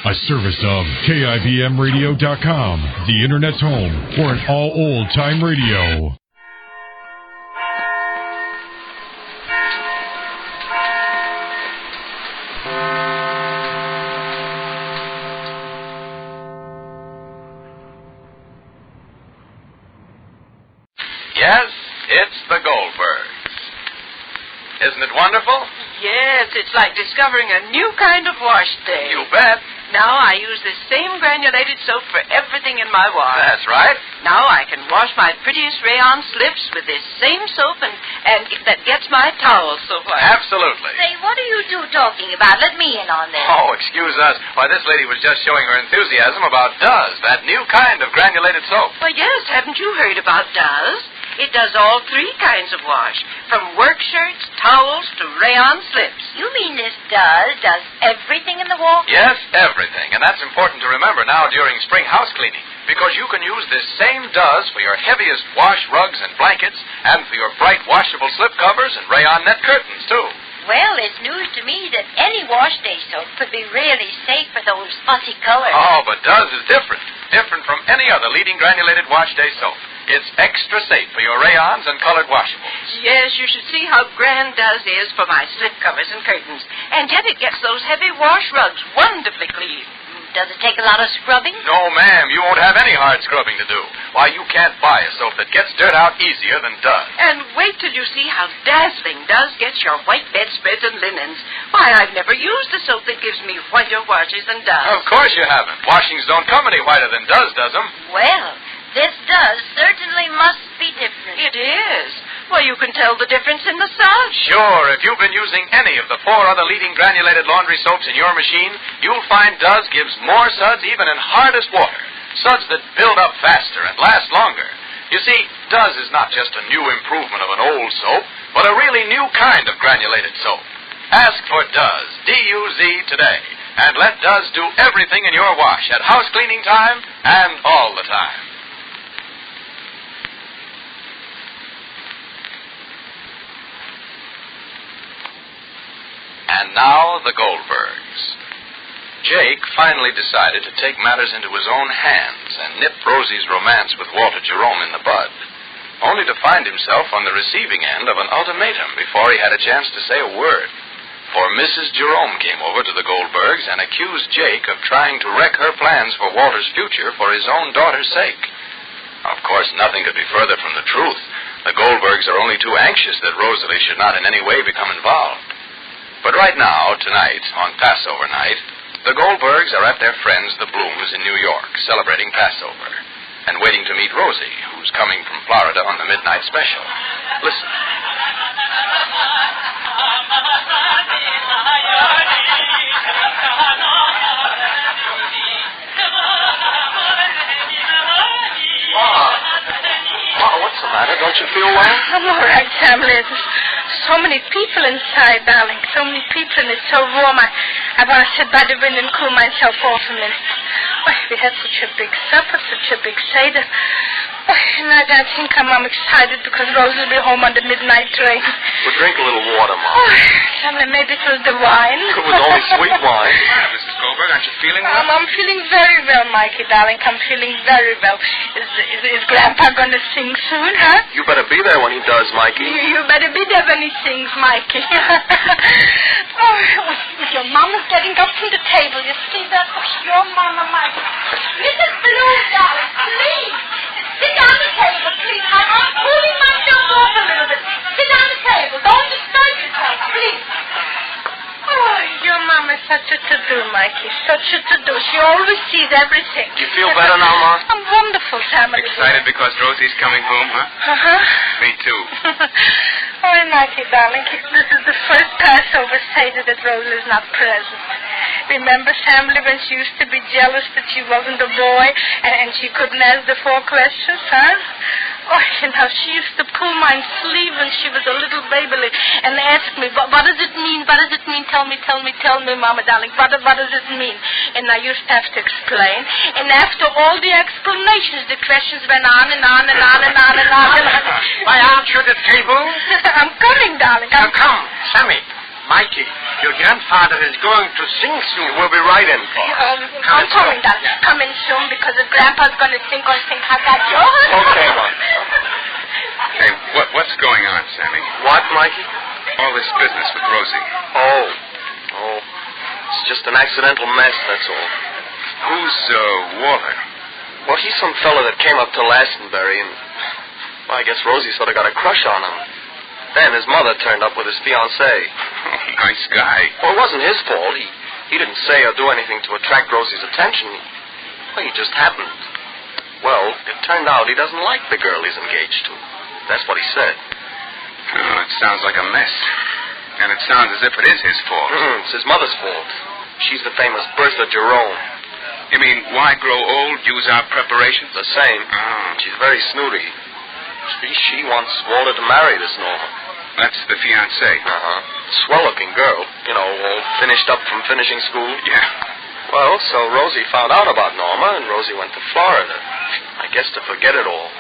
A service of KIBMradio.com, the Internet's home for an all old-time radio. Yes, it's the Goldbergs. Isn't it wonderful? Yes, it's like discovering a new kind of wash day. You bet. Now I use this same granulated soap for everything in my wash. That's right. Now I can wash my prettiest rayon slips with this same soap and that gets my towels so white. Absolutely. Say, what are you two talking about? Let me in on this. Oh, excuse us. Why, this lady was just showing her enthusiasm about Duz, that new kind of granulated soap. Well, yes, haven't you heard about Duz? It does all three kinds of wash, from work shirts, towels, to rayon slips. You mean this does everything in the wash? Yes, everything. And that's important to remember now during spring house cleaning, because you can use this same Duz for your heaviest wash rugs and blankets, and for your bright washable slip covers and rayon net curtains, too. Well, it's news to me that any wash day soap could be really safe for those fussy colors. Oh, but Duz is different. Different from any other leading granulated wash day soap. It's extra safe for your rayons and colored washables. Yes, you should see how grand Duz is for my slip covers and curtains. And yet it gets those heavy wash rugs wonderfully clean. Does it take a lot of scrubbing? No, ma'am. You won't have any hard scrubbing to do. Why, you can't buy a soap that gets dirt out easier than Duz. And wait till you see how dazzling Duz gets your white bedspreads and linens. Why, I've never used a soap that gives me whiter washes than Duz. Of course you haven't. Washings don't come any whiter than Duz does them. Well, this Duz certainly must be different. It is. Well, you can tell the difference in the suds. Sure. If you've been using any of the 4 other leading granulated laundry soaps in your machine, you'll find Duz gives more suds even in hardest water. Suds that build up faster and last longer. You see, Duz is not just a new improvement of an old soap, but a really new kind of granulated soap. Ask for Duz, D-U-Z, today. And let Duz do everything in your wash at house cleaning time and all the time. And now, the Goldbergs. Jake finally decided to take matters into his own hands and nip Rosie's romance with Walter Jerome in the bud, only to find himself on the receiving end of an ultimatum before he had a chance to say a word. For Mrs. Jerome came over to the Goldbergs and accused Jake of trying to wreck her plans for Walter's future for his own daughter's sake. Of course, nothing could be further from the truth. The Goldbergs are only too anxious that Rosalie should not in any way become involved. But right now, tonight, on Passover night, the Goldbergs are at their friends, the Blooms, in New York, celebrating Passover, and waiting to meet Rosie, who's coming from Florida on the midnight special. Listen. Ma, what's the matter? Don't you feel well? I'm all right, Sam. There's so many people inside, darling. So many people, and it's so warm. I want to sit by the window and cool myself off a minute. Oh, we had such a big supper, such a big Seder. Oh, and I think I'm excited because Rose will be home on the midnight train. Well, drink a little water, Ma. Oh, Sam, maybe it was the wine. It was only sweet wine. Mrs. Goldberg, aren't you feeling well? I'm feeling very well, Mikey, darling. I'm feeling very well. Is Grandpa going to sing soon, huh? You better be there when he does, Mikey. You better be there when he sings, Mikey. Oh, your mama's getting up from the table. You see that? Oh, your mama, Mikey. Mrs. Blue, darling, please. Sit down the table, please. I'm cooling myself off a little bit. Sit down the table. Don't disturb yourself, please. Oh, your mama's such a to-do, Mikey. Such a to-do. She always sees everything. Do you feel better now, Ma? I'm wonderful, Sam. Excited because Rosie's coming home, huh? Uh-huh. Me too. Oh, Mikey, darling, this is the first Passover Seder that Rosa is not present. Remember, Samly, when she used to be jealous that she wasn't a boy and she couldn't ask the 4 questions, huh? Oh, you know, she used to pull my sleeve when she was a little baby and ask me, what does it mean? What does it mean? Tell me, Mama, darling. What does it mean? And I used to have to explain. And after all the explanations, the questions went on and on and on and on and on and on. Why aren't you at the table? I'm coming, darling. Now come, Sammy, Mikey, Your grandfather is going to sing soon. We'll be right in, Pa. I'm coming, darling. Come in soon because the grandpa's going to sing I got you. Okay, Mike. Hey, what's going on, Sammy? What, Mikey? All this business with Rosie. Oh. It's just an accidental mess, that's all. Who's, Walter? Well, he's some fella that came up to Lastonbury, and well, I guess Rosie sort of got a crush on him. Then his mother turned up with his fiancée. Oh, nice guy. Well, it wasn't his fault. He didn't say or do anything to attract Rosie's attention. He just happened. Well, it turned out he doesn't like the girl he's engaged to. That's what he said. Oh, it sounds like a mess. And it sounds as if it is his fault. It's his mother's fault. She's the famous Bertha Jerome. You mean, why grow old, use our preparations? The same. Oh. She's very snooty. She wants Walter to marry this Norma. That's the fiancée. Swell-looking girl. You know, all finished up from finishing school. Yeah. Well, so Rosie found out about Norma, and Rosie went to Florida. I guess to forget it all.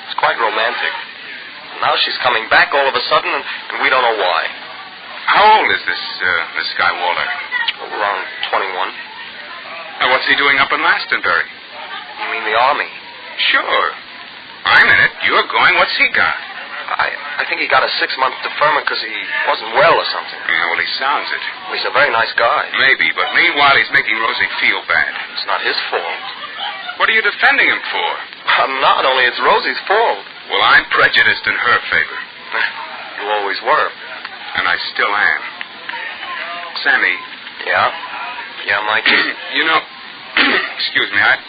It's quite romantic. Now she's coming back all of a sudden, and we don't know why. How old is this guy, Walter? Around 21. Now, what's he doing up in Lastonbury? You mean the Army? Sure. I'm in it. You're going. What's he got? I think he got a 6-month deferment because he wasn't well or something. Yeah, well, he sounds it. Well, he's a very nice guy. Maybe, but meanwhile, he's making Rosie feel bad. It's not his fault. What are you defending him for? I'm not. Only it's Rosie's fault. Well, I'm prejudiced in her favor. You always were. And I still am. Sammy. Yeah? Yeah, Mikey? You know, excuse me, I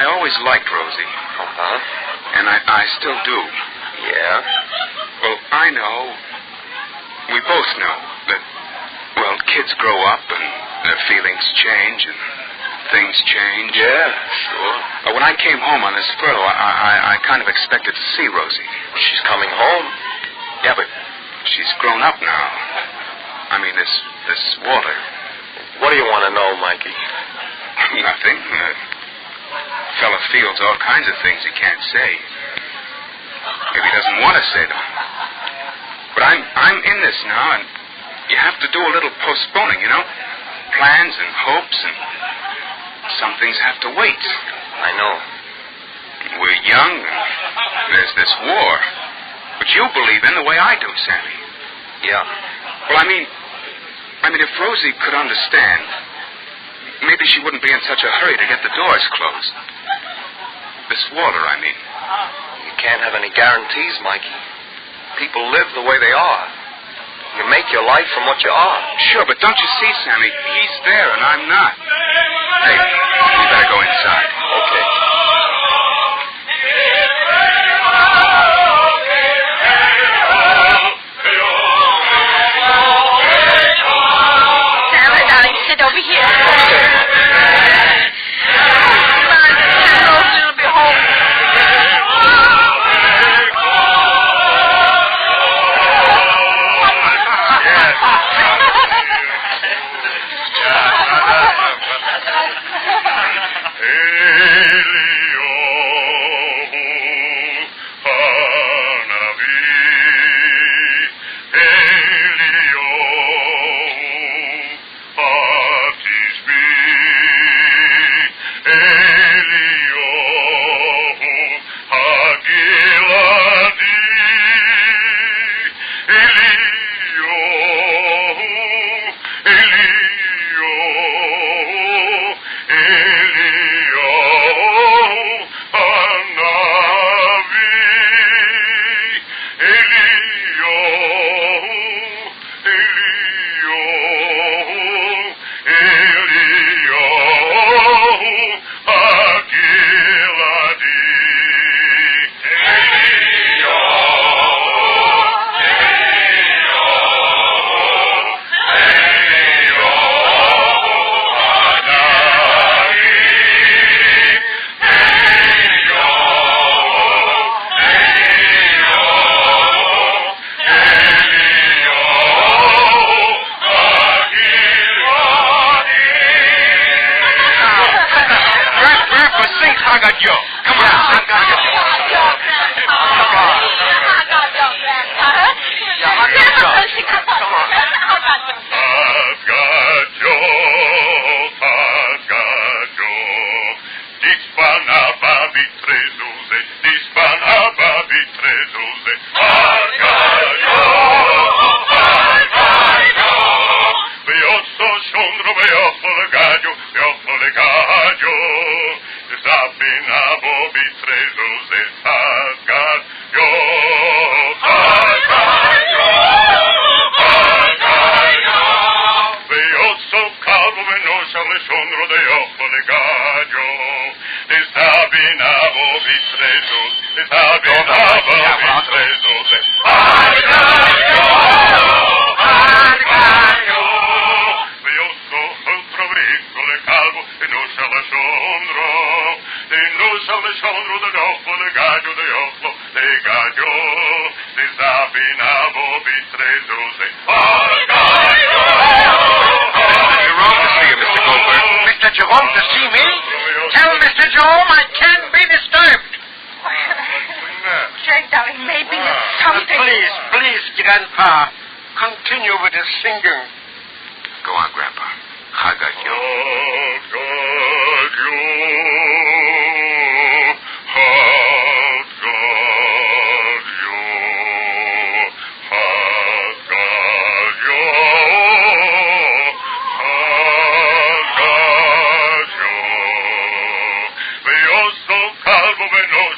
always liked Rosie. And I still do. Yeah? Well, I know, we both know that, well, kids grow up and their feelings change and things change. Yeah, sure. But when I came home on this furlough, I kind of expected to see Rosie. She's coming home. Yeah, but she's grown up now. I mean, this Walter. What do you want to know, Mikey? Nothing. Fella feels all kinds of things he can't say. Maybe he doesn't want to say them. But I'm in this now, and you have to do a little postponing, you know? Plans and hopes, and some things have to wait. I know. We're young, and there's this war. Which you believe in the way I do, Sammy. Yeah. Well, I mean, if Rosie could understand, maybe she wouldn't be in such a hurry to get the doors closed. This Walter, I mean. You can't have any guarantees, Mikey. People live the way they are. You make your life from what you are. Sure, but don't you see, Sammy? He's there and I'm not. Hey, we better go inside. Okay. Sarah, darling, sit over here. Come on, just turn over, it'll be home. Alessandro de ojo de gallo. Desabinavo vitresos, desabinavo vitresos. ¡Al gallo! ¡Al gallo! Yo soy otro brinco de calvo, y no es Alessandro. Y no es Alessandro de ojo de gallo, desabinavo vitresos. ¡Al gallo! Mr. Goldberg. Mr. Jerome to see me? Tell Mr. Jerome I can't be disturbed. Jake, darling, maybe it's something. Please, Grandpa. Continue with the singing. Go on, Grandpa. I got you.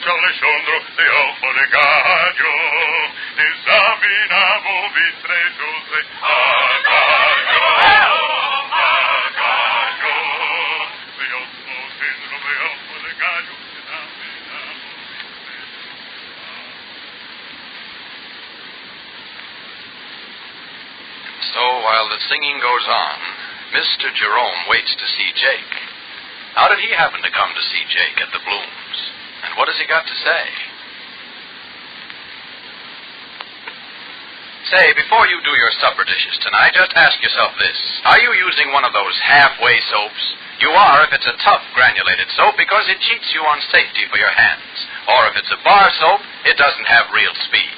Alessandro de ojo de gallo, desabinavo vitresos de gallo, Dios síndrome de ojo de gallo, So while the singing goes on, Mr. Jerome waits to see Jake. How did he happen to come to see Jake at the Blooms? And what has he got to say? Say, before you do your supper dishes tonight, just ask yourself this. Are you using one of those halfway soaps? You are if it's a tough granulated soap because it cheats you on safety for your hands. Or if it's a bar soap, it doesn't have real speed.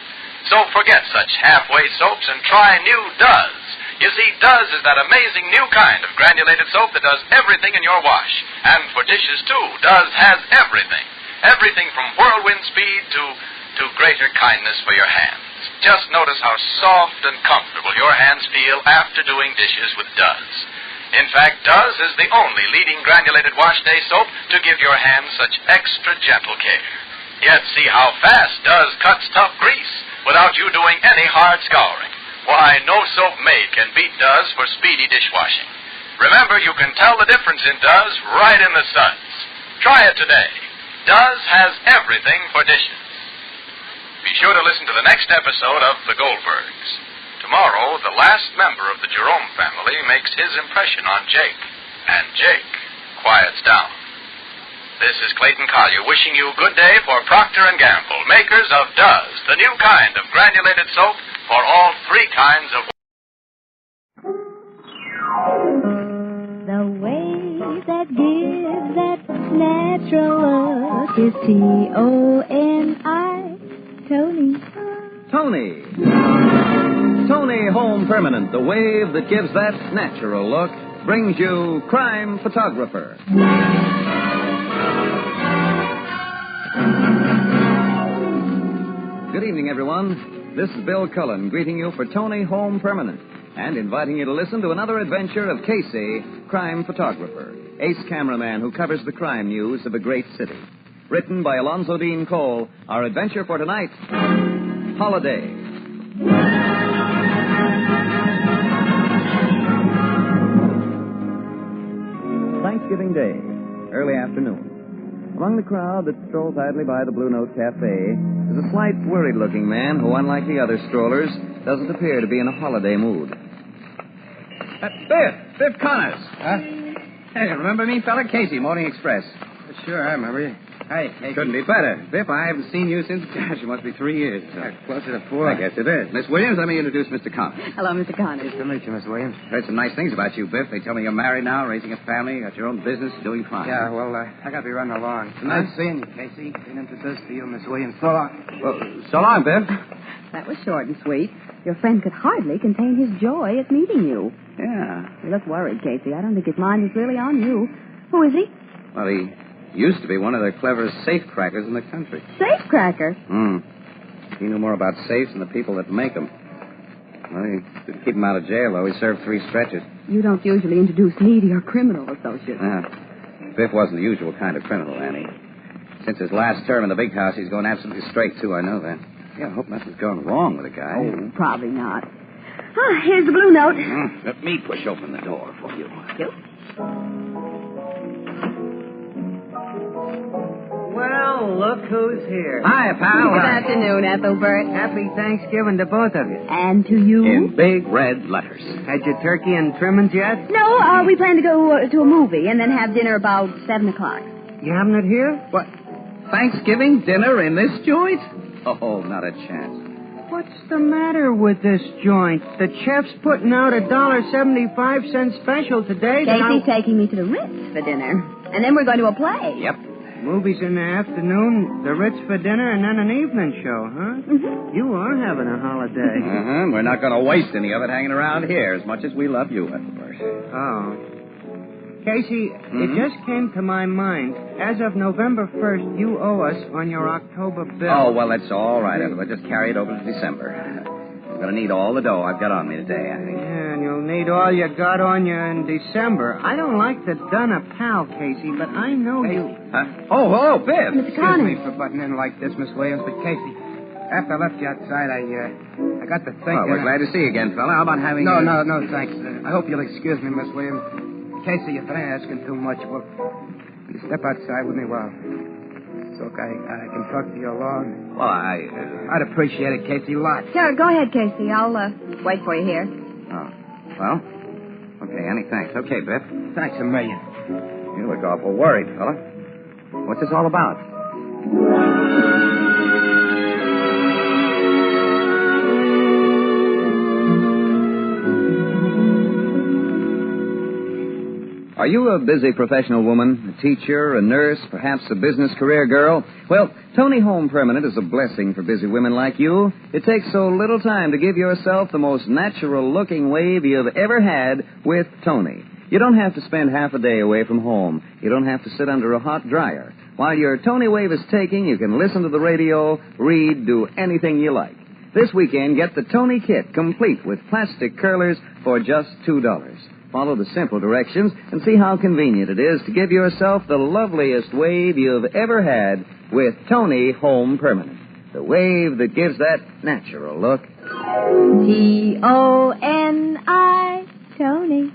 So forget such halfway soaps and try new Does. You see, Does is that amazing new kind of granulated soap that does everything in your wash. And for dishes, too, Does has everything. Everything from whirlwind speed to greater kindness for your hands. Just notice how soft and comfortable your hands feel after doing dishes with Does. In fact, Does is the only leading granulated wash day soap to give your hands such extra gentle care. Yet see how fast Does cuts tough grease without you doing any hard scouring. Why, no soap made can beat Does for speedy dishwashing. Remember, you can tell the difference in Does right in the suds. Try it today. Does has everything for dishes. Be sure to listen to the next episode of The Goldbergs. Tomorrow, the last member of the Jerome family makes his impression on Jake, and Jake quiets down. This is Clayton Collier wishing you good day for Procter & Gamble, makers of Does, the new kind of granulated soap for all three kinds of... The way that gives that natural look is T-O-N-I, Tony. Tony Home Permanent, the wave that gives that natural look, brings you Crime Photographer. Good evening, everyone. This is Bill Cullen greeting you for Tony Home Permanent and inviting you to listen to another adventure of Casey, Crime Photographer, ace cameraman who covers the crime news of a great city. Written by Alonzo Dean Cole, our adventure for tonight, Holiday. Thanksgiving Day, early afternoon. Among the crowd that strolls idly by the Blue Note Cafe is a slight, worried-looking man who, unlike the other strollers, doesn't appear to be in a holiday mood. Biff Connors. Huh? Hey, remember me, fella? Casey, Morning Express. Sure, I remember you. Hi, Casey. Couldn't be better. Biff, I haven't seen you since, gosh, it must be 3 years. Closer to 4. I guess it is. Miss Williams, let me introduce Mr. Connors. Hello, Mr. Connors. Nice to meet you, Miss Williams. Heard some nice things about you, Biff. They tell me you're married now, raising a family, got your own business, doing fine. Yeah, well, I got to be running along. It's nice seeing you, Casey. Being introduced to you, Miss Williams. So long. Well, so long, Biff. That was short and sweet. Your friend could hardly contain his joy at meeting you. Yeah. You look worried, Casey. I don't think his mind is really on you. Who is he? Well, he used to be one of the cleverest safecrackers in the country. Safecracker? He knew more about safes than the people that make them. Well, he didn't keep him out of jail, though. He served 3 stretches. You don't usually introduce me to your criminal associates. Biff wasn't the usual kind of criminal, Annie. Since his last term in the big house, he's going absolutely straight, too. I know that. Yeah, I hope nothing's gone wrong with the guy. Oh, probably not. Ah, here's the Blue Note. Let me push open the door for you. You? Well, look who's here. Hi, pal. Good afternoon, Ethelbert. Happy Thanksgiving to both of you. And to you? In big red letters. Had your turkey and trimmings yet? No, we plan to go to a movie and then have dinner about 7 o'clock. You having it here? What? Thanksgiving dinner in this joint? Oh, not a chance. What's the matter with this joint? The chef's putting out $1.75 special today. Casey's taking me to the Ritz for dinner. And then we're going to a play. Yep. Movies in the afternoon, the Ritz for dinner, and then an evening show, huh? Mm-hmm. You are having a holiday. Uh-huh. We're not going to waste any of it hanging around here as much as we love you, Ethelbert. Oh. Casey, it just came to my mind. As of November 1st, you owe us on your October bill. Oh, well, that's all right, Ethelbert. Just carry it over to December. I'm going to need all the dough I've got on me today, I think. Yeah, and you'll need all you got on you in December. I don't like to dun a pal, Casey, but I know you. Huh? Oh, hello, Biff. Excuse me for butting in like this, Miss Williams, but Casey, after I left you outside, I got to thinking. Well, we're glad to see you again, fella. How about having... No, thanks. I hope you'll excuse me, Miss Williams. Casey, if I ain't asking too much, will you step outside with me while so I can talk to you alone? Well, I'd appreciate it, Casey, lots. Sure, go ahead, Casey. I'll wait for you here. Oh, well, okay, Annie, thanks. Okay, Biff. Thanks a million. You look awful worried, fella. What's this all about? Are you a busy professional woman, a teacher, a nurse, perhaps a business career girl? Well, Tony Home Permanent is a blessing for busy women like you. It takes so little time to give yourself the most natural-looking wave you've ever had with Tony. You don't have to spend half a day away from home. You don't have to sit under a hot dryer. While your Tony wave is taking, you can listen to the radio, read, do anything you like. This weekend, get the Tony Kit, complete with plastic curlers for just $2. Follow the simple directions and see how convenient it is to give yourself the loveliest wave you've ever had with Tony Home Permanent. The wave that gives that natural look. T-O-N-I, Tony.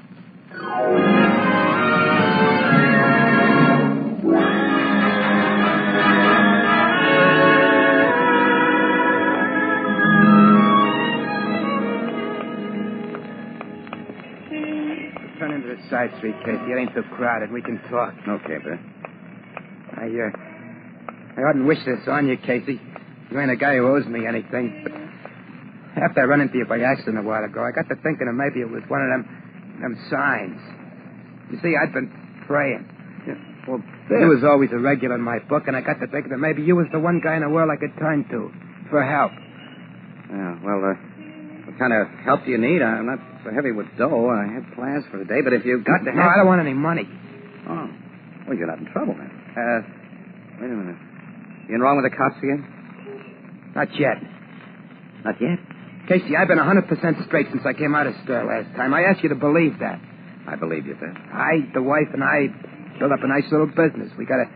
Turn into the side street, Casey. It ain't too crowded. We can talk. Okay, Biff. I oughtn't wish this on you, Casey. You ain't a guy who owes me anything. But after I run into you by accident a while ago, I got to thinking that maybe it was one of them signs. You see, I'd been praying. Well, Biff was always a regular in my book, and I got to thinking that maybe you was the one guy in the world I could turn to for help. Yeah, well, what kind of help do you need? I'm not so heavy with dough. I had plans for the day, but if you've got to have... No, I don't want any money. Oh. Well, you're not in trouble, then. Wait a minute. You in wrong with the cops again? Not yet. Not yet? Casey, I've been 100% straight since I came out of stir last time. I ask you to believe that. I believe you, Biff. The wife, and I built up a nice little business. We got a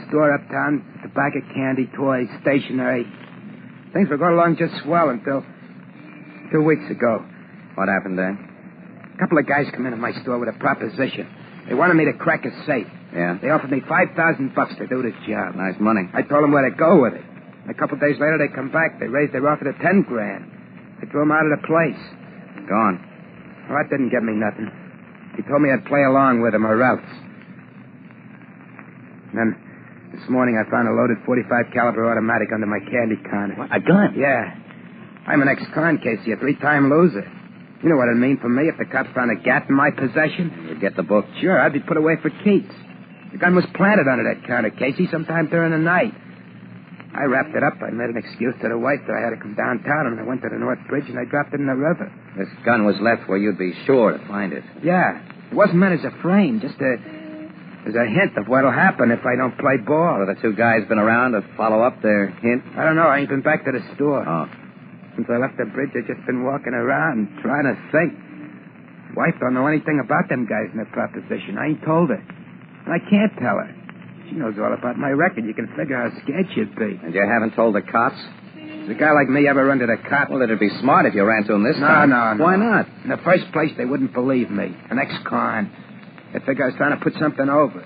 store uptown, tobacco, candy, toys, stationery. Things were going along just swell until 2 weeks ago. What happened then? A couple of guys come into my store with a proposition. They wanted me to crack a safe. Yeah? They offered me $5,000 to do this job. Nice money. I told them where to go with it. And a couple of days later, they come back. They raised their offer to $10,000. I threw them out of the place. Gone. Well, that didn't get me nothing. He told me I'd play along with him or else. And then this morning I found a loaded .45 caliber automatic under my candy counter. What? A gun? Yeah. I'm an ex-con, Casey, a 3-time loser. You know what it'd mean for me if the cops found a gat in my possession? You'd get the book. Sure, I'd be put away for keeps. The gun was planted under that counter, Casey, sometime during the night. I wrapped it up. I made an excuse to the wife that I had to come downtown, and I went to the North Bridge, and I dropped it in the river. This gun was left where you'd be sure to find it. Yeah. It wasn't meant as a frame, just as a hint of what'll happen if I don't play ball. Well, the two guys been around to follow up their hint? I don't know. I ain't been back to the store. Oh. Since I left the bridge, I've just been walking around trying to think. Wife don't know anything about them guys in the proposition. I ain't told her. And I can't tell her. She knows all about my record. You can figure how scared she'd be. And you haven't told the cops? Does a guy like me ever run to the cops? Well, it'd be smart if you ran to him this time. No. Why not? In the first place, they wouldn't believe me. An ex-con. I figure I was trying to put something over.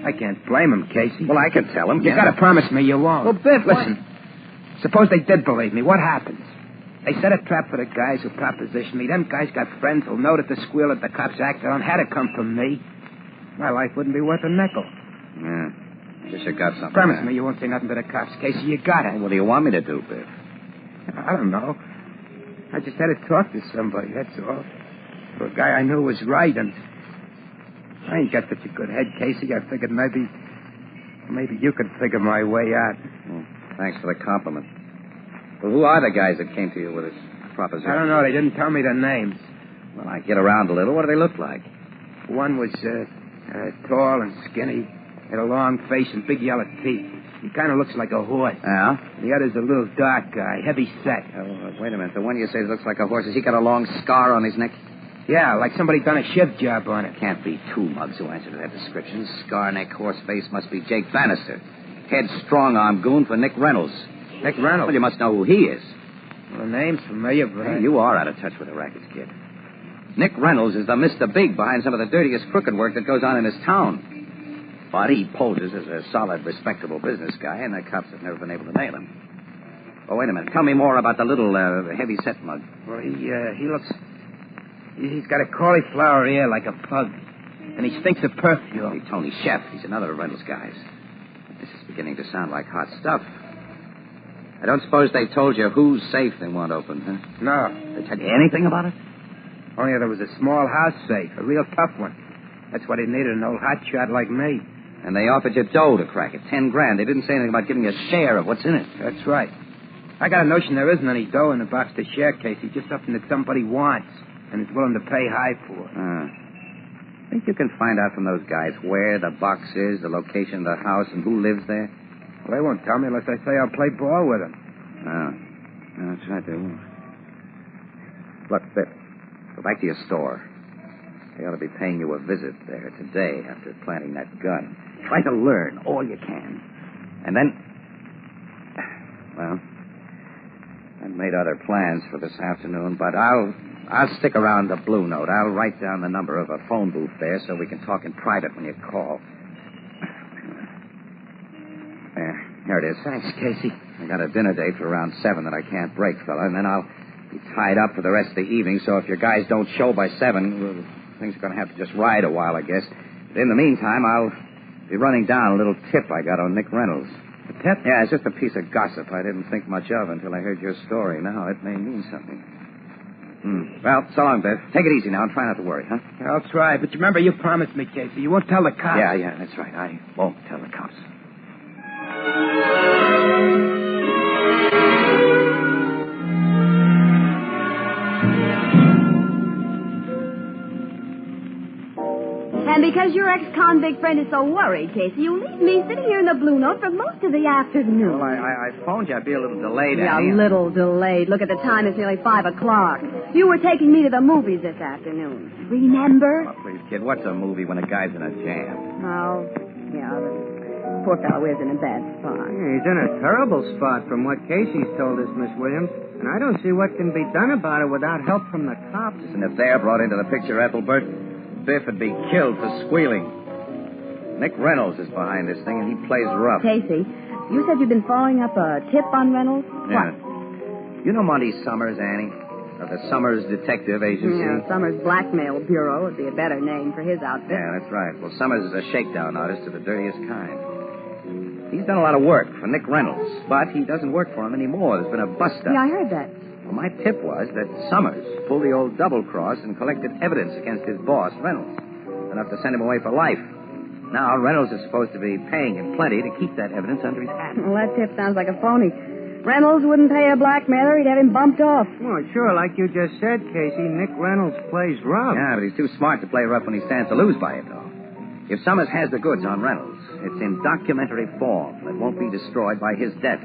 I can't blame him, Casey. Well, I can tell him. You gotta promise me you won't. Well, Biff, listen. Suppose they did believe me. What happens? They set a trap for the guys who propositioned me. Them guys got friends who'll know that the squeal that the cops acted on had to come from me. My life wouldn't be worth a nickel. Yeah. Guess you got something. Promise me you won't say nothing to the cops, Casey. You got it. What do you want me to do, Biff? I don't know. I just had to talk to somebody, that's all. To a guy I knew was right, and I ain't got such a good head, Casey. I figured maybe you could figure my way out. Well, thanks for the compliment. Well, who are the guys that came to you with this proposition? I don't know. They didn't tell me their names. Well, I get around a little. What do they look like? One was tall and skinny, had a long face and big yellow teeth. He kind of looks like a horse. Yeah? The other's a little dark guy, heavy set. Oh, wait a minute. The one you say looks like a horse, has he got a long scar on his neck? Yeah, like somebody done a shiv job on it. Can't be two mugs who answer to that description. Scar neck, horse face must be Jake Bannister. Head strong-arm goon for Nick Reynolds. Nick Reynolds? Well, you must know who he is. Well, the name's familiar, but... Hey, you are out of touch with the rackets, kid. Nick Reynolds is the Mr. Big behind some of the dirtiest crooked work that goes on in this town. But he poses as a solid, respectable business guy, and the cops have never been able to nail him. Oh, wait a minute. Tell me more about the little heavy-set mug. Well, he looks... He's got a cauliflower ear like a pug. And he stinks of perfume. Hey, Tony Chef. He's another of Reynolds' guys. This is beginning to sound like hot stuff. I don't suppose they told you whose safe they want open, huh? No. They tell you anything about it? Only there was a small house safe, a real tough one. That's what he needed, an old hotshot like me. And they offered you dough to crack it, $10,000. They didn't say anything about giving you a share of what's in it. That's right. I got a notion there isn't any dough in the box to share, Casey. Just something that somebody wants and is willing to pay high for. Think you can find out from those guys where the box is, the location of the house, and who lives there? Well, they won't tell me unless I say I'll play ball with them. That's right, they won't. Look, Biff, go back to your store. They ought to be paying you a visit there today after planting that gun. Try to learn all you can. And then... Well, I've made other plans for this afternoon, but I'll stick around the Blue Note. I'll write down the number of a phone booth there so we can talk in private when you call. Here it is. Thanks, Casey. I got a dinner date for around 7 that I can't break, fella, and then I'll be tied up for the rest of the evening, so if your guys don't show by 7, well, things are going to have to just ride a while, I guess. But in the meantime, I'll be running down a little tip I got on Nick Reynolds. A tip? Yeah, it's just a piece of gossip I didn't think much of until I heard your story. Now, it may mean something. Well, so long, Biff. Take it easy now and try not to worry, huh? Yeah, I'll try, but remember, you promised me, Casey. You won't tell the cops. Yeah, that's right. I won't tell the cops. And because your ex-convict friend is so worried, Casey, you leave me sitting here in the Blue Note for most of the afternoon. Well, I phoned you. I'd be a little delayed. Yeah, Annie. a little delayed. Look at the time. It's nearly 5 o'clock. You were taking me to the movies this afternoon. Remember? Oh, please, kid. What's a movie when a guy's in a jam? Oh, yeah, the poor fellow is in a bad spot. He's in a terrible spot from what Casey's told us, Miss Williams. And I don't see what can be done about it without help from the cops. And if they're brought into the picture, Ethelbert, Biff would be killed for squealing. Nick Reynolds is behind this thing, and he plays rough. Casey, you said you'd been following up a tip on Reynolds? Yeah. What? You know Monty Summers, Annie? Of the Summers Detective Agency? Yeah, Summers Blackmail Bureau would be a better name for his outfit. Yeah, that's right. Well, Summers is a shakedown artist of the dirtiest kind. He's done a lot of work for Nick Reynolds, but he doesn't work for him anymore. There's been a bust-up. Yeah, I heard that. Well, my tip was that Summers pulled the old double-cross and collected evidence against his boss, Reynolds, enough to send him away for life. Now, Reynolds is supposed to be paying him plenty to keep that evidence under his hat. Well, that tip sounds like a phony. Reynolds wouldn't pay a blackmailer. He'd have him bumped off. Well, sure, like you just said, Casey, Nick Reynolds plays rough. Yeah, but he's too smart to play rough when he stands to lose by it, though. If Summers has the goods on Reynolds, it's in documentary form that won't be destroyed by his death.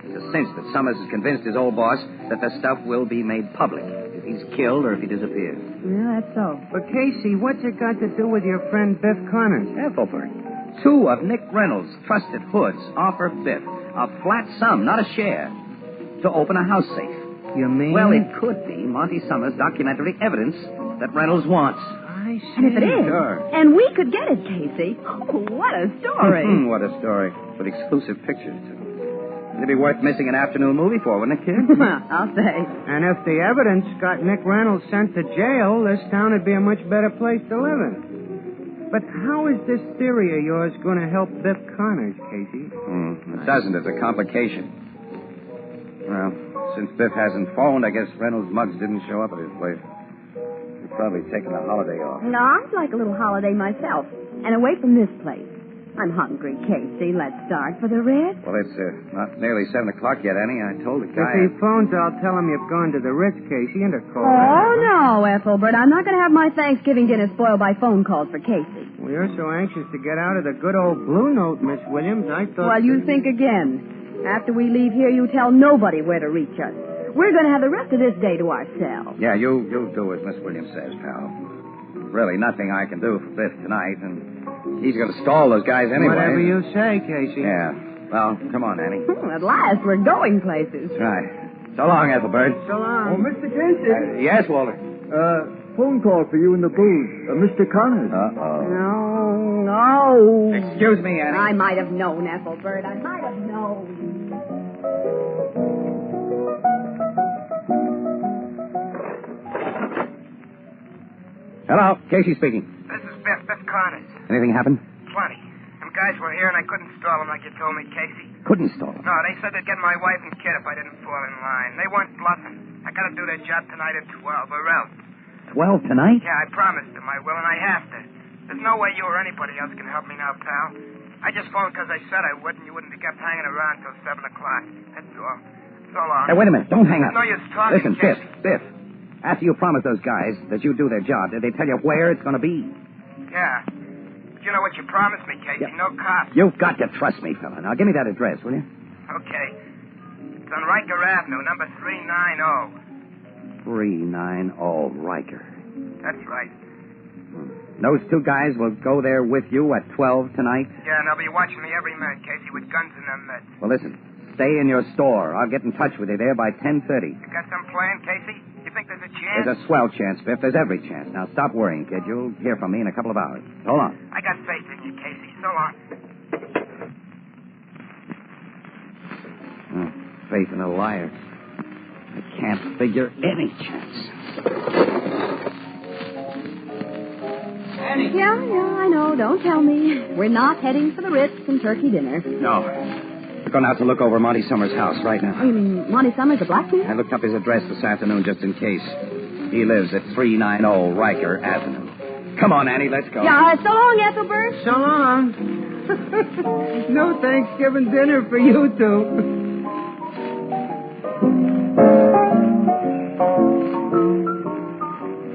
It's a cinch that Summers has convinced his old boss that the stuff will be made public if he's killed or if he disappears. Yeah, that's so. But, Casey, what's it got to do with your friend Biff Connors? Ethelbert, 2 of Nick Reynolds' trusted hoods offer Biff a flat sum, not a share, to open a house safe. You mean? Well, it could be Monty Summers' documentary evidence that Reynolds wants. I see. And if it is, Sure. and we could get it, Casey. Oh, what a story. What a story. With exclusive pictures, too. It'd be worth missing an afternoon movie for, wouldn't it, kid? I'll say. And if the evidence got Nick Reynolds sent to jail, this town would be a much better place to live in. But how is this theory of yours going to help Biff Connors, Casey? It doesn't. It's a complication. Well, since Biff hasn't phoned, I guess Reynolds' mugs didn't show up at his place. He's probably taken a holiday off. No, I'd like a little holiday myself. And away from this place. I'm hungry, Casey. Let's start for the Ritz. Well, it's not nearly 7 o'clock yet, Annie. I told the guy... If he phones, I'll tell him you've gone to the Ritz, Casey, and a call. Oh, no, Ethelbert. I'm not going to have my Thanksgiving dinner spoiled by phone calls for Casey. Well, you're so anxious to get out of the good old Blue Note, Miss Williams. I thought... Well, you think again. After we leave here, you tell nobody where to reach us. We're going to have the rest of this day to ourselves. Yeah, you do as Miss Williams says, pal. Really nothing I can do for Biff tonight, and he's going to stall those guys anyway. Whatever you say, Casey. Yeah. Well, come on, Annie. At last, we're going places. That's right. So long, Ethelbert. So long. Oh, Mr. Casey. Yes, Walter. Phone call for you in the booth. Mr. Connors. Uh-oh. No. Excuse me, Annie. I might have known, Ethelbert. I might have known. Hello, Casey speaking. This is Biff Connors. Anything happen? Plenty. Them guys were here, and I couldn't stall them like you told me, Casey. Couldn't stall. No, they said they'd get my wife and kid if I didn't fall in line. They weren't bluffing. I gotta do their job tonight at 12, or else. 12 tonight? Yeah, I promised them I will, and I have to. There's no way you or anybody else can help me now, pal. I just phoned because I said I would, and you wouldn't be kept hanging around till 7 o'clock. That's all. So long. Hey, wait a minute. Don't hang up. No use talking, Listen, Casey. Biff. After you promised those guys that you'd do their job, did they tell you where it's going to be? Yeah. But you know what you promised me, Casey? Yeah. No cops. You've got to trust me, fella. Now, give me that address, will you? Okay. It's on Riker Avenue, number 390. 390 Riker. That's right. Those two guys will go there with you at 12 tonight? Yeah, and they'll be watching me every minute, Casey, with guns in their mitts. Well, listen. Stay in your store. I'll get in touch with you there by 10:30. You got some plan, Casey? You think there's a chance? There's a swell chance, Biff. There's every chance. Now, stop worrying, kid. You'll hear from me in a couple of hours. Hold on. I got faith in you, Casey. So long. Faith in a liar. I can't figure any chance. Annie. Yeah, I know. Don't tell me. We're not heading for the Ritz and turkey dinner. No. We're going out to look over Monty Summers' house right now. Oh, you mean Monty Summers, the blacksmith? I looked up his address this afternoon just in case. He lives at 390 Riker Avenue. Come on, Annie, let's go. Yeah, so long, Ethelbert. So long. No Thanksgiving dinner for you two.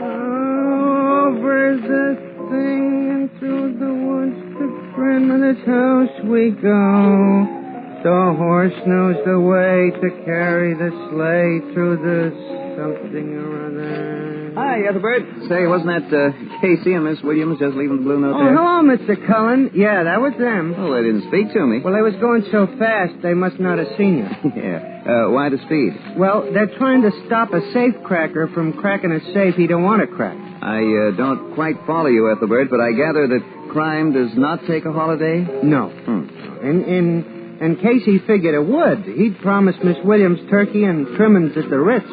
Over the thing and through the woods to grandmother's house we go. The horse knows the way to carry the sleigh through the something or other. Hi, Ethelbert. Say, wasn't that Casey and Miss Williams just leaving the Blue Note Oh, there? hello, Mr. Cullen. Yeah, that was them. Oh, they didn't speak to me. Well, they was going so fast, they must not have seen you. Yeah. Why the speed? Well, they're trying to stop a safe cracker from cracking a safe he don't want to crack. I don't quite follow you, Ethelbert, but I gather that crime does not take a holiday? No. And Casey figured it would. He'd promised Miss Williams turkey and trimmings at the Ritz.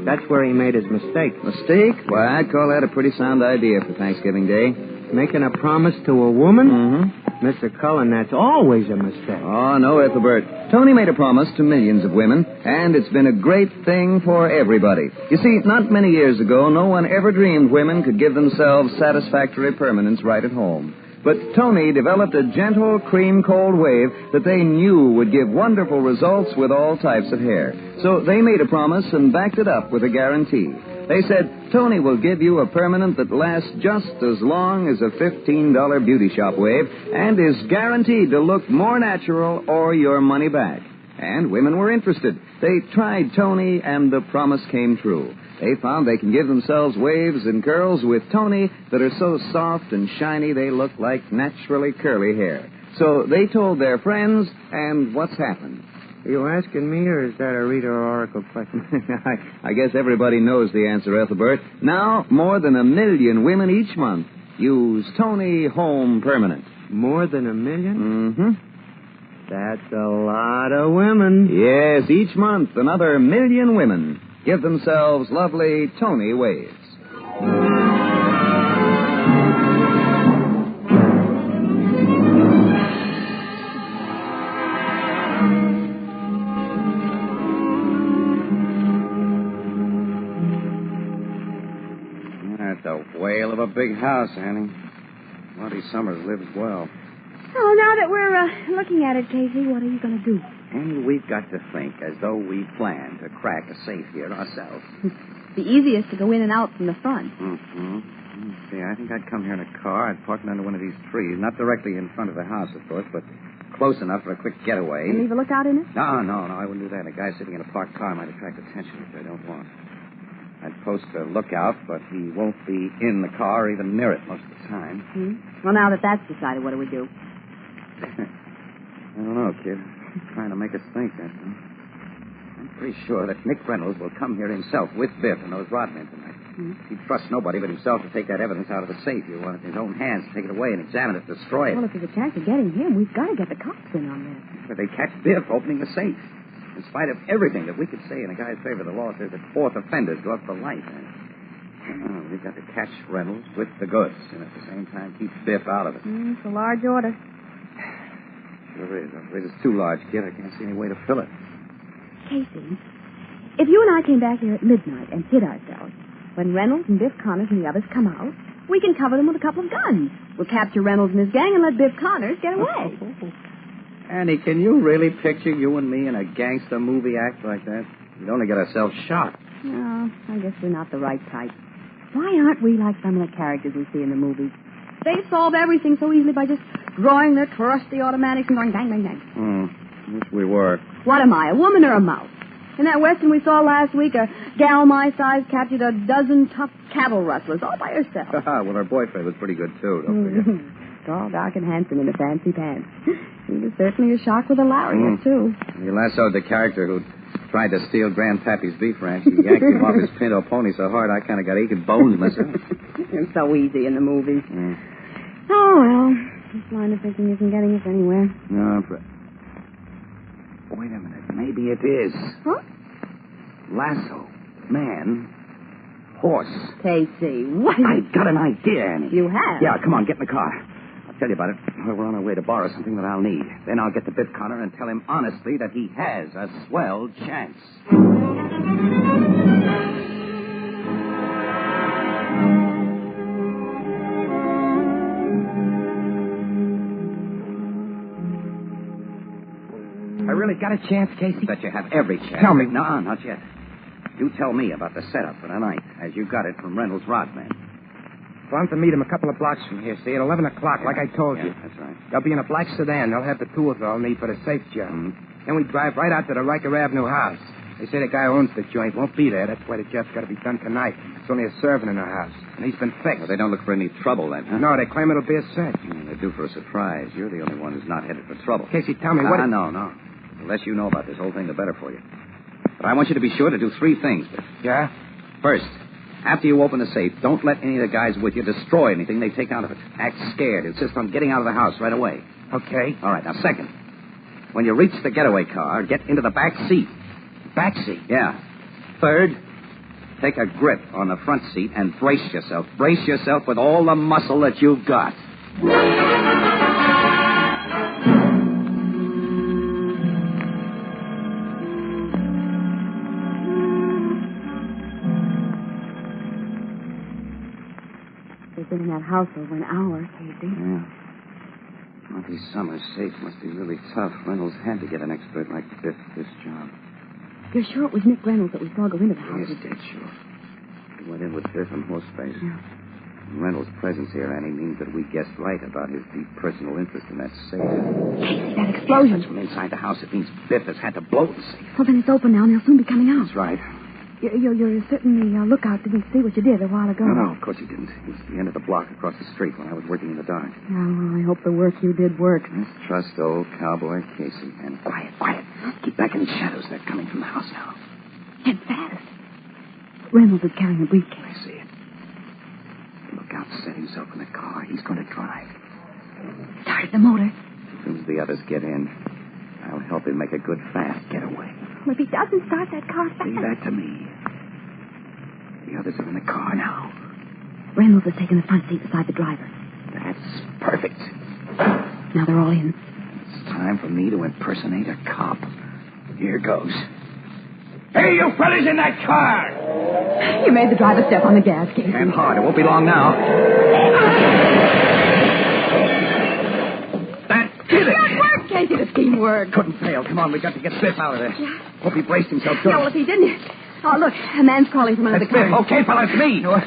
That's where he made his mistake. Mistake? Why, I'd call that a pretty sound idea for Thanksgiving Day. Making a promise to a woman? Mm-hmm. Mr. Cullen, that's always a mistake. Oh, no, Ethelbert. Tony made a promise to millions of women, and it's been a great thing for everybody. You see, not many years ago, no one ever dreamed women could give themselves satisfactory permanence right at home. But Tony developed a gentle, cream-cold wave that they knew would give wonderful results with all types of hair. So they made a promise and backed it up with a guarantee. They said, Tony will give you a permanent that lasts just as long as a $15 beauty shop wave and is guaranteed to look more natural or your money back. And women were interested. They tried Tony, and the promise came true. They found they can give themselves waves and curls with Tony that are so soft and shiny they look like naturally curly hair. So they told their friends, and what's happened? Are you asking me, or is that a rhetorical question? I guess everybody knows the answer, Ethelbert. Now, more than 1 million women each month use Tony Home Permanent. More than 1 million? Mm-hmm. That's a lot of women. Yes, each month another 1 million women give themselves lovely Tony waves. That's a whale of a big house, Annie. Monty Summers lives well. Oh, now that we're looking at it, Casey, what are you going to do? Annie, we've got to think as though we plan to crack a safe here ourselves. The easiest to go in and out from the front. Mm-hmm. See, I think I'd come here in a car. I'd park it under one of these trees. Not directly in front of the house, of course, but close enough for a quick getaway. And leave a lookout in it? No, I wouldn't do that. A guy sitting in a parked car might attract attention, which I don't want. I'd post a lookout, but he won't be in the car or even near it most of the time. Well, now that that's decided, what do we do? I don't know, kid. I'm trying to make us think, that's all. I'm pretty sure that Nick Reynolds will come here himself with Biff and those rodmen tonight. He'd trust nobody but himself to take that evidence out of the safe. He'll want it in his own hands to take it away and examine it, destroy it. Well, if there's a chance of getting him, we've got to get the cops in on this. But they catch Biff opening the safe. In spite of everything that we could say in a guy's favor, the law says that fourth offenders go up for life. We've got to catch Reynolds with the goods and at the same time keep Biff out of it. It's a large order. Sure is. I'm afraid it's too large, kid. I can't see any way to fill it. Casey, if you and I came back here at midnight and hid ourselves, when Reynolds and Biff Connors and the others come out, we can cover them with a couple of guns. We'll capture Reynolds and his gang and let Biff Connors get away. Annie, can you really picture you and me in a gangster movie act like that? We'd only get ourselves shot. No, I guess we're not the right type. Why aren't we like some of the characters we see in the movies? They solve everything so easily by just drawing their trusty automatics and going bang, bang, bang. Wish we were. What am I, a woman or a mouse? In that western we saw last week, a gal my size captured a dozen tough cattle rustlers all by herself. Well, her boyfriend was pretty good, too, don't forget. Tall, dark, and handsome in the fancy pants. He was certainly a shark with a lariat, too. He lassoed the character who tried to steal Grandpappy's beef ranch. He yanked him off his pinto pony so hard I kind of got aching bones myself. It's so easy in the movies. Oh, well, this line of thinking isn't getting us anywhere. No, but... Wait a minute. Maybe it is. Huh? Lasso. Man. Horse. Casey, what? I've got an idea, Annie. You have? Yeah, come on, get in the car. I'll tell you about it. We're on our way to borrow something that I'll need. Then I'll get to Biff Connor and tell him honestly that he has a swell chance. I really got a chance, Casey? Bet you have every chance. Tell me. No, not yet. You tell me about the setup for tonight, as you got it from Reynolds' Rodman. Well, I'm to meet him a couple of blocks from here, see, at 11 o'clock, like I told you. That's right. They'll be in a black sedan. They'll have the tools they'll need for the safe job. Then we drive right out to the Riker Avenue house. They say the guy who owns the joint won't be there. That's why the job's got to be done tonight. It's only a servant in the house, and he's been fixed. Well, they don't look for any trouble, then, huh? No, they claim it'll be a cinch. They're due for a surprise. You're the only one who's not headed for trouble. Casey, tell me what... No. The less you know about this whole thing, the better for you. But I want you to be sure to do 3 things, Biff. Yeah? First, after you open the safe, don't let any of the guys with you destroy anything they take out of it. Act scared. Insist on getting out of the house right away. Okay. All right. Now, second, when you reach the getaway car, get into the back seat. Back seat? Yeah. Third, take a grip on the front seat and brace yourself. Brace yourself with all the muscle that you've got. They've been in that house over an hour, Casey. Yeah. Monty Summers' safe must be really tough. Reynolds had to get an expert like Biff this job. You're sure it was Nick Reynolds that we saw go into the house? He's dead sure. He went in with Biff and horse face. Yeah. Reynolds' presence here, Annie, means that we guessed right about his deep personal interest in that safe. Casey, that explosion. That's from inside the house. It means Biff has had to blow the safe. Well, then it's open now, and they'll soon be coming out. That's right. Your certain lookout didn't see what you did a while ago. No, of course he didn't. He was at the end of the block across the street when I was working in the dark. Oh, well, I hope the work you did worked. Let's trust old cowboy Casey. And quiet. Keep back in the shadows. They're coming from the house now. And fast. Reynolds is carrying a briefcase. I see it. The lookout set himself in the car. He's going to drive. Started the motor. As soon as the others get in, I'll help him make a good fast getaway. Well, if he doesn't start that car fast... Leave that to me. The others are in the car now. Reynolds is taking the front seat beside the driver. That's perfect. Now they're all in. It's time for me to impersonate a cop. Here goes. Hey, you fellas in that car! You made the driver step on the gas, Casey. And hard. It won't be long now. That did it! Good work, Casey. The scheme worked. Couldn't fail. Come on, we got to get Biff out of there. Yeah. Hope he braced himself good. Yeah, well, if he didn't... Oh, look, a man's calling from under the car. Biff. Okay, fella, it's me. What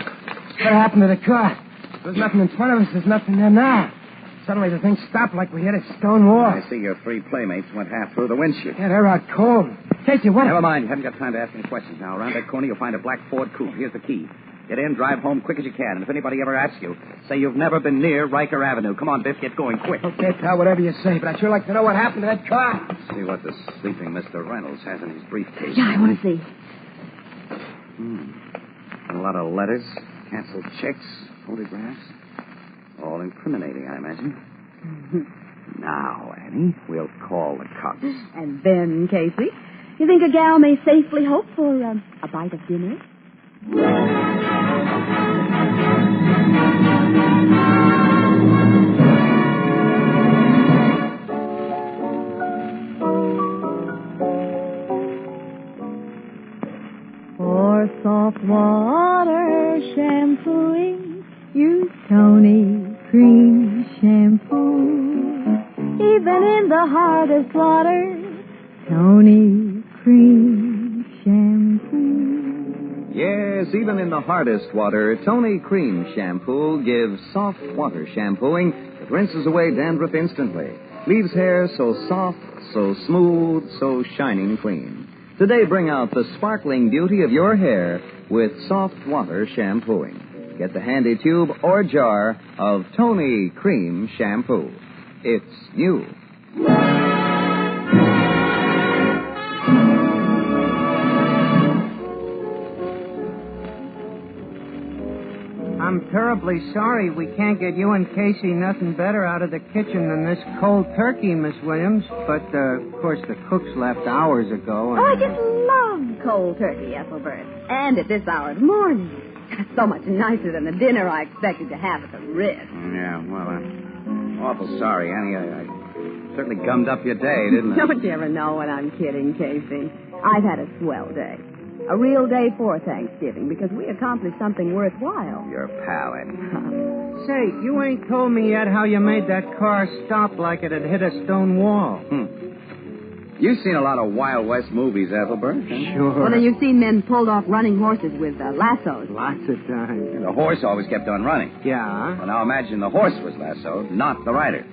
happened to the car? There's nothing in front of us. There's nothing there now. Suddenly the thing stopped like we hit a stone wall. I see your three playmates went half through the windshield. Yeah, they're out cold. Casey, what? Never mind. You haven't got time to ask any questions now. Around that corner, you'll find a black Ford coupe. Here's the key. Get in, drive home quick as you can. And if anybody ever asks you, say you've never been near Riker Avenue. Come on, Biff, get going quick. Okay, pal, whatever you say, but I'd sure like to know what happened to that car. Let's see what the sleeping Mr. Reynolds has in his briefcase. Yeah, I want to see. A lot of letters, canceled checks, photographs. All incriminating, I imagine. Now, Annie, we'll call the cops. And then, Casey, you think a gal may safely hope for a bite of dinner? For soft water shampooing, use Tony Cream Shampoo. Even in the hardest water, Tony Cream Shampoo. Yes, even in the hardest water, Tony Cream Shampoo gives soft water shampooing that rinses away dandruff instantly. Leaves hair so soft, so smooth, so shining clean. Today, bring out the sparkling beauty of your hair with soft water shampooing. Get the handy tube or jar of Tony Cream Shampoo. It's new. I'm terribly sorry we can't get you and Casey nothing better out of the kitchen than this cold turkey, Miss Williams. But, of course, the cook's left hours ago. Oh, I just love cold turkey, Ethelbert. And at this hour of the morning. So much nicer than the dinner I expected to have at the Ritz. Yeah, well, I'm awful sorry, Annie. I certainly gummed up your day, didn't I? Don't you ever know when I'm kidding, Casey? I've had a swell day. A real day for Thanksgiving, because we accomplished something worthwhile. Your pal, Annie. Say, you ain't told me yet how you made that car stop like it had hit a stone wall. You've seen a lot of Wild West movies, Ethelbert. Sure. Well, then you've seen men pulled off running horses with lassos. Lots of times. The horse always kept on running. Yeah? Well, now imagine the horse was lassoed, not the rider.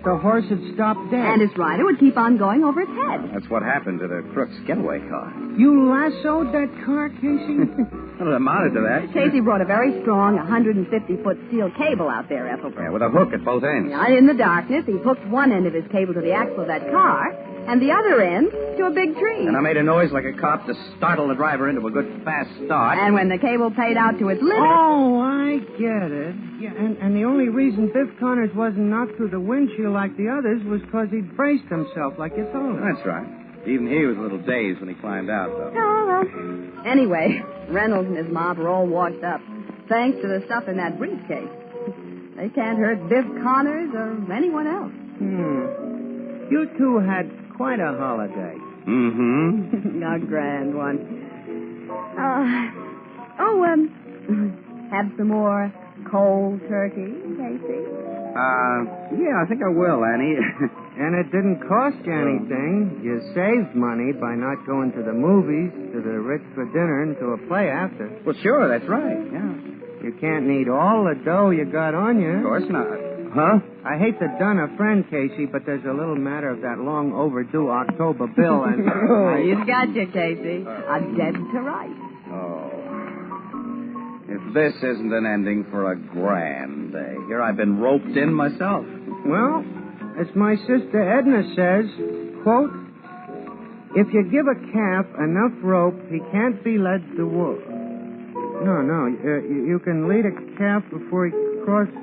The horse had stopped dead. And its rider would keep on going over its head. That's what happened to the crook's getaway car. You lassoed that car, Casey? Well, it amounted to that. Casey brought a very strong 150-foot steel cable out there, Ethelbert. Yeah, with a hook at both ends. Yeah, in the darkness, he hooked one end of his cable to the axle of that car, and the other end to a big tree. And I made a noise like a cop to startle the driver into a good fast start. And when the cable paid out to its limit... Oh, I get it. Yeah, and the only reason Biff Connors wasn't knocked through the windshield like the others was because he'd braced himself like you told him. That's right. Even he was a little dazed when he climbed out, though. Oh, well. Anyway, Reynolds and his mob are all washed up, thanks to the stuff in that briefcase. They can't hurt Biff Connors or anyone else. You two had quite a holiday. Mm-hmm. A grand one. Have some more cold turkey, Casey? Yeah, I think I will, Annie. And it didn't cost you anything. You saved money by not going to the movies, to the Ritz for dinner, and to a play after. Well, sure, that's right, yeah. You can't need all the dough you got on you. Of course not. Huh? I hate to dun a friend, Casey, but there's a little matter of that long overdue October bill, and... He's got you, Casey. A dead to rights. If this isn't an ending for a grand day. Here I've been roped in myself. Well, as my sister Edna says, quote, if you give a calf enough rope, he can't be led to wolf. No, you can lead a calf before he crosses.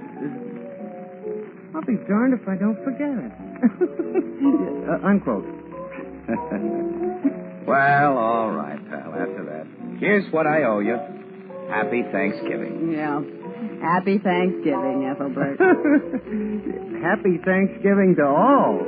I'll be darned if I don't forget it. Unquote. Well, all right, pal, after that. Here's what I owe you. Happy Thanksgiving. Yeah. Happy Thanksgiving, Ethelbert. Happy Thanksgiving to all.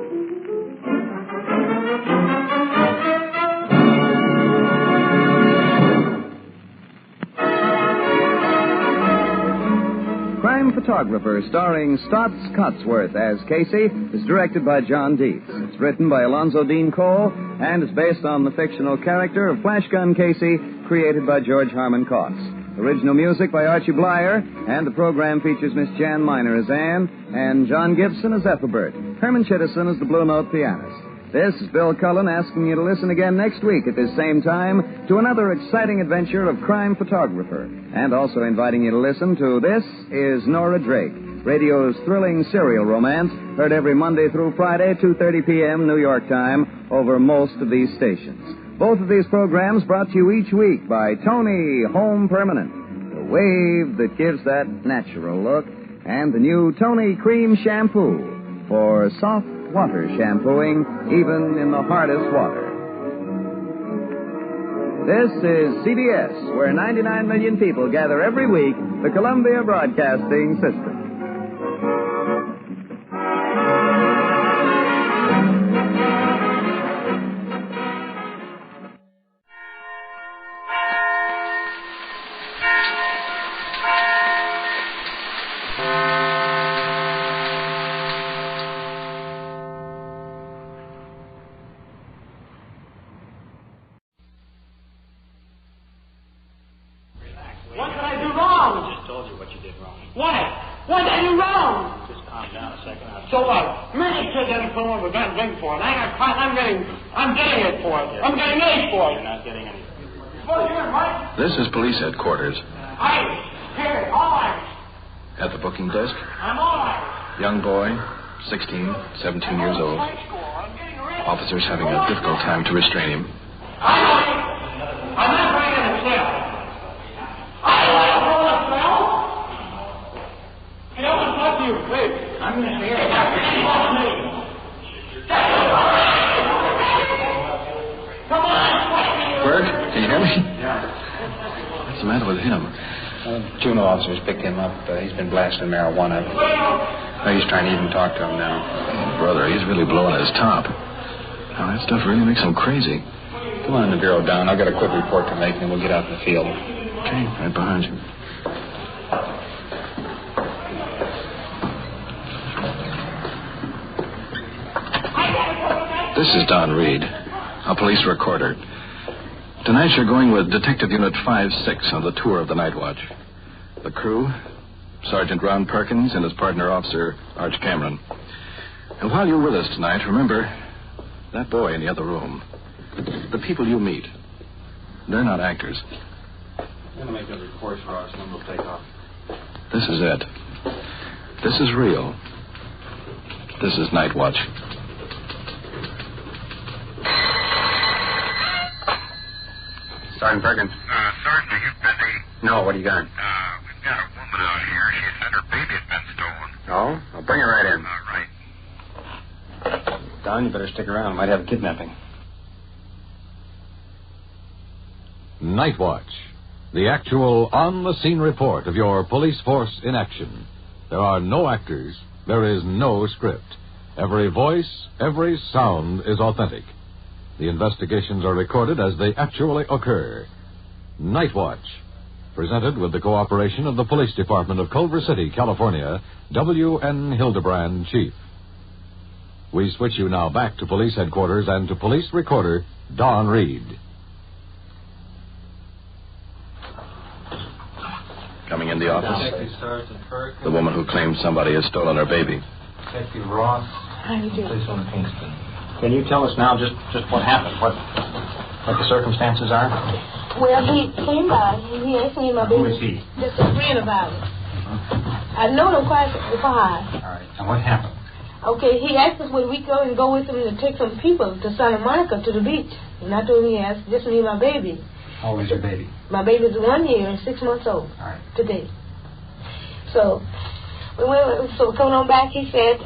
Crime Photographer, starring Stotts Cotsworth as Casey, is directed by John Dietz. It's written by Alonzo Dean Cole and is based on the fictional character of Flash Gun Casey, created by George Harmon Cox. Original music by Archie Blyer, and the program features Miss Jan Miner as Anne and John Gibson as Ethelbert. Herman Chittison as the Blue Note pianist. This is Bill Cullen asking you to listen again next week at this same time to another exciting adventure of Crime Photographer, and also inviting you to listen to This is Nora Drake, radio's thrilling serial romance, heard every Monday through Friday, 2:30 p.m. New York time, over most of these stations. Both of these programs brought to you each week by Tony Home Permanent, the wave that gives that natural look, and the new Tony Cream Shampoo for soft water shampooing, even in the hardest water. This is CBS, where 99 million people gather every week, the Columbia Broadcasting System. What did I do wrong? I just told you what you did wrong. What? What did I do wrong? Just calm down a second. So what? Many kids haven't come over got ring for it. I'm getting it for it. I'm getting age for it. You're not getting anything. Well, you're right. This is police headquarters. Irish. Here, all Irish. At the booking desk, I'm all Irish. young boy, 16, 17 years old. Officers having a difficult time to restrain him. I'm not going in the cell. I don't want to roll a cell. You always love you, please. I'm going to hear it. Come on. Bert, can you hear me? Yeah. What's the matter with him? Juvenile officers picked him up. He's been blasting marijuana. He's trying to even talk to him now. Oh, brother, he's really blowing his top. Now, that stuff really makes him crazy. Come on in the bureau, Don. I've got a quick report to make, and then we'll get out in the field. Okay, right behind you. This is Don Reed, a police recorder. Tonight you're going with Detective Unit 5-6 on the tour of the Night Watch. The crew, Sergeant Ron Perkins and his partner officer, Arch Cameron. And while you're with us tonight, remember that boy in the other room. The people you meet, they're not actors. I'm going to make a report for us, and then we'll take off. This is it. This is real. This is Night Watch. Sergeant Perkins. Sergeant, are you busy? No, what do you got? We've got a woman out here. She said her baby's been stolen. Oh? I'll bring her right in. Right. Don, you better stick around. Might have a kidnapping. Night Watch, the actual on-the-scene report of your police force in action. There are no actors. There is no script. Every voice, every sound is authentic. The investigations are recorded as they actually occur. Night Watch, presented with the cooperation of the Police Department of Culver City, California, W.N. Hildebrand, Chief. We switch you now back to police headquarters and to police recorder Don Reed. Coming in the office, Sergeant Perkins. the woman who claims somebody has stolen her baby. Detective Ross. How you doing? Policeman Kingston. Can you tell us now just what happened? What the circumstances are? Well, he came by. He asked me my baby. Who is he? Just a friend about it. I've known him quite a while. All right. And what happened? Okay, he asked us would we go with him to take some people to Santa Monica to the beach. And I told him yes, just me and my baby. How old is your baby? My baby's 1 year and 6 months old. All right. Today. So coming on back, he said,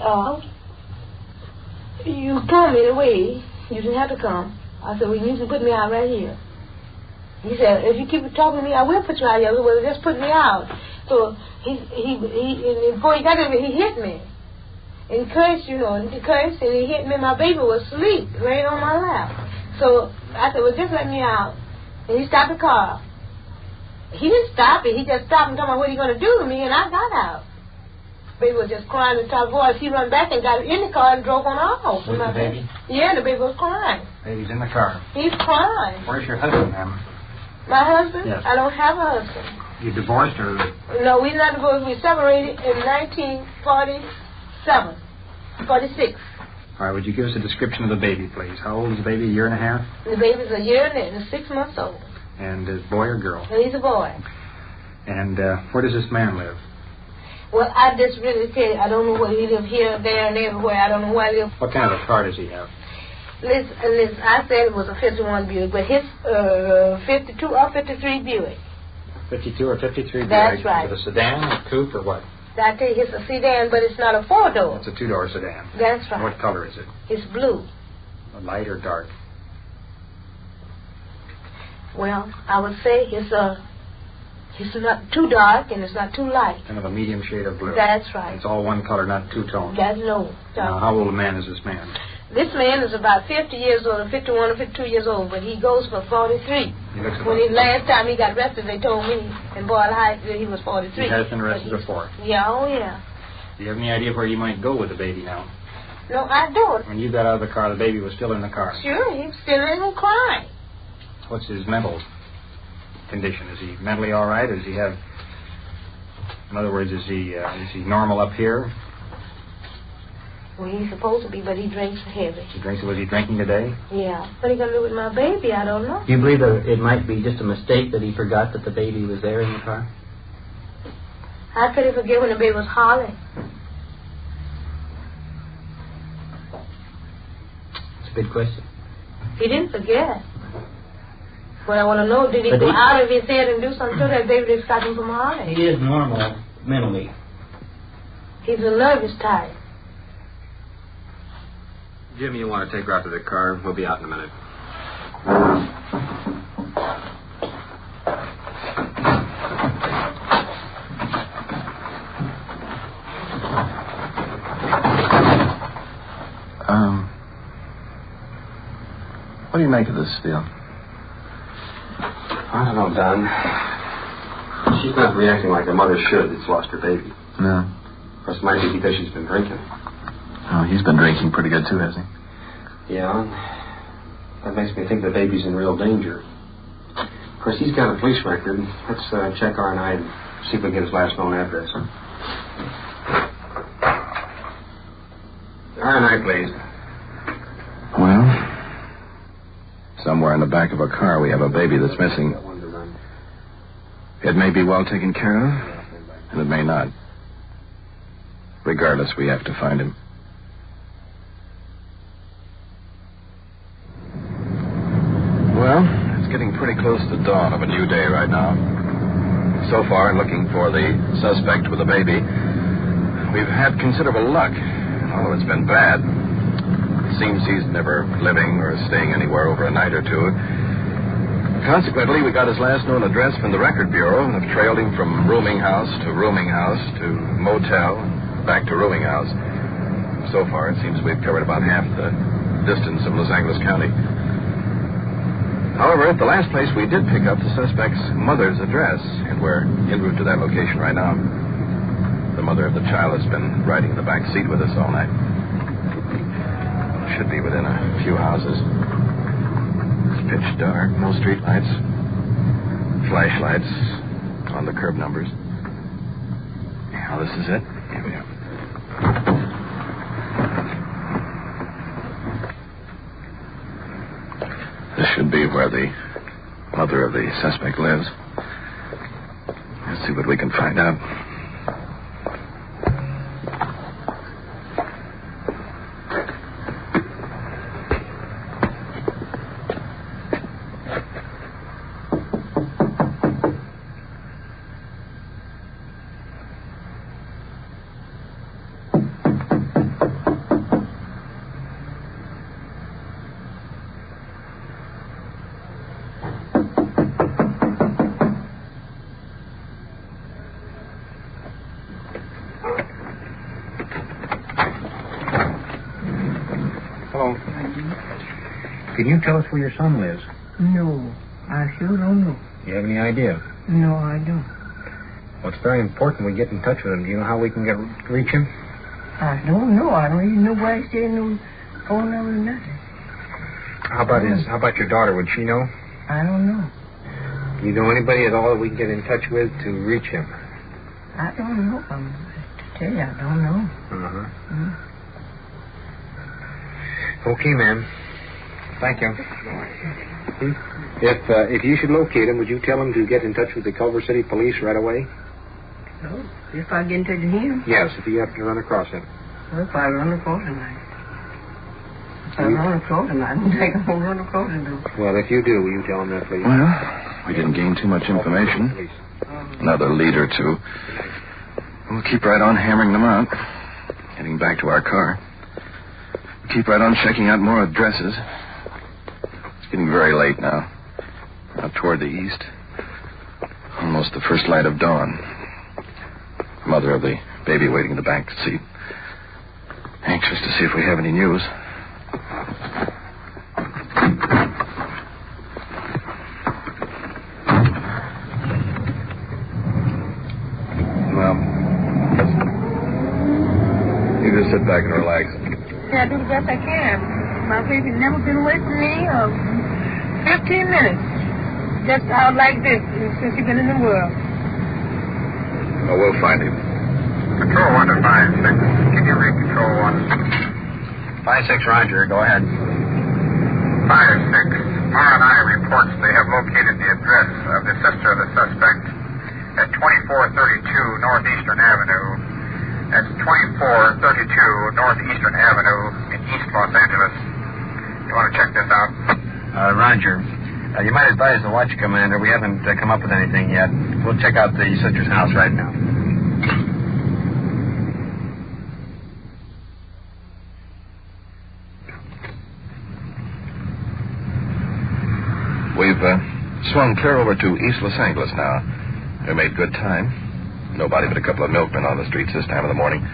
you come anyway. You didn't have to come. I said, well, you can put me out right here. He said, if you keep talking to me, I will put you out here. Well, just put me out. So before he got there, he hit me. And cursed, and he hit me. My baby was asleep, laying on my lap. So I said, well, just let me out. And he stopped the car. He didn't stop it. He just stopped and told me what he going to do to me, and I got out. Baby was just crying at the top voice. He ran back and got in the car and drove on off. Was the baby? Yeah, the baby was crying. Baby's in the car. He's crying. Where's your husband, ma'am? My husband? Yes. I don't have a husband. You divorced or? No, we're not divorced. We separated in 1946. All right, would you give us a description of the baby, please? How old is the baby? A year and a half? The baby's a year and 6 months old. And is boy or girl? And he's a boy. And where does this man live? Well, I just really tell you, I don't know where he lives, here, there, and everywhere. I don't know where he lives. What kind of a car does he have? Listen, I said it was a 51 Buick, but his 52 or 53 Buick. 52 or 53 Buick? That's right. Is it a sedan, a coupe, or what? I tell you, it's a sedan, but it's not a four-door. It's a two-door sedan. That's right. What color is it? It's blue. Light or dark? Well, I would say it's not too dark and it's not too light. Kind of a medium shade of blue. That's right. It's all one color, not two-tone. That's no. Now, how old a man is this man? This man is about 50 years old, or 51 or 52 years old, but he goes for 43. Last time he got arrested, they told me in Boyle Heights that he was 43. He has been arrested before? Yeah, oh yeah. Do you have any idea where you might go with the baby now? No, I don't. When you got out of the car, the baby was still in the car? Sure, he was still in and crying. What's his mental condition? Is he mentally all right? Does he have... In other words, is he normal up here? Well, he's supposed to be, but he drinks heavy. Was he drinking today? Yeah. What are you going to do with my baby? I don't know. Do you believe that it might be just a mistake that he forgot that the baby was there in the car? How could he forget when the baby was hollering? It's a big question. He didn't forget. What I want to know, did he go out of his head and do something to that baby that stopped him from hollering? He is normal mentally. He's a nervous type. Jim, you want to take her out to the car? We'll be out in a minute. What do you make of this, Steele? I don't know, Don. She's not reacting like a mother should that's lost her baby. No. Of course, it might be because she's been drinking. Oh, he's been drinking pretty good, too, has he? Yeah. That makes me think the baby's in real danger. Of course, he's got a police record. Let's check R&I and see if we can get his last known address. R&I, please. Well, somewhere in the back of a car we have a baby that's missing. It may be well taken care of, and it may not. Regardless, we have to find him. Well, it's getting pretty close to dawn of a new day right now. So far, in looking for the suspect with the baby, we've had considerable luck, although it's been bad. It seems he's never living or staying anywhere over a night or two. Consequently, we got his last known address from the Record Bureau and have trailed him from rooming house to rooming house to motel, back to rooming house. So far, it seems we've covered about half the distance of Los Angeles County. However, at the last place, we did pick up the suspect's mother's address, and we're en route to that location right now. The mother of the child has been riding in the back seat with us all night. Should be within a few houses. It's pitch dark, no street lights. Flashlights on the curb numbers. Now, this is it. Here we are. The should be where the mother of the suspect lives. Let's see what we can find out. Can you tell us where your son lives? No, I sure don't know. Do you have any idea? No, I don't. Well, it's very important we get in touch with him. Do you know how we can reach him? I don't know. I don't even know where he's staying. No phone number or nothing. How about your daughter? Would she know? I don't know. Do you know anybody at all that we can get in touch with to reach him? I don't know. To tell you, I don't know. Okay, ma'am. Thank you. If you should locate him, would you tell him to get in touch with the Culver City Police right away? No. If I get in touch with him? Yes, if you happen to run across him. Well, if I run across him, I don't think I'm going to run across him. Well, if you do, will you tell him that, please? Well, we didn't gain too much information. Another lead or two. We'll keep right on hammering them out. Heading back to our car. We'll keep right on checking out more addresses. It's getting very late now. Out toward the east. Almost the first light of dawn. Mother of the baby waiting in the back seat. Anxious to see if we have any news. Well, you just sit back and relax. Yeah, I do the best I can. My baby's never been away from me 15 minutes. Just out like this since he's been in the world. Well, we'll find him. Control 1 to 5-6. Can you read Control 1? 5-6, Roger. Go ahead. 5-6. R&I reports they have located the address of the sister of the suspect at 2432 Northeastern Avenue. That's 2432 Northeastern Avenue in East Los Angeles. You want to check this out? Roger. You might advise the watch commander. We haven't come up with anything yet. We'll check out the sister's house right now. We've swung clear over to East Los Angeles now. We made good time. Nobody but a couple of milkmen on the streets this time of the morning.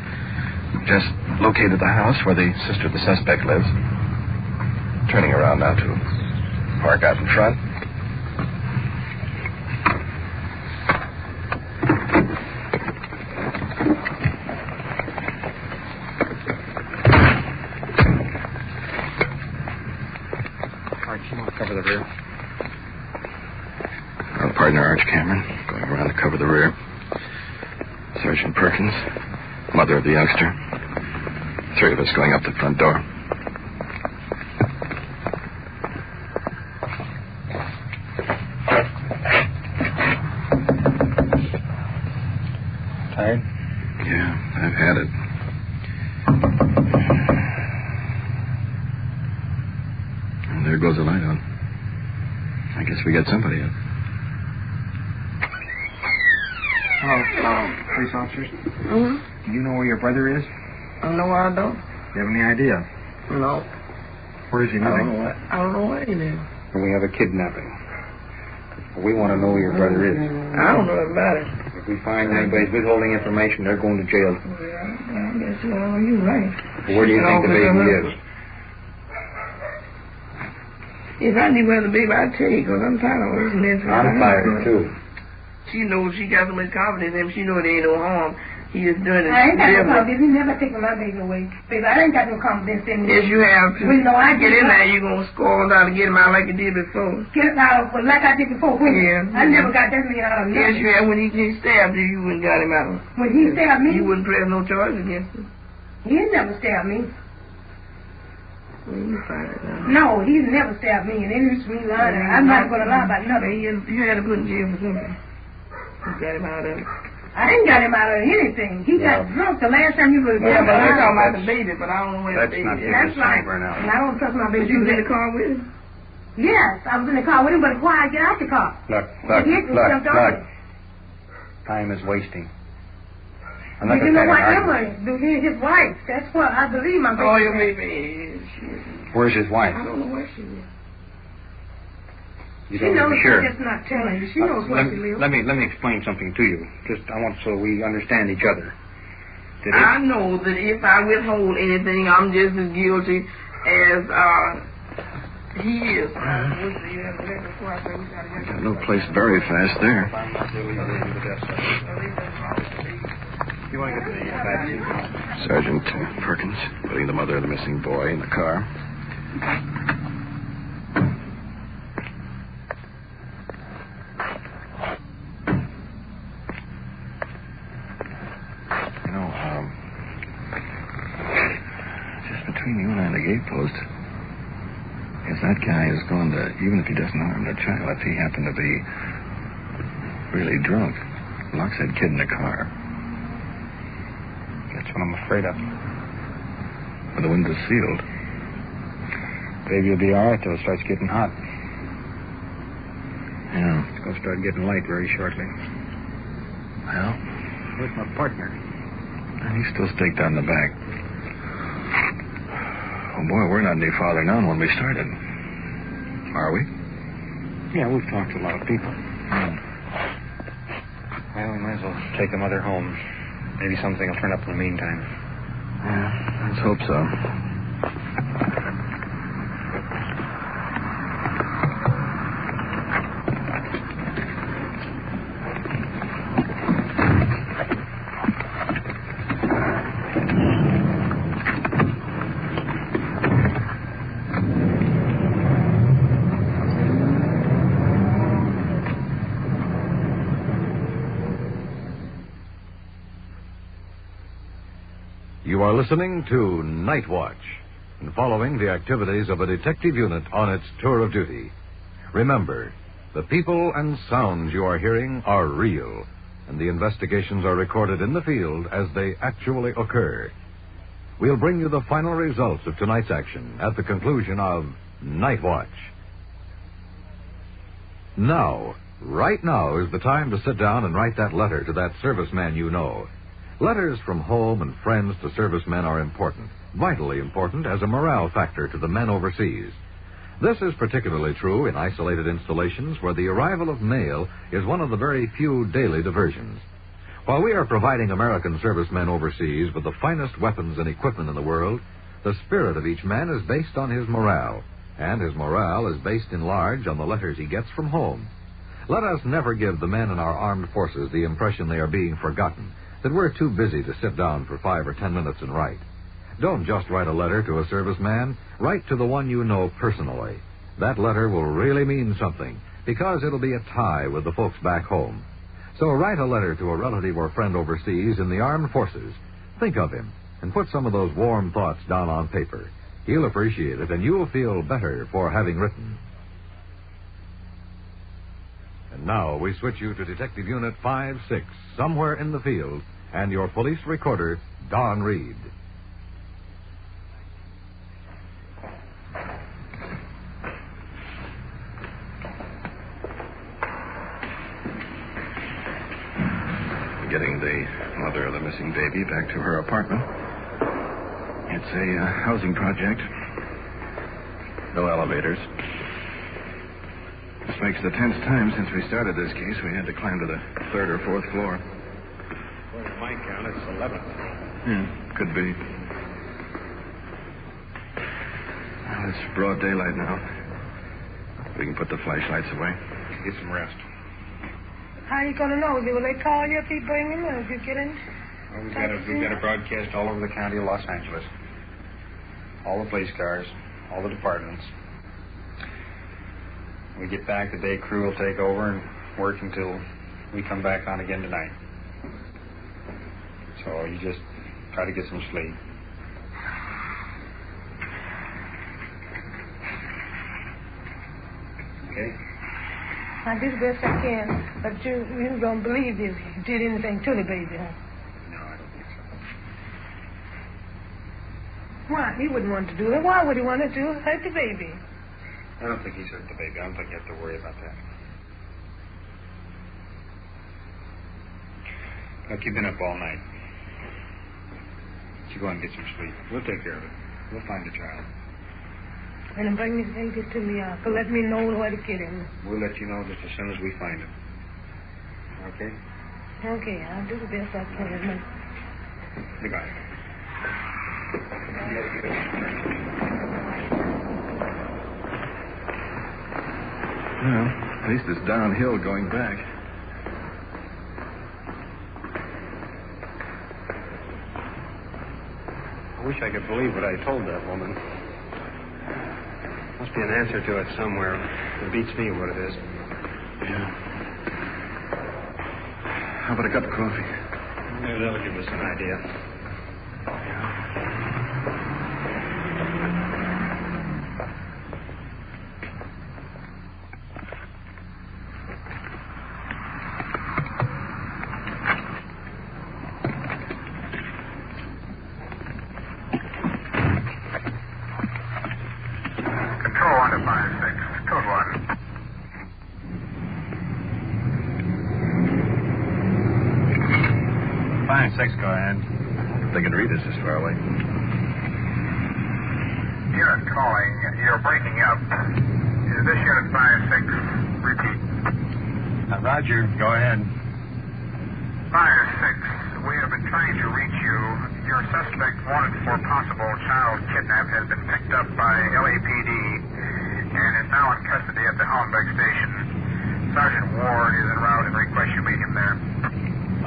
Just located the house where the sister of the suspect lives. Turning around now to park out in front. Arch, you want to cover the rear? Our partner, Arch Cameron, going around to cover the rear. Sergeant Perkins, mother of the youngster. 3 of us going up the front door. Tired? Yeah, I've had it. And there goes the light on. I guess we got somebody in. Hello, police officers. Mm-hmm. Do you know where your brother is? No, I don't. Do you have any idea? No. Where is he living? I don't know where he lives. We have a kidnapping. We want to know where your brother is. I don't know about it. If we find anybody's withholding information, they're going to jail. I guess you're right. Where do you think the baby is? If I knew where the baby, I'd tell you, because I'm tired of listening to this. I'm tired, too. She knows she got so much confidence in him. She knows there ain't no harm. He is doing it. I ain't got no confidence. You never taken my baby away. Baby, I ain't got no confidence in him. Yes, you have. Well, no, I get in there, you're going to score down and get him out like you did before. Get him out like I did before. When? Yeah. I never got that man out of nothing. Yes, you have. When he stabbed you, you wouldn't got him out. When he stabbed me? You wouldn't press no charge against him. He never stabbed me. Well, you find it out. No, he's never stabbed me, and any reason I'm not going to lie about nothing. You had to put in jail for something. You got him out of it. I didn't get him out of anything. He got drunk the last time he was... Yeah, but they're talking about the baby, but I don't know where the baby is. That's right. And I don't trust my baby. You was in the car with him? Yes, I was in the car with him, but why I get out the car? Look. Time is wasting. You know what, Emma, his wife. That's what I believe my baby. Oh, your baby. Where's his wife? I don't know where she is. You She don't knows, sure. she's just not telling you. She knows where she lives. Let me explain something to you. I want so we understand each other. I know that if I withhold anything, I'm just as guilty as he is. Got no place very fast there. You want to get the back? Sergeant Perkins putting the mother of the missing boy in the car. Between you and I and the gate post, if that guy is going to, even if he doesn't harm the child, if he happened to be really drunk, locks that kid in the car. That's what I'm afraid of. But the windows sealed. Baby will be all right till it starts getting hot. Yeah. It's going to start getting light very shortly. Well, where's my partner? He's still staked on the back. Oh, boy, we're not any farther now than when we started. Are we? Yeah, we've talked to a lot of people. Well, we might as well take the mother home. Maybe something will turn up in the meantime. Yeah, let's hope so. You are listening to Night Watch and following the activities of a detective unit on its tour of duty. Remember, the people and sounds you are hearing are real, and the investigations are recorded in the field as they actually occur. We'll bring you the final results of tonight's action at the conclusion of Night Watch. Now, right now is the time to sit down and write that letter to that serviceman you know. Letters from home and friends to servicemen are important, vitally important as a morale factor to the men overseas. This is particularly true in isolated installations where the arrival of mail is one of the very few daily diversions. While we are providing American servicemen overseas with the finest weapons and equipment in the world, the spirit of each man is based on his morale, and his morale is based in large on the letters he gets from home. Let us never give the men in our armed forces the impression they are being forgotten, that we're too busy to sit down for 5 or 10 minutes and write. Don't just write a letter to a serviceman. Write to the one you know personally. That letter will really mean something, because it'll be a tie with the folks back home. So write a letter to a relative or friend overseas in the armed forces. Think of him, and put some of those warm thoughts down on paper. He'll appreciate it, and you'll feel better for having written. And now we switch you to Detective Unit 5-6, somewhere in the field, and your police recorder, Don Reed. Getting the mother of the missing baby back to her apartment. It's a housing project. No elevators. This makes the 10th time since we started this case we had to climb to the 3rd or 4th floor. According to my count, it's 11th. Yeah, could be. Well, it's broad daylight now. We can put the flashlights away. Get some rest. How are you going to know? Will they call you if you bring him or if you get in? Well, we've got a broadcast all over the county of Los Angeles. All the police cars, all the departments. When we get back, the day crew will take over and work until we come back on again tonight. So you just try to get some sleep. okay? I do the best I can, but you don't believe this. You did anything to the baby, huh? No, I don't think so. Why? He wouldn't want to do that. Why would he want to hurt the baby? I don't think he's hurt the baby. I don't think you have to worry about that. Look, you've been up all night. You go and get some sleep. We'll take care of it. We'll find the child. And bring this baby to me. Let me know where to get him. We'll let you know just as soon as we find him. Okay? Okay, I'll do the best I can. Goodbye. Well, at least it's downhill going back. I wish I could believe what I told that woman. Must be an answer to it somewhere. It beats me what it is. Yeah. How about a cup of coffee? Maybe that'll give us an idea. Six, go ahead. They can read us this far away. Unit calling. You're breaking up. Is this Unit 5-6? Repeat. Roger, go ahead. 5-6. We have been trying to reach you. Your suspect wanted for possible child kidnap has been picked up by LAPD and is now in custody at the Goldbergs station. Sergeant Ward is en route and requests you meet him there.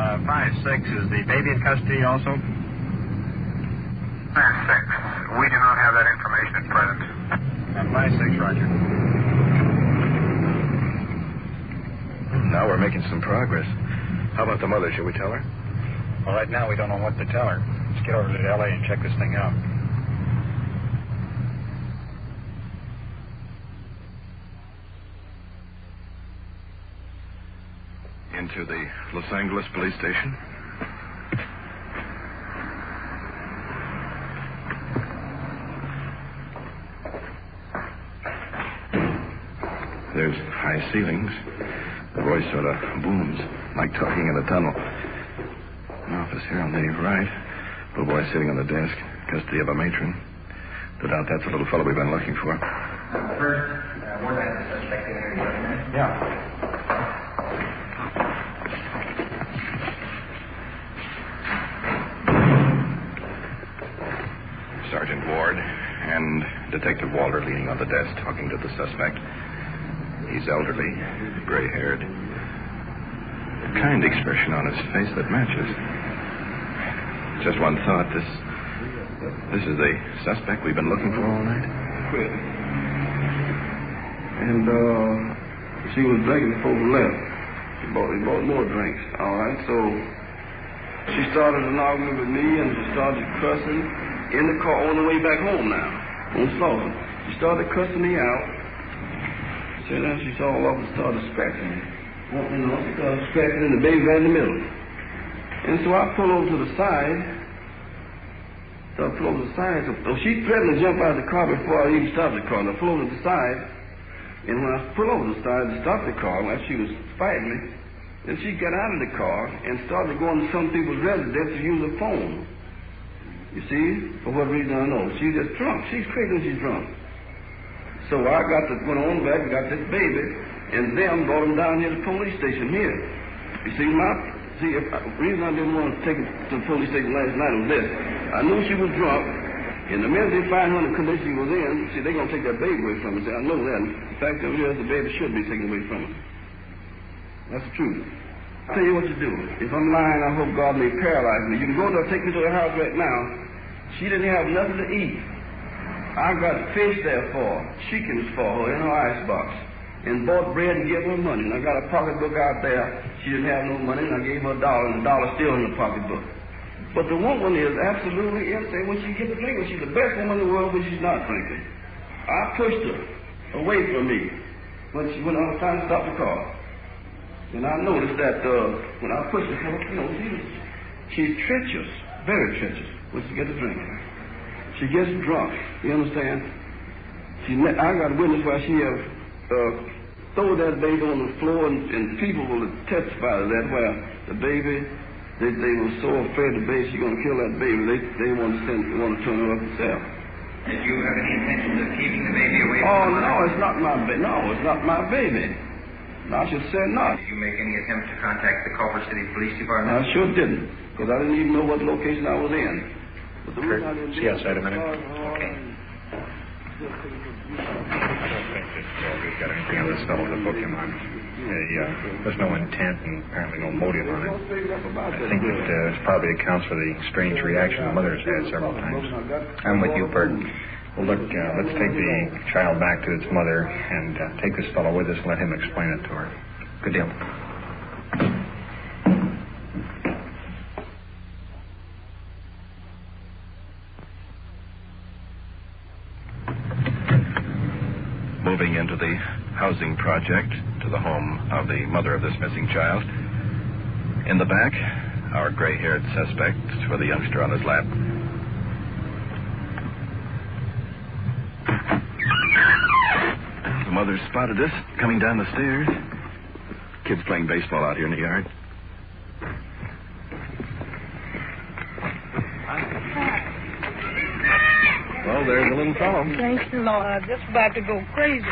5-6, is the baby in custody also? 5-6. We do not have that information at present. 5-6, Roger. Now we're making some progress. How about the mother? Shall we tell her? Well, right now we don't know what to tell her. Let's get over to L.A. and check this thing out. Into the Los Angeles police station. There's high ceilings. The voice sort of booms, like talking in a tunnel. An office here on the right. Little boy sitting on the desk, custody of a matron. No doubt that's the little fellow we've been looking for. First, more than the suspect in here, Yeah. Sergeant Ward and Detective Walter leaning on the desk talking to the suspect. He's elderly, gray-haired. A kind expression on his face that matches. Just one thought. This is the suspect we've been looking for all night? Quit. And, she was drinking before we left. He bought more drinks. All right, so she started an argument with me and she started cussing in the car on the way back home now, on Slauson. She started cussing me out. So then she saw all of us started scratching me. You know, she started scratching and the baby right in the middle. And so I pulled over to the side. So she threatened to jump out of the car before I even stopped the car. And I pulled over to the side. And when I pulled over to the side to stop the car, while she was fighting me, then she got out of the car and started going to some people's residence to use a phone. You see? For what reason, I don't know. She's just drunk. She's crazy when she's drunk. So I went on back and got this baby, and them brought him down here to the police station here. You see, the reason I didn't want to take her to the police station last night was this. I knew she was drunk, and the minute they find her in the condition she was in, see, they're going to take that baby away from her. See, I know that. The fact of it is, the baby should be taken away from her. That's the truth. I'll tell you what to do. If I'm lying, I hope God may paralyze me. You can go there, take me to her house right now. She didn't have nothing to eat. I got fish there for her, chickens for her in her icebox, and bought bread and gave her money. And I got a pocketbook out there. She didn't have no money, and I gave her $1, and the $1 still in the pocketbook. But the woman is absolutely insane when she gets drinking. She's the best woman in the world when she's not drinking. I pushed her away from me. when I was trying to stop the car. And I noticed that when I pushed her, she's treacherous, very treacherous when she gets a drink. She gets drunk, you understand? I got a witness where she have throw that baby on the floor, and people will testify to that, where the baby, they were so afraid the baby, she's going to kill that baby, they want to turn her up themselves. Did you have any intention of keeping the baby away from the mother? No, it's not my baby. No, it's not my baby. No, I should say not. Did you make any attempt to contact the Culver City Police Department? I sure didn't, because I didn't even know what location I was in. But the reason I didn't see you outside a minute. Okay. We've got anything on this fellow to book him on. There's no intent and apparently no motive on it. I think that this probably accounts for the strange reaction the mother has had several times. I'm with you, Burton. Well, look, let's take the child back to its mother and take this fellow with us and let him explain it to her. Good deal. Moving into the housing project to the home of the mother of this missing child. In the back, our gray-haired suspect with a youngster on his lap. The mother spotted us coming down the stairs. Kids playing baseball out here in the yard. Well, there's a little fellow. Thank you, Lord. I'm just about to go crazy.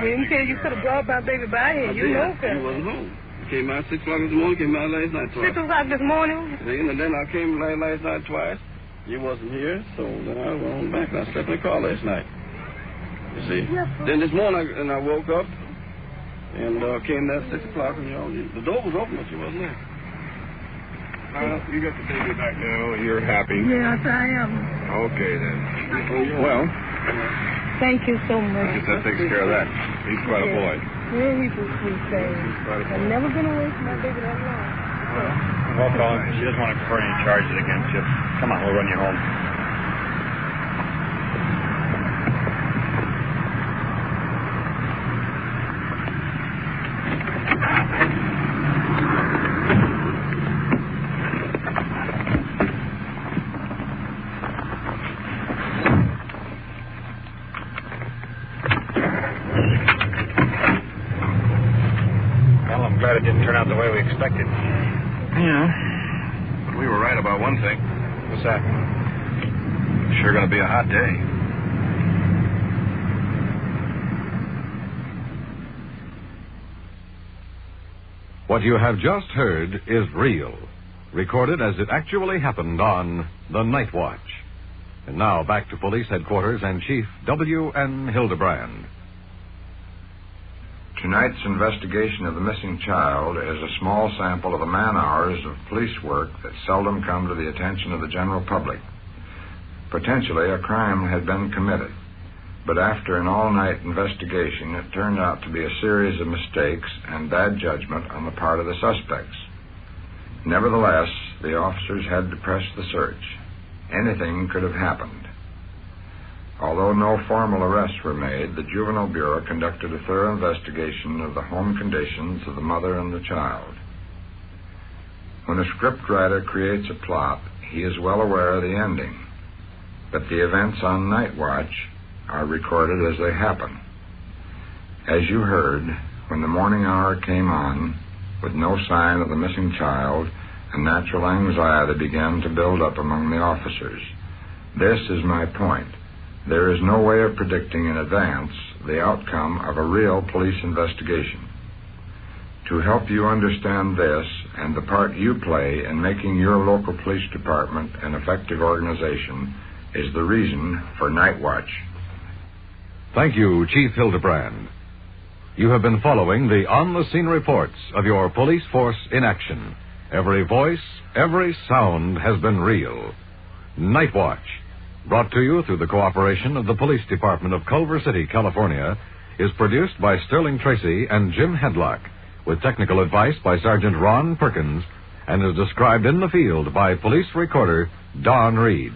You could have brought my baby by here. You know, he wasn't home. He came out 6 o'clock this morning, came out last night twice. 6 o'clock this morning? And then I came last night twice. You wasn't here, so then I went on back and I slept in the car last night. You see? Yes, then this morning I woke up and came there at 6 o'clock, and the door was open, but she wasn't there. You got the baby back now, and you're happy. Yes, I am. Okay, then. Well, thank you so much. I guess that takes care of that. He's quite a boy. Yeah, he's a sweet thing. I've never been away from my baby that long. Well, Colin, she doesn't want to prefer any charges against you. Come on, we'll run you home. It didn't turn out the way we expected. Yeah. But we were right about one thing. What's that? Sure going to be a hot day. What you have just heard is real, recorded as it actually happened on The Night Watch. And now back to police headquarters and Chief W.N. Hildebrand. Tonight's investigation of the missing child is a small sample of the man-hours of police work that seldom come to the attention of the general public. Potentially, a crime had been committed, but after an all-night investigation, it turned out to be a series of mistakes and bad judgment on the part of the suspects. Nevertheless, the officers had to press the search. Anything could have happened. Although no formal arrests were made, the Juvenile Bureau conducted a thorough investigation of the home conditions of the mother and the child. When a scriptwriter creates a plot, he is well aware of the ending, but the events on Night Watch are recorded as they happen. As you heard, when the morning hour came on, with no sign of the missing child, a natural anxiety began to build up among the officers. This is my point. There is no way of predicting in advance the outcome of a real police investigation. To help you understand this and the part you play in making your local police department an effective organization is the reason for Night Watch. Thank you, Chief Hildebrand. You have been following the on-the-scene reports of your police force in action. Every voice, every sound has been real. Night Watch, brought to you through the cooperation of the Police Department of Culver City, California, is produced by Sterling Tracy and Jim Hedlock, with technical advice by Sergeant Ron Perkins, and is described in the field by police recorder Don Reed.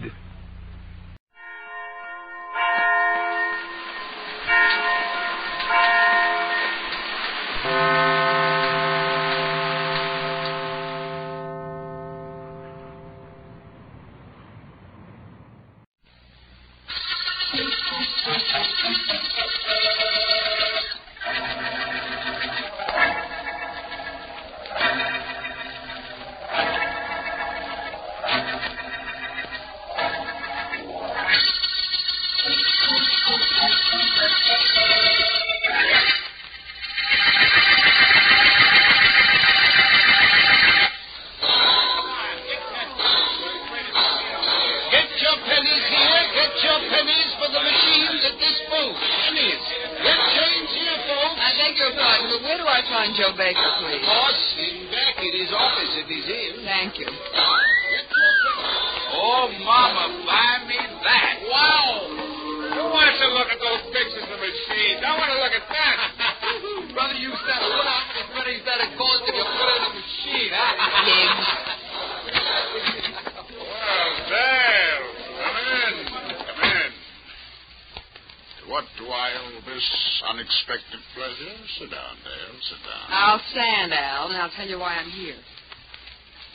Joe Baker, please. Boss, in back in his office if he's in. Thank you. Oh, Mama, buy me that. Wow. Who wants to look at those pictures of machines? I want to look at that. Brother, you said a little how many pennies that it cost if you put it in a machine, huh? Well, Dale, come in. Come in. What do I owe this unexpected pleasure? Sit down, Dale. Sit down. I'll stand, Al, and I'll tell you why I'm here.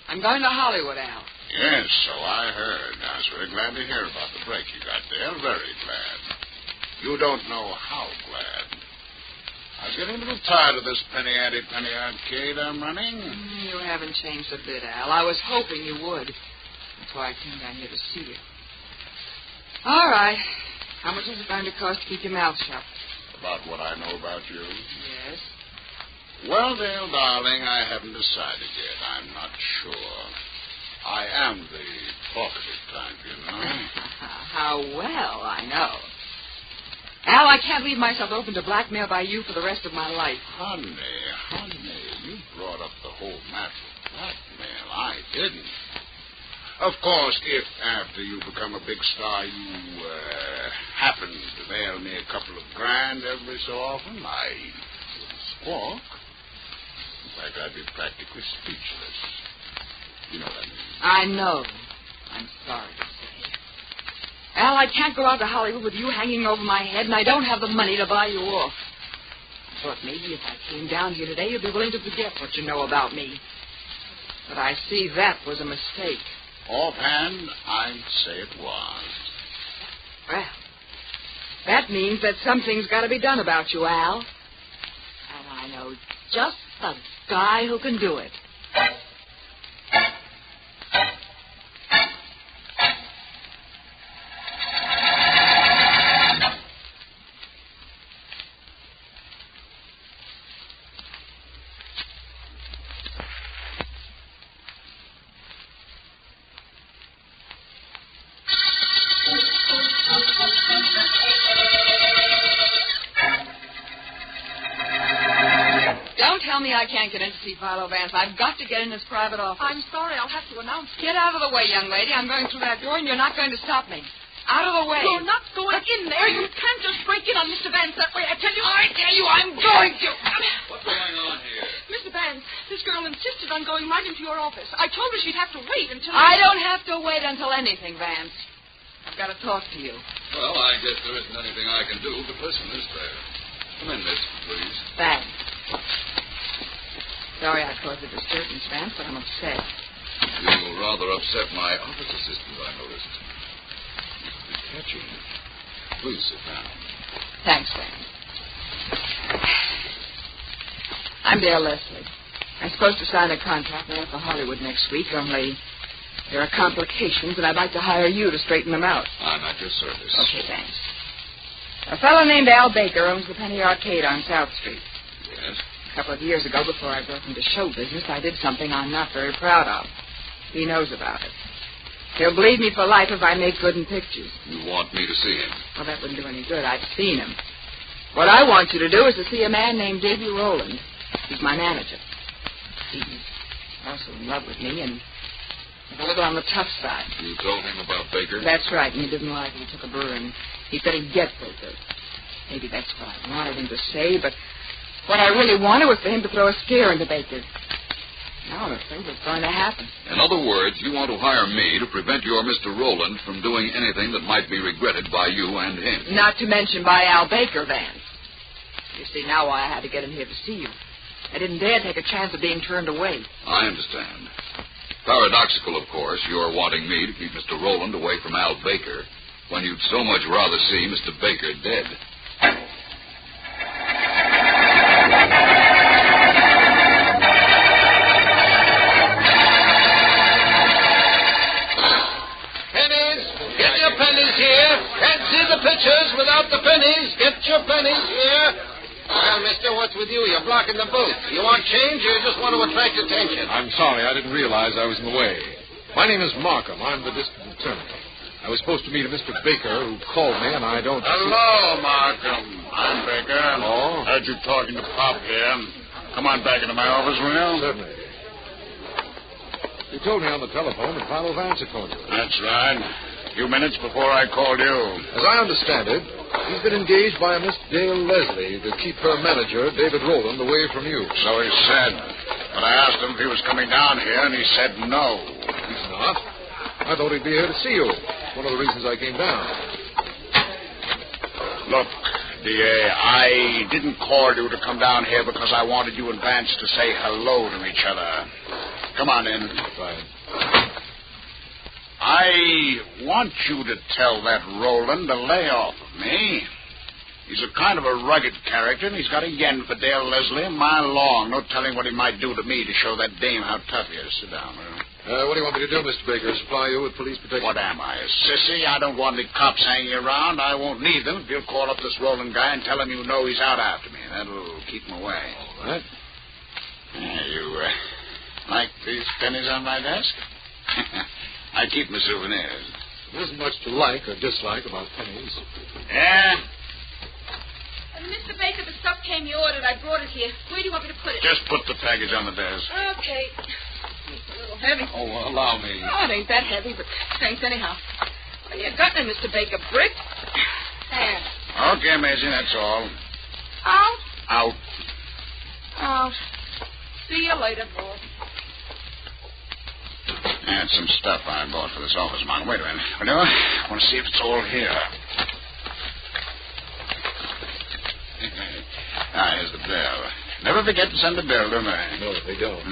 I'm going to Hollywood, Al. Yes, so I heard. I was very glad to hear about the break you got, Dale. Very glad. You don't know how glad. I was getting a little tired of this penny arcade I'm running. You haven't changed a bit, Al. I was hoping you would. That's why I came down here to see you. All right. How much is it going to cost to keep your mouth shut? About what I know about you? Yes. Well, Dale, darling, I haven't decided yet. I'm not sure. I am the talkative type, you know. How well I know. Al, I can't leave myself open to blackmail by you for the rest of my life. Honey, you brought up the whole matter of blackmail. I didn't. Of course, if after you become a big star you happen to mail me a couple of grand every so often, I wouldn't squawk. In fact, I'd be practically speechless. You know what I mean? I know. I'm sorry to say. Al, I can't go out to Hollywood with you hanging over my head, and I don't have the money to buy you off. I thought maybe if I came down here today, you'd be willing to forget what you know about me. But I see that was a mistake. Offhand, I'd say it was. Well, that means that something's got to be done about you, Al. And I know just the guy who can do it. I can't get in to see Philo Vance. I've got to get in his private office. I'm sorry. I'll have to announce it. Get out of the way, young lady. I'm going through that door, and you're not going to stop me. Out of the way. You're not going in there. You can't just break in on Mr. Vance that way. I tell you, I'm going to. What's going on here? Mr. Vance, this girl insisted on going right into your office. I told her she'd have to wait until... I don't have to wait until anything, Vance. I've got to talk to you. Well, I guess there isn't anything I can do, but listen, is there? Come in, miss, please. Thanks. Sorry I caused a disturbance, Vance, but I'm upset. You rather upset my office assistant, I noticed. You're catching. Please sit down. Thanks, Vance. I'm Dale Leslie. I'm supposed to sign a contract now for Hollywood next week, only there are complications, and I'd like to hire you to straighten them out. I'm at your service. Okay, thanks. A fellow named Al Baker owns the Penny Arcade on South Street. Yes? A couple of years ago, before I broke into show business, I did something I'm not very proud of. He knows about it. He'll bleed me for life if I make good in pictures. You want me to see him? Well, that wouldn't do any good. I've seen him. What I want you to do is to see a man named Davy Rowland. He's my manager. He's also in love with me and a little on the tough side. You told him about Baker? That's right, and he didn't like it. He took a burn. He said he'd get Baker. Maybe that's what I wanted him to say, but what I really wanted was for him to throw a scare into Baker. Now I'm afraid it's going to happen. In other words, you want to hire me to prevent your Mr. Rowland from doing anything that might be regretted by you and him. Not to mention by Al Baker, Vance. You see now why I had to get in here to see you. I didn't dare take a chance of being turned away. I understand. Paradoxical, of course, you're wanting me to keep Mr. Rowland away from Al Baker. when you'd so much rather see Mr. Baker dead. Pennies! Get your pennies here! Can't see the pictures without the pennies! Get your pennies here! Well, mister, what's with you? You're blocking the booth. You want change or you just want to attract attention? I'm sorry. I didn't realize I was in the way. My name is Markham. I'm the district attorney. I was supposed to meet a Mr. Baker who called me, and I don't... Hello, Markham. I'm Baker. Oh? Heard you talking to Pop here. Come on back into my office, will you? Certainly. You told me on the telephone that Philo Vance had called you. That's right. A few minutes before I called you. As I understand it, he's been engaged by a Miss Dale Leslie to keep her manager, David Rowland, away from you. So he said. But I asked him if he was coming down here, and he said no. He's not. I thought he'd be here to see you. One of the reasons I came down. Look, D.A., I didn't call you to come down here because I wanted you and Vance to say hello to each other. Come on in. Fine. I want you to tell that Rowland to lay off of me. He's a kind of a rugged character, and he's got a yen for Dale Leslie a mile long. No telling what he might do to me to show that dame how tough he is. Sit down, will you? What do you want me to do, Mr. Baker? Supply you with police protection? What am I, a sissy? I don't want any cops hanging around. I won't need them if you'll call up this Rowland guy and tell him you know he's out after me. That'll keep him away. All right. You like these pennies on my desk? I keep my souvenirs. There isn't much to like or dislike about pennies. Yeah? Mr. Baker, the stuff came you ordered. I brought it here. Where do you want me to put it? Just put the package on the desk. Okay. It's a little heavy. Oh, allow me. Oh, it ain't that heavy, but thanks anyhow. Well, you got me, Mr. Baker. Brick. There. Okay, Maisie, that's all. Out? Out. Out. See you later, boy. That's some stuff I bought for this office, Mark. Wait a minute. Will you? I want to see if it's all here. Here's the bill. Never forget to send a bill, don't they? No, they don't.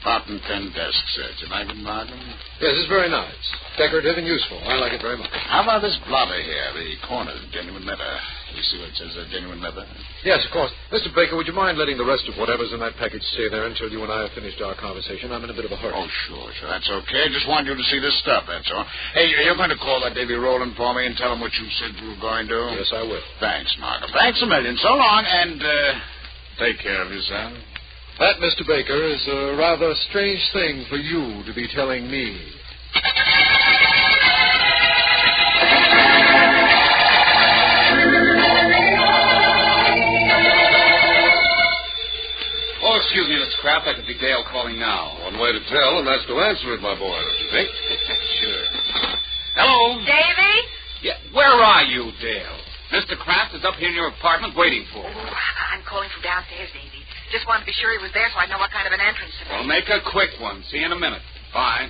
Pot and pen desk set. You like it, Markham? Yes, it's very nice. Decorative and useful. I like it very much. How about this blotter here? The corner's genuine leather. You see what it says, genuine leather? Yes, of course. Mr. Baker, would you mind letting the rest of whatever's in that package stay there until you and I have finished our conversation? I'm in a bit of a hurry. Oh, sure. That's okay. Just want you to see this stuff, that's all. Hey, you're going to call that Davy Rowland for me and tell him what you said you were going to? Yes, I will. Thanks, Markham. Thanks a million. So long, and take care of yourself. That, Mr. Baker, is a rather strange thing for you to be telling me. Oh, excuse me, Mr. Kraft. That could be Dale calling now. One way to tell, and that's to answer it, my boy, don't you think? Sure. Hello? Davy? Yeah, where are you, Dale? Mr. Kraft is up here in your apartment waiting for you. I'm calling from downstairs, Davy. Just wanted to be sure he was there so I know what kind of an entrance to make. Well, make a quick one. See you in a minute. Bye.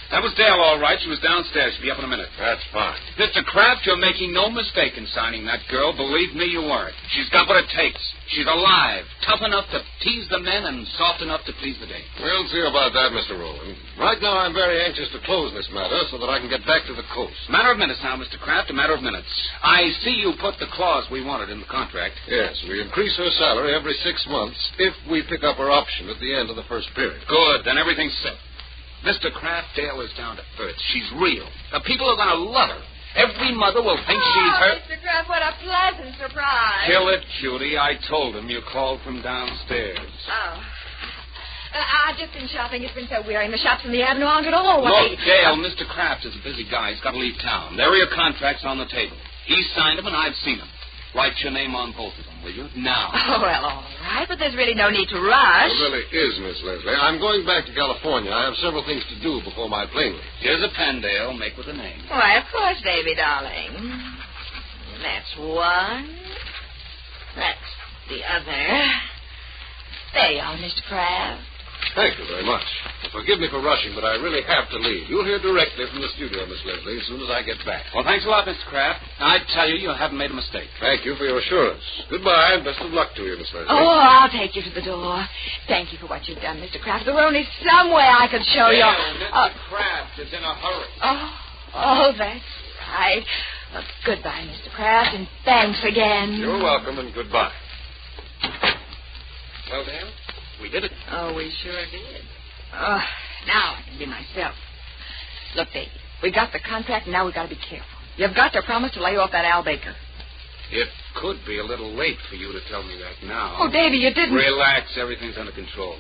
That was Dale, all right. She was downstairs. She'll be up in a minute. That's fine. Mr. Kraft, you're making no mistake in signing that girl. Believe me, you weren't. She's got what it takes. She's alive, tough enough to tease the men and soft enough to please the dame. We'll see about that, Mr. Rowland. Right now, I'm very anxious to close this matter so that I can get back to the coast. Matter of minutes now, Mr. Kraft, a matter of minutes. I see you put the clause we wanted in the contract. Yes, we increase her salary every 6 months if we pick up her option at the end of the first period. Good, then everything's set. Mr. Kraft, Dale is down to earth. She's real. The people are going to love her. Every mother will think she's her. Mr. Kraft, what a pleasant surprise. Kill it, Judy. I told him you called from downstairs. Oh. I've just been shopping. It's been so weary. The shops in the Avenue aren't at all. Look, Dale, Mr. Kraft is a busy guy. He's got to leave town. There are your contracts on the table. He's signed them, and I've seen them. Write your name on both of them, will you? Now. Oh, well, all right, but there's really no need to rush. There really is, Miss Leslie. I'm going back to California. I have several things to do before my plane leaves. Here's a pen, Dale. Make with a name. Why, of course, baby, darling. That's one. That's the other. There you are, Mr. Kraft. Thank you very much. Forgive me for rushing, but I really have to leave. You'll hear directly from the studio, Miss Leslie, as soon as I get back. Well, thanks a lot, Mr. Kraft. I tell you, you haven't made a mistake. Thank you for your assurance. Goodbye, and best of luck to you, Miss Leslie. Oh, I'll take you to the door. Thank you for what you've done, Mr. Kraft. There were only some way I could show you. Mr. Kraft is in a hurry. Oh, that's right. Well, goodbye, Mr. Kraft, and thanks again. You're welcome, and goodbye. Well, Dan, we did it. Oh, we sure did. Oh, now I can be myself. Look, Davy, we got the contract, and now we got to be careful. You've got to promise to lay off that Al Baker. It could be a little late for you to tell me that now. Oh, Davy, you didn't... Relax. Everything's under control.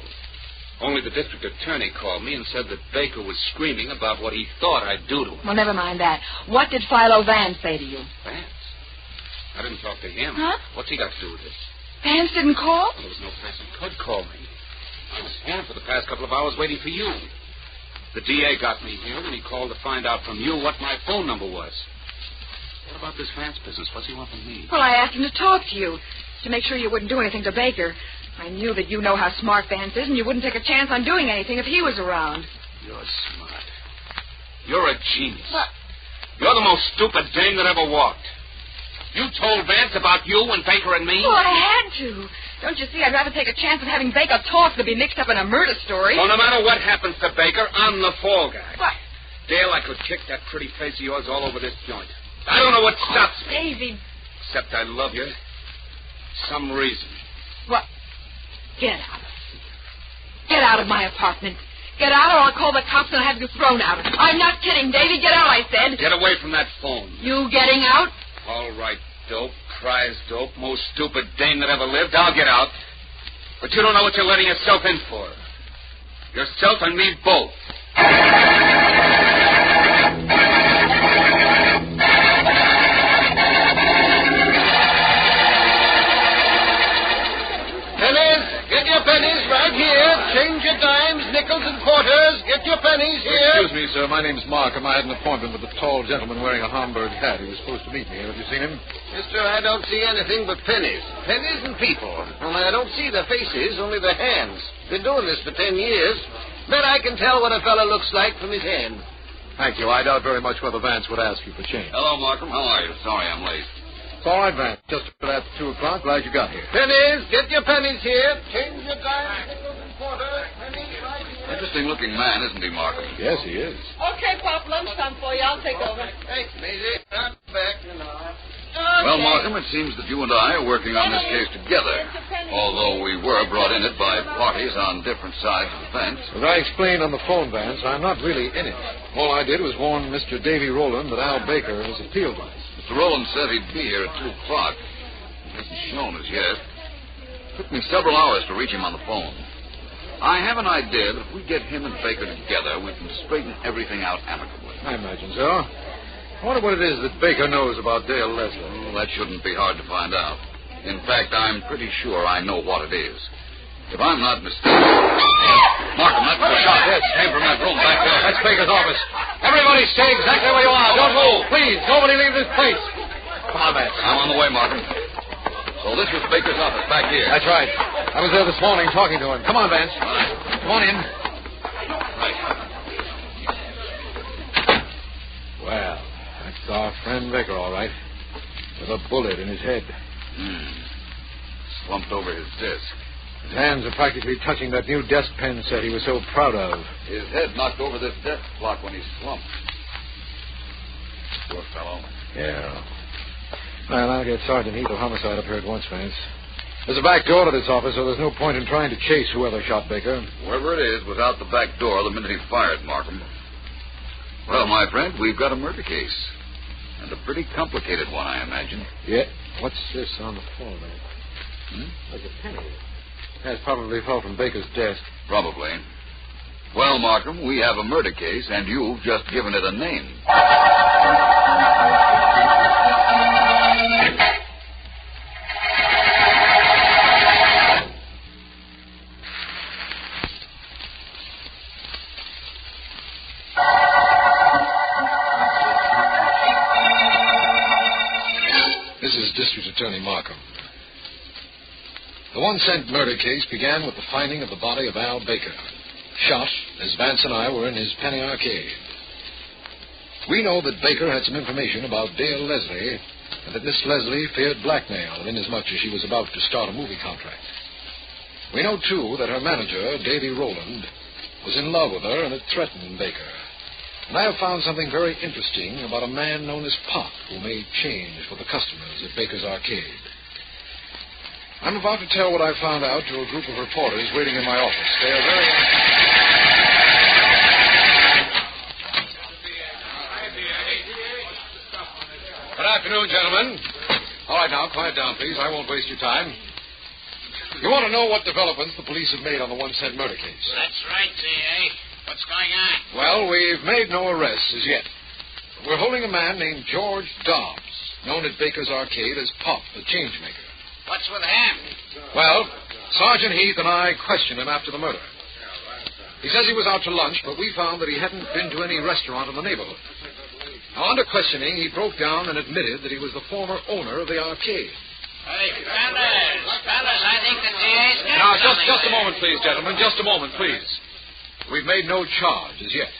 Only the district attorney called me and said that Baker was screaming about what he thought I'd do to him. Well, never mind that. What did Philo Vance say to you? Vance? I didn't talk to him. Huh? What's he got to do with this? Vance didn't call? There was no place he could call me. I was here for the past couple of hours waiting for you. The DA got me here when he called to find out from you what my phone number was. What about this Vance business? What's he want from me? Well, I asked him to talk to you, to make sure you wouldn't do anything to Baker. I knew that you know how smart Vance is, and you wouldn't take a chance on doing anything if he was around. You're smart. You're a genius. What? You're the most stupid dame that ever walked. You told Vance about you and Baker and me? Well, I had to. Don't you see, I'd rather take a chance of having Baker talk than be mixed up in a murder story. Well, no matter what happens to Baker, I'm the fall guy. What? Dale, I could kick that pretty face of yours all over this joint. I don't know what stops me. Davy. Except I love you. Some reason. What? Get out. Get out of my apartment. Get out or I'll call the cops and have you thrown out. I'm not kidding, Davy. Get out, I said. Get away from that phone. You getting out? All right, dope. Cries dope. Most stupid dame that ever lived. I'll get out. But you don't know what you're letting yourself in for. Yourself and me both. Pennies right here. Change your dimes, nickels, and quarters. Get your pennies here. Excuse me, sir. My name's Markham. I had an appointment with the tall gentleman wearing a Homburg hat. He was supposed to meet me. Have you seen him? Mister, I don't see anything but pennies. Pennies and people. Only I don't see their faces, only their hands. Been doing this for 10 years. Bet I can tell what a fellow looks like from his hand. Thank you. I doubt very much whether Vance would ask you for change. Hello, Markham. How are you? Sorry I'm late. It's all right, Vance. Just after 2 o'clock. Glad you got here. Pennies, get your pennies here. Change your dimes, nickels, and quarters. Pennies right here. Interesting-looking man, isn't he, Markham? Yes, he is. Okay, Pop, lunchtime for you. I'll take over. Thanks, Maisie. I'm back in an hour. Well, Markham, it seems that you and I are working on this case together, although we were brought in it by parties on different sides of the fence. As I explained on the phone, Vance, I'm not really in it. All I did was warn Mr. Davy Rowland that Al Baker has appealed to us. Mr. Rowland said he'd be here at 2 o'clock. He hasn't shown us yet. It took me several hours to reach him on the phone. I have an idea that if we get him and Baker together, we can straighten everything out amicably. I imagine so. I wonder what it is that Baker knows about Dale Leslie. Well, that shouldn't be hard to find out. In fact, I'm pretty sure I know what it is. If I'm not mistaken... Markham, that's the shot. Yes, came from that room back there. That's Baker's office. Everybody stay exactly where you are. Don't move. Please, nobody leave this place. Come on, Vance. I'm on the way, Markham. So this was Baker's office back here. That's right. I was there this morning talking to him. Come on, Vance. Come on in. Right. Well, that's our friend Baker, all right. With a bullet in his head. Slumped over his desk. His hands are practically touching that new desk pen set he was so proud of. His head knocked over this desk clock when he slumped. Poor fellow. Yeah. Well, I'll get Sergeant Heath of Homicide up here at once, Vance. There's a back door to this office, so there's no point in trying to chase whoever shot Baker. Whoever it is was out the back door the minute he fired, Markham. Well, my friend, we've got a murder case. And a pretty complicated one, I imagine. Yeah. What's this on the floor, man? There's a penny. That's probably fell from Baker's desk. Probably. Well, Markham, we have a murder case, and you've just given it a name. This is District Attorney Markham. The one-cent murder case began with the finding of the body of Al Baker, shot as Vance and I were in his penny arcade. We know that Baker had some information about Dale Leslie, and that Miss Leslie feared blackmail inasmuch as she was about to start a movie contract. We know, too, that her manager, Davy Rowland, was in love with her and had threatened Baker. And I have found something very interesting about a man known as Pop who made change for the customers at Baker's Arcade. I'm about to tell what I found out to a group of reporters waiting in my office. They are very... Good afternoon, gentlemen. All right, now, quiet down, please. I won't waste your time. You want to know what developments the police have made on the 1-cent murder case? That's right, C.A. What's going on? Well, we've made no arrests as yet. We're holding a man named George Dobbs, known at Baker's Arcade as Pop, the changemaker. What's with him? Well, Sergeant Heath and I questioned him after the murder. He says he was out to lunch, but we found that he hadn't been to any restaurant in the neighborhood. Now, under questioning, he broke down and admitted that he was the former owner of the arcade. Hey, fellas, I think the DA's got Now, something just a moment, please, gentlemen. Just a moment, please. We've made no charge as yet.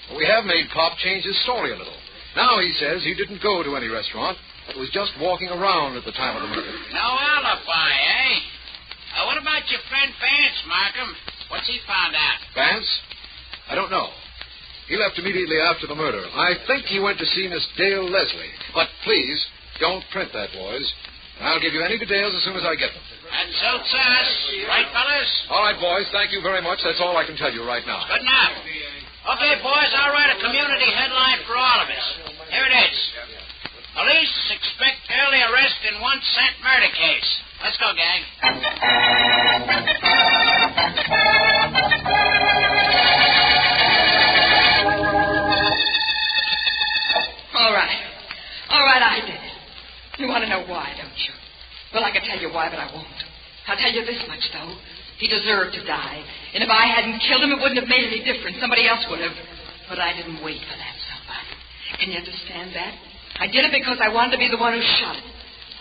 But we have made Pop change his story a little. Now he says he didn't go to any restaurant, but was just walking around at the time of the murder. No alibi, eh? What about your friend Vance, Markham? What's he found out? Vance? I don't know. He left immediately after the murder. I think he went to see Miss Dale Leslie. But please, don't print that, boys. I'll give you any details as soon as I get them. That suits us. Right, fellas? All right, boys. Thank you very much. That's all I can tell you right now. Good enough. Okay, boys, I'll write a community headline for all of us. Here it is. Police expect early arrest in 1-cent murder case. Let's go, gang. All right, I did it. You want to know why, don't you? Well, I can tell you why, but I won't. I'll tell you this much, though. He deserved to die. And if I hadn't killed him, it wouldn't have made any difference. Somebody else would have. But I didn't wait for that somebody. Can you understand that? I did it because I wanted to be the one who shot him.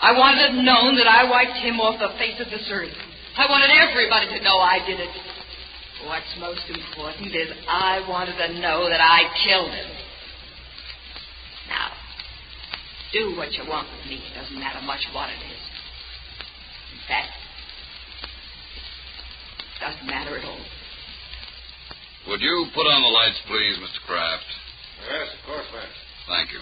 I wanted it known that I wiped him off the face of this earth. I wanted everybody to know I did it. What's most important is I wanted to know that I killed him. Now, do what you want with me. It doesn't matter much what it is. In fact, it doesn't matter at all. Would you put on the lights, please, Mr. Kraft? Yes, of course, Vance. Thank you.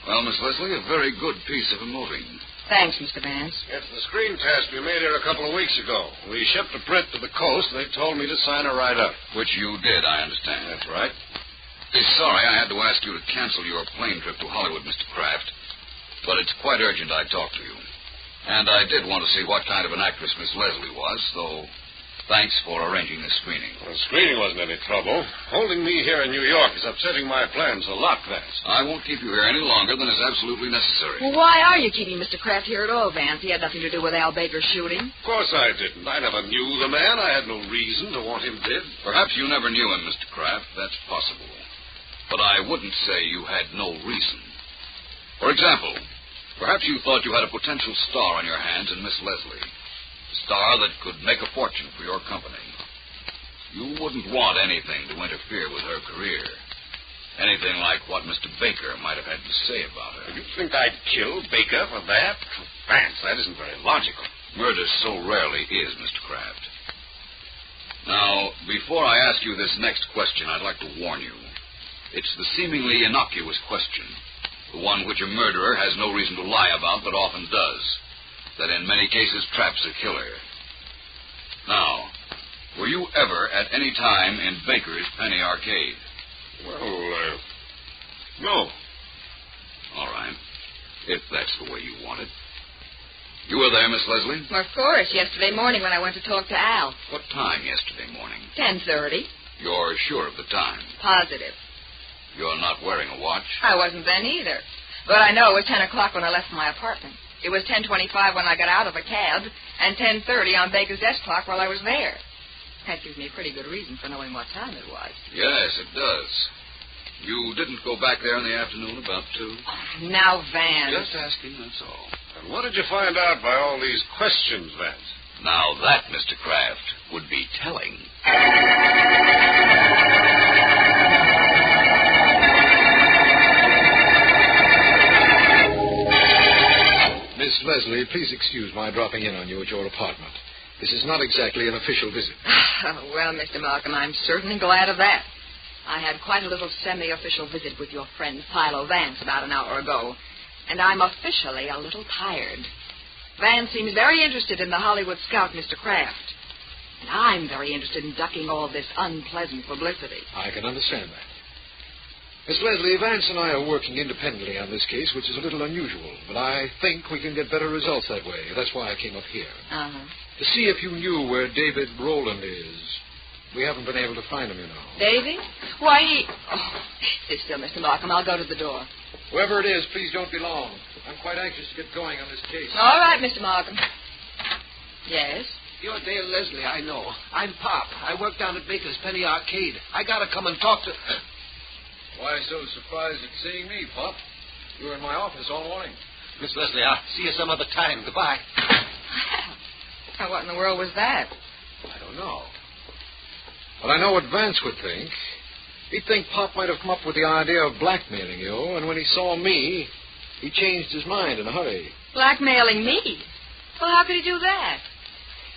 Well, Miss Leslie, a very good piece of moving. Thanks, Mr. Vance. It's the screen test we made here a couple of weeks ago. We shipped a print to the coast, and they told me to sign a write-up. Which you did, I understand. That's right. Sorry I had to ask you to cancel your plane trip to Hollywood, Mr. Kraft. But it's quite urgent I talk to you. And I did want to see what kind of an actress Miss Leslie was, so thanks for arranging this screening. Well, screening wasn't any trouble. Holding me here in New York is upsetting my plans a lot, Vance. I won't keep you here any longer than is absolutely necessary. Well, why are you keeping Mr. Kraft here at all, Vance? He had nothing to do with Al Baker's shooting. Of course I didn't. I never knew the man. I had no reason to want him dead. Perhaps you never knew him, Mr. Kraft. That's possible. But I wouldn't say you had no reason. For example, perhaps you thought you had a potential star on your hands in Miss Leslie. A star that could make a fortune for your company. You wouldn't want anything to interfere with her career. Anything like what Mr. Baker might have had to say about her. You think I'd kill Baker for that? Vance, that isn't very logical. Murder so rarely is, Mr. Kraft. Now, before I ask you this next question, I'd like to warn you. It's the seemingly innocuous question, the one which a murderer has no reason to lie about but often does, that in many cases traps a killer. Now, were you ever at any time in Baker's Penny Arcade? Well, no. All right, if that's the way you want it. You were there, Miss Leslie? Well, of course, yesterday morning when I went to talk to Al. What time yesterday morning? 10:30. You're sure of the time? Positive. You're not wearing a watch? I wasn't then either. But I know it was 10 o'clock when I left my apartment. It was 10:25 when I got out of the cab, and 10:30 on Baker's desk clock while I was there. That gives me a pretty good reason for knowing what time it was. Yes, it does. You didn't go back there in the afternoon about 2? Now, Vance. Just asking, that's all. And what did you find out by all these questions, Vance? Now that, Mr. Kraft, would be telling. Miss Leslie, please excuse my dropping in on you at your apartment. This is not exactly an official visit. Well, Mr. Malcolm, I'm certainly glad of that. I had quite a little semi-official visit with your friend Philo Vance about an hour ago, and I'm officially a little tired. Vance seems very interested in the Hollywood scout, Mr. Kraft. And I'm very interested in ducking all this unpleasant publicity. I can understand that. Miss Leslie, Vance and I are working independently on this case, which is a little unusual, but I think we can get better results that way. That's why I came up here. Uh-huh. To see if you knew where David Rowland is. We haven't been able to find him, you know. Davy? Why, he... Oh, sit still, Mr. Markham. I'll go to the door. Whoever it is, please don't be long. I'm quite anxious to get going on this case. All right, Mr. Markham. Yes? You're Dale Leslie, I know. I'm Pop. I work down at Baker's Penny Arcade. I gotta come and talk to... Why so surprised at seeing me, Pop? You were in my office all morning. Miss Leslie, I'll see you some other time. Goodbye. Now, what in the world was that? I don't know. But I know what Vance would think. He'd think Pop might have come up with the idea of blackmailing you, and when he saw me, he changed his mind in a hurry. Blackmailing me? Well, how could he do that?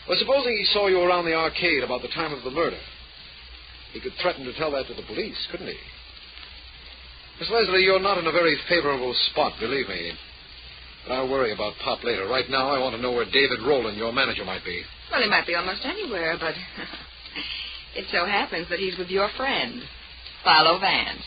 Well, supposing he saw you around the arcade about the time of the murder. He could threaten to tell that to the police, couldn't he? Miss Leslie, you're not in a very favorable spot, believe me. But I'll worry about Pop later. Right now, I want to know where David Rowland, your manager, might be. Well, he might be almost anywhere, but it so happens that he's with your friend, Philo Vance.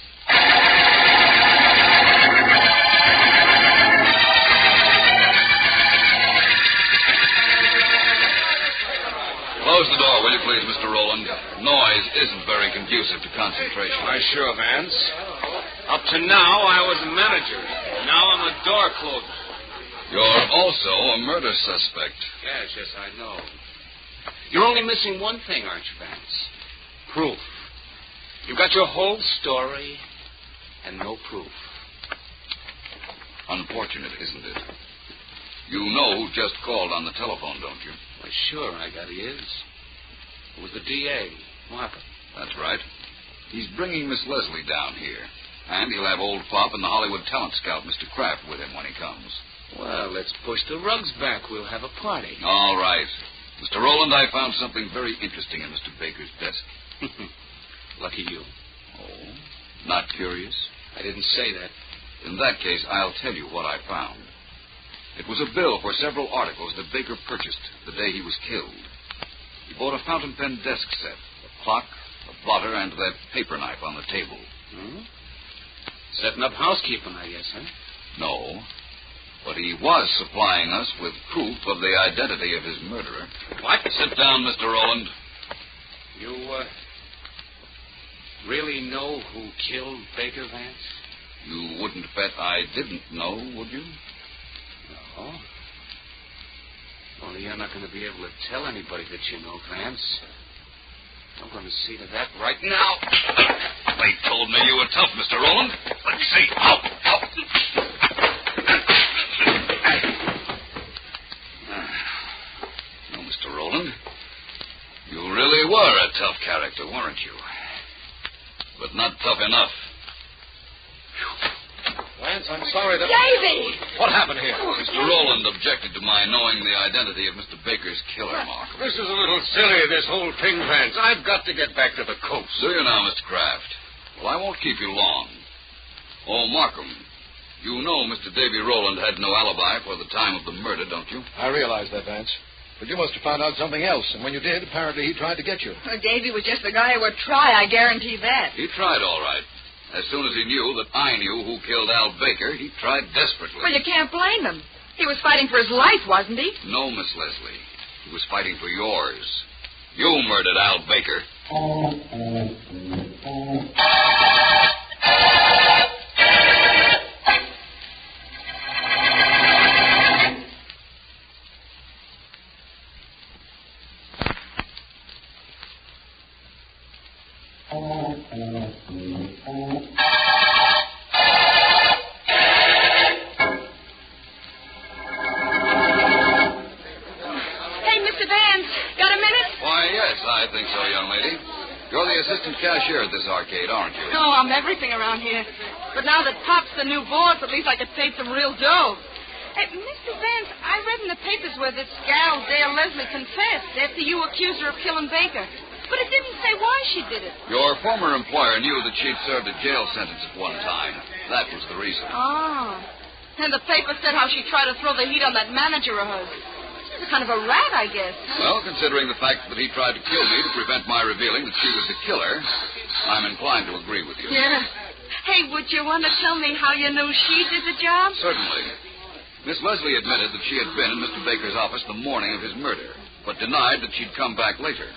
Close the door, will you please, Mr. Rowland? Noise isn't very conducive to concentration. Why, sure, Vance. Up to now, I was a manager. Now I'm a door closer. You're also a murder suspect. Yes, I know. You're only missing one thing, aren't you, Vance? Proof. You've got your whole story and no proof. Unfortunate, isn't it? You know who just called on the telephone, don't you? Why, sure, I got his. It was the DA, Markham. That's right. He's bringing Miss Leslie down here. And he'll have old Pop and the Hollywood talent scout, Mr. Kraft, with him when he comes. Well, let's push the rugs back. We'll have a party. All right. Mr. Rowland, I found something very interesting in Mr. Baker's desk. Lucky you. Oh, not curious? I didn't say that. In that case, I'll tell you what I found. It was a bill for several articles that Baker purchased the day he was killed. He bought a fountain pen desk set, a clock, a blotter, and that paper knife on the table. Setting up housekeeping, I guess, huh? No. But he was supplying us with proof of the identity of his murderer. What? Sit down, Mr. Rowland. You, really know who killed Baker, Vance? You wouldn't bet I didn't know, would you? No. Only you're not going to be able to tell anybody that you know, Vance. I'm going to see to that right now. They told me you were tough, Mr. Rowland. Let's see. Out. No, Mr. Rowland. You really were a tough character, weren't you? But not tough enough. Vance, I'm sorry that... Davy! What happened here? Mr. Rowland objected to my knowing the identity of Mr. Baker's killer, Markham. This is a little silly, this whole thing, Vance. I've got to get back to the coast. Do you now, Mr. Kraft? Well, I won't keep you long. Oh, Markham, you know Mr. Davy Rowland had no alibi for the time of the murder, don't you? I realize that, Vance. But you must have found out something else, and when you did, apparently he tried to get you. Well, Davy was just the guy who would try, I guarantee that. He tried all right. As soon as he knew that I knew who killed Al Baker, he tried desperately. Well, you can't blame him. He was fighting for his life, wasn't he? No, Miss Leslie. He was fighting for yours. You murdered Al Baker. I think so, young lady. You're the assistant cashier at this arcade, aren't you? Oh, I'm everything around here. But now that Pop's the new boss, at least I could save some real dough. Hey, Mr. Vance, I read in the papers where this gal, Dale Leslie, confessed after you accused her of killing Baker. But it didn't say why she did it. Your former employer knew that she'd served a jail sentence at one time. That was the reason. Oh. And the paper said how she tried to throw the heat on that manager of hers. She's a kind of a rat, I guess. Well, considering the fact that he tried to kill me to prevent my revealing that she was the killer, I'm inclined to agree with you. Yeah. Hey, would you want to tell me how you knew she did the job? Certainly. Miss Leslie admitted that she had been in Mr. Baker's office the morning of his murder, but denied that she'd come back later.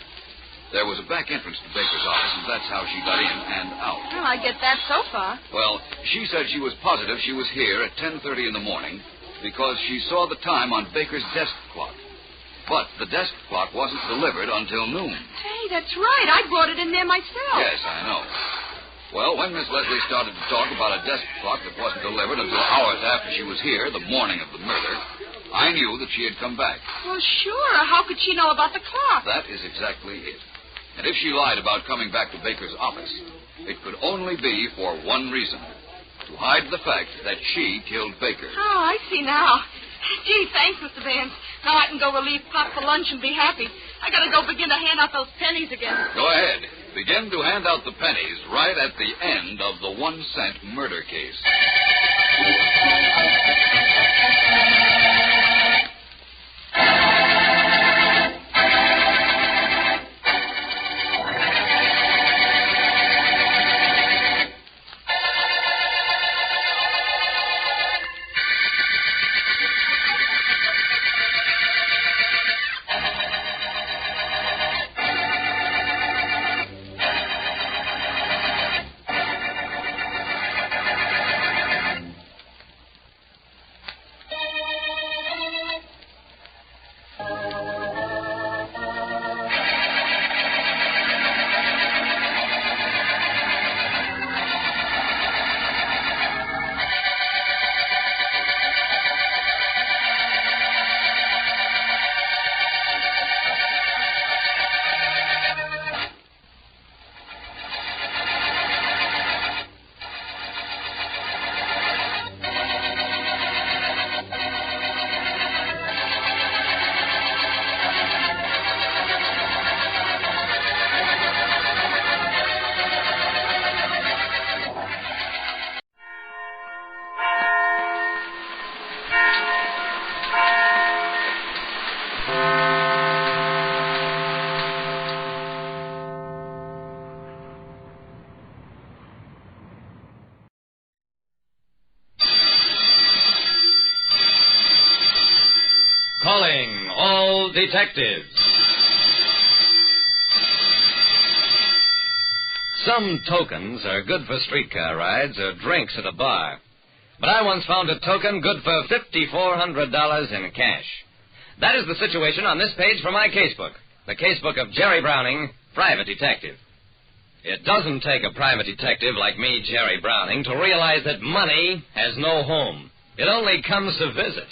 There was a back entrance to Baker's office, and that's how she got in and out. Well, I get that so far. Well, she said she was positive she was here at 10:30 in the morning because she saw the time on Baker's desk clock. But the desk clock wasn't delivered until noon. Hey, that's right. I brought it in there myself. Yes, I know. Well, when Miss Leslie started to talk about a desk clock that wasn't delivered until hours after she was here, the morning of the murder, I knew that she had come back. Well, sure. How could she know about the clock? That is exactly it. And if she lied about coming back to Baker's office, it could only be for one reason: to hide the fact that she killed Baker. Oh, I see now. Gee, thanks, Mr. Vance. Now I can go relieve Pop for lunch and be happy. I gotta go begin to hand out those pennies again. Go ahead. Begin to hand out the pennies right at the end of the 1-cent murder case. Calling all detectives. Some tokens are good for streetcar rides or drinks at a bar. But I once found a token good for $5,400 in cash. That is the situation on this page from my casebook, the casebook of Jerry Browning, private detective. It doesn't take a private detective like me, Jerry Browning, to realize that money has no home. It only comes to visit.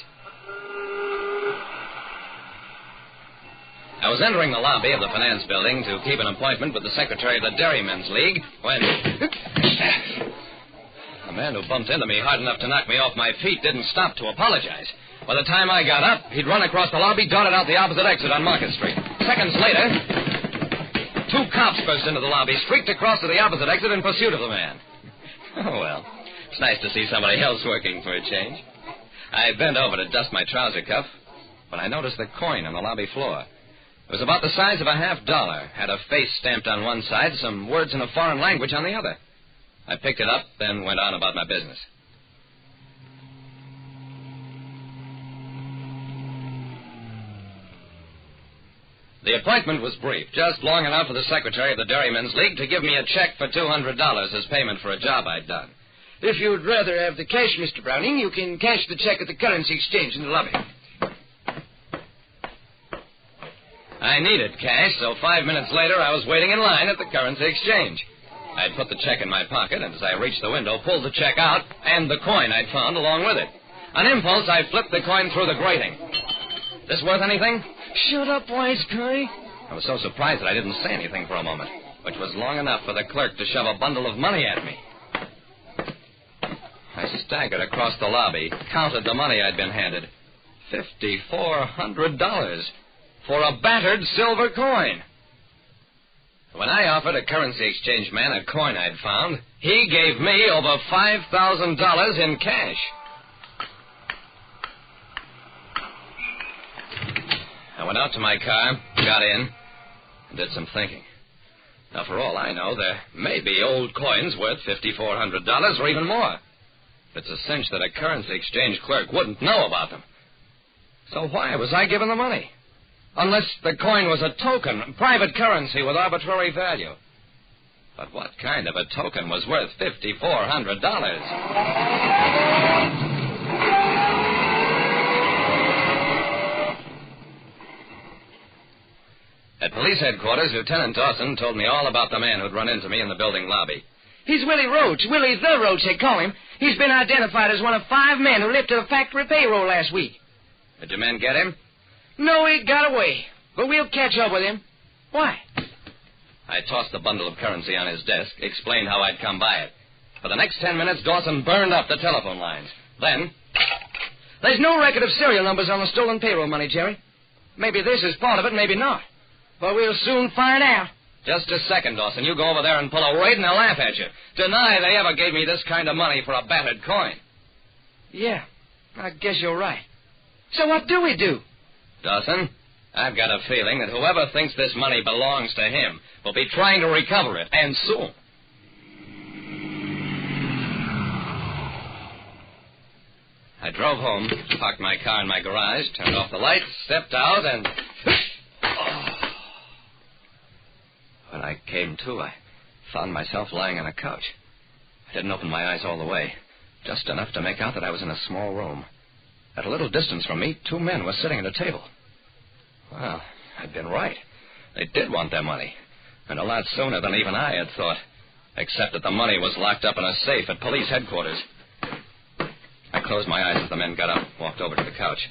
I was entering the lobby of the finance building to keep an appointment with the secretary of the Dairymen's League when the man who bumped into me hard enough to knock me off my feet didn't stop to apologize. By the time I got up, he'd run across the lobby, darted out the opposite exit on Market Street. Seconds later, 2 cops burst into the lobby, streaked across to the opposite exit in pursuit of the man. Oh, well, it's nice to see somebody else working for a change. I bent over to dust my trouser cuff when I noticed the coin on the lobby floor. It was about the size of a $50, had a face stamped on one side, some words in a foreign language on the other. I picked it up, then went on about my business. The appointment was brief, just long enough for the secretary of the Dairymen's League to give me a check for $200 as payment for a job I'd done. If you'd rather have the cash, Mr. Browning, you can cash the check at the currency exchange in the lobby. I needed cash, so 5 minutes later I was waiting in line at the currency exchange. I'd put the check in my pocket, and as I reached the window, pulled the check out and the coin I'd found along with it. On impulse, I flipped the coin through the grating. This worth anything? Shut up, wise guy. I was so surprised that I didn't say anything for a moment, which was long enough for the clerk to shove a bundle of money at me. I staggered across the lobby, counted the money I'd been handed. $5,400 for a battered silver coin. When I offered a currency exchange man a coin I'd found, he gave me over $5,000 in cash. I went out to my car, got in, and did some thinking. Now, for all I know, there may be old coins worth $5,400 or even more. It's a cinch that a currency exchange clerk wouldn't know about them. So why was I given the money? Unless the coin was a token, private currency with arbitrary value. But what kind of a token was worth $5,400? At police headquarters, Lieutenant Dawson told me all about the man who'd run into me in the building lobby. He's Willie Roach. Willie the Roach, they call him. He's been identified as one of 5 men who lifted a factory payroll last week. Did your men get him? No, he got away. But we'll catch up with him. Why? I tossed the bundle of currency on his desk, explained how I'd come by it. For the next 10 minutes, Dawson burned up the telephone lines. Then... There's no record of serial numbers on the stolen payroll money, Jerry. Maybe this is part of it, maybe not. But we'll soon find out. Just a second, Dawson. You go over there and pull a raid and they'll laugh at you. Deny they ever gave me this kind of money for a battered coin. Yeah, I guess you're right. So what do we do? Dawson, I've got a feeling that whoever thinks this money belongs to him will be trying to recover it, and soon. I drove home, parked my car in my garage, turned off the lights, stepped out, and... When I came to, I found myself lying on a couch. I didn't open my eyes all the way, just enough to make out that I was in a small room. At a little distance from me, 2 men were sitting at a table. Well, I'd been right. They did want their money, and a lot sooner than even I had thought, except that the money was locked up in a safe at police headquarters. I closed my eyes as the men got up, walked over to the couch.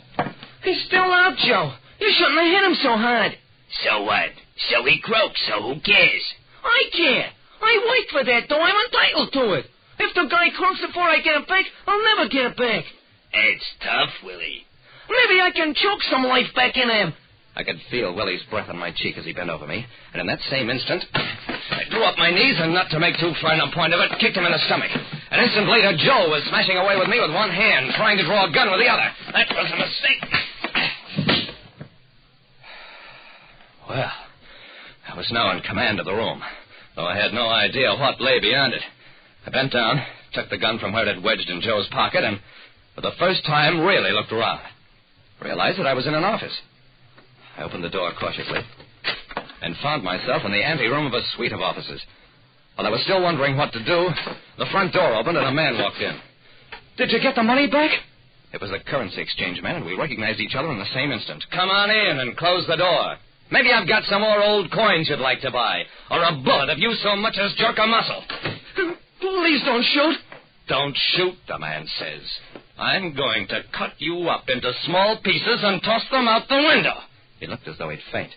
He's still out, Joe. You shouldn't have hit him so hard. So what? So he croaked, so who cares? I care. I worked for that, though. I'm entitled to it. If the guy croaks before I get it back, I'll never get it back. It's tough, Willie. Maybe I can choke some life back in him. I could feel Willie's breath on my cheek as he bent over me, and in that same instant, I threw up my knees and, not to make too fine a point of it, kicked him in the stomach. An instant later, Joe was smashing away with me with one hand, trying to draw a gun with the other. That was a mistake. Well, I was now in command of the room, though I had no idea what lay beyond it. I bent down, took the gun from where it had wedged in Joe's pocket, and for the first time really looked around. Realized that I was in an office. I opened the door cautiously and found myself in the anteroom of a suite of offices. While I was still wondering what to do, the front door opened and a man walked in. Did you get the money back? It was a currency exchange man, and we recognized each other in the same instant. Come on in and close the door. Maybe I've got some more old coins you'd like to buy, or a bullet if you so much as jerk a muscle. Please don't shoot. Don't shoot, the man says. I'm going to cut you up into small pieces and toss them out the window. He looked as though he'd faint.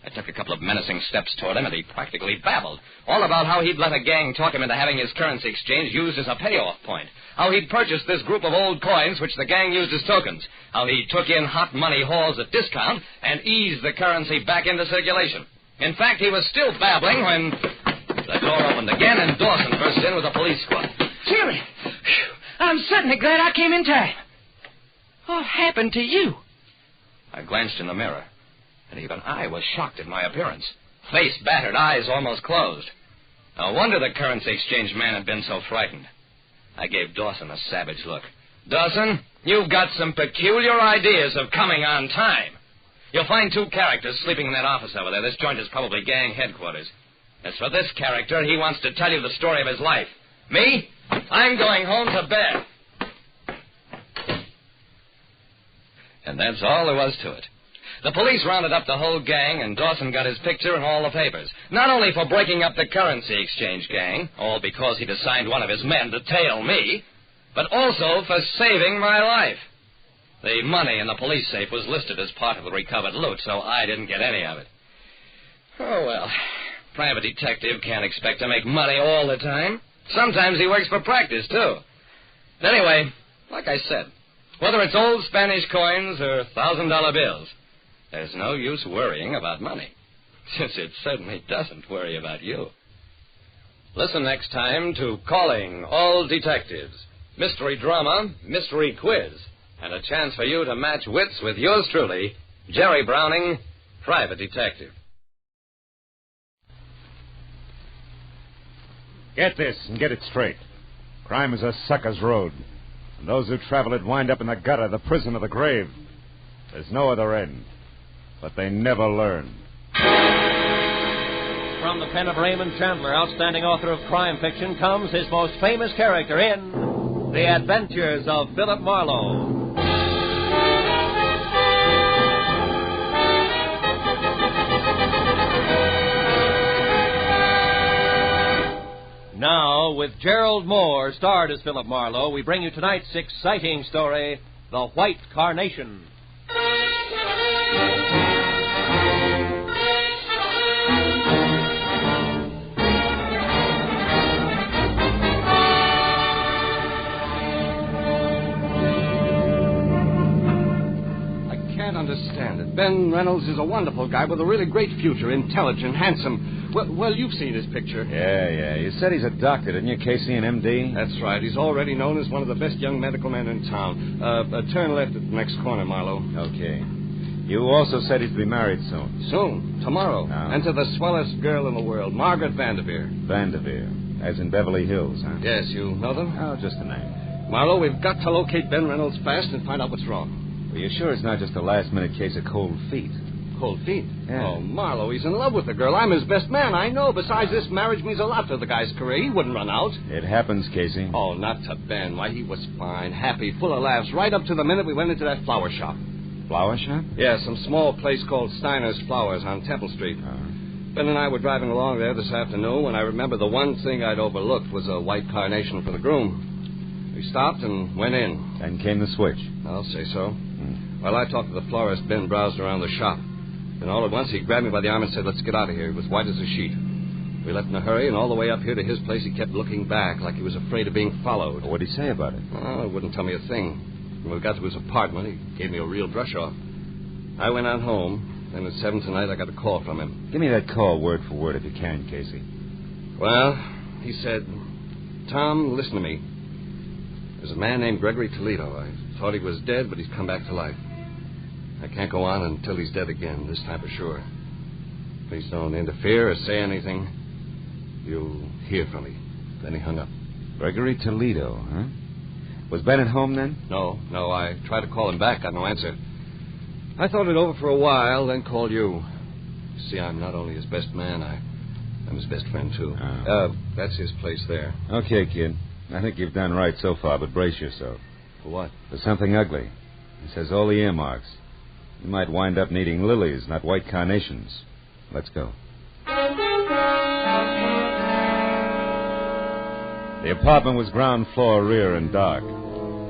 I took a couple of menacing steps toward him, and he practically babbled. All about how he'd let a gang talk him into having his currency exchange used as a payoff point. How he'd purchased this group of old coins, which the gang used as tokens. How he took in hot money hauls at discount and eased the currency back into circulation. In fact, he was still babbling when the door opened again, and Dawson burst in with a police squad. Jerry, I'm certainly glad I came in time. What happened to you? I glanced in the mirror, and even I was shocked at my appearance. Face battered, eyes almost closed. No wonder the currency exchange man had been so frightened. I gave Dawson a savage look. Dawson, you've got some peculiar ideas of coming on time. You'll find 2 characters sleeping in that office over there. This joint is probably gang headquarters. As for this character, he wants to tell you the story of his life. Me? I'm going home to bed. And that's all there was to it. The police rounded up the whole gang, and Dawson got his picture in all the papers. Not only for breaking up the currency exchange gang, all because he'd assigned one of his men to tail me, but also for saving my life. The money in the police safe was listed as part of the recovered loot, so I didn't get any of it. Oh, well, private detective can't expect to make money all the time. Sometimes he works for practice, too. Anyway, like I said, whether it's old Spanish coins or $1,000 bills, there's no use worrying about money. Since it certainly doesn't worry about you. Listen next time to Calling All Detectives. Mystery drama, mystery quiz, and a chance for you to match wits with yours truly, Jerry Browning, Private Detective. Get this and get it straight. Crime is a sucker's road. And those who travel it wind up in the gutter, the prison, or the grave. There's no other end. But they never learn. From the pen of Raymond Chandler, outstanding author of crime fiction, comes his most famous character in The Adventures of Philip Marlowe. Now, with Gerald Moore, starred as Philip Marlowe, we bring you tonight's exciting story, The White Carnation. Understand it. Ben Reynolds is a wonderful guy with a really great future, intelligent, handsome. Well, you've seen his picture. Yeah. You said he's a doctor, didn't you, Casey, an MD? That's right. He's already known as one of the best young medical men in town. Turn left at the next corner, Marlowe. Okay. You also said he'd be married soon. Soon. Tomorrow. Oh. And to the swellest girl in the world, Margaret Vanderveer. Vanderveer. As in Beverly Hills, huh? Yes, you know them? Oh, just a name. Marlowe, we've got to locate Ben Reynolds fast and find out what's wrong. Are you sure it's not just a last-minute case of cold feet? Cold feet? Yeah. Oh, Marlowe, he's in love with the girl. I'm his best man, I know. Besides, this marriage means a lot to the guy's career. He wouldn't run out. It happens, Casey. Oh, not to Ben. Why, he was fine, happy, full of laughs, right up to the minute we went into that flower shop. Flower shop? Yeah, some small place called Steiner's Flowers on Temple Street. Ben and I were driving along there this afternoon when I remember the one thing I'd overlooked was a white carnation for the groom. We stopped and went in. And came the switch. I'll say so. While I talked to the florist, Ben browsed around the shop. Then all at once, he grabbed me by the arm and said, "Let's get out of here." He was white as a sheet. We left in a hurry, and all the way up here to his place, he kept looking back like he was afraid of being followed. What'd he say about it? Oh, he wouldn't tell me a thing. When we got to his apartment, he gave me a real brush-off. I went on home. Then at 7 tonight, I got a call from him. Give me that call word for word if you can, Casey. Well, he said, "Tom, listen to me. There's a man named Gregory Toledo. I thought he was dead, but he's come back to life. I can't go on until he's dead again, this time for sure. Please don't interfere or say anything. You'll hear from me." Then he hung up. Gregory Toledo, huh? Was Ben at home then? No. I tried to call him back, got no answer. I thought it over for a while, then called you. See, I'm not only his best man, I'm his best friend, too. Oh. That's his place there. Okay, kid. I think you've done right so far, but brace yourself. For what? For something ugly. It says all the earmarks. You might wind up needing lilies, not white carnations. Let's go. The apartment was ground floor, rear, and dark.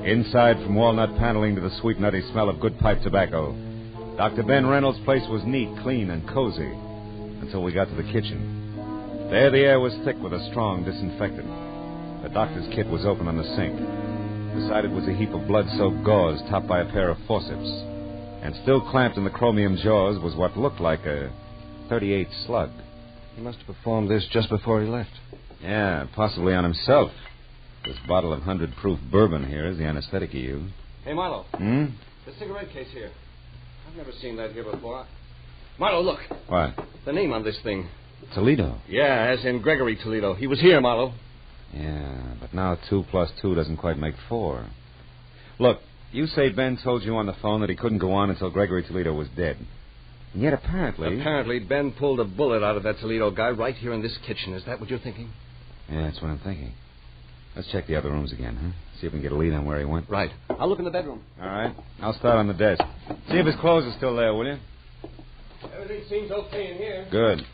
Inside, from walnut paneling to the sweet, nutty smell of good pipe tobacco, Dr. Ben Reynolds' place was neat, clean, and cozy until we got to the kitchen. There, the air was thick with a strong disinfectant. The doctor's kit was open on the sink. Beside it was a heap of blood-soaked gauze topped by a pair of forceps. And still clamped in the chromium jaws was what looked like a .38 slug. He must have performed this just before he left. Yeah, possibly on himself. This bottle of 100 proof bourbon here is the anesthetic he used. Hey, Marlowe. The cigarette case here. I've never seen that here before. Marlowe, look. What? The name on this thing. Toledo. Yeah, as in Gregory Toledo. He was here, Marlowe. Yeah, but now 2 + 2 doesn't quite make 4. Look, you say Ben told you on the phone that he couldn't go on until Gregory Toledo was dead. And yet Apparently, Ben pulled a bullet out of that Toledo guy right here in this kitchen. Is that what you're thinking? Yeah, that's what I'm thinking. Let's check the other rooms again, huh? See if we can get a lead on where he went. Right. I'll look in the bedroom. All right. I'll start on the desk. See if his clothes are still there, will you? Everything seems okay in here. Good.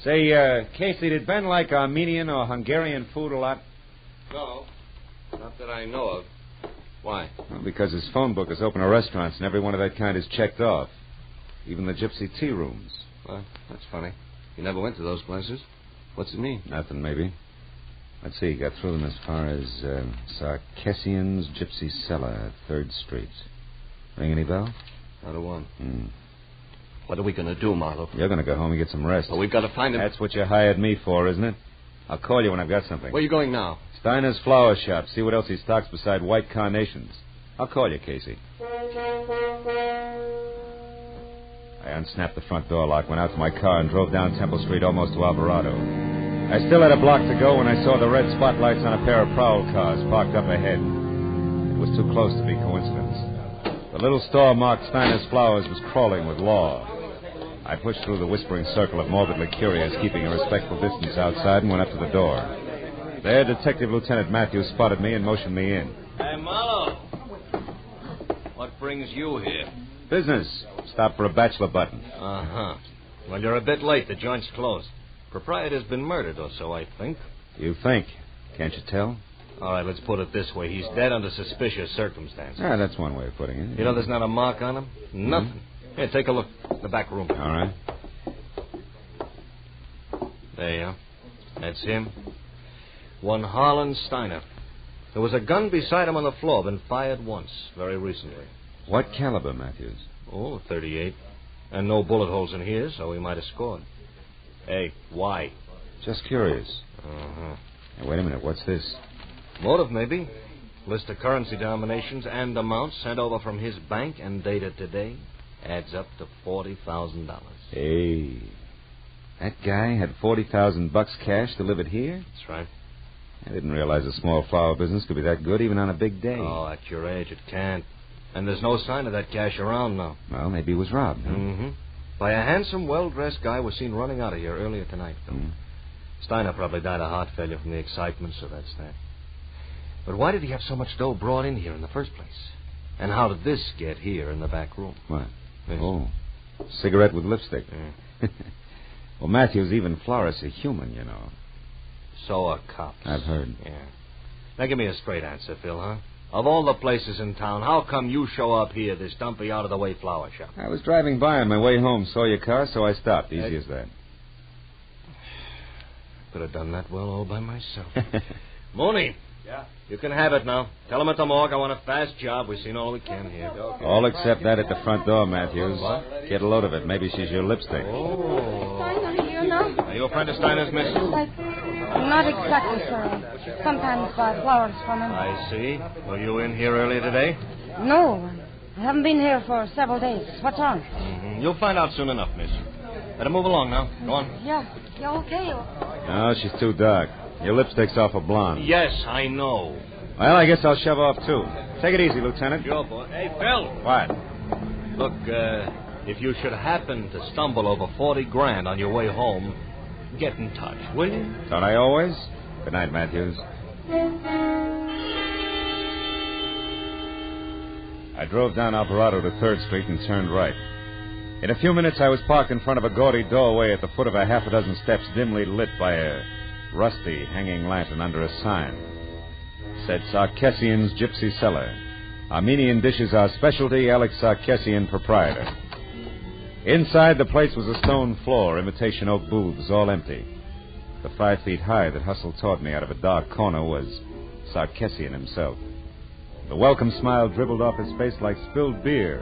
Say, Casey, did Ben like Armenian or Hungarian food a lot? No. Not that I know of. Why? Well, because his phone book is open to restaurants, and every one of that kind is checked off. Even the gypsy tea rooms. Well, that's funny. He never went to those places. What's it mean? Nothing, maybe. Let's see, got through them as far as Sarkessian's Gypsy Cellar, 3rd Street. Ring any bell? Not a one. What are we going to do, Marlowe? You're going to go home and get some rest. Well, we've got to find him. That's what you hired me for, isn't it? I'll call you when I've got something. Where are you going now? Steiner's flower shop. See what else he stocks beside White Carnations. I'll call you, Casey. I unsnapped the front door lock, went out to my car, and drove down Temple Street almost to Alvarado. I still had a block to go when I saw the red spotlights on a pair of prowl cars parked up ahead. It was too close to be coincidence. The little store marked Steiner's Flowers was crawling with law. I pushed through the whispering circle of morbidly curious, keeping a respectful distance outside, and went up to the door. There, Detective Lieutenant Matthews spotted me and motioned me in. Hey, Marlowe. What brings you here? Business. Stop for a bachelor button. Uh-huh. Well, you're a bit late. The joint's closed. Proprietor's been murdered or so, I think. You think? Can't you tell? All right, let's put it this way. He's dead under suspicious circumstances. Ah, that's one way of putting it. You know there's not a mark on him? Nothing. Mm-hmm. Here, take a look. The back room. All right. There you are. That's him. One Harlan Steiner. There was a gun beside him on the floor, been fired once, very recently. What caliber, Matthews? Oh, 38. And no bullet holes in here, so he might have scored. Hey, why? Just curious. Uh-huh. Now, wait a minute. What's this? Motive, maybe. List of currency denominations and amounts sent over from his bank and dated today adds up to $40,000. Hey. That guy had $40,000 cash delivered here? That's right. I didn't realize a small flower business could be that good even on a big day. Oh, at your age, it can't. And there's no sign of that cash around now. Well, maybe he was robbed, huh? Mm-hmm. By a handsome, well-dressed guy was seen running out of here earlier tonight, though. Steiner probably died of heart failure from the excitement, so that's that. But why did he have so much dough brought in here in the first place? And how did this get here in the back room? What? This. Oh, cigarette with lipstick. Yeah. Well, Matthews, even florists are human, you know. So are cops. I've heard. Yeah. Now give me a straight answer, Phil, huh? Of all the places in town, how come you show up here, this dumpy, out-of-the-way flower shop? I was driving by on my way home, saw your car, so I stopped. Easy as that. Could have done that well all by myself. Mooney. Yeah? You can have it now. Tell him at the morgue I want a fast job. We've seen all we can here. Okay. All except that at the front door, Matthews. What? Get a load of it. Maybe she's your lipstick. Oh. Steiner here now? Are you a friend of Steiner's, miss? Not exactly, sir. Sometimes buy flowers from him. I see. Were you in here earlier today? No. I haven't been here for several days. What's wrong? Mm-hmm. You'll find out soon enough, miss. Better move along now. Go on. Yeah. You okay? No, she's too dark. Your lipstick's awful blonde. Yes, I know. Well, I guess I'll shove off, too. Take it easy, Lieutenant. Sure, boy. Hey, Phil. What? Look, if you should happen to stumble over $40,000 on your way home, get in touch, will you? Don't I always? Good night, Matthews. I drove down Alvarado to 3rd Street and turned right. In a few minutes, I was parked in front of a gaudy doorway at the foot of a half a dozen steps dimly lit by a rusty hanging lantern under a sign. It said Sarkessian's Gypsy Cellar. Armenian dishes are specialty, Alex Sarkessian, proprietor. Inside, the place was a stone floor, imitation oak booths, all empty. The 5 feet high that hustled toward me out of a dark corner was Sarkessian himself. The welcome smile dribbled off his face like spilled beer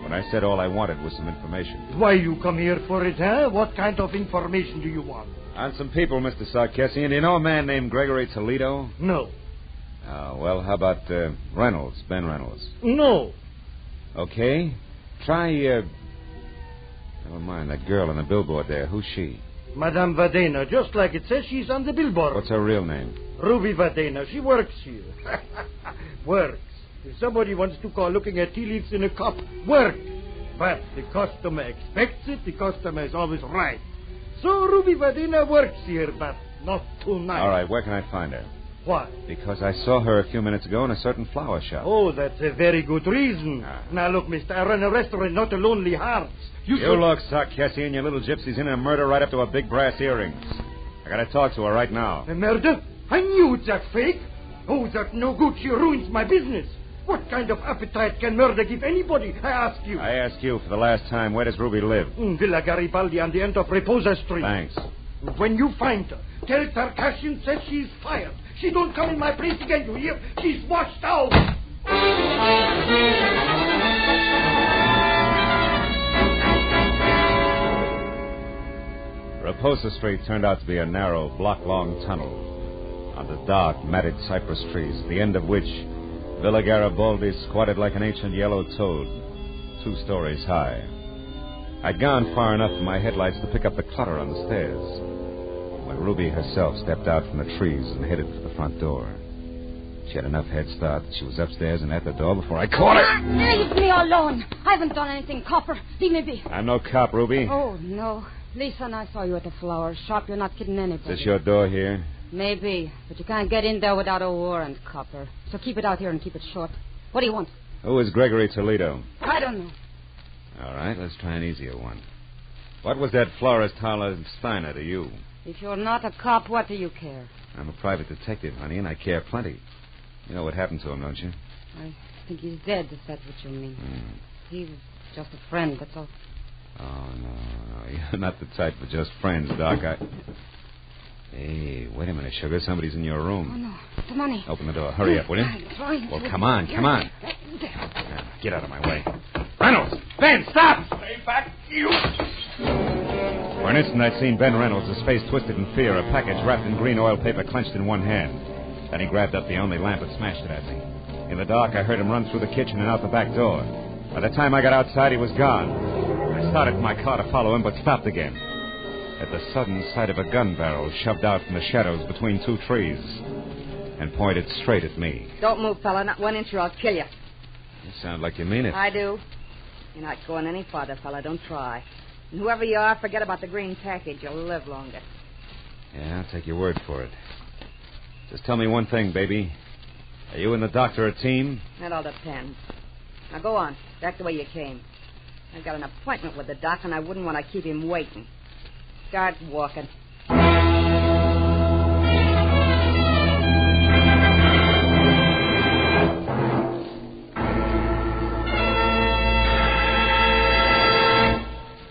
when I said all I wanted was some information. Why you come here for it, huh? What kind of information do you want? On some people, Mr. Sarkessian. Do you know a man named Gregory Toledo? No. Well, how about Reynolds, Ben Reynolds? No. Okay. Try, never mind, that girl on the billboard there. Who's she? Madame Vadena, just like it says she's on the billboard. What's her real name? Ruby Vadena. She works here. Works. If somebody wants to call looking at tea leaves in a cup, work. But the customer expects it. The customer is always right. So Ruby Vadena works here, but not tonight. All right, where can I find her? Why? Because I saw her a few minutes ago in a certain flower shop. Oh, that's a very good reason. Now, look, mister, I run a restaurant, not a Lonely Hearts. You look, Sarkessian, your little gypsy's in a murder right up to her big brass earrings. I gotta talk to her right now. A murder? I knew it's a fake. Oh, that's no good. She ruins my business. What kind of appetite can murder give anybody, I ask you? I ask you for the last time, where does Ruby live? Villa Garibaldi on the end of Reposa Street. Thanks. When you find her, tell Sarkessian says she's fired. She don't come in my place again, you hear? She's washed out. closer street turned out to be a narrow, block-long tunnel under dark, matted cypress trees, at the end of which Villa Garibaldi squatted like an ancient yellow toad, 2 stories high. I'd gone far enough in my headlights to pick up the clutter on the stairs when Ruby herself stepped out from the trees and headed for the front door. She had enough head start that she was upstairs and at the door before I caught her. Leave me alone. I haven't done anything, Copper. Leave me be. I'm no cop, Ruby. Oh, no. Lisa and I saw you at the flower shop. You're not kidding anybody. Is this your door here? Maybe, but you can't get in there without a warrant, Copper. So keep it out here and keep it short. What do you want? Who is Gregory Toledo? I don't know. All right, let's try an easier one. What was that florist Harlan Steiner to you? If you're not a cop, what do you care? I'm a private detective, honey, and I care plenty. You know what happened to him, don't you? I think he's dead, if that's what you mean. He was just a friend, that's all. Oh, no. You're not the type for just friends, Doc. Hey, wait a minute, sugar. Somebody's in your room. Oh, no. The money. Open the door. Hurry up, will you? Well, come on. Now, get out of my way. Reynolds! Ben, stop! Stay back, you! For an instant, I'd seen Ben Reynolds, his face twisted in fear, a package wrapped in green oil paper clenched in one hand. Then he grabbed up the only lamp and smashed it at me. In the dark, I heard him run through the kitchen and out the back door. By the time I got outside, he was gone. I started for my car to follow him, but stopped again at the sudden sight of a gun barrel shoved out from the shadows between 2 trees and pointed straight at me. Don't move, fella. Not 1 inch or I'll kill you. You sound like you mean it. I do. You're not going any farther, fella. Don't try. And whoever you are, forget about the green package. You'll live longer. Yeah, I'll take your word for it. Just tell me one thing, baby. Are you and the doctor a team? That all depends. Now go on. Back the way you came. I've got an appointment with the doc, and I wouldn't want to keep him waiting. Start walking.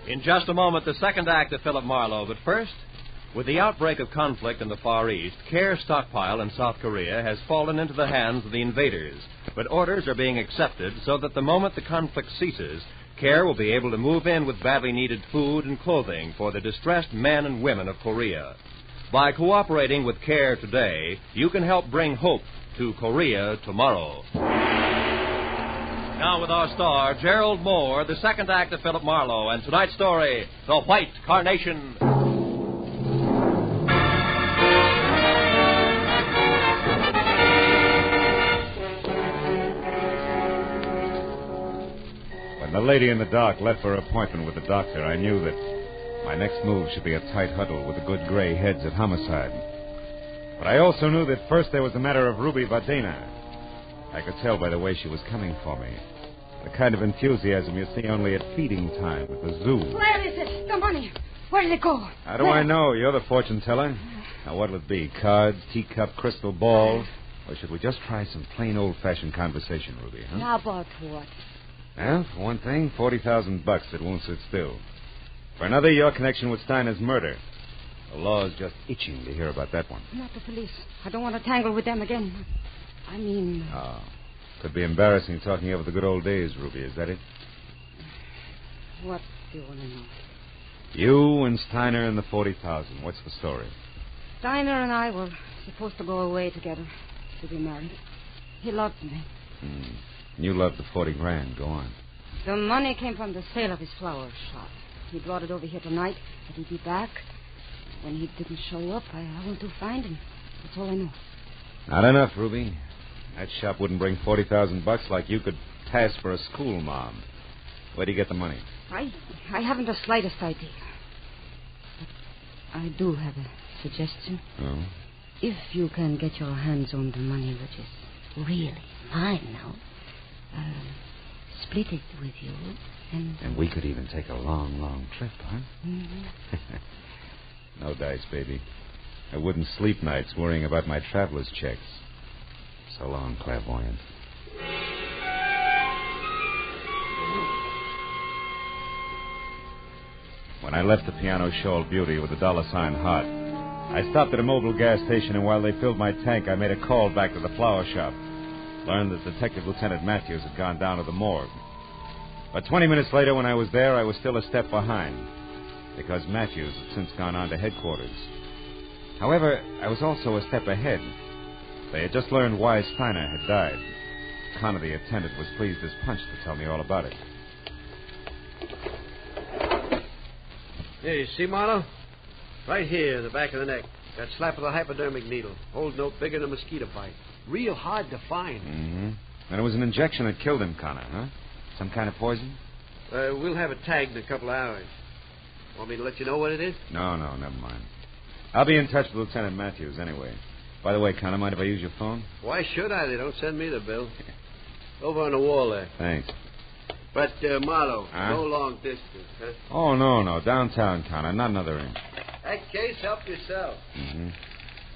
In just a moment, the second act of Philip Marlowe. But first, with the outbreak of conflict in the Far East, CARE stockpile in South Korea has fallen into the hands of the invaders. But orders are being accepted so that the moment the conflict ceases, CARE will be able to move in with badly needed food and clothing for the distressed men and women of Korea. By cooperating with CARE today, you can help bring hope to Korea tomorrow. Now with our star, Gerald Moore, the second act of Philip Marlowe, and tonight's story, The White Carnation. When the lady in the dark left for her appointment with the doctor, I knew that my next move should be a tight huddle with the good gray heads of homicide. But I also knew that first there was the matter of Ruby Vadena. I could tell by the way she was coming for me. The kind of enthusiasm you see only at feeding time at the zoo. Where is it? The money. Where did it go? How do I know? You're the fortune teller. Now, what'll it be? Cards, teacup, crystal balls? Or should we just try some plain old-fashioned conversation, Ruby, huh? Now about what? Well, for one thing, $40,000 that won't sit still. For another, your connection with Steiner's murder. The law's just itching to hear about that one. Not the police. I don't want to tangle with them again. I mean... Oh. Could be embarrassing talking over the good old days, Ruby. Is that it? What do you want to know? You and Steiner and the $40,000. What's the story? Steiner and I were supposed to go away together to be married. He loved me. You loved the $40,000. Go on. The money came from the sale of his flower shop. He brought it over here tonight, but he'd be back. When he didn't show up, I went to find him. That's all I know. Not enough, Ruby. That shop wouldn't bring $40,000 like you could pass for a school mom. Where'd you get the money? I haven't the slightest idea. But I do have a suggestion. Oh? If you can get your hands on the money, which is really mine now, I'll split it with you, And we could even take a long, long trip, huh? No dice, baby. I wouldn't sleep nights worrying about my traveler's checks. So long, clairvoyant. When I left the piano-shawled beauty with the $sign heart, I stopped at a mobile gas station, and while they filled my tank, I made a call back to the flower shop. Learned that Detective Lieutenant Matthews had gone down to the morgue. But 20 minutes later, when I was there, I was still a step behind. because Matthews had since gone on to headquarters. However, I was also a step ahead. They had just learned why Steiner had died. Connor, the attendant, was pleased as punch to tell me all about it. Here, you see, Marlowe? Right here, the back of the neck. That slap of the hypodermic needle. Hold no bigger than a mosquito bite. Real hard to find. Mm-hmm. And it was an injection that killed him, Connor, huh? Some kind of poison? We'll have it tagged in a couple of hours. Want me to let you know what it is? No, never mind. I'll be in touch with Lieutenant Matthews anyway. By the way, Connor, mind if I use your phone? Why should I? They don't send me the bill. Over on the wall there. Thanks. But, Marlowe, no long distance, huh? Oh, no. Downtown, Connor. Not another inch. That case, help yourself. Mm-hmm.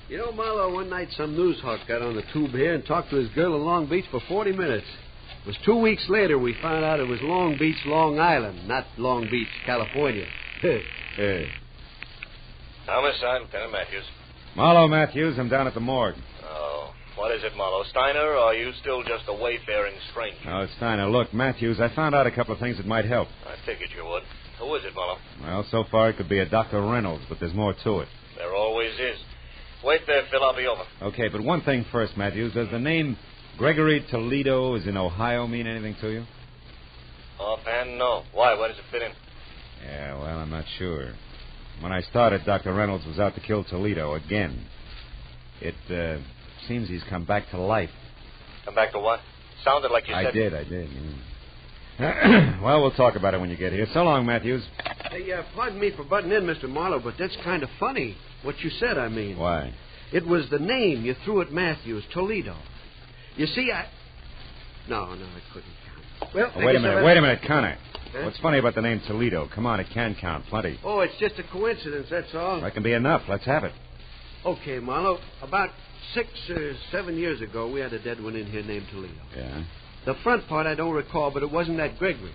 You know, Marlowe, one night some news hawk got on the tube here and talked to his girl in Long Beach for 40 minutes. It was 2 weeks later we found out it was Long Beach, Long Island, not Long Beach, California. Hey. Homicide, Lieutenant Matthews. Marlowe Matthews, I'm down at the morgue. Oh, what is it, Marlowe? Steiner, or are you still just a wayfaring stranger? Oh, Steiner, look, Matthews, I found out a couple of things that might help. I figured you would. Who is it, Marlowe? Well, so far it could be a Dr. Reynolds, but there's more to it. There always is. Wait there, Phil. I'll be over. Okay, but one thing first, Matthews. Does the name Gregory Toledo is in Ohio mean anything to you? Offhand, no. Why? Where does it fit in? Yeah, well, I'm not sure. When I started, Dr. Reynolds was out to kill Toledo again. It seems he's come back to life. Come back to what? Sounded like you said... I did, yeah. Well, we'll talk about it when you get here. So long, Matthews. Hey, pardon me for butting in, Mr. Marlowe, but that's kind of funny. What you said, I mean. Why? It was the name you threw at Matthews, Toledo. You see, No, it couldn't count. Well, wait a minute, Connor. Huh? What's funny about the name Toledo? Come on, it can count plenty. Oh, it's just a coincidence, that's all. That can be enough. Let's have it. Okay, Marlowe. About 6 or 7 years ago, we had a dead one in here named Toledo. Yeah? The front part I don't recall, but it wasn't that Gregory.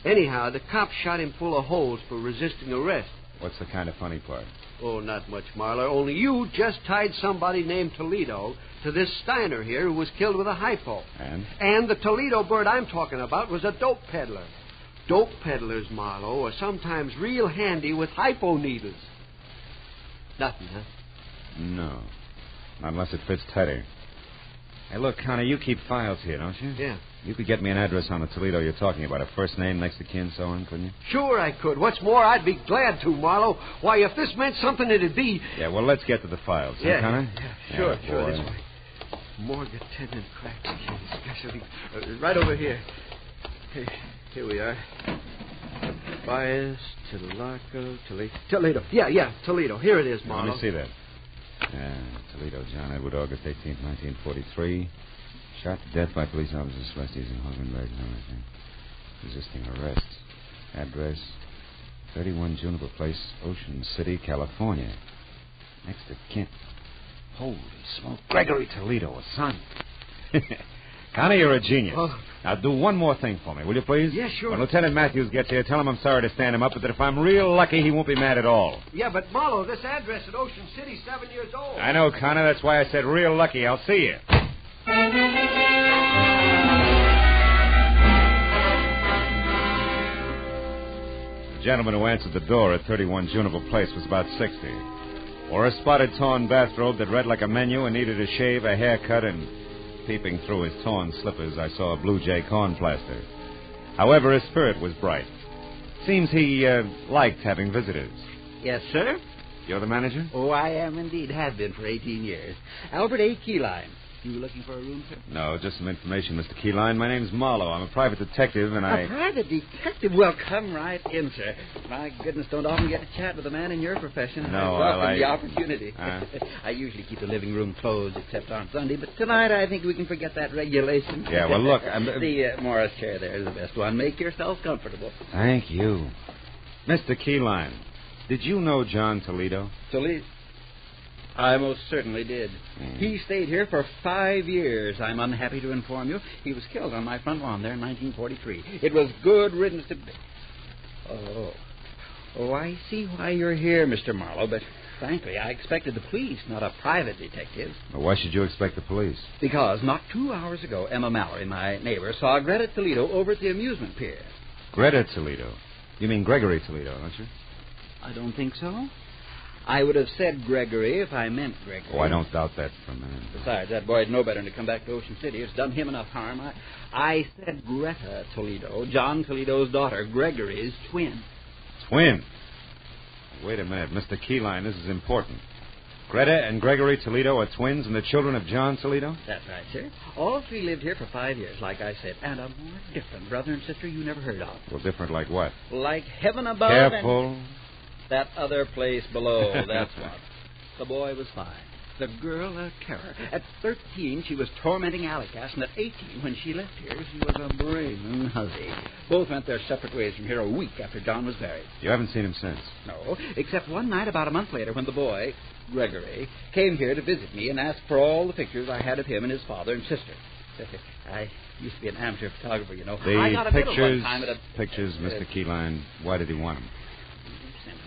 Anyhow, the cops shot him full of holes for resisting arrest. What's the kind of funny part? Oh, not much, Marlowe. Only you just tied somebody named Toledo to this Steiner here who was killed with a hypo. And? And the Toledo bird I'm talking about was a dope peddler. Dope peddlers, Marlowe, are sometimes real handy with hypo needles. Nothing, huh? No. Not unless it fits tighter. Hey, look, Connor, you keep files here, don't you? Yeah. You could get me an address on the Toledo you're talking about, a first name, next to kin, so on, couldn't you? Sure I could. What's more, I'd be glad to, Marlowe. Why, if this meant something, it'd be... Yeah, well, let's get to the files, huh, yeah, Connor? Yeah, sure, this way. Morgue attendant crack case specialty. Right over here. Here we are. Bias, Toledo. Yeah, Toledo. Here it is, Marlowe. Let me see that. Toledo, John Edward, August 18th, 1943. Shot to death by police officers Celestes and Hogenberg. Resisting arrest. Address, 31 Juniper Place, Ocean City, California. Next to Kent. Holy smoke. Gregory Toledo, a son. Connor, you're a genius. Oh. Now, do one more thing for me, will you, please? Yeah, sure. When Lieutenant Matthews gets here, tell him I'm sorry to stand him up, but that if I'm real lucky, he won't be mad at all. Yeah, but, Marlowe, this address at Ocean City's 7 years old. I know, Connor. That's why I said real lucky. I'll see you. The gentleman who answered the door at 31 Juniper Place was about 60. Wore a spotted torn bathrobe that read like a menu and needed a shave, a haircut, and peeping through his torn slippers, I saw a Blue Jay corn plaster. However, his spirit was bright. Seems he liked having visitors. Yes, sir? You're the manager? Oh, I am indeed. Have been for 18 years. Albert A. Keyline. You looking for a room, sir? No, just some information, Mr. Keyline. My name's Marlowe. I'm a private detective, and A private detective? Well, come right in, sir. My goodness, don't often get to chat with a man in your profession. No, I welcome the opportunity. I usually keep the living room closed except on Sunday, but tonight I think we can forget that regulation. Yeah, well, look, The Morris chair there is the best one. Make yourself comfortable. Thank you. Mr. Keyline, did you know John Toledo? Toledo? I most certainly did. He stayed here for 5 years. I'm unhappy to inform you. He was killed on my front lawn there in 1943. It was good riddance to... Oh, I see why you're here, Mr. Marlowe, but frankly, I expected the police, not a private detective. Well, why should you expect the police? Because not 2 hours ago, Emma Mallory, my neighbor, saw Greta Toledo over at the amusement pier. Greta Toledo? You mean Gregory Toledo, don't you? I don't think so. I would have said Gregory if I meant Gregory. Oh, I don't doubt that for a minute. Besides, that boy'd know better than to come back to Ocean City. It's done him enough harm. I said Greta Toledo, John Toledo's daughter, Gregory's twin. Twin? Wait a minute, Mr. Keyline, this is important. Greta and Gregory Toledo are twins and the children of John Toledo? That's right, sir. All three lived here for 5 years, like I said, and a more different brother and sister you never heard of. Well, different like what? Like heaven above. Careful. And that other place below, that's what. The boy was 5. The girl a terror. At 13, she was tormenting Alicass, and at 18, when she left here, she was a brazen hussy. Both went their separate ways from here a week after John was buried. You haven't seen him since? No, except one night about a month later when the boy, Gregory, came here to visit me and asked for all the pictures I had of him and his father and sister. I used to be an amateur photographer, you know. I got a pictures, time at a... pictures, Mr. Keyline, why did he want them?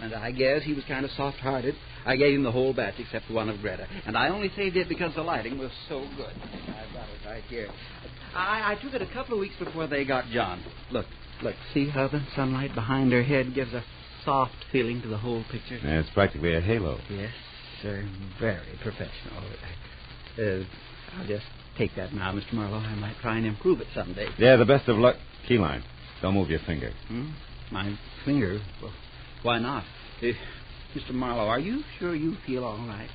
And I guess he was kind of soft-hearted. I gave him the whole batch except one of Greta. And I only saved it because the lighting was so good. I've got it right here. I took it a couple of weeks before they got John. Look. See how the sunlight behind her head gives a soft feeling to the whole picture? Yeah, it's practically a halo. Yes, sir. Very professional. I'll just take that now, Mr. Marlowe. I might try and improve it someday. Yeah, the best of luck. Keyline, don't move your finger. My finger? Well, why not? Mr. Marlowe, are you sure you feel all right?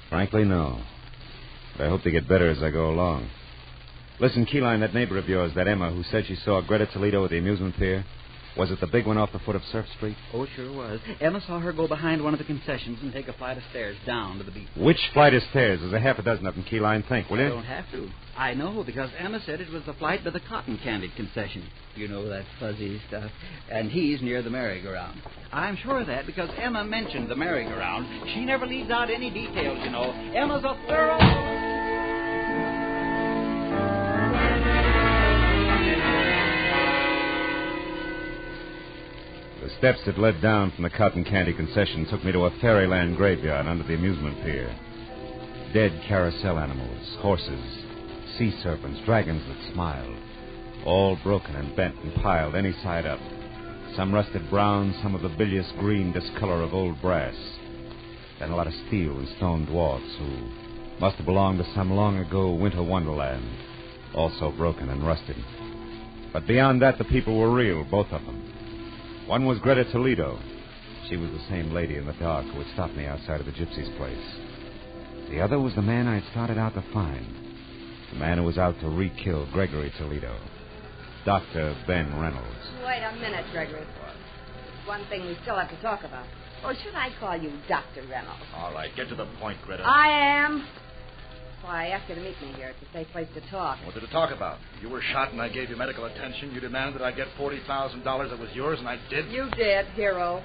Frankly, no. But I hope to get better as I go along. Listen, Keyline, that neighbor of yours, that Emma, who said she saw Greta Toledo at the amusement pier, was it the big one off the foot of Surf Street? Oh, sure was. Emma saw her go behind one of the concessions and take a flight of stairs down to the beach. Which flight of stairs? There's a half a dozen of them, Keyline. Think, will you? I don't have to. I know, because Emma said it was the flight to the cotton candy concession. You know, that fuzzy stuff. And he's near the merry-go-round. I'm sure of that because Emma mentioned the merry-go-round. She never leaves out any details, you know. Emma's a thorough... The steps that led down from the cotton candy concession took me to a fairyland graveyard under the amusement pier. Dead carousel animals, horses, sea serpents, dragons that smiled, all broken and bent and piled any side up. Some rusted brown, some of the bilious green discolor of old brass. Then a lot of steel and stone dwarfs who must have belonged to some long ago winter wonderland, also broken and rusted. But beyond that, the people were real, both of them. One was Greta Toledo. She was the same lady in the dark who had stopped me outside of the gypsy's place. The other was the man I had started out to find. The man who was out to re-kill Gregory Toledo. Dr. Ben Reynolds. Wait a minute, Gregory. There's one thing we still have to talk about. Or should I call you Dr. Reynolds? All right, get to the point, Greta. I am. Why, I asked you to meet me here. It's a safe place to talk. What did it talk about? You were shot and I gave you medical attention. You demanded I get $40,000 that was yours, and I did. You did, hero.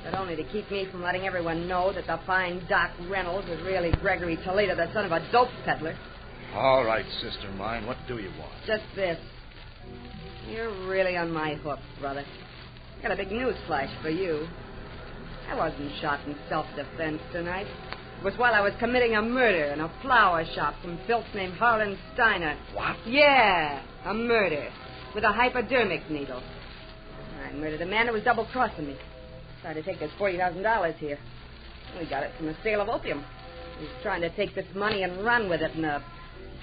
But only to keep me from letting everyone know that the fine Doc Reynolds was really Gregory Toledo, the son of a dope peddler. All right, sister mine. What do you want? Just this. You're really on my hook, brother. I got a big news flash for you. I wasn't shot in self-defense tonight. It was while I was committing a murder in a flower shop from filth named Harlan Steiner. What? Yeah, a murder. With a hypodermic needle. I murdered a man who was double-crossing me. Tried to take this $40,000 here. We got it from the sale of opium. He was trying to take this money and run with it in a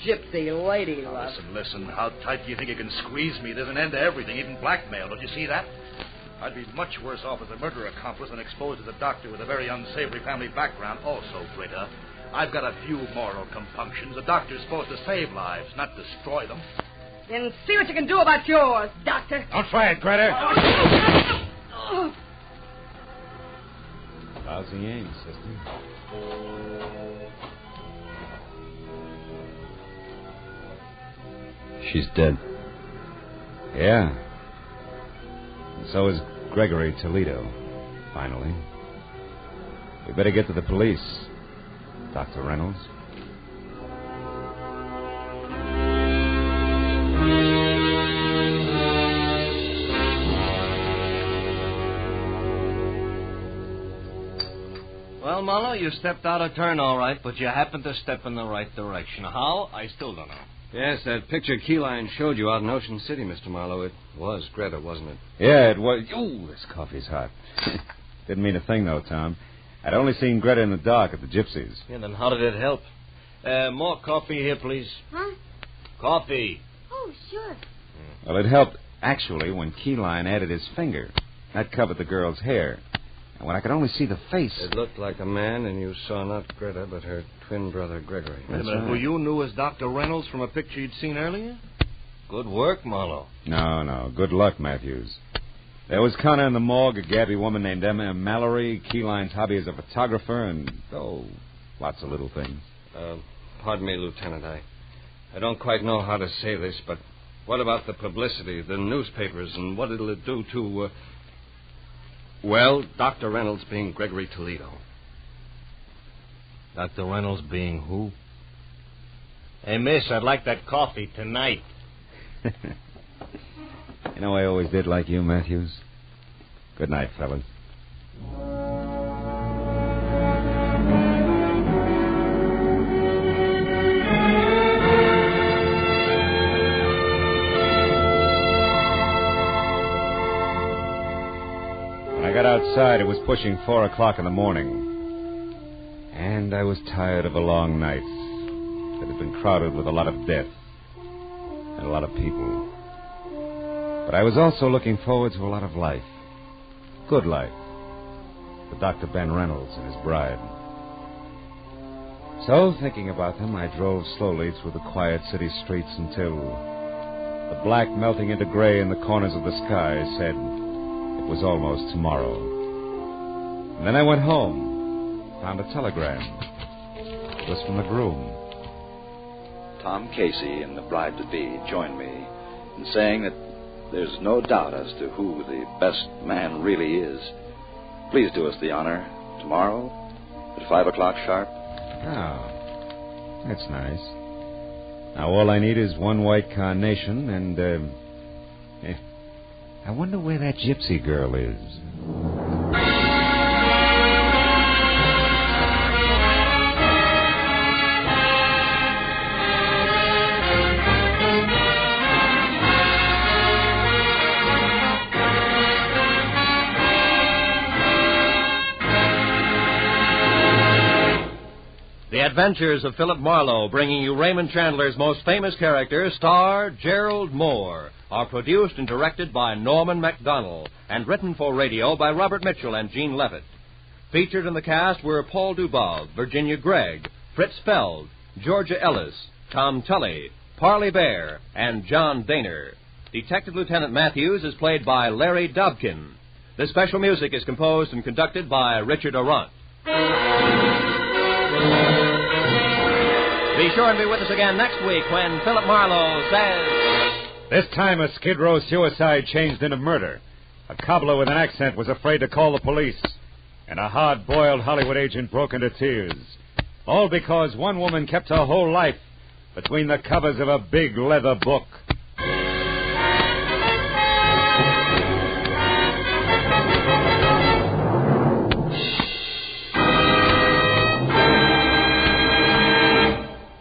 gypsy lady love. Listen. How tight do you think you can squeeze me? There's an end to everything, even blackmail. Don't you see that? I'd be much worse off as a murder accomplice than exposed as a doctor with a very unsavory family background. Also, Greta, I've got a few moral compunctions. A doctor's supposed to save lives, not destroy them. Then see what you can do about yours, Doctor. Don't try it, Greta. Lousy aim, sister. She's dead. Yeah. And so is Gregory Toledo, finally. We better get to the police, Dr. Reynolds. Well, Marlowe, you stepped out of turn all right, but you happened to step in the right direction. How? I still don't know. Yes, that picture Keyline showed you out in Ocean City, Mr. Marlowe. It was Greta, wasn't it? Yeah, it was. Ooh, this coffee's hot. Didn't mean a thing, though, Tom. I'd only seen Greta in the dark at the Gypsies. Yeah, then how did it help? More coffee here, please. Huh? Coffee. Oh, sure. Well, it helped, actually, when Keyline added his finger. That covered the girl's hair. And when I could only see the face... It looked like a man, and you saw not Greta, but her twin brother, Gregory. Wait a minute. right. Who you knew as Dr. Reynolds from a picture you'd seen earlier? Good work, Marlowe. No. Good luck, Matthews. There was Connor in the morgue, a gabby woman named Emma Mallory, Keyline's hobby as a photographer, and, lots of little things. Pardon me, Lieutenant. I don't quite know how to say this, but what about the publicity, the newspapers, and what it'll do to, Dr. Reynolds being Gregory Toledo. Dr. Reynolds being who? Hey, miss, I'd like that coffee tonight. You know, I always did like you, Matthews. Good night, fellas. When I got outside, it was pushing 4 o'clock in the morning. And I was tired of a long night that had been crowded with a lot of death and a lot of people. But I was also looking forward to a lot of life. Good life. For Dr. Ben Reynolds and his bride. So, thinking about them, I drove slowly through the quiet city streets until the black melting into gray in the corners of the sky said it was almost tomorrow. And then I went home, found a telegram. It was from the groom. Tom Casey and the bride-to-be joined me in saying that there's no doubt as to who the best man really is. Please do us the honor tomorrow at 5 o'clock sharp. Oh, that's nice. Now, all I need is one White Carnation and, I wonder where that gypsy girl is. The Adventures of Philip Marlowe, bringing you Raymond Chandler's most famous character, star Gerald Moore, are produced and directed by Norman MacDonald and written for radio by Robert Mitchell and Gene Levitt. Featured in the cast were Paul Dubov, Virginia Gregg, Fritz Feld, Georgia Ellis, Tom Tully, Parley Bear, and John Daner. Detective Lieutenant Matthews is played by Larry Dobkin. The special music is composed and conducted by Richard Arant. Be sure and be with us again next week when Philip Marlowe says... This time a Skid Row suicide changed into murder. A cobbler with an accent was afraid to call the police. And a hard-boiled Hollywood agent broke into tears. All because one woman kept her whole life between the covers of a big leather book.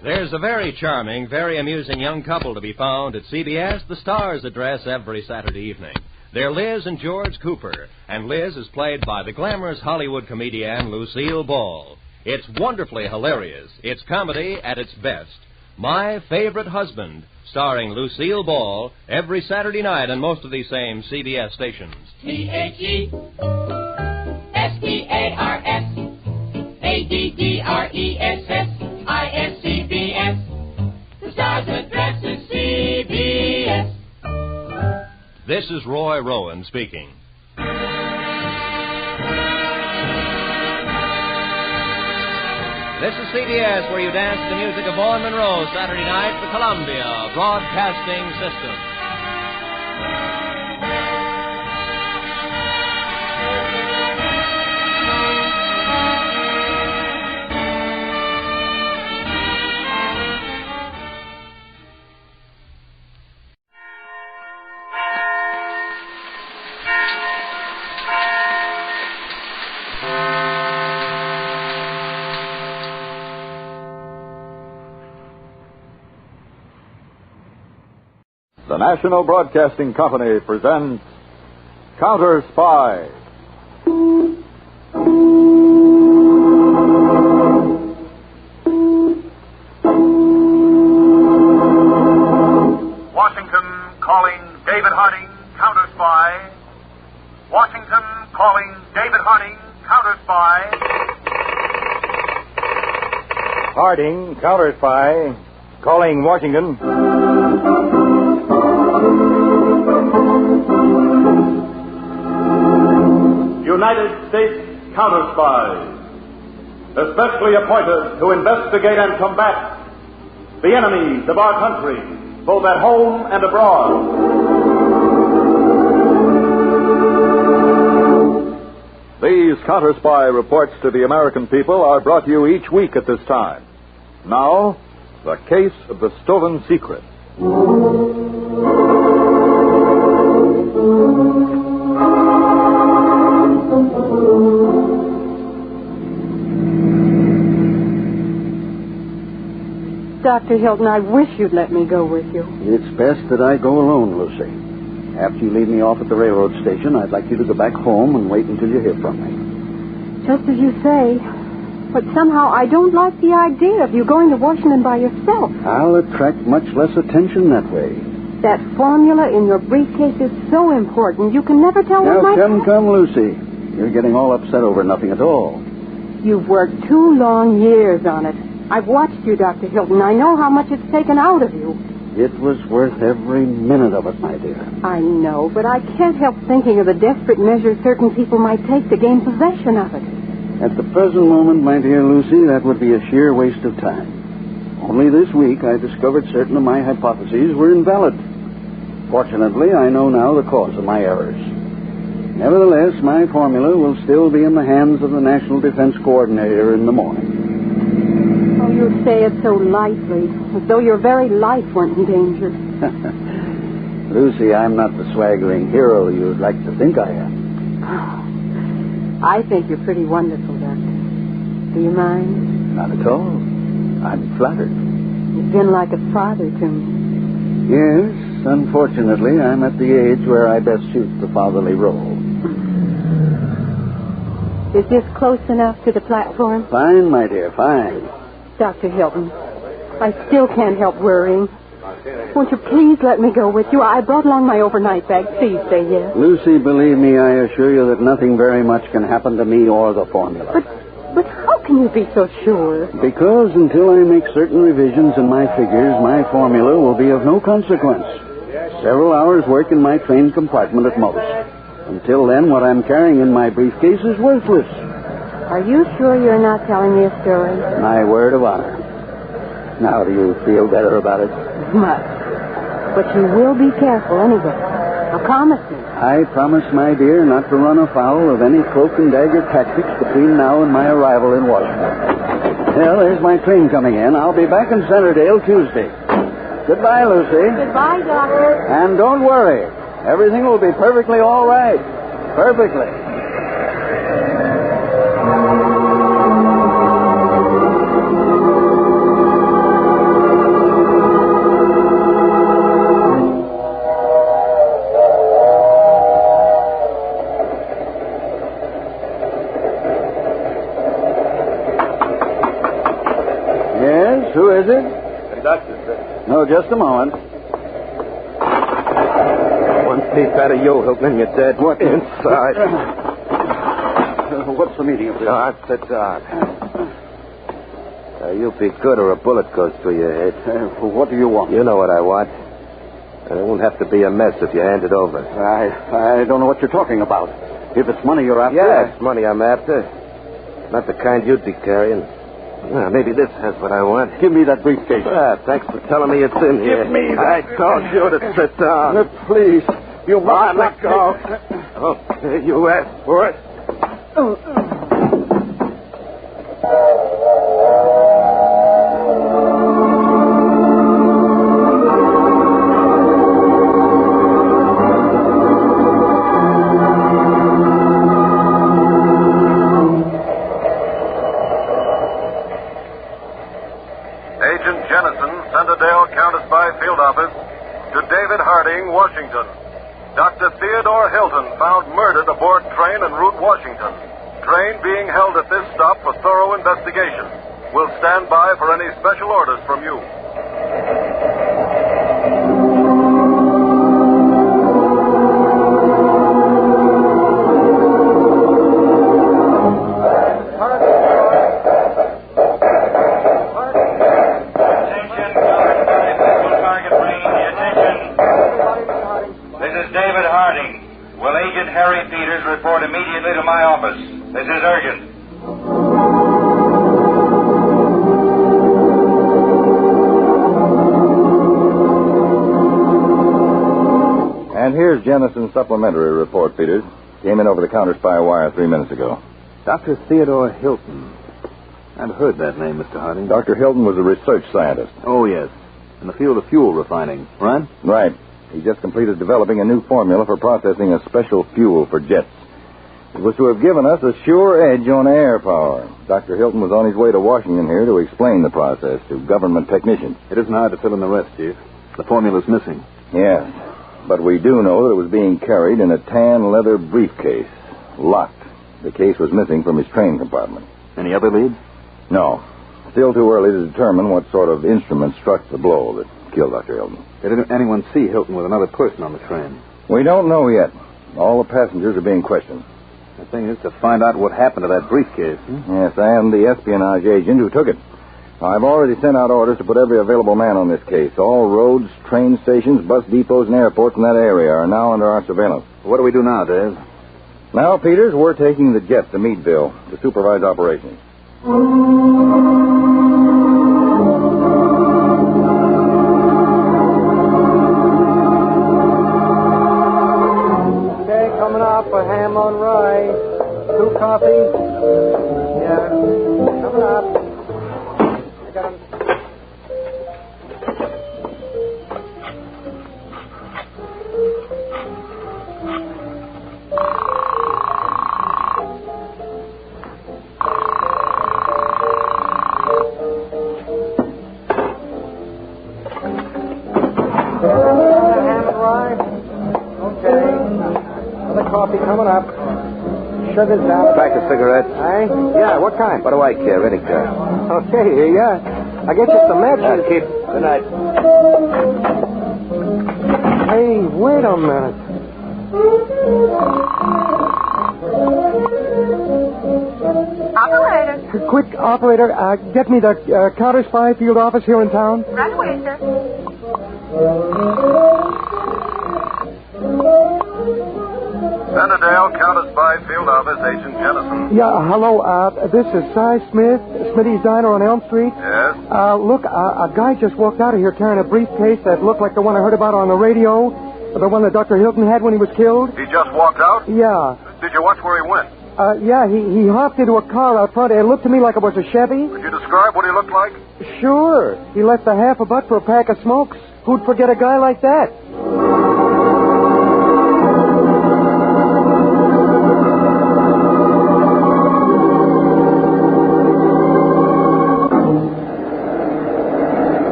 There's a very charming, very amusing young couple to be found at CBS, the Star's address every Saturday evening. They're Liz and George Cooper, and Liz is played by the glamorous Hollywood comedian Lucille Ball. It's wonderfly hilarious. It's comedy at its best. My Favorite Husband, starring Lucille Ball, every Saturday night on most of these same CBS stations. THESPARESSADDRESSISCBS. The Star's address is CBS. This is Roy Rowan speaking. This is CBS, where you dance to the music of Vaughn Monroe, Saturday night, the Columbia Broadcasting System. The National Broadcasting Company presents Counterspy. Washington calling David Harding, Counterspy. Washington calling David Harding, Counterspy. Harding, Counterspy, calling Washington. United States Counterspies, especially appointed to investigate and combat the enemies of our country, both at home and abroad. These Counterspy reports to the American people are brought to you each week at this time. Now, the case of the stolen secret. Dr. Hilton, I wish you'd let me go with you. It's best that I go alone, Lucy. After you leave me off at the railroad station, I'd like you to go back home and wait until you hear from me. Just as you say. But somehow I don't like the idea of you going to Washington by yourself. I'll attract much less attention that way. That formula in your briefcase is so important. You can never tell what Now, might... come, Lucy. You're getting all upset over nothing at all. You've worked 2 long years on it. I've watched you, Dr. Hilton. I know how much it's taken out of you. It was worth every minute of it, my dear. I know, but I can't help thinking of the desperate measures certain people might take to gain possession of it. At the present moment, my dear Lucy, that would be a sheer waste of time. Only this week I discovered certain of my hypotheses were invalid. Fortunately, I know now the cause of my errors. Nevertheless, my formula will still be in the hands of the National Defense Coordinator in the morning. Oh, you say it so lightly, as though your very life weren't in danger. Lucy, I'm not the swaggering hero you'd like to think I am. I think you're pretty wonderful, Doctor. Do you mind? Not at all. I'm flattered. You've been like a father to me. Yes, unfortunately, I'm at the age where I best suit the fatherly role. Is this close enough to the platform? Fine, my dear, fine. Dr. Hilton, I still can't help worrying. Won't you please let me go with you? I brought along my overnight bag. Please say yes. Lucy, believe me, I assure you that nothing very much can happen to me or the formula. But how can you be so sure? Because until I make certain revisions in my figures, my formula will be of no consequence. Several hours' work in my train compartment at most. Until then, what I'm carrying in my briefcase is worthless. Are you sure you're not telling me a story? My word of honor. Now, do you feel better about it? Much. But you will be careful anyway. Now, promise me. I promise, my dear, not to run afoul of any cloak and dagger tactics between now and my arrival in Washington. Well, there's my train coming in. I'll be back in Centerdale Tuesday. Goodbye, Lucy. Goodbye, Doctor. And don't worry. Everything will be perfectly all right. Perfectly. Yes, who is it? Conductor, sir. No, just a moment. One piece out of you, Hilton, and you're dead. What? Inside. What's the meaning of this? No, sit down. You'll be good or a bullet goes through your head. What do you want? You know what I want. And it won't have to be a mess if you hand it over. I don't know what you're talking about. If it's money you're after... Yeah, it's money I'm after. Not the kind you'd be carrying. Well, maybe this has what I want. Give me that briefcase. Thanks for telling me it's in here. Give me that. I told you to sit down. Please. You must let go. Okay, you asked for it. Agent Jennison, Centerdale Counterspy Field Office, to David Harding, Washington. Dr. Theodore Hilton found murdered aboard train en route Washington. train being held at this stop for thorough investigation. We'll stand by for any special orders from you. Report immediately to my office. This is urgent. And here's Jennison's supplementary report, Peters. Came in over the Counterspy wire 3 minutes ago. Dr. Theodore Hilton. I've heard that name, Mr. Harding. Dr. Hilton was a research scientist. Oh, yes. In the field of fuel refining, right? Right. He just completed developing a new formula for processing a special fuel for jets. It was to have given us a sure edge on air power. Dr. Hilton was on his way to Washington here to explain the process to government technicians. It isn't hard to fill in the rest, Chief. The formula's missing. Yes, but we do know that it was being carried in a tan leather briefcase, locked. The case was missing from his train compartment. Any other leads? No. Still too early to determine what sort of instrument struck the blow that killed Dr. Hilton. Did anyone see Hilton with another person on the train? We don't know yet. All the passengers are being questioned. The thing is to find out what happened to that briefcase. Yes, and the espionage agent who took it. I've already sent out orders to put every available man on this case. All roads, train stations, bus depots, and airports in that area are now under our surveillance. What do we do now, Dave? Now, Peters, we're taking the jet to Meadville to supervise operations. A ham on rye. 2 coffees. Yeah. Coming up. I got 'em. Ham and rye. Okay. Coffee coming up. Sugar's out. Pack of cigarettes. Aye? Yeah, what kind? What do I care? Any kind. Okay, here you are. I get you some matches. Keep. Good night. Hey, wait a minute. Operator. Quick, operator, get me the Counterspy field office here in town. Right away, sir. Centerdale, Counterspy field office, Agent Jennison. Yeah, hello. This is Cy Smith, Smitty's Diner on Elm Street. Yes? Look, a guy just walked out of here carrying a briefcase that looked like the one I heard about on the radio, the one that Dr. Hilton had when he was killed. He just walked out? Yeah. Did you watch where he went? Yeah, he hopped into a car out front. It looked to me like it was a Chevy. Could you describe what he looked like? Sure. He left a half a buck for a pack of smokes. Who'd forget a guy like that?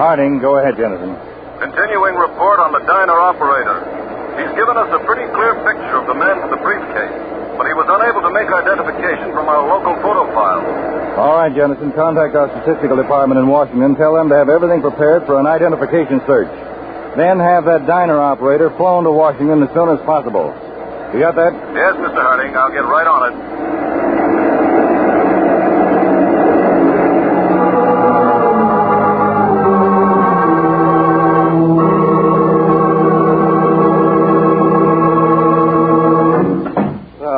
Harding, go ahead, Jennison. Continuing report on the diner operator. He's given us a pretty clear picture of the man with the briefcase, but he was unable to make identification from our local photo file. All right, Jennison, contact our statistical department in Washington. Tell them to have everything prepared for an identification search. Then have that diner operator flown to Washington as soon as possible. You got that? Yes, Mr. Harding. I'll get right on it.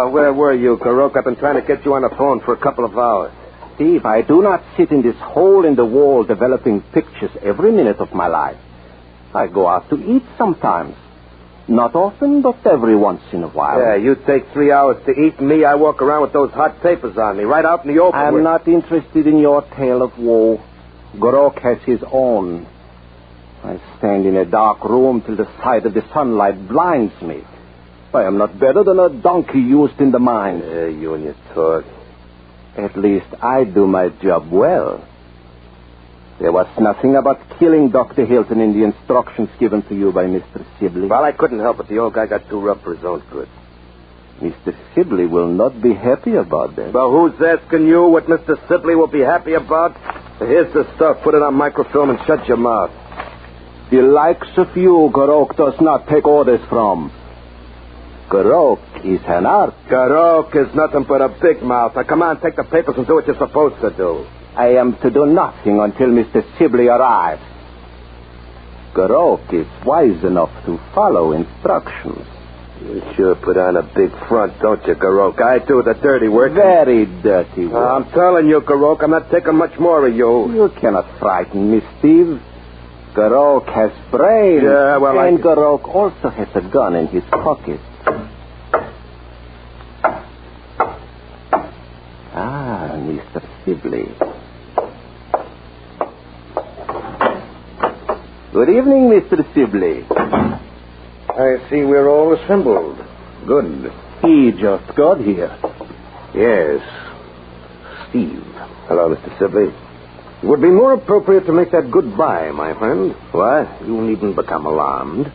Where were you, Karok? I've been trying to get you on the phone for a couple of hours. Steve, I do not sit in this hole in the wall developing pictures every minute of my life. I go out to eat sometimes. Not often, but every once in a while. Yeah, you take 3 hours to eat. Me, I walk around with those hot papers on me, right out in the open. I'm not interested in your tale of woe. Gorok has his own. I stand in a dark room till the sight of the sunlight blinds me. I am not better than a donkey used in the mine. You and your talk. At least I do my job well. There was nothing about killing Dr. Hilton in the instructions given to you by Mr. Sibley. Well, I couldn't help it. The old guy got too rough for his own good. Mr. Sibley will not be happy about that. Well, who's asking you what Mr. Sibley will be happy about? Here's the stuff. Put it on microfilm and shut your mouth. The likes of you, Garok does not take orders from. Garok is an art. Garok is nothing but a big mouth. Now, come on, take the papers and do what you're supposed to do. I am to do nothing until Mr. Sibley arrives. Garok is wise enough to follow instructions. You sure put on a big front, don't you, Garok? I do the dirty work. Very dirty work. I'm telling you, Garok, I'm not taking much more of you. You cannot frighten me, Steve. Garok has brains. Yeah, well, and Garok also has a gun in his pocket. Ah, Mr. Sibley. Good evening, Mr. Sibley. I see we're all assembled. Good. He just got here. Yes. Steve. Hello, Mr. Sibley. It would be more appropriate to make that goodbye, my friend. What? You needn't become alarmed.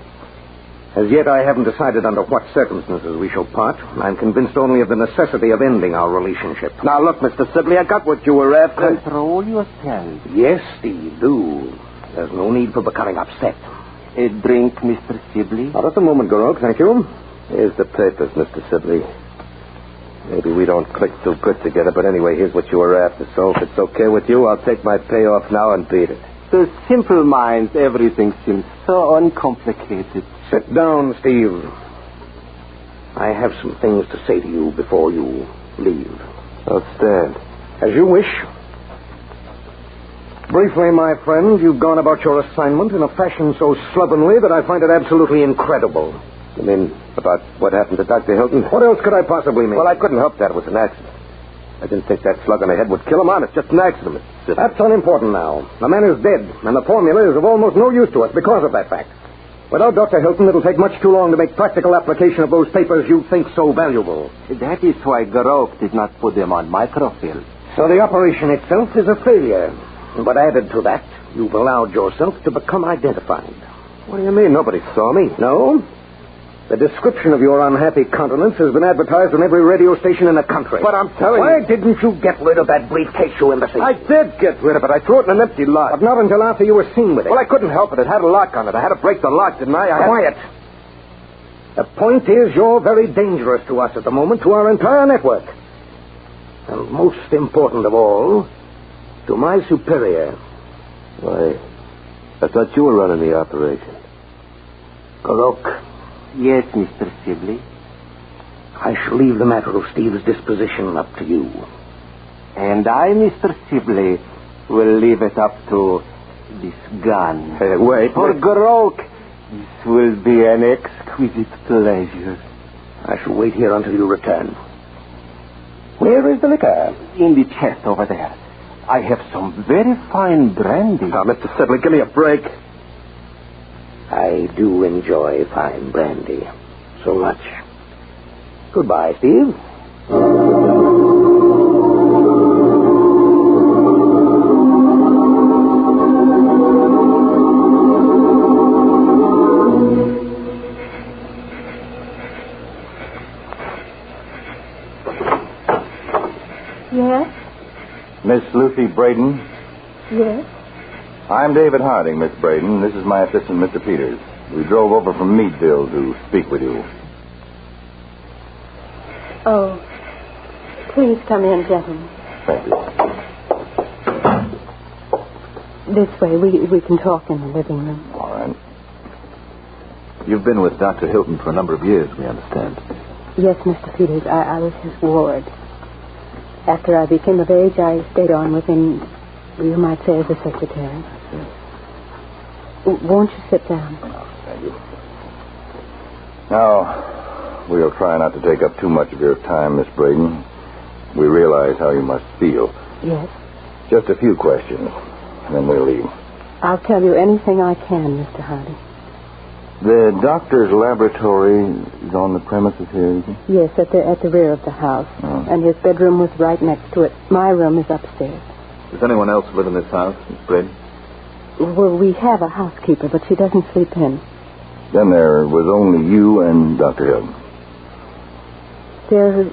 As yet, I haven't decided under what circumstances we shall part. I'm convinced only of the necessity of ending our relationship. Now, look, Mr. Sibley, I got what you were after. Control yourself. Yes, Steve, do. There's no need for becoming upset. A drink, Mr. Sibley? Not at the moment, Garok, thank you. Here's the papers, Mr. Sibley. Maybe we don't click too good together, but anyway, here's what you were after. So if it's okay with you, I'll take my payoff now and beat it. To simple minds, everything seems so uncomplicated. Sit down, Steve. I have some things to say to you before you leave. I'll stand. As you wish. Briefly, my friend, you've gone about your assignment in a fashion so slovenly that I find it absolutely incredible. You mean about what happened to Dr. Hilton? What else could I possibly mean? Well, I couldn't help that. It was an accident. I didn't think that slug on the head would kill him. It's just an accident. That's unimportant now. The man is dead, and the formula is of almost no use to us because of that fact. Without Dr. Hilton, it'll take much too long to make practical application of those papers you think so valuable. That is why Garok did not put them on microfilm. So the operation itself is a failure. But added to that, you've allowed yourself to become identified. What do you mean? Nobody saw me. No? The description of your unhappy countenance has been advertised on every radio station in the country. But I'm telling you... Why didn't you get rid of that briefcase, you imbecile? I did get rid of it. I threw it in an empty lock. But not until after you were seen with it. Well, I couldn't help it. It had a lock on it. I had to break the lock, didn't I? Quiet. The point is you're very dangerous to us at the moment, to our entire network. And most important of all, to my superior. Why, I thought you were running the operation. Garok. Yes, Mr. Sibley. I shall leave the matter of Steve's disposition up to you. And I, Mr. Sibley, will leave it up to this gun. Hey, wait. For Garok, this will be an exquisite pleasure. I shall wait here until you return. Where is the liquor? In the chest over there. I have some very fine brandy. Now, Mr. Sibley, give me a break. I do enjoy fine brandy so much. Goodbye, Steve. Yes? Miss Lucy Braden? Yes? I'm David Harding, Miss Braden. This is my assistant, Mr. Peters. We drove over from Meadville to speak with you. Oh, please come in, gentlemen. Thank you. This way, we can talk in the living room. All right. You've been with Dr. Hilton for a number of years, we understand. Yes, Mr. Peters, I was his ward. After I became of age, I stayed on with him, you might say, as a secretary. Won't you sit down? Thank you. Now, we'll try not to take up too much of your time, Miss Braden. We realize how you must feel. Yes? Just a few questions, and then we'll leave. I'll tell you anything I can, Mr. Harding. The doctor's laboratory is on the premises here, is it? Yes, at the rear of the house. Oh. And his bedroom was right next to it. My room is upstairs. Does anyone else live in this house, Miss Brady? Well, we have a housekeeper, but she doesn't sleep in. Then there was only you and Dr. Hilton. There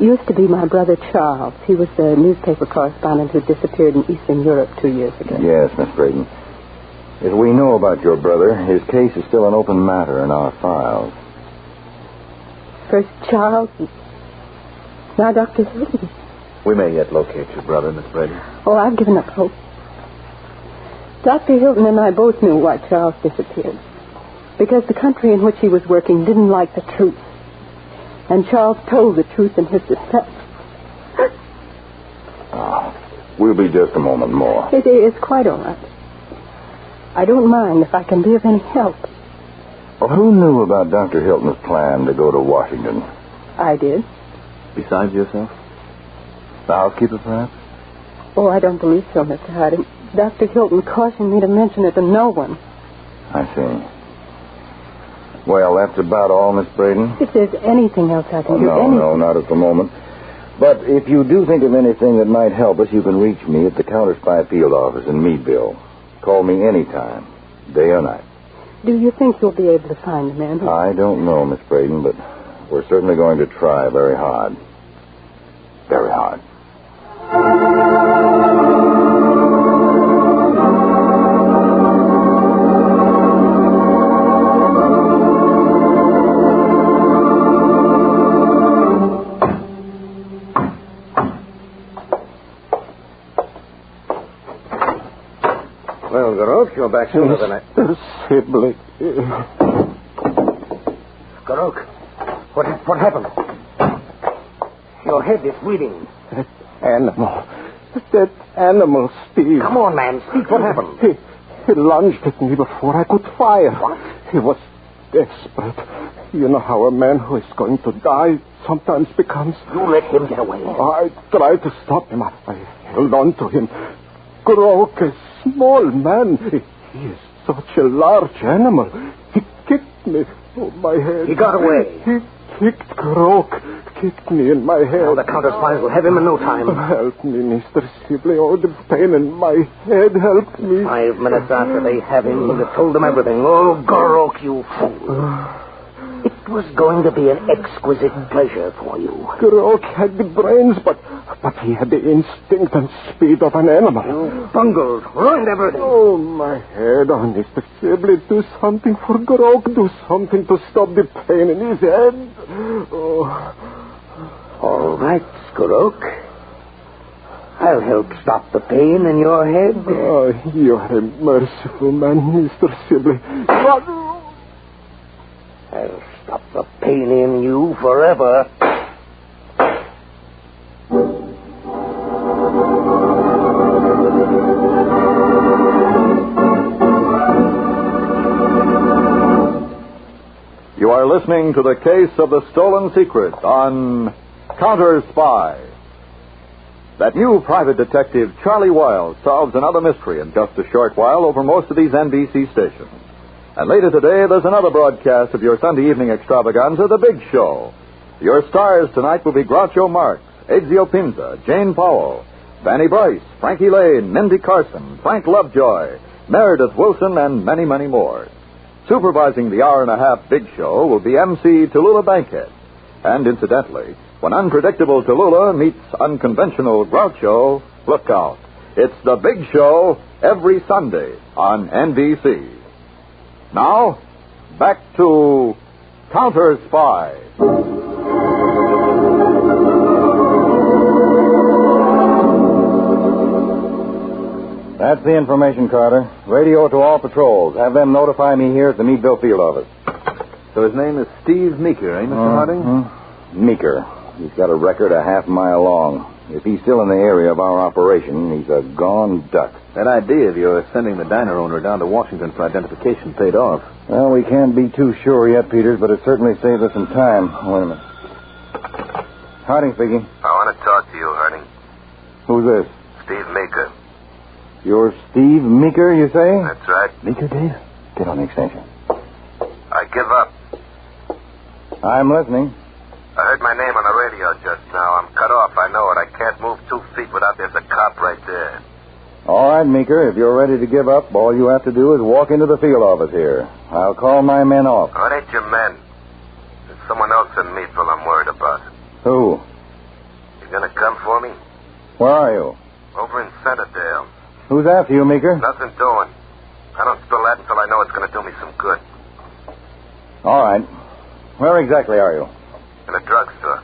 used to be my brother Charles. He was the newspaper correspondent who disappeared in Eastern Europe 2 years ago. Yes, Miss Braden. As we know about your brother, his case is still an open matter in our files. First Charles, now Dr. Hilton. We may yet locate your brother, Miss Braden. Oh, I've given up hope. Dr. Hilton and I both knew why Charles disappeared. Because the country in which he was working didn't like the truth. And Charles told the truth in his defense. We'll be just a moment more. It's quite all right. I don't mind if I can be of any help. Well, who knew about Dr. Hilton's plan to go to Washington? I did. Besides yourself? The housekeeper, perhaps? Oh, I don't believe so, Mr. Harding. Dr. Hilton cautioned me to mention it to no one. I see. Well, that's about all, Miss Braden. If there's anything else I can do... No, not at the moment. But if you do think of anything that might help us, you can reach me at the Counterspy field office in Meadville. Call me anytime, day or night. Do you think you'll be able to find the man? I don't know, Miss Braden, but we're certainly going to try very hard. Very hard. Well, Garok, you're back sooner than I... Mr. Sibley. Garok, what happened? Your head is bleeding. That animal, Steve. Come on, man. Speak. What happened? He lunged at me before I could fire. What? He was desperate. You know how a man who is going to die sometimes becomes... You let him get away. I tried to stop him. I held on to him. Grok, a small man. He is such a large animal. He kicked me on my head. He got away. He kicked Grok. Kicked me in my head. Now the Counterspies will have him in no time. Help me, Mr. Sibley. Oh, the pain in my head. Help me. 5 minutes after they have him, he'll have told them everything. Oh, Garok, you fool. It was going to be an exquisite pleasure for you. Grok had the brains, but he had the instinct and speed of an animal. You bungled, ruined everything. Oh, my head. Oh, Mr. Sibley, do something for Grok. Do something to stop the pain in his head. Oh. All right, Skurok. I'll help stop the pain in your head. Oh, you're a merciful man, Mr. Sibley. I'll stop the pain in you forever. You are listening to the case of the stolen secret on Counterspy. That new private detective, Charlie Wilde, solves another mystery in just a short while over most of these NBC stations. And later today, there's another broadcast of your Sunday evening extravaganza, The Big Show. Your stars tonight will be Groucho Marx, Ezio Pinza, Jane Powell, Fanny Bryce, Frankie Lane, Mindy Carson, Frank Lovejoy, Meredith Wilson, and many, many more. Supervising the hour-and-a-half Big Show will be MC Tallulah Bankhead. And incidentally, when unpredictable Tallulah meets unconventional Groucho, look out. It's The Big Show every Sunday on NBC. Now, back to Counterspy. That's the information, Carter. Radio to all patrols. Have them notify me here at the Meadville field office. So his name is Steve Meeker, eh, Mr. Harding? Meeker. He's got a record a half mile long. If he's still in the area of our operation, he's a gone duck. That idea of yours sending the diner owner down to Washington for identification paid off. Well, we can't be too sure yet, Peters, but it certainly saved us some time. Wait a minute. Harding speaking. I want to talk to you, Harding. Who's this? Steve Meeker. You're Steve Meeker, you say? That's right. Meeker, Dave? Get on the extension. give up. I'm listening. I heard my name on the radio just now. I'm cut off, I know it. I can't move 2 feet without there's a cop right there. All right, Meeker, if you're ready to give up, all you have to do is walk into the field office here. I'll call my men off. Oh, it ain't your men. There's someone else in Meadville I'm worried about. Who? You gonna come for me? Where are you? Over in Centerdale. Who's after you, Meeker? Nothing doing. I don't spill that until I know it's gonna do me some good. All right. Where exactly are you? In a drugstore.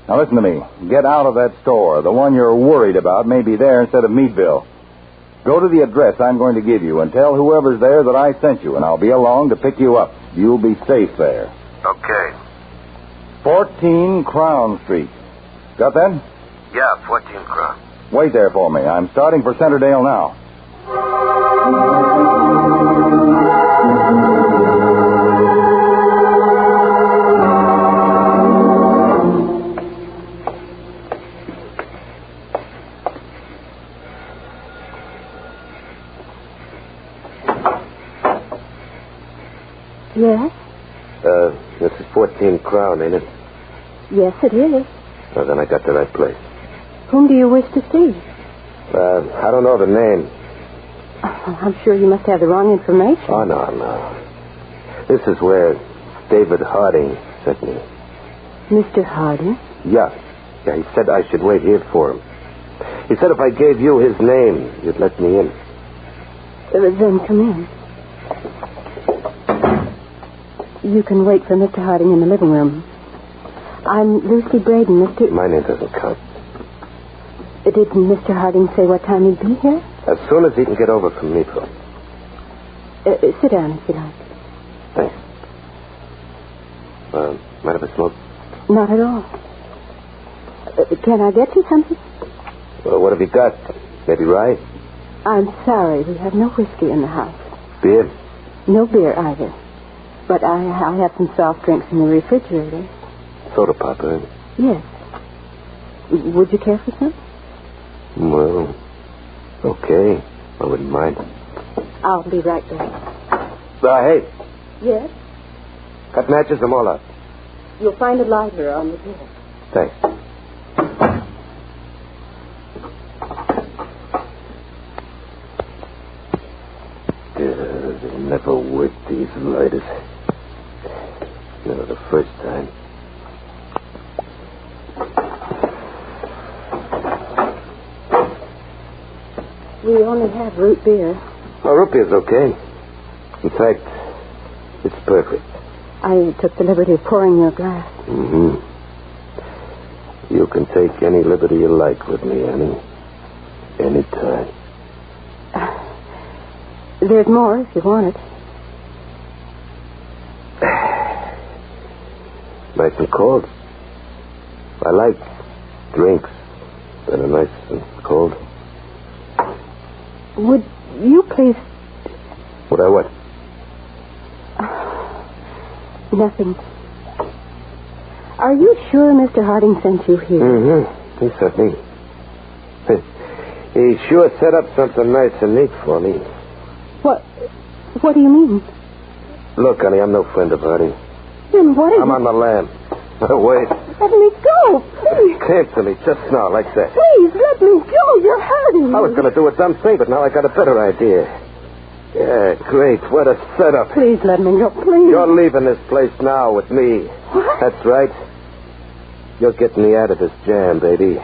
Now listen to me. Get out of that store. The one you're worried about may be there instead of Meadville. Go to the address I'm going to give you and tell whoever's there that I sent you, and I'll be along to pick you up. You'll be safe there. Okay. 14 Crown Street. Got that? Yeah, 14 Crown. Wait there for me. I'm starting for Centerdale now. Yes? This is 14 Crown, ain't it? Yes, it is. Well, then I got the right place. Whom do you wish to see? I don't know the name. Oh, I'm sure you must have the wrong information. Oh, no. This is where David Harding sent me. Mr. Harding? Yeah, he said I should wait here for him. He said if I gave you his name, you'd let me in. Then come in. You can wait for Mr. Harding in the living room. I'm Lucy Braden, Mr. My name doesn't count. Did Mr. Harding say what time he'd be here? As soon as he can get over from Meadville. Sit down if you like. Thanks. Mind if I smoke? Not at all. Can I get you something? Well, what have you got? Maybe rye? I'm sorry, we have no whiskey in the house. Beer? No beer either. But I have some soft drinks in the refrigerator. Soda pop, eh? Yes. Would you care for some? Well, okay. I wouldn't mind. I'll be right back. Hey. Yes? Got matches? I'm all out. You'll find a lighter on the desk. Thanks. They never work, these lighters. Never the first time. We only have root beer. Oh, root beer's okay. In fact, it's perfect. I took the liberty of pouring your glass. Mm-hmm. You can take any liberty you like with me, Annie. Any time. There's more if you want it. Nice and cold. I like drinks that are nice and cold. Would you please... Would I what? Nothing. Are you sure Mr. Harding sent you here? Mm-hmm. He sent me. He sure set up something nice and neat for me. What do you mean? Look, honey, I'm no friend of Harding. Then what is I'm on the lam. Wait. Let me go, please. Came to me just now, like that. Please, let me go. You're hurting me. I was going to do a dumb thing, but now I got a better idea. Yeah, great. What a setup. Please let me go, please. You're leaving this place now with me. What? That's right. You're getting me out of this jam, baby.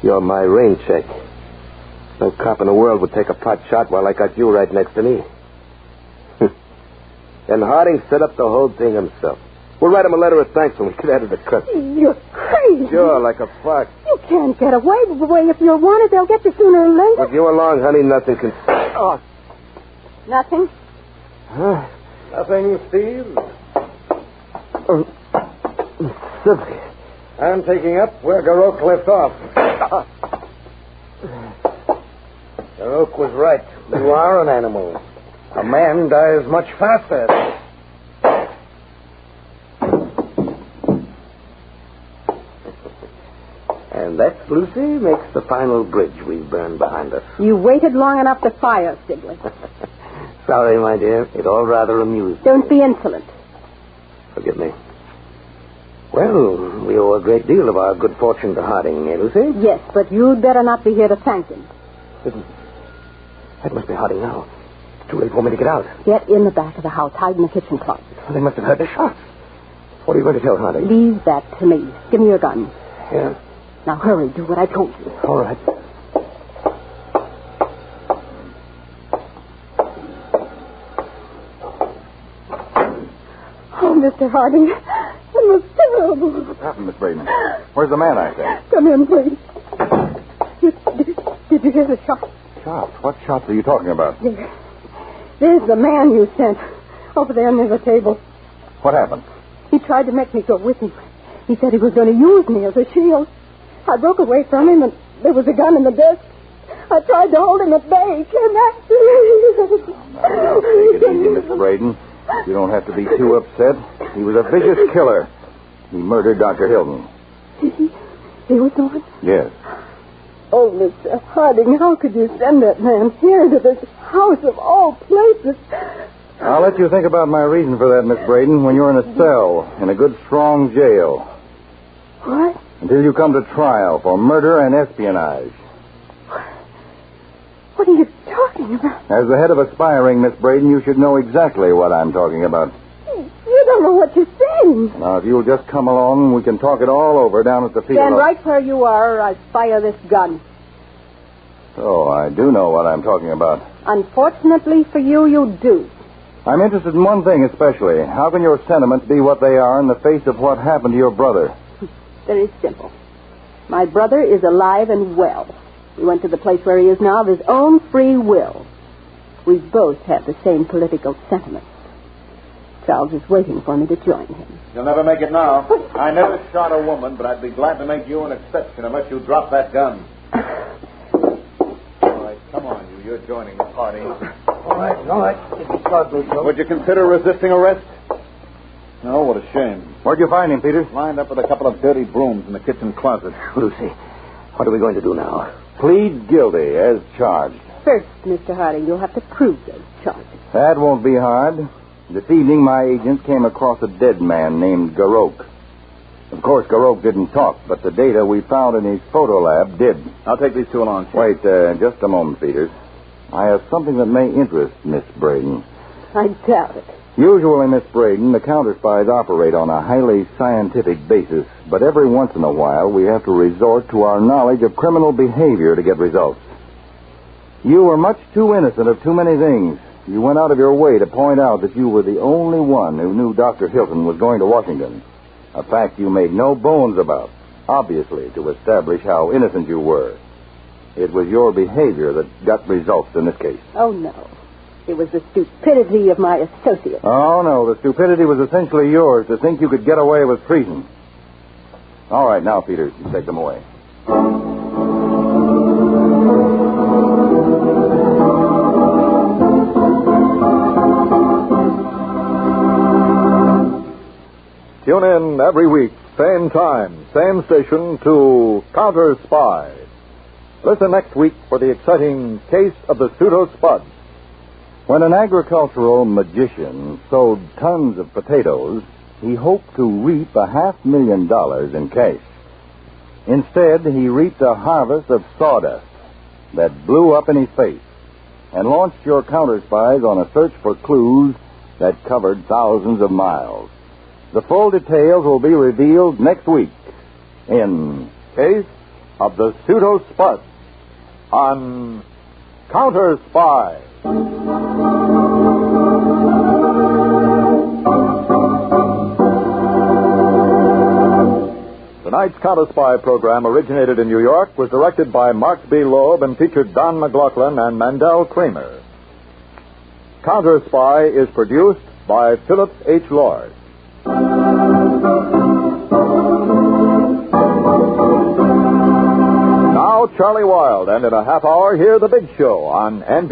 You're my rain check. No cop in the world would take a pot shot while I got you right next to me. And Harding set up the whole thing himself. We'll write him a letter of thanks when we get out of the cut. You're crazy. Sure, like a fox. You can't get away. If you're wanted, they'll get you sooner or later. With you along, honey, nothing can... Oh. Nothing? Nothing, Steve. Sylvia. I'm taking up where Garok left off. Garok was right. You are an animal. A man dies much faster. And that, Lucy, makes the final bridge we've burned behind us. You waited long enough to fire, Stiglitz. Sorry, my dear. It all rather amused me. Don't be insolent. Forgive me. Well, we owe a great deal of our good fortune to Harding, eh, Lucy? Yes, but you'd better not be here to thank him. Listen, that must be Harding now. It's too late for me to get out. Get in the back of the house, hide in the kitchen closet. They must have heard the shots. What are you going to tell Harding? Leave that to me. Give me your gun. Yeah. Now hurry, do what I told you. All right. Oh, Mr. Harding, it was terrible. What's happened, Miss Braden? Where's the man I sent? Come in, please. Did you hear the shot? Shots? What shots are you talking about? There's the man you sent. Over there near the table. What happened? He tried to make me go with him. He said he was going to use me as a shield. I broke away from him, and there was a gun in the desk. I tried to hold him at bay. He came after me. Now, take it easy, Miss Braden. You don't have to be too upset. He was a vicious killer. He murdered Dr. Hilton. He was the one? Yes. Oh, Mr. Harding, how could you send that man here to this house of all places? I'll let you think about my reason for that, Miss Braden, when you're in a cell in a good, strong jail. What? Until you come to trial for murder and espionage. What are you talking about? As the head of Aspiring, Miss Braden, you should know exactly what I'm talking about. You don't know what you're saying. Now, if you'll just come along, we can talk it all over down at the field. Stand right where you are, or I fire this gun. Oh, I do know what I'm talking about. Unfortunately for you, you do. I'm interested in one thing especially. How can your sentiments be what they are in the face of what happened to your brother? Very simple. My brother is alive and well. He went to the place where he is now of his own free will. We both have the same political sentiments. Charles is waiting for me to join him. You'll never make it now. I never shot a woman, but I'd be glad to make you an exception unless you drop that gun. All right, come on, you. You're joining the party. All right. Would you consider resisting arrest? No, what a shame. Where'd you find him, Peters? Lined up with a couple of dirty brooms in the kitchen closet. Lucy, what are we going to do now? Plead guilty as charged. First, Mr. Harding, you'll have to prove those charges. That won't be hard. This evening, my agents came across a dead man named Garok. Of course, Garok didn't talk, but the data we found in his photo lab did. I'll take these two along, Chief. Wait, just a moment, Peters. I have something that may interest Miss Braden. I doubt it. Usually, Miss Braden, the counterspies operate on a highly scientific basis, but every once in a while we have to resort to our knowledge of criminal behavior to get results. You were much too innocent of too many things. You went out of your way to point out that you were the only one who knew Dr. Hilton was going to Washington, a fact you made no bones about, obviously to establish how innocent you were. It was your behavior that got results in this case. Oh, no. It was the stupidity of my associates. Oh, no. The stupidity was essentially yours to think you could get away with treason. All right, now, Peters, you take them away. Tune in every week, same time, same station, to Counterspy. Listen next week for the exciting Case of the Pseudo-Spuds. When an agricultural magician sowed tons of potatoes, he hoped to reap $500,000 in cash. Instead, he reaped a harvest of sawdust that blew up in his face and launched your counterspies on a search for clues that covered thousands of miles. The full details will be revealed next week in Case of the Pseudo-Spuds on Counterspy. Tonight's Counterspy program originated in New York, was directed by Mark B. Loeb, and featured Don McLaughlin and Mandel Kramer. Counterspy is produced by Philip H. Lord. Now, Charlie Wilde, and in a half hour, hear The Big Show on NBC.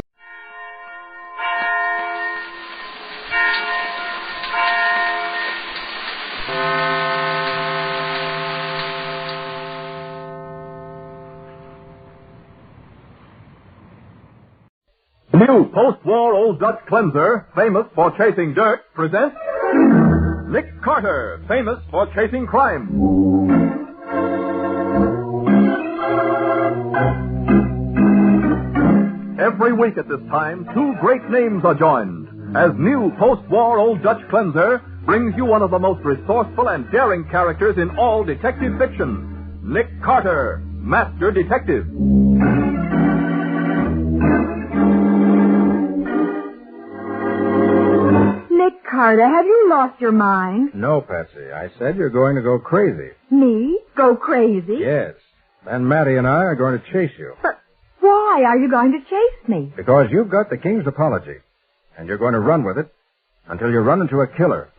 New post-war Old Dutch cleanser, famous for chasing dirt, presents Nick Carter, famous for chasing crime. Every week at this time, two great names are joined as new post-war Old Dutch Cleanser brings you one of the most resourceful and daring characters in all detective fiction, Nick Carter, Master Detective. Nick Carter, have you lost your mind? No, Patsy. I said you're going to go crazy. Me? Go crazy? Yes. And Matty and I are going to chase you. But why are you going to chase me? Because you've got the King's apology. And you're going to run with it until you run into a killer.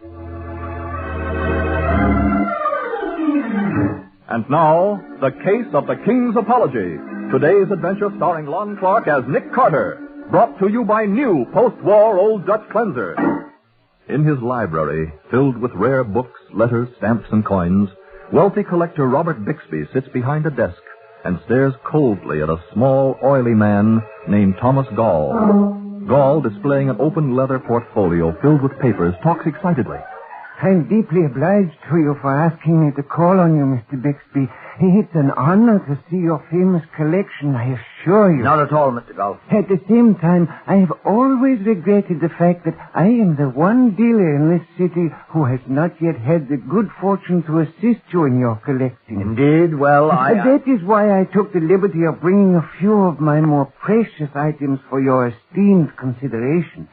And now, the case of the King's apology. Today's adventure starring Lon Clark as Nick Carter. Brought to you by new post-war Old Dutch Cleanser. In his library, filled with rare books, letters, stamps, and coins, wealthy collector Robert Bixby sits behind a desk and stares coldly at a small, oily man named Thomas Gall. Gall, displaying an open leather portfolio filled with papers, talks excitedly. I'm deeply obliged to you for asking me to call on you, Mr. Bixby. It's an honor to see your famous collection, I assure you. Not at all, Mr. Gall. At the same time, I have always regretted the fact that I am the one dealer in this city who has not yet had the good fortune to assist you in your collecting. Indeed, well, That is why I took the liberty of bringing a few of my more precious items for your esteemed consideration.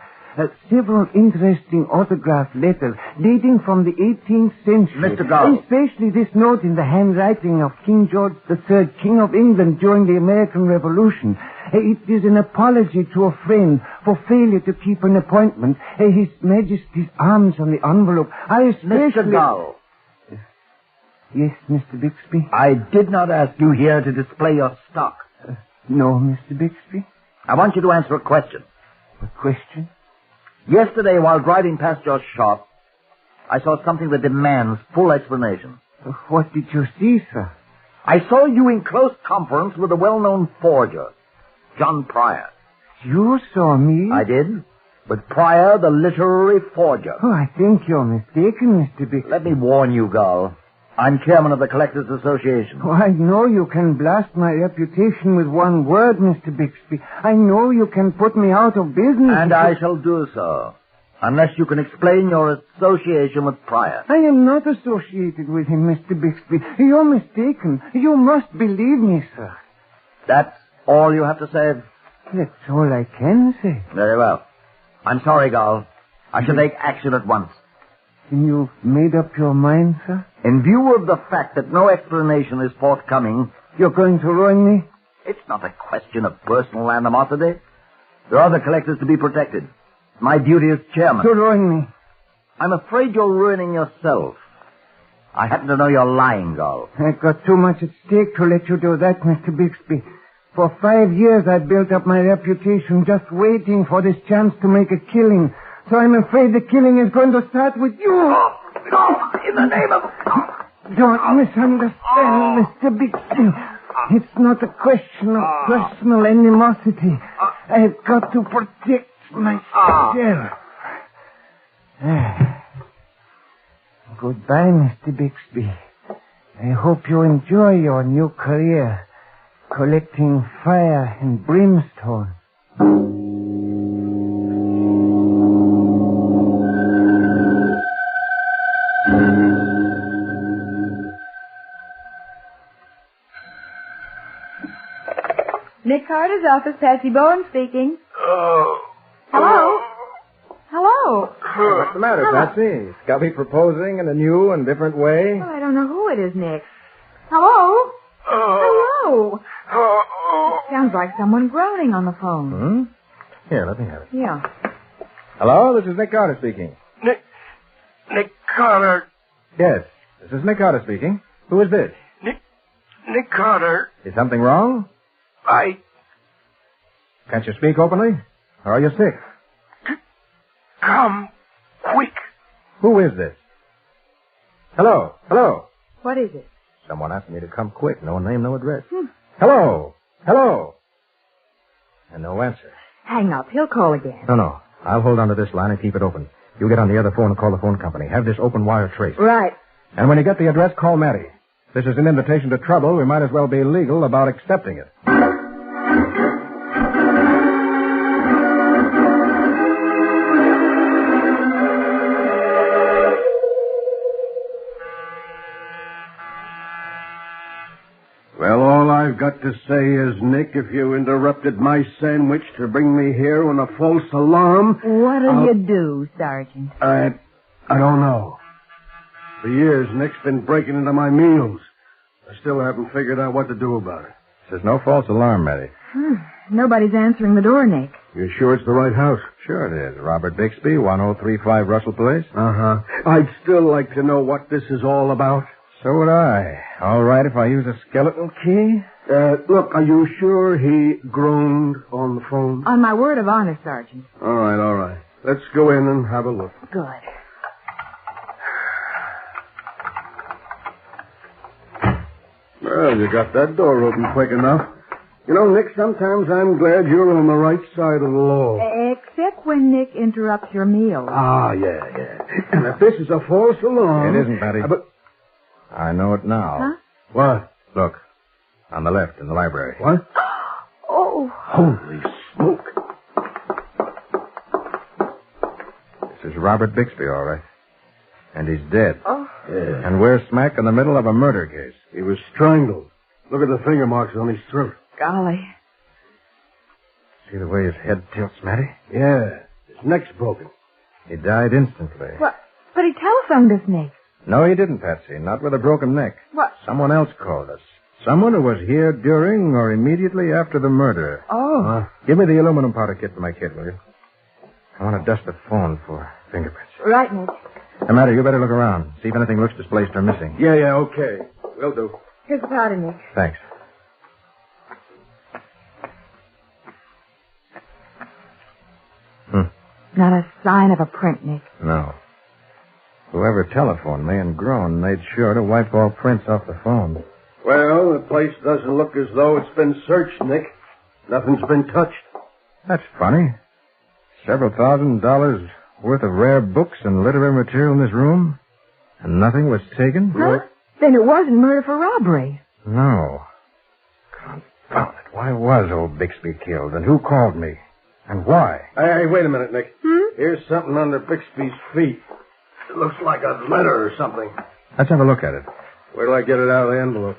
Several interesting autographed letters dating from the 18th century. Mr. Gall. Especially this note in the handwriting of King George III, King of England during the American Revolution. It is an apology to a friend for failure to keep an appointment. His Majesty's arms on the envelope are especially... Mr. Gall. Yes, Mr. Bixby? I did not ask you here to display your stock. No, Mr. Bixby? I want you to answer a question. A question? Yesterday, while driving past your shop, I saw something that demands full explanation. What did you see, sir? I saw you in close conference with a well-known forger, John Pryor. You saw me? I did. With Pryor, the literary forger. Oh, I think you're mistaken, Mr. Bixby. Let me warn you, Gall. I'm chairman of the Collectors Association. Oh, I know you can blast my reputation with one word, Mr. Bixby. I know you can put me out of business. And I shall do so, unless you can explain your association with Pryor. I am not associated with him, Mr. Bixby. You're mistaken. You must believe me, sir. That's all you have to say? That's all I can say. Very well. I'm sorry, Gall. I shall take action at once. Then you've made up your mind, sir? In view of the fact that no explanation is forthcoming... You're going to ruin me? It's not a question of personal animosity. There are other collectors to be protected. My duty as chairman. To ruin me? I'm afraid you're ruining yourself. I happen to know you're lying, Gall. I've got too much at stake to let you do that, Mr. Bixby. For 5 years I've built up my reputation just waiting for this chance to make a killing. So I'm afraid the killing is going to start with you. No, in the name of... Don't misunderstand, Mr. Bixby. It's not a question of personal animosity. I've got to protect myself. Goodbye, Mr. Bixby. I hope you enjoy your new career, collecting fire and brimstone. Nick Carter's office, Patsy Bowen speaking. Oh. Hello? Hello? What's the matter, Patsy? Got me proposing in a new and different way? Well, I don't know who it is, Nick. Hello? Hello? Sounds like someone groaning on the phone. Here, let me have it. Yeah. Hello, this is Nick Carter speaking. Nick Carter. Yes, this is Nick Carter speaking. Who is this? Nick Carter. Is something wrong? Can't you speak openly? Or are you sick? Come quick. Who is this? Hello? Hello? What is it? Someone asked me to come quick. No name, no address. Hello? Hello? And no answer. Hang up. He'll call again. No. I'll hold on to this line and keep it open. You get on the other phone and call the phone company. Have this open wire traced. Right. And when you get the address, call Matty. This is an invitation to trouble. We might as well be legal about accepting it. Well, all I've got to say is, Nick, if you interrupted my sandwich to bring me here on a false alarm... What'll you do, Sergeant? I don't know. For years, Nick's been breaking into my meals. I still haven't figured out what to do about it. There's no false alarm, Matty. Nobody's answering the door, Nick. You sure it's the right house? Sure it is. Robert Bixby, 1035 Russell Place. Uh-huh. I'd still like to know what this is all about. So would I. All right if I use a skeletal key? Look, are you sure he groaned on the phone? On my word of honor, Sergeant. All right. Let's go in and have a look. Good. Well, you got that door open quick enough. You know, Nick, sometimes I'm glad you're on the right side of the law. Except when Nick interrupts your meal. Yeah. And if this is a false alarm... It isn't, Matty. But... I know it now. Huh? What? Look. On the left in the library. What? Oh. Holy smoke. This is Robert Bixby, all right. And he's dead. Oh. Yeah. And we're smack in the middle of a murder case. He was strangled. Look at the finger marks on his throat. Golly. See the way his head tilts, Matty? Yeah. His neck's broken. He died instantly. What? But he telephoned us, Nick. No, he didn't, Patsy. Not with a broken neck. What? Someone else called us. Someone who was here during or immediately after the murder. Oh. Give me the aluminum powder kit for my kit, will you? I want to dust the phone for fingerprints. Right, Nick. Now, Matty, you better look around. See if anything looks displaced or missing. Yeah, okay. Will do. Here's the powder, Nick. Thanks. Not a sign of a print, Nick. No. Whoever telephoned me and groaned made sure to wipe all prints off the phone. Well, the place doesn't look as though it's been searched, Nick. Nothing's been touched. That's funny. Several $1,000s worth of rare books and literary material in this room, and nothing was taken? Huh? Then it wasn't murder for robbery. No. Confound it. Why was old Bixby killed, and who called me? And why? Hey, wait a minute, Nick. Here's something under Bixby's feet. It looks like a letter or something. Let's have a look at it. Where do I get it out of the envelope?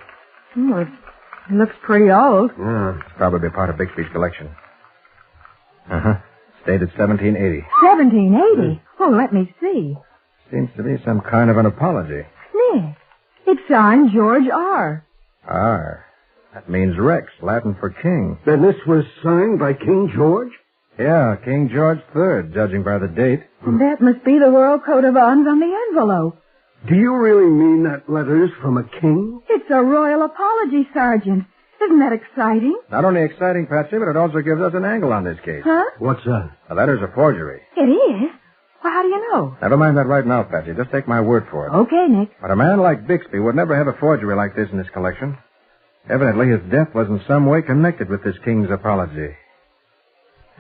It looks pretty old. Yeah, it's probably part of Bixby's collection. Uh-huh. It's dated 1780. 1780? Oh, let me see. Seems to be some kind of an apology. Nick, it's signed George R. R. That means Rex, Latin for king. Then this was signed by King George? Yeah, King George III, judging by the date. That must be the royal coat of arms on the envelope. Do you really mean that letter's from a king? It's a royal apology, Sergeant. Isn't that exciting? Not only exciting, Patsy, but it also gives us an angle on this case. Huh? What's that? The letter's a forgery. It is? Well, how do you know? Never mind that right now, Patsy. Just take my word for it. Okay, Nick. But a man like Bixby would never have a forgery like this in his collection. Evidently, his death was in some way connected with this king's apology.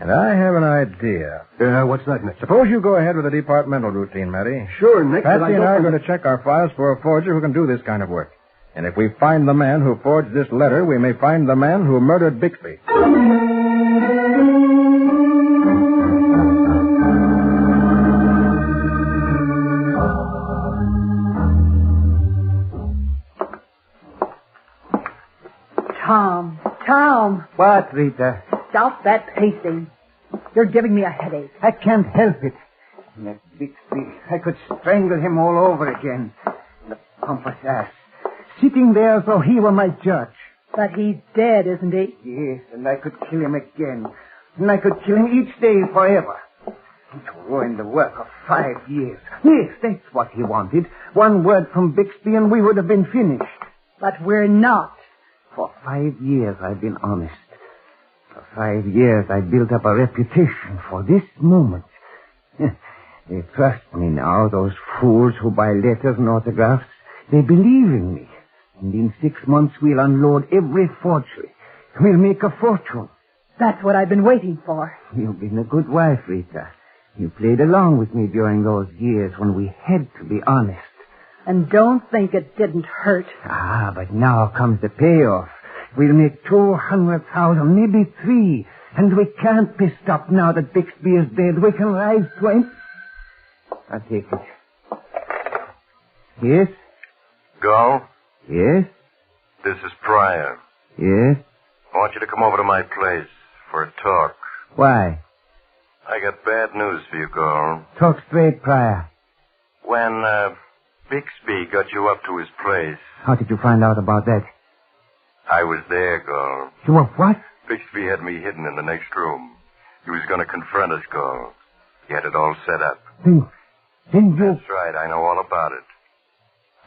And I have an idea. What's that, Nick? Suppose you go ahead with the departmental routine, Matty. Sure, Nick. Patsy and I are going to check our files for a forger who can do this kind of work. And if we find the man who forged this letter, we may find the man who murdered Bixby. Tom. What, Rita? Stop that pacing. You're giving me a headache. I can't help it. That Bixby, I could strangle him all over again. The pompous ass. Sitting there as though he were my judge. But he's dead, isn't he? Yes, and I could kill him again. And I could kill him each day forever. To ruin the work of 5 years. Yes, that's what he wanted. One word from Bixby and we would have been finished. But we're not. For 5 years I've been honest. For 5 years I built up a reputation for this moment. They trust me now, those fools who buy letters and autographs. They believe in me. And in 6 months we'll unload every forgery. We'll make a fortune. That's what I've been waiting for. You've been a good wife, Rita. You played along with me during those years when we had to be honest. And don't think it didn't hurt. Ah, but now comes the payoff. We'll make 200,000, maybe 3. And we can't be stopped now that Bixby is dead. We can rise to him. I'll take it. Yes? Go. Yes? This is Pryor. Yes? I want you to come over to my place for a talk. Why? I got bad news for you, Gordon. Talk straight, Pryor. When Bixby got you up to his place, How did you find out about that? I was there, Gordon. You were what? Bixby had me hidden in the next room. He was going to confront us, Gordon. He had it all set up. Then you... That's right, I know all about it.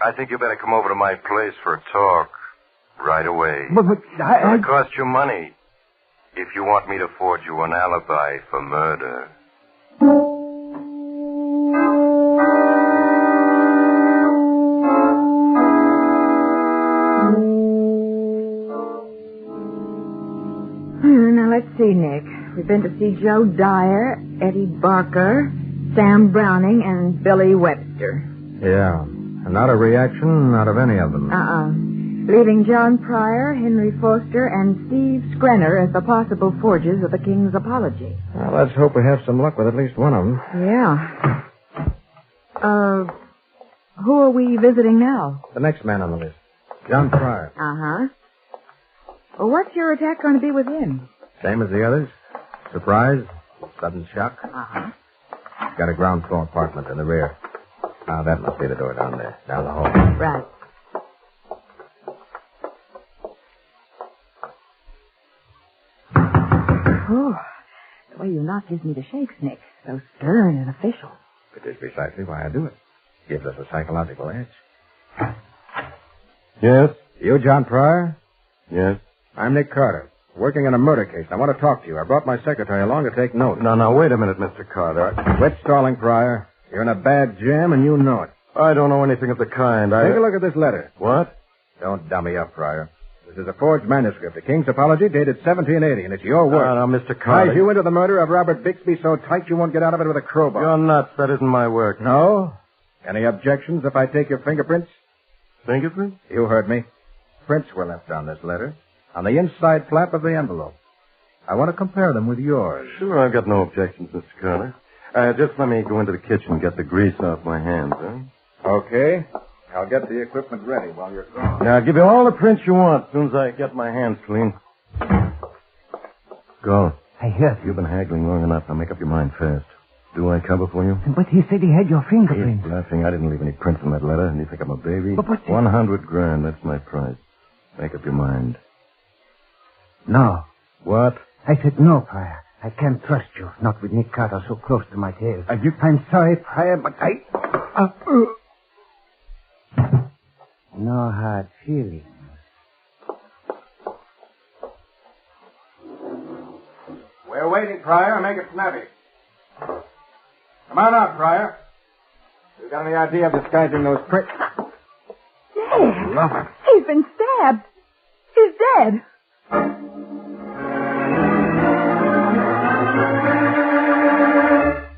I think you better come over to my place for a talk right away. But It'll cost you money if you want me to forge you an alibi for murder. Now, let's see, Nick. We've been to see Joe Dyer, Eddie Barker, Sam Browning, and Billy Webster. Yeah. And not a reaction out of any of them. Leaving John Pryor, Henry Foster, and Steve Skrenner as the possible forgers of the King's Apology. Well, let's hope we have some luck with at least one of them. Yeah. Who are we visiting now? The next man on the list, John Pryor. Well, what's your attack going to be with him? Same as the others. Surprise, sudden shock. He's got a ground floor apartment in the rear. Now, that must be the door down there, down the hall. Right. Oh, the way you knock gives me the shakes, Nick. So stern and official. It is precisely why I do it. Gives us a psychological edge. Yes? You, John Pryor? Yes? I'm Nick Carter, working on a murder case. I want to talk to you. I brought my secretary along to take notes. Now, wait a minute, Mr. Carter. Quit stalling, Pryor. You're in a bad jam, and you know it. I don't know anything of the kind. Take a look at this letter. What? Don't dummy up, Pryor. This is a forged manuscript, the King's Apology, dated 1780, and it's your work. Now, Mr. Carter. Ties you into the murder of Robert Bixby so tight you won't get out of it with a crowbar. You're nuts. That isn't my work. No? Any objections if I take your fingerprints? Fingerprints? You heard me. Prints were left on this letter, on the inside flap of the envelope. I want to compare them with yours. Sure, I've got no objections, Mr. Carter. Just let me go into the kitchen and get the grease off my hands, huh? Okay. I'll get the equipment ready while you're gone. Now, I'll give you all the prints you want as soon as I get my hands clean. Go. I heard You've been haggling long enough. Now, make up your mind fast. Do I cover for you? But he said he had your fingerprints. He's laughing. I didn't leave any prints in that letter. And you think I'm a baby? But 100 grand. That's my price. Make up your mind. No. What? I said no, Pryor. I can't trust you, not with Nick Carter so close to my tail. I'm sorry, Pryor, but no hard feelings. We're waiting, Pryor. Make it snappy. Come on out, Pryor. You got any idea of disguising those prints? Dad! Love it. He's been stabbed. He's dead.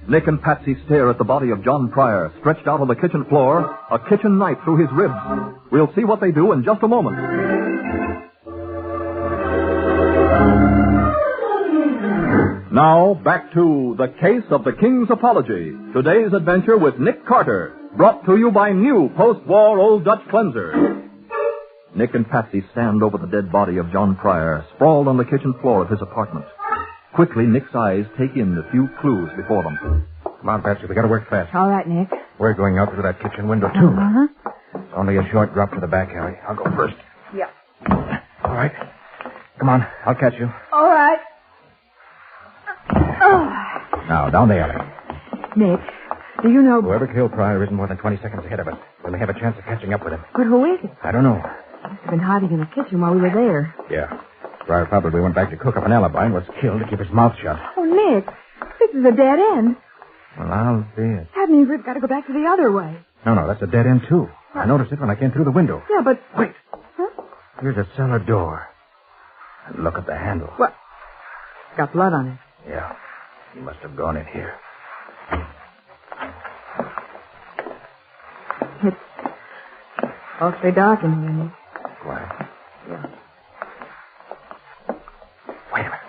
Nick and Patsy stare at the body of John Pryor, stretched out on the kitchen floor, a kitchen knife through his ribs. We'll see what they do in just a moment. Now, back to The Case of the King's Apology. Today's adventure with Nick Carter, brought to you by new post-war Old Dutch Cleanser. Nick and Patsy stand over the dead body of John Pryor, sprawled on the kitchen floor of his apartment. Quickly, Nick's eyes take in the few clues before them. Come on, Patsy. We got to work fast. All right, Nick. We're going out through that kitchen window, too. Uh-huh. Only a short drop to the back alley. I'll go first. Yeah. All right. Come on. I'll catch you. All right. Oh. Now, down the alley. Nick, do you know... Whoever killed Pryor isn't more than 20 seconds ahead of us. We may have a chance of catching up with him. But who is it? I don't know. Must have been hiding in the kitchen while we were there. Yeah. Pryor probably went back to cook up an alibi and was killed to keep his mouth shut. Oh, Nick, this is a dead end. Well, I'll see it. That means we've got to go back to the other way. No, that's a dead end, too. I noticed it when I came through the window. Yeah, but... Wait. Huh? Here's a cellar door. And look at the handle. What? Got blood on it. Yeah. He must have gone in here. Awfully dark in here, Nick. Quiet. Yeah. Wait a minute.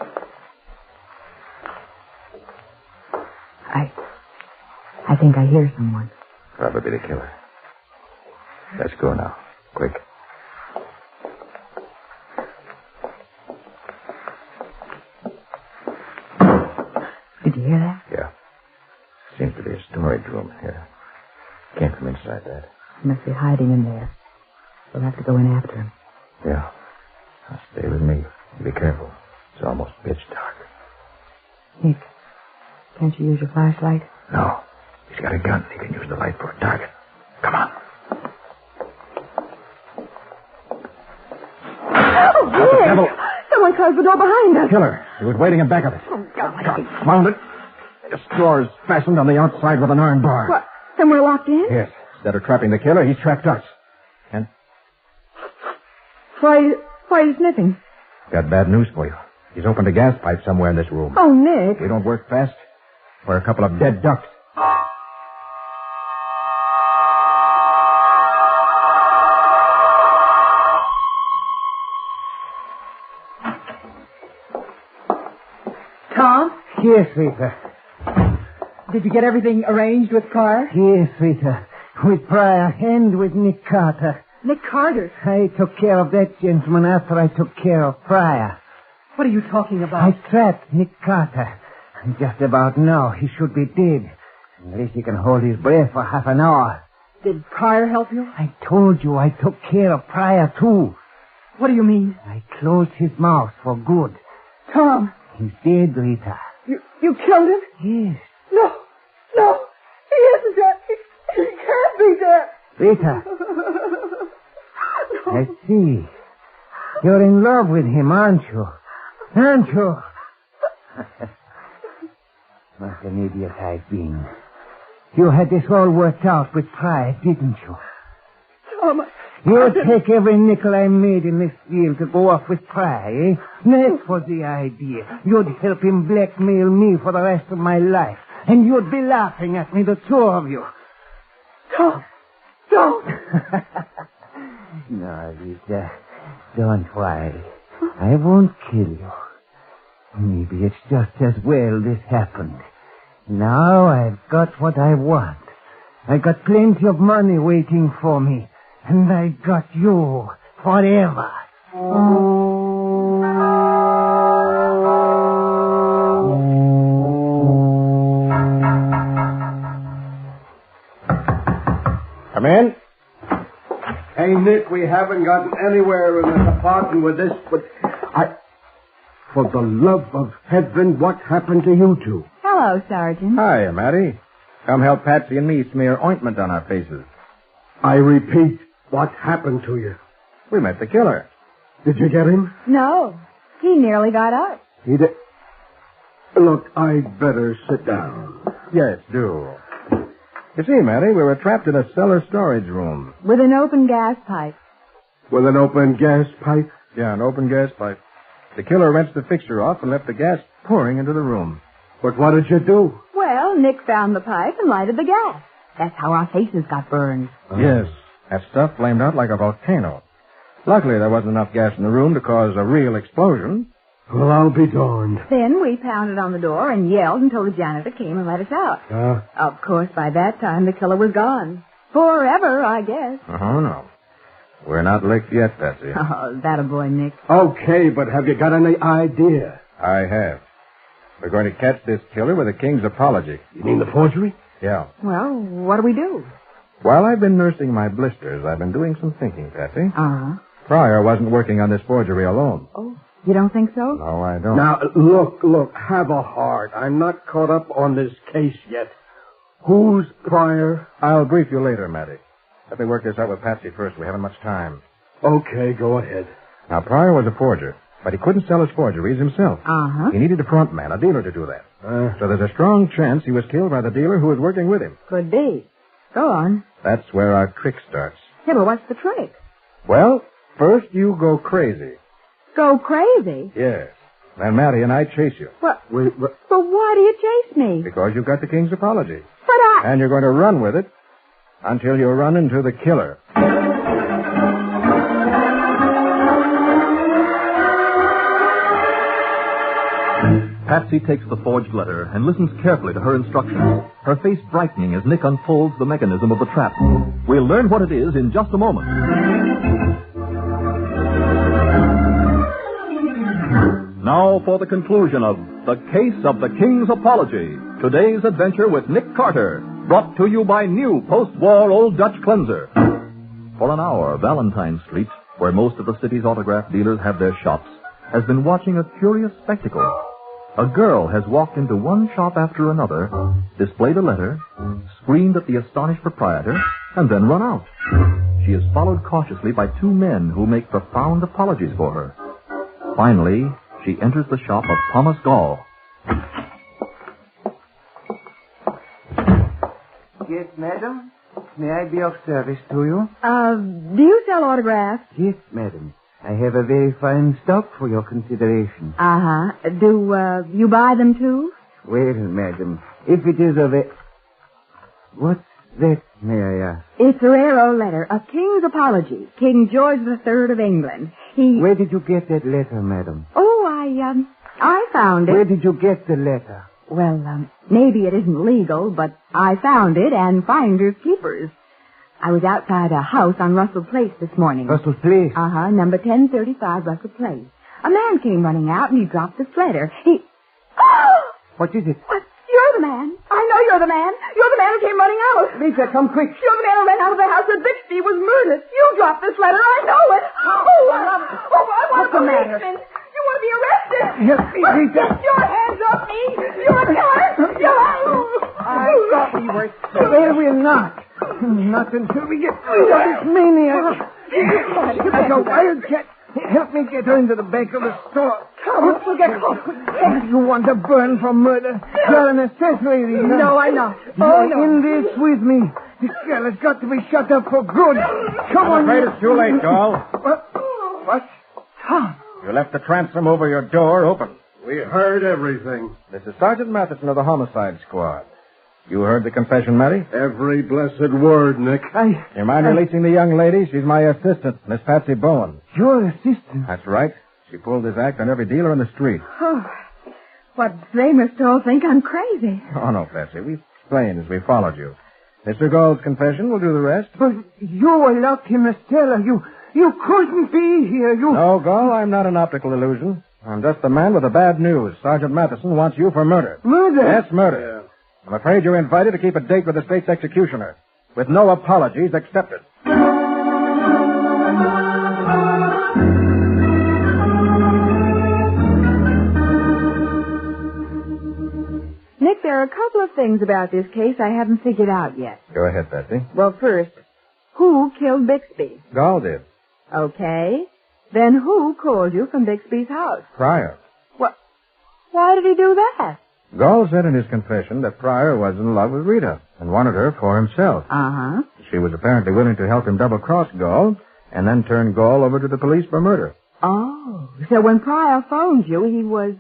I think I hear someone. Probably the killer. Let's go now. Quick. Did you hear that? Yeah. Seems to be a storage room here. Came from inside that. He must be hiding in there. We'll have to go in after him. Yeah. Now stay with me. Be careful. It's almost pitch dark. Nick, can't you use your flashlight? No. He's got a gun. He can use the light for a target. Come on. Oh, Nick! Devil. Someone closed the door behind us. Killer. He was waiting in back of it. Oh, God. Found it. This door is fastened on the outside with an iron bar. What? Then we're locked in? Yes. Instead of trapping the killer, he's trapped us. And? Why are you sniffing? Got bad news for you. He's opened a gas pipe somewhere in this room. Oh, Nick. If we don't work fast, we're a couple of dead ducks. Tom? Yes, Rita. Did you get everything arranged with Pryor? Yes, Rita. With Pryor and with Nick Carter. Nick Carter? I took care of that gentleman after I took care of Pryor. What are you talking about? I trapped Nick Carter. And just about now, he should be dead. Unless he can hold his breath for half an hour. Did Pryor help you? I told you I took care of Pryor, too. What do you mean? I closed his mouth for good. Tom. He's dead, Rita. You killed him? Yes. No, he isn't dead. He can't be dead. Rita. I see. You're in love with him, aren't you? Aren't you? What an idiot I've been. You had this all worked out with Pride, didn't you? Tom, You'd take every nickel I made in this deal to go off with Pride, eh? That was the idea. You'd help him blackmail me for the rest of my life. And you'd be laughing at me, the two of you. Tom, don't. No, Rita, don't worry. I won't kill you. Maybe it's just as well this happened. Now I've got what I want. I got plenty of money waiting for me. And I got you forever. Come in. Hey, Nick, we haven't gotten anywhere in this apartment with this, but for the love of heaven, what happened to you two? Hello, Sergeant. Hi, Matty. Come help Patsy and me smear ointment on our faces. I repeat, what happened to you? We met the killer. Did you get him? No, he nearly got us. He did. Look, I'd better sit down. Yes, do. You see, Matty, we were trapped in a cellar storage room. With an open gas pipe. With an open gas pipe? Yeah, an open gas pipe. The killer wrenched the fixture off and left the gas pouring into the room. But what did you do? Well, Nick found the pipe and lighted the gas. That's how our faces got burned. Yes, that stuff flamed out like a volcano. Luckily, there wasn't enough gas in the room to cause a real explosion. Well, I'll be darned. Then we pounded on the door and yelled until the janitor came and let us out. Of course, by that time, the killer was gone. Forever, I guess. Oh, no. We're not licked yet, Patsy. Oh, that a boy, Nick. Okay, but have you got any idea? I have. We're going to catch this killer with a king's apology. You mean the forgery? Yeah. Well, what do we do? While I've been nursing my blisters, I've been doing some thinking, Patsy. Uh-huh. Pryor wasn't working on this forgery alone. Oh, you don't think so? No, I don't. Now, look, have a heart. I'm not caught up on this case yet. Who's Pryor? I'll brief you later, Matty. Let me work this out with Patsy first. We haven't much time. Okay, go ahead. Now, Pryor was a forger, but he couldn't sell his forgeries himself. Uh-huh. He needed a front man, a dealer, to do that. So there's a strong chance he was killed by the dealer who was working with him. Could be. Go on. That's where our trick starts. Yeah, but what's the trick? Well, first you go crazy. Go crazy? Yes. Then Matty and I chase you. What? But why do you chase me? Because you've got the king's apology. But And you're going to run with it until you run into the killer. Patsy takes the forged letter and listens carefully to her instructions, her face brightening as Nick unfolds the mechanism of the trap. We'll learn what it is in just a moment. Now for the conclusion of The Case of the King's Apology. Today's adventure with Nick Carter, brought to you by new post-war Old Dutch Cleanser. For an hour, Valentine Street, where most of the city's autograph dealers have their shops, has been watching a curious spectacle. A girl has walked into one shop after another, displayed a letter, screamed at the astonished proprietor, and then run out. She is followed cautiously by two men who make profound apologies for her. Finally, she enters the shop of Thomas Gall. Yes, madam. May I be of service to you? Do you sell autographs? Yes, madam. I have a very fine stock for your consideration. Uh-huh. Do, you buy them too? Well, madam, if it is of a... What's that, may I ask? It's a rare old letter, a king's apology. King George III of England. Where did you get that letter, madam? Oh, I found it. Where did you get the letter? Well, maybe it isn't legal, but I found it, and finders keepers. I was outside a house on Russell Place this morning. Russell Place? Uh-huh, number 1035 Russell Place. A man came running out, and he dropped this letter. Oh! What is it? What? You're the man. I know you're the man. You're the man who came running out. Lisa, come quick. You're the man who ran out of the house that Bixby was murdered. You dropped this letter. I know it. I want a policeman. You want to be arrested. Help me, Lisa. Get your hands off me. You're a killer. I thought we were... Well, we're not. Not until we get rid of this maniac. Like a wildcat. Help me get her into the back of the store. Come, we'll get close. You want to burn for murder? You're an accessory, Lisa. No, I'm not. You're in this with me. This girl has got to be shut up for good. Come on. I'm afraid it's too late, Gall. What? Tom. You left the transom over your door open. We heard everything. This is Sergeant Matheson of the Homicide Squad. You heard the confession, Matty? Every blessed word, Nick. You mind releasing the young lady? She's my assistant, Miss Patsy Bowen. Your assistant? That's right. She pulled this act on every dealer in the street. Oh, what they must all think I'm crazy. Oh, no, Patsy. We explained as we followed you. Mr. Gall's confession will do the rest. But you were locked in the cellar. You couldn't be here. No, Gall, I'm not an optical illusion. I'm just the man with the bad news. Sergeant Matheson wants you for murder. Murder? Yes, murder. Yeah. I'm afraid you're invited to keep a date with the state's executioner, with no apologies accepted. Nick, there are a couple of things about this case I haven't figured out yet. Go ahead, Patsy. Well, first, who killed Bixby? Gall did. Okay. Then who called you from Bixby's house? Pryor. What? Why did he do that? Gall said in his confession that Pryor was in love with Rita and wanted her for himself. Uh-huh. She was apparently willing to help him double-cross Gall and then turn Gall over to the police for murder. Oh, so when Pryor phoned you, he was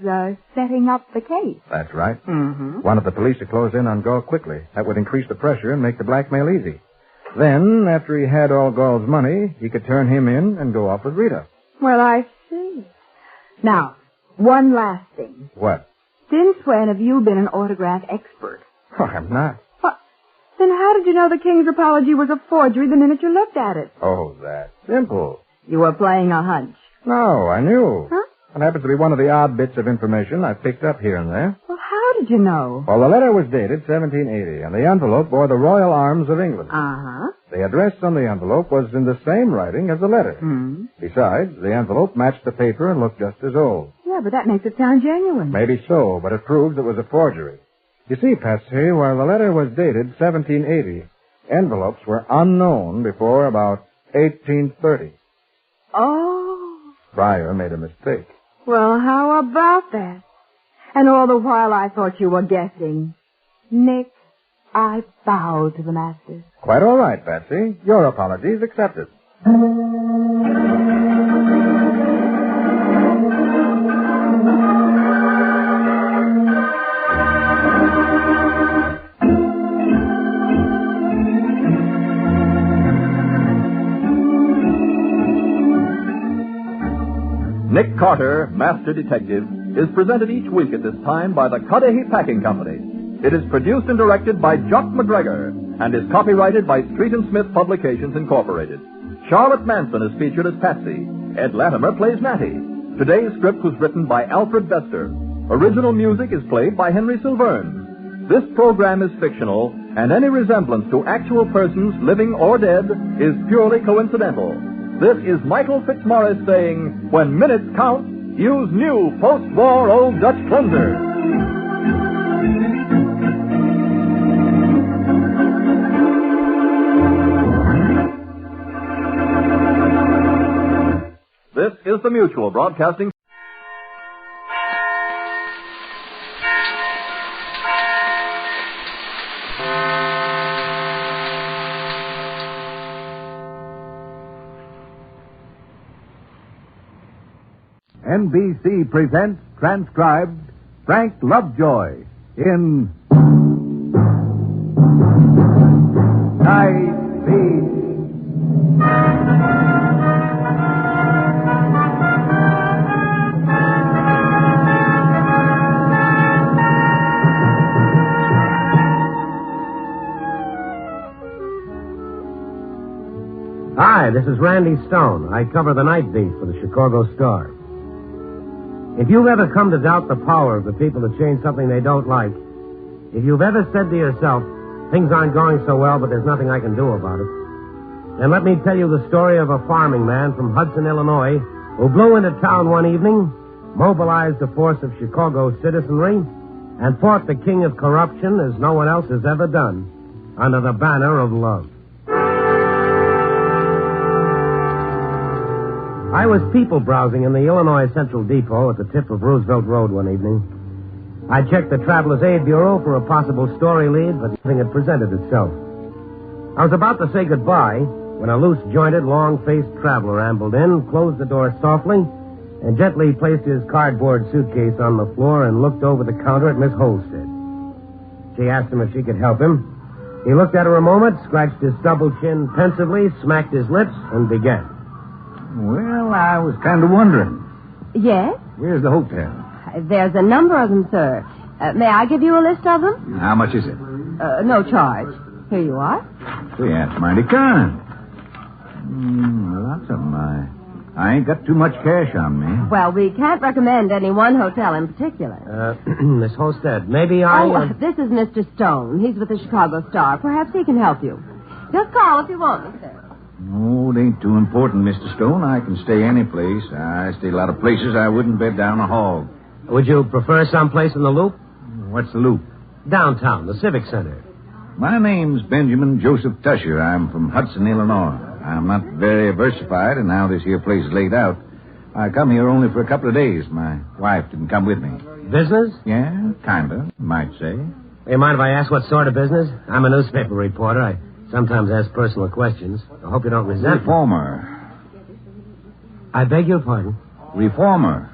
setting up the case. That's right. Mm-hmm. Wanted the police to close in on Gall quickly. That would increase the pressure and make the blackmail easy. Then, after he had all Gall's money, he could turn him in and go off with Rita. Well, I see. Now, one last thing. What? Since when have you been an autograph expert? Oh, I'm not. What? Then how did you know the King's apology was a forgery the minute you looked at it? Oh, that's simple. You were playing a hunch. No, I knew. Huh? It happens to be one of the odd bits of information I picked up here and there. Well, how did you know? Well, the letter was dated 1780, and the envelope bore the Royal Arms of England. Uh-huh. The address on the envelope was in the same writing as the letter. Hmm. Besides, the envelope matched the paper and looked just as old. Yeah, but that makes it sound genuine. Maybe so, but it proves it was a forgery. You see, Patsy, while the letter was dated 1780, envelopes were unknown before about 1830. Oh. Pryor made a mistake. Well, how about that? And all the while I thought you were guessing. Nick, I bow to the masters. Quite all right, Patsy. Your apologies accepted. Nick Carter, Master Detective, is presented each week at this time by the Cudahy Packing Company. It is produced and directed by Jock McGregor and is copyrighted by Street & Smith Publications, Incorporated. Charlotte Manson is featured as Patsy. Ed Latimer plays Natty. Today's script was written by Alfred Bester. Original music is played by Henry Silverne. This program is fictional, and any resemblance to actual persons, living or dead, is purely coincidental. This is Michael Fitzmaurice saying, when minutes count, use new post-war Old Dutch cleanser. This is the Mutual Broadcasting. NBC presents, transcribed, Frank Lovejoy in Night Beat. Hi, this is Randy Stone. I cover the night beat for the Chicago Star. If you've ever come to doubt the power of the people to change something they don't like, if you've ever said to yourself, things aren't going so well, but there's nothing I can do about it, then let me tell you the story of a farming man from Hudson, Illinois, who blew into town one evening, mobilized a force of Chicago citizenry, and fought the king of corruption as no one else has ever done, under the banner of love. I was people browsing in the Illinois Central Depot at the tip of Roosevelt Road one evening. I checked the Traveler's Aid Bureau for a possible story lead, but nothing had presented itself. I was about to say goodbye when a loose-jointed, long-faced traveler ambled in, closed the door softly, and gently placed his cardboard suitcase on the floor and looked over the counter at Miss Holstead. She asked him if she could help him. He looked at her a moment, scratched his stubble chin pensively, smacked his lips, and began. Well, I was kind of wondering. Yes? Where's the hotel? There's a number of them, sir. May I give you a list of them? How much is it? No charge. Here you are. Gee, that's mighty kind. Lots of them. I ain't got too much cash on me. Well, we can't recommend any one hotel in particular. Miss Holstead, maybe I... this is Mr. Stone. He's with the Chicago Star. Perhaps he can help you. Just call if you want me, sir. Oh, it ain't too important, Mr. Stone. I can stay any place. I stay a lot of places I wouldn't bed down a hog. Would you prefer someplace in the Loop? What's the Loop? Downtown, the Civic Center. My name's Benjamin Joseph Tusher. I'm from Hudson, Illinois. I'm not very versified in how this here place is laid out. I come here only for a couple of days. My wife didn't come with me. Business? Yeah, kinda, you might say. You mind if I ask what sort of business? I'm a newspaper reporter. I sometimes ask personal questions. I hope you don't resent Reformer. I beg your pardon? Reformer.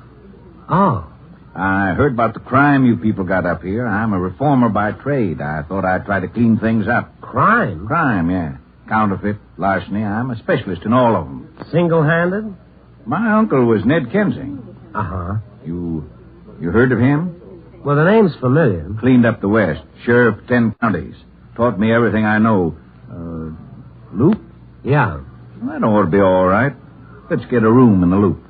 Oh. I heard about the crime you people got up here. I'm a reformer by trade. I thought I'd try to clean things up. Crime? Crime, yeah. Counterfeit, larceny. I'm a specialist in all of them. Single-handed? My uncle was Ned Kensing. Uh-huh. You heard of him? Well, the name's familiar. Cleaned up the West. Sheriff of 10 counties. Taught me everything I know. Loop? Yeah. That ought to be all right. Let's get a room in the Loop.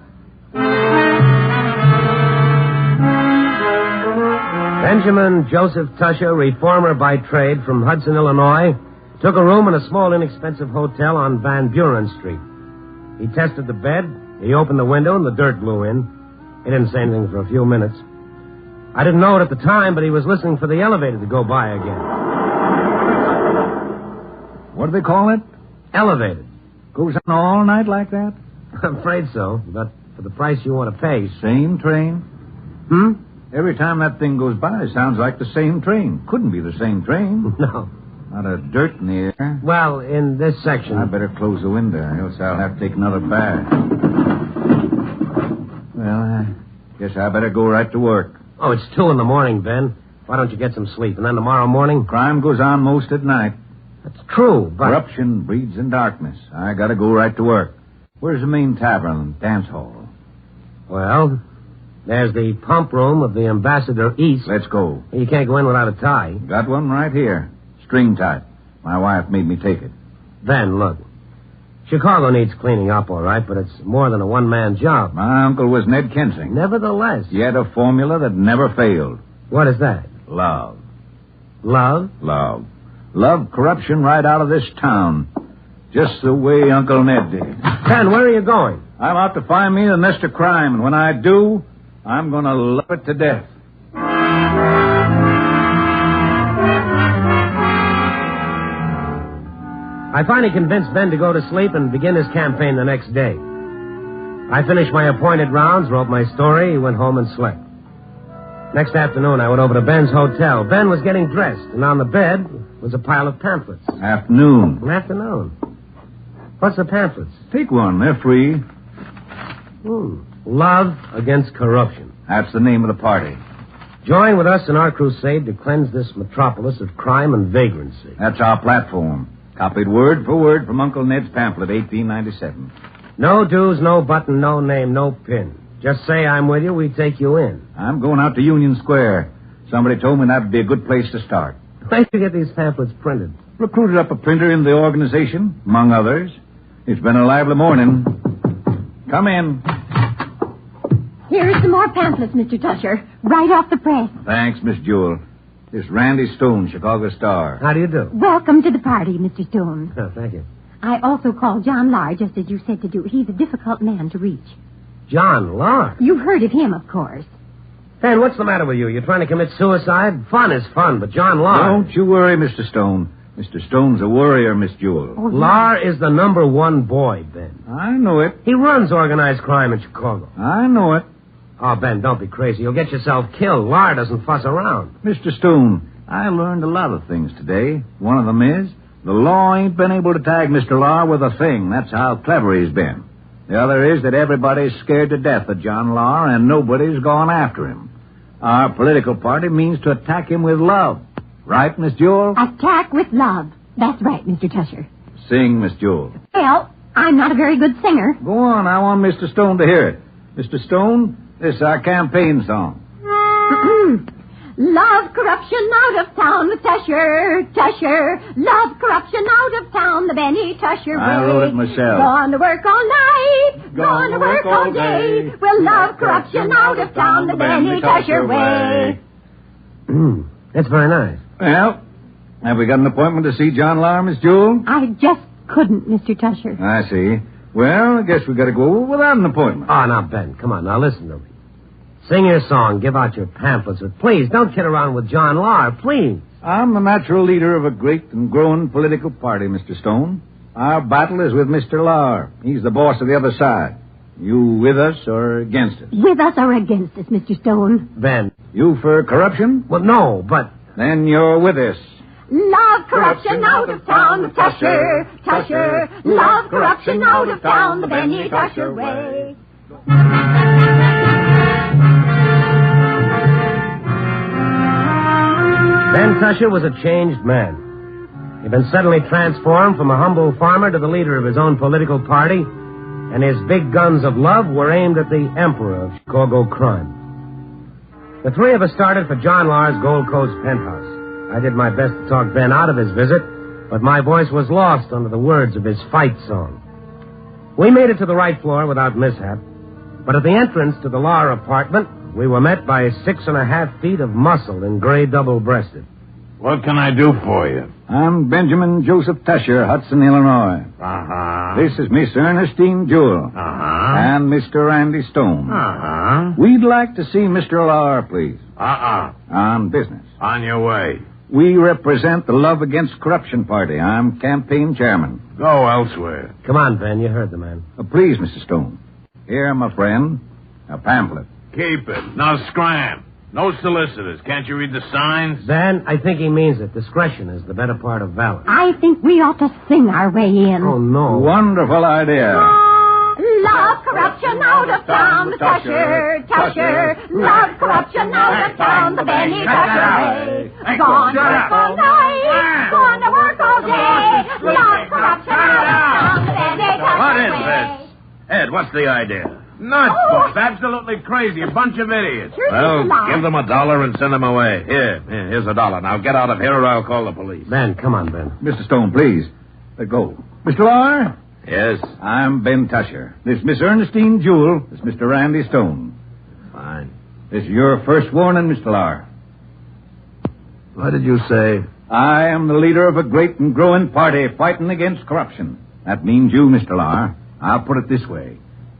Benjamin Joseph Tusher, reformer by trade from Hudson, Illinois, took a room in a small, inexpensive hotel on Van Buren Street. He tested the bed, he opened the window, and the dirt blew in. He didn't say anything for a few minutes. I didn't know it at the time, but he was listening for the elevator to go by again. What do they call it? Elevated. Goes on all night like that? I'm afraid so, but for the price you want to pay. Same train? Hmm? Every time that thing goes by, it sounds like the same train. Couldn't be the same train. No. Not a dirt in the air. Well, in this section... I better close the window, else I'll have to take another bath. Well, I guess I better go right to work. Oh, it's 2 a.m, Ben. Why don't you get some sleep? And then tomorrow morning... Crime goes on most at night. That's true, but... Corruption breeds in darkness. I gotta go right to work. Where's the main tavern and dance hall? Well, There's the pump room of the Ambassador East. Let's go. You can't go in without a tie. Got one right here. String tight. My wife made me take it. Ben, look. Chicago needs cleaning up, all right, but it's more than a one-man job. My uncle was Ned Kensing. Nevertheless. He had a formula that never failed. What is that? Love. Love? Love. Love corruption right out of this town. Just the way Uncle Ned did. Ben, where are you going? I'm out to find me the nest of crime, and when I do, I'm going to love it to death. I finally convinced Ben to go to sleep and begin his campaign the next day. I finished my appointed rounds, wrote my story, he went home and slept. Next afternoon, I went over to Ben's hotel. Ben was getting dressed, and on the bed was a pile of pamphlets. Afternoon. What's the pamphlets? Take one. They're free. Love Against Corruption. That's the name of the party. Join with us in our crusade to cleanse this metropolis of crime and vagrancy. That's our platform. Copied word for word from Uncle Ned's pamphlet, 1897. No dues, no button, no name, no pin. Just say I'm with you, we take you in. I'm going out to Union Square. Somebody told me that would be a good place to start. Where'd you get these pamphlets printed? Recruited up a printer in the organization, among others. It's been a lively morning. Come in. Here are some more pamphlets, Mr. Tusher. Right off the press. Thanks, Miss Jewell. This is Randy Stone, Chicago Star. How do you do? Welcome to the party, Mr. Stone. Oh, thank you. I also called John Lahr, just as you said to do. He's a difficult man to reach. John Lahr? You've heard of him, of course. Ben, what's the matter with you? You're trying to commit suicide? Fun is fun, but John Lahr... Don't you worry, Mr. Stone. Mr. Stone's a worrier, Miss Jewell. Oh, Lahr is the #1 boy, Ben. I know it. He runs organized crime in Chicago. I know it. Oh, Ben, don't be crazy. You'll get yourself killed. Lahr doesn't fuss around. Mr. Stone, I learned a lot of things today. One of them is the law ain't been able to tag Mr. Lahr with a thing. That's how clever he's been. The other is that everybody's scared to death of John Lahr, and nobody's gone after him. Our political party means to attack him with love. Right, Miss Jewell? Attack with love. That's right, Mr. Tusher. Sing, Miss Jewell. Well, I'm not a very good singer. Go on. I want Mr. Stone to hear it. Mr. Stone, this is our campaign song. Love corruption out of town, the Tusher, Tusher. Love corruption out of town, the Benny Tusher way. I wrote it myself. Gone to work all night, gone to work all day. We'll love corruption out of town, the Benny Tusher way. That's very nice. Well, have we got an appointment to see John Lahr, Miss Jewell? I just couldn't, Mr. Tusher. I see. Well, I guess we got to go without an appointment. Oh, now, Ben, come on. Now, listen to me. Sing your song, give out your pamphlets, but please, don't kid around with John Lahr, please. I'm the natural leader of a great and growing political party, Mr. Stone. Our battle is with Mr. Lahr. He's the boss of the other side. You with us or against us? With us or against us, Mr. Stone? Ben. You for corruption? Well, no, but... Then you're with us. Love corruption out of town, the Tusher, Tusher. Love corruption out of town, the Benny Tusher way. Ben Tusher was a changed man. He'd been suddenly transformed from a humble farmer to the leader of his own political party, and his big guns of love were aimed at the emperor of Chicago crime. The three of us started for John Lahr's Gold Coast penthouse. I did my best to talk Ben out of his visit, but my voice was lost under the words of his fight song. We made it to the right floor without mishap, but at the entrance to the Lahr apartment, we were met by 6.5 feet of muscle in gray double-breasted. What can I do for you? I'm Benjamin Joseph Tusher, Hudson, Illinois. Uh-huh. This is Miss Ernestine Jewell. Uh-huh. And Mr. Randy Stone. Uh-huh. We'd like to see Mr. Lahr, please. Uh-uh. On business. On your way. We represent the Love Against Corruption Party. I'm campaign chairman. Go elsewhere. Come on, Ben. You heard the man. Please, Mr. Stone. Here, my friend, a pamphlet. Keep it. Now scram. No solicitors. Can't you read the signs? Ben, I think he means it. Discretion is the better part of valor. I think we ought to sing our way in. Oh, no. Wonderful idea. Love corruption out of town, the Tusher, Tusher. Love corruption out of town, the Benny Tusher way. Gone to work all night, gone to work all day. Love corruption out of town, the Benny Tusher way. What is this? Ed, what's the idea? Nuts, boss. Absolutely crazy. A bunch of idiots. Well, give them $1 and send them away. Here's $1. Now get out of here or I'll call the police. Ben, come on, Ben. Mr. Stone, please. Let go. Mr. Lahr? Yes? I'm Ben Tusher. This Miss Ernestine Jewell. This Mr. Randy Stone. Fine. This is your first warning, Mr. Lahr. What did you say? I am the leader of a great and growing party fighting against corruption. That means you, Mr. Lahr. I'll put it this way.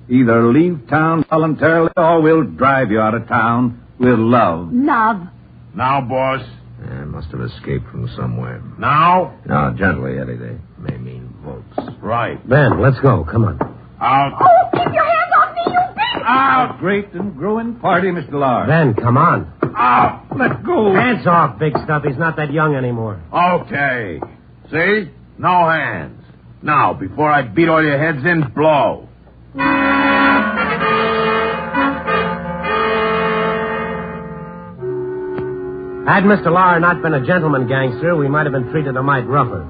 Either leave town voluntarily or we'll drive you out of town with love. Love. Now, boss. I must have escaped from somewhere. Now? No, gently, Eddie. They may mean votes. Right. Ben, let's go. Come on. Out. Oh, keep your hands off me, you big... Out. Great and growing party, Mr. Lahr. Ben, come on. Out. Let go. Hands off, big stuff. He's not that young anymore. Okay. See? No hands. Now, before I beat all your heads in, blow. Had Mr. Lahr not been a gentleman gangster, we might have been treated a mite rougher.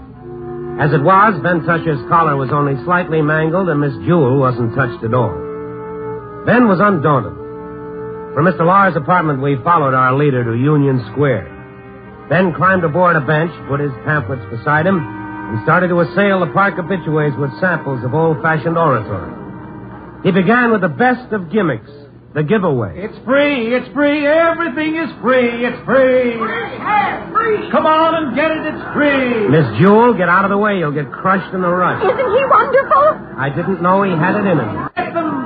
As it was, Ben Tusher's collar was only slightly mangled and Miss Jewell wasn't touched at all. Ben was undaunted. From Mr. Lahr's apartment, we followed our leader to Union Square. Ben climbed aboard a bench, put his pamphlets beside him, and started to assail the park habitués with samples of old-fashioned oratory. He began with the best of gimmicks, the giveaway. It's free. It's free. Everything is free. It's free. Free. Come on and get it. It's free. Miss Jewell, get out of the way. You'll get crushed in the rush. Isn't he wonderful? I didn't know he had it in him.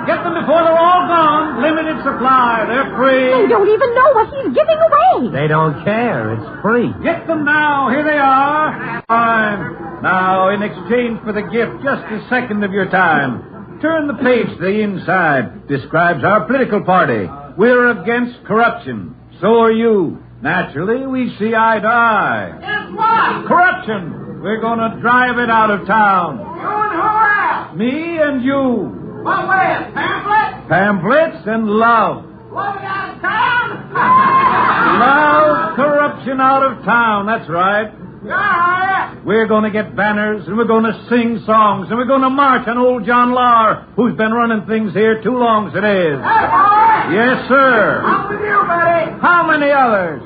Get them before they're all gone. Limited supply. They're free. They don't even know what he's giving away. They don't care. It's free. Get them now. Here they are. Fine. Now, in exchange for the gift, just a second of your time. Turn the page to the inside. Describes our political party. We're against corruption. So are you. Naturally, we see eye to eye. It's what? Corruption. We're going to drive it out of town. You and who else? Me and you. What way? Pamphlets? Pamphlets and love. Love it out of town? Love corruption out of town. That's right. Yeah. We're going to get banners, and we're going to sing songs, and we're going to march on old John Lahr, who's been running things here too long as it is. Hey, boy! Yes, sir. I'm with you, buddy. How many others?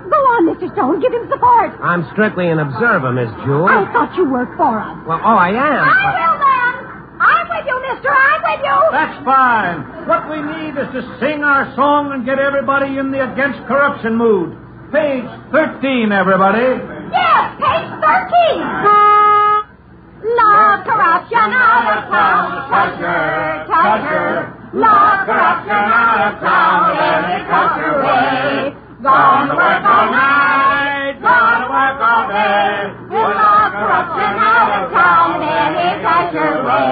Go on, Mr. Stone. Give him support. I'm strictly an observer, Miss Jewell. I thought you worked for us. Well, I am. I will, then. I'm with you, mister. I'm with you. That's fine. What we need is to sing our song and get everybody in the against corruption mood. Page 13, everybody. Yes, page 13. Love corruption out of town. Tusher, Tusher. Love corruption out of town. Any Tusher way. Gone to work all night. Gone to work all day. We'll love corruption out of town. Any Tusher way.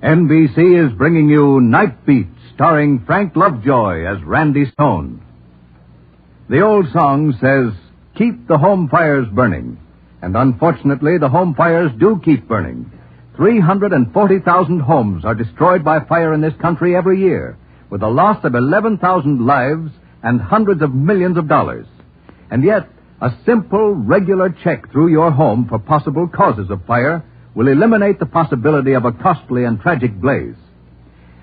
NBC is bringing you Night Beat, starring Frank Lovejoy as Randy Stone. The old song says, "Keep the home fires burning." And unfortunately, the home fires do keep burning. 340,000 homes are destroyed by fire in this country every year, with a loss of 11,000 lives and hundreds of millions of dollars. And yet, a simple, regular check through your home for possible causes of fire will eliminate the possibility of a costly and tragic blaze.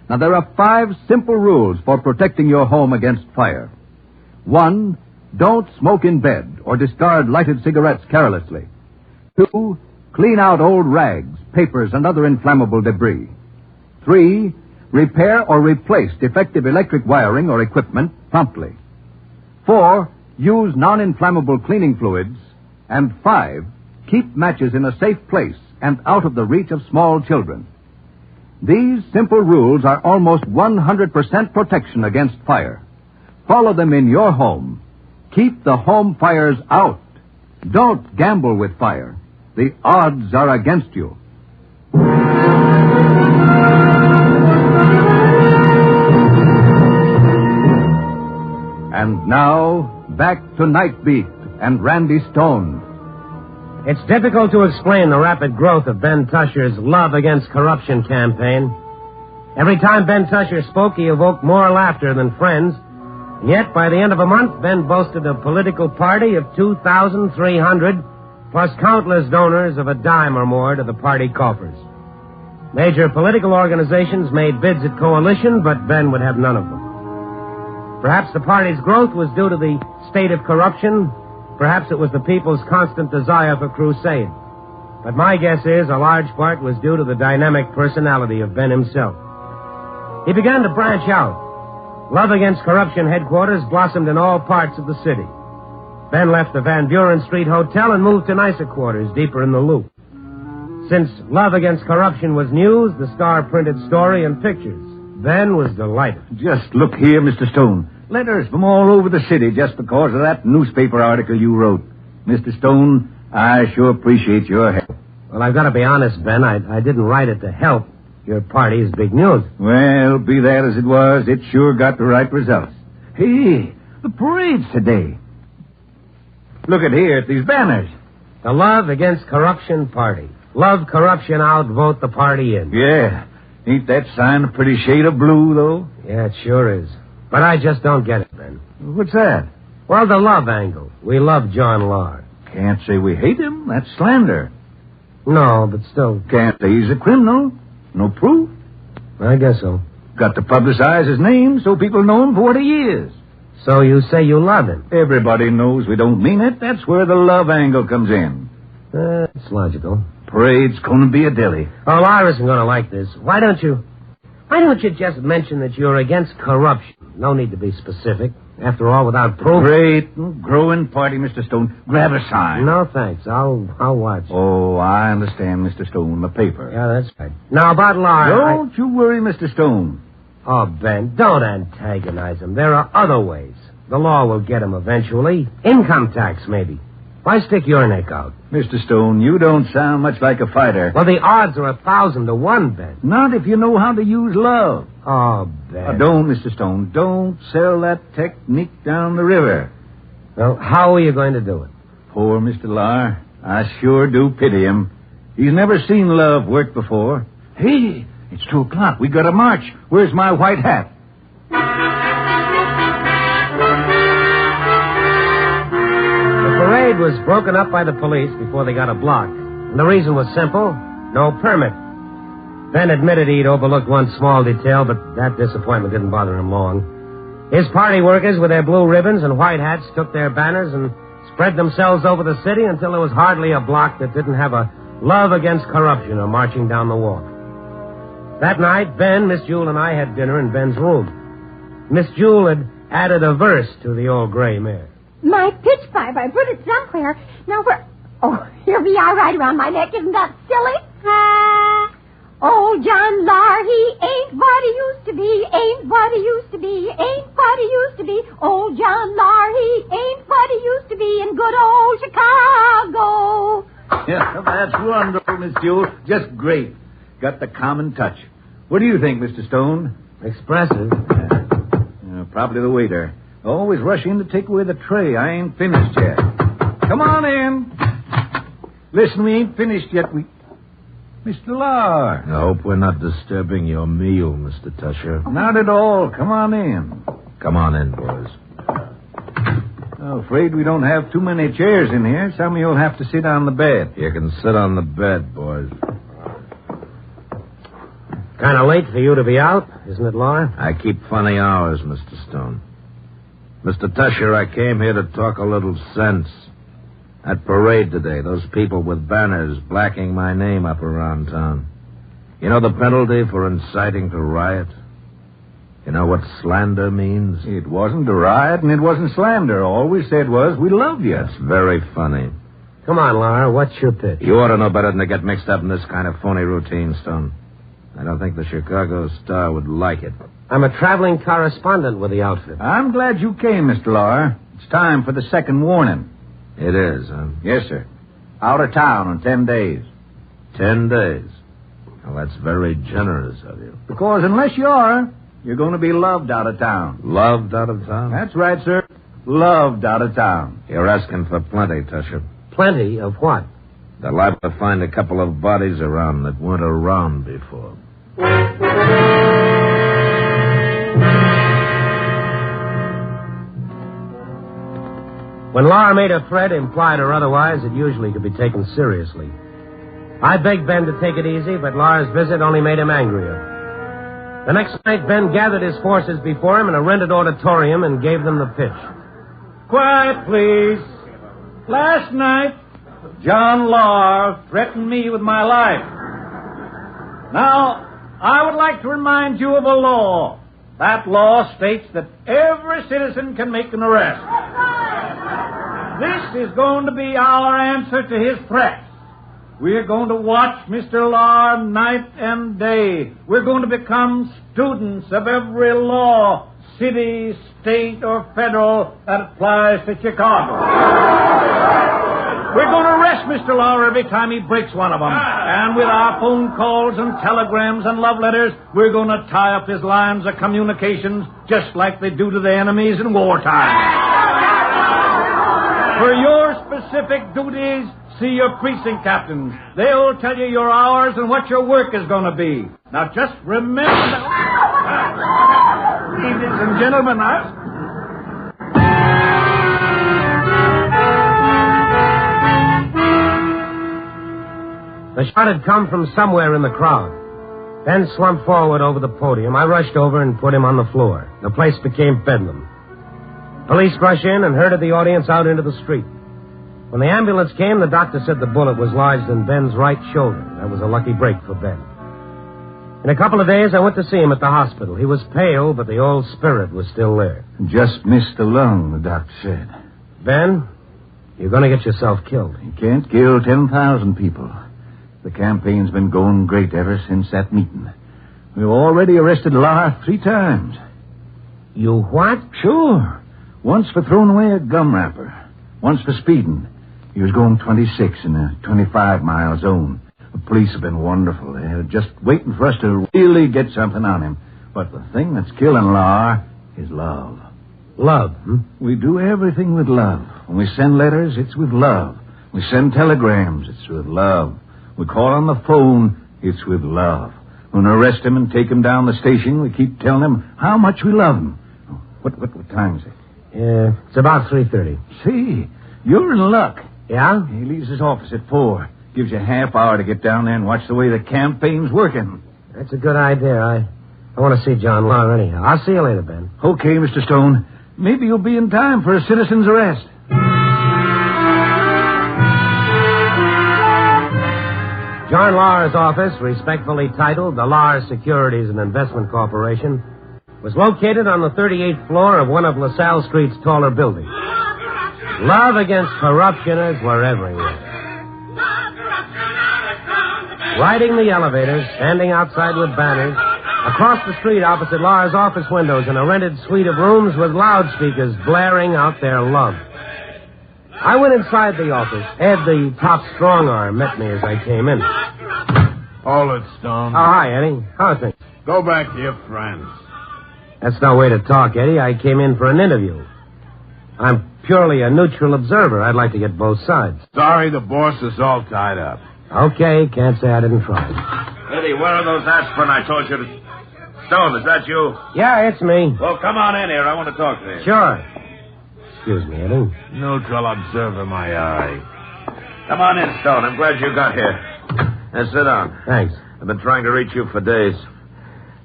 Now, there are 5 simple rules for protecting your home against fire. 1, don't smoke in bed or discard lighted cigarettes carelessly. 2, clean out old rags, papers, and other inflammable debris. 3, repair or replace defective electric wiring or equipment promptly. 4, use non-inflammable cleaning fluids. And 5, keep matches in a safe place and out of the reach of small children. These simple rules are almost 100% protection against fire. Follow them in your home. Keep the home fires out. Don't gamble with fire. The odds are against you. And now, back to Night Beat and Randy Stone. It's difficult to explain the rapid growth of Ben Tusher's Love Against Corruption campaign. Every time Ben Tusher spoke, he evoked more laughter than friends. And yet, by the end of a month, Ben boasted a political party of 2,300, plus countless donors of a dime or more to the party coffers. Major political organizations made bids at coalition, but Ben would have none of them. Perhaps the party's growth was due to the state of corruption. Perhaps it was the people's constant desire for crusade. But my guess is a large part was due to the dynamic personality of Ben himself. He began to branch out. Love Against Corruption headquarters blossomed in all parts of the city. Ben left the Van Buren Street Hotel and moved to nicer quarters deeper in the loop. Since Love Against Corruption was news, the Star printed story and pictures. Ben was delighted. Just look here, Mr. Stone. Letters from all over the city just because of that newspaper article you wrote. Mr. Stone, I sure appreciate your help. Well, I've got to be honest, Ben. I didn't write it to help. Your party is big news. Well, be that as it was, it sure got the right results. Hey, the parade's today. Look at here at these banners. The Love Against Corruption Party. Love corruption out, vote the party in. Yeah. Ain't that sign a pretty shade of blue, though? Yeah, it sure is. But I just don't get it, Ben. What's that? Well, the love angle. We love John Lahr. Can't say we hate him. That's slander. No, but still. Can't say he's a criminal. No proof. I guess so. Got to publicize his name so people know him for what he is. So you say you love him? Everybody knows we don't mean it. That's where the love angle comes in. That's logical. Parade's gonna be a dilly. Oh, Lahr isn't gonna like this. Why don't you just mention that you're against corruption? No need to be specific. After all, without proof. Great. Growing party, Mr. Stone. Grab a sign. No, thanks. I'll watch. Oh, I understand, Mr. Stone. The paper. Yeah, that's right. Now, about Lahr... Don't you worry, Mr. Stone. Oh, Ben, don't antagonize him. There are other ways. The law will get him eventually. Income tax, maybe. Why stick your neck out? Mr. Stone, you don't sound much like a fighter. Well, the odds are 1,000 to 1, Ben. Not if you know how to use love. Oh, Ben. Don't, Mr. Stone. Don't sell that technique down the river. Well, how are you going to do it? Poor Mr. Lahr. I sure do pity him. He's never seen love work before. Hey, it's 2 o'clock. We got to march. Where's my white hat? The parade was broken up by the police before they got a block. And the reason was simple. No permit. Ben admitted he'd overlooked one small detail, but that disappointment didn't bother him long. His party workers, with their blue ribbons and white hats, took their banners and spread themselves over the city until there was hardly a block that didn't have a Love Against Corruption or marching down the walk. That night, Ben, Miss Jewel, and I had dinner in Ben's room. Miss Jewel had added a verse to the old gray mare. My pitch pipe, I put it somewhere. Now where... Oh, here we are right around my neck. Isn't that silly? Old John Lahr, he ain't what he used to be, ain't what he used to be, ain't what he used to be. Old John Lahr, he ain't what he used to be in good old Chicago. Yeah, that's wonderful, Miss Jewel. Just great. Got the common touch. What do you think, Mr. Stone? Expressive. Probably the waiter. Always rush in to take away the tray. I ain't finished yet. Come on in. Listen, we ain't finished yet. Mr. Lahr. I hope we're not disturbing your meal, Mr. Tusher. Not at all. Come on in. Come on in, boys. I'm afraid we don't have too many chairs in here. Some of you'll have to sit on the bed. You can sit on the bed, boys. Kind of late for you to be out, isn't it, Lahr? I keep funny hours, Mr. Stone. Mr. Tusher, I came here to talk a little sense. That parade today, those people with banners blacking my name up around town. You know the penalty for inciting to riot? You know what slander means? It wasn't a riot and it wasn't slander. All we said was we love you. That's very funny. Come on, Lahr, what's your pitch? You ought to know better than to get mixed up in this kind of phony routine, Stone. I don't think the Chicago Star would like it. I'm a traveling correspondent with the outfit. I'm glad you came, Mr. Lahr. It's time for the second warning. It is, huh? Yes, sir. Out of town in 10 days. 10 days? Well, that's very generous of you. Because unless you are, you're going to be loved out of town. Loved out of town? That's right, sir. Loved out of town. You're asking for plenty, Tusher. Plenty of what? They're liable to find a couple of bodies around that weren't around before. When Laura made a threat, implied or otherwise, it usually could be taken seriously. I begged Ben to take it easy, but Laura's visit only made him angrier. The next night, Ben gathered his forces before him in a rented auditorium and gave them the pitch. Quiet, please. Last night, John Law threatened me with my life. Now, I would like to remind you of a law. That law states that every citizen can make an arrest. This is going to be our answer to his threats. We're going to watch Mr. Law night and day. We're going to become students of every law, city, state, or federal that applies to Chicago. We're going to arrest Mr. Law every time he breaks one of them. And with our phone calls and telegrams and love letters, we're going to tie up his lines of communications just like they do to the enemies in wartime. For your specific duties, see your precinct captains. They'll tell you your hours and what your work is going to be. Now, just remember that... Ladies and gentlemen, The shot had come from somewhere in the crowd. Ben slumped forward over the podium. I rushed over and put him on the floor. The place became bedlam. Police rushed in and herded the audience out into the street. When the ambulance came, the doctor said the bullet was lodged in Ben's right shoulder. That was a lucky break for Ben. In a couple of days, I went to see him at the hospital. He was pale, but the old spirit was still there. Just missed the lung, the doctor said. Ben, you're going to get yourself killed. You can't kill 10,000 people. The campaign's been going great ever since that meeting. We've already arrested Lahr 3 times. You what? Sure. Once for throwing away a gum wrapper. Once for speeding. He was going 26 in a 25-mile zone. The police have been wonderful. They're just waiting for us to really get something on him. But the thing that's killing Lahr is love. Love, We do everything with love. When we send letters, it's with love. We send telegrams, it's with love. We call on the phone, it's with love. When we arrest him and take him down the station, we keep telling him how much we love him. What time is it? It's about 3:30. See, you're in luck. Yeah? He leaves his office at 4. Gives you a half hour to get down there and watch the way the campaign's working. That's a good idea. I want to see John Lahr anyhow. I'll see you later, Ben. Okay, Mr. Stone. Maybe you'll be in time for a citizen's arrest. John Lahr's office, respectfully titled the Lahr Securities and Investment Corporation, was located on the 38th floor of one of LaSalle Street's taller buildings. Love against corruptioners were everywhere. Riding the elevators, standing outside with banners, across the street opposite Lahr's office windows in a rented suite of rooms with loudspeakers blaring out their love. I went inside the office. Ed, the top strong arm, met me as I came in. Hold it, Stone. Oh, hi, Eddie. How are things? Go back to your friends. That's no way to talk, Eddie. I came in for an interview. I'm purely a neutral observer. I'd like to get both sides. Sorry, the boss is all tied up. Okay, can't say I didn't try. Eddie, where are those aspirin I told you to... Stone, is that you? Yeah, it's me. Well, come on in here. I want to talk to you. Sure. Excuse me, Eddie. Neutral observer, my eye. Come on in, Stone. I'm glad you got here. Now, sit down. Thanks. I've been trying to reach you for days.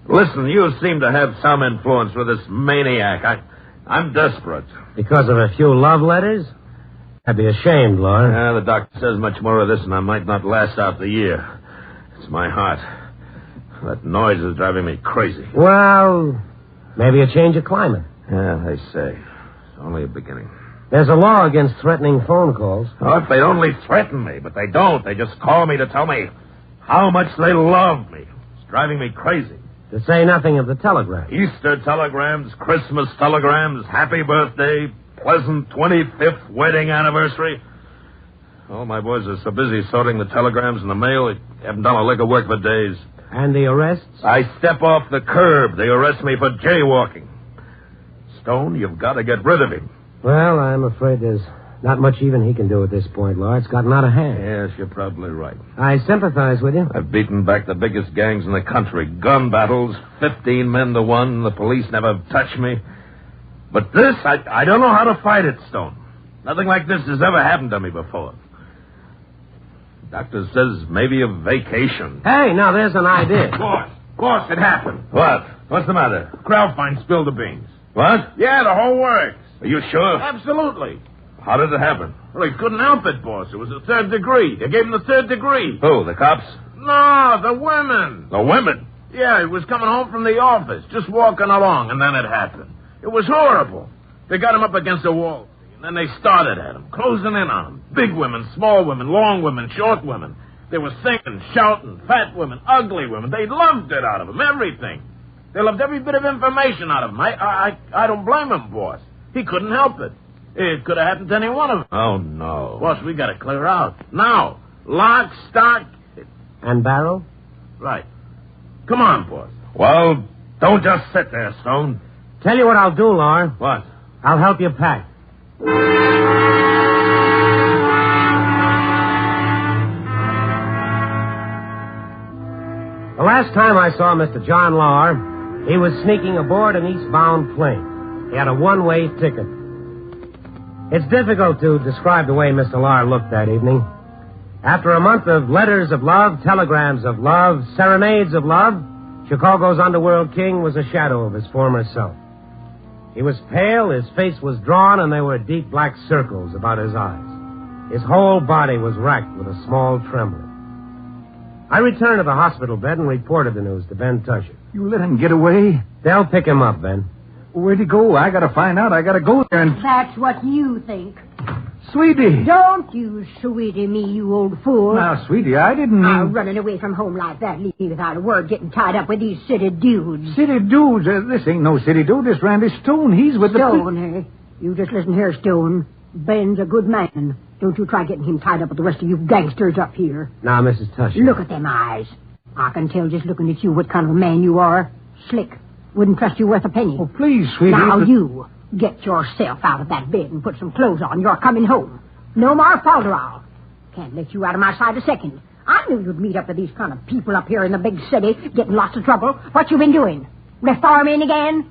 Listen, you seem to have some influence with this maniac. I'm desperate. Because of a few love letters? I'd be ashamed, Laura. Yeah, the doctor says much more of this, and I might not last out the year. It's my heart. That noise is driving me crazy. Well, maybe a change of climate. Yeah, they say. It's only a beginning. There's a law against threatening phone calls. Oh, if they'd only threaten me, but they don't. They just call me to tell me how much they love me. It's driving me crazy. To say nothing of the telegram. Easter telegrams, Christmas telegrams, happy birthday, pleasant 25th wedding anniversary. Oh, my boys are so busy sorting the telegrams in the mail, they haven't done a lick of work for days. And the arrests? I step off the curb. They arrest me for jaywalking. Stone, you've got to get rid of him. Well, I'm afraid there's Not much even he can do at this point, Law. It's gotten out of hand. Yes, you're probably right. I sympathize with you. I've beaten back the biggest gangs in the country. Gun battles, 15 men to 1. The police never touched me. But this, I don't know how to fight it, Stone. Nothing like this has ever happened to me before. Doctor says maybe a vacation. Hey, now there's an idea. Boss, it happened. What? What's the matter? Crowdfine spilled the beans. What? Yeah, the whole works. Are you sure? Absolutely. How did it happen? Well, he couldn't help it, boss. It was the 3rd degree. They gave him the 3rd degree. Who, the cops? No, the women. The women? Yeah, he was coming home from the office, just walking along, and then it happened. It was horrible. They got him up against a wall, and then they started at him, closing in on him. Big women, small women, long women, short women. They were singing, shouting, fat women, ugly women. They loved it out of him, everything. They loved every bit of information out of him. I don't blame him, boss. He couldn't help it. It could have happened to any one of them. Oh, no. Boss, we got to clear out. Now. Lock, stock. And barrel? Right. Come on, boss. Well, don't just sit there, Stone. Tell you what I'll do, Laura. What? I'll help you pack. The last time I saw Mr. John Lahr, he was sneaking aboard an eastbound plane. He had a one-way ticket. It's difficult to describe the way Mr. Lahr looked that evening. After a month of letters of love, telegrams of love, serenades of love, Chicago's underworld king was a shadow of his former self. He was pale, his face was drawn, and there were deep black circles about his eyes. His whole body was racked with a small tremor. I returned to the hospital bed and reported the news to Ben Tusher. You let him get away? They'll pick him up, Ben. Where'd he go? I gotta find out. I gotta go there and... That's what you think. Sweetie! Don't you sweetie me, you old fool. Now, Sweetie, I didn't mean... Running away from home like that, leaving without a word, getting tied up with these city dudes. City dudes? This ain't no city dude. This Randy Stone. He's with Stone, eh? You just listen here, Stone. Ben's a good man. Don't you try getting him tied up with the rest of you gangsters up here. Now, Mrs. Tusher. Look at them eyes. I can tell just looking at you what kind of a man you are. Slick. Wouldn't trust you worth a penny. Oh, please, sweetie. Now, you get yourself out of that bed and put some clothes on. You're coming home. No more falderall. Can't let you out of my sight a second. I knew you'd meet up with these kind of people up here in the big city, getting lots of trouble. What you been doing? Reforming again?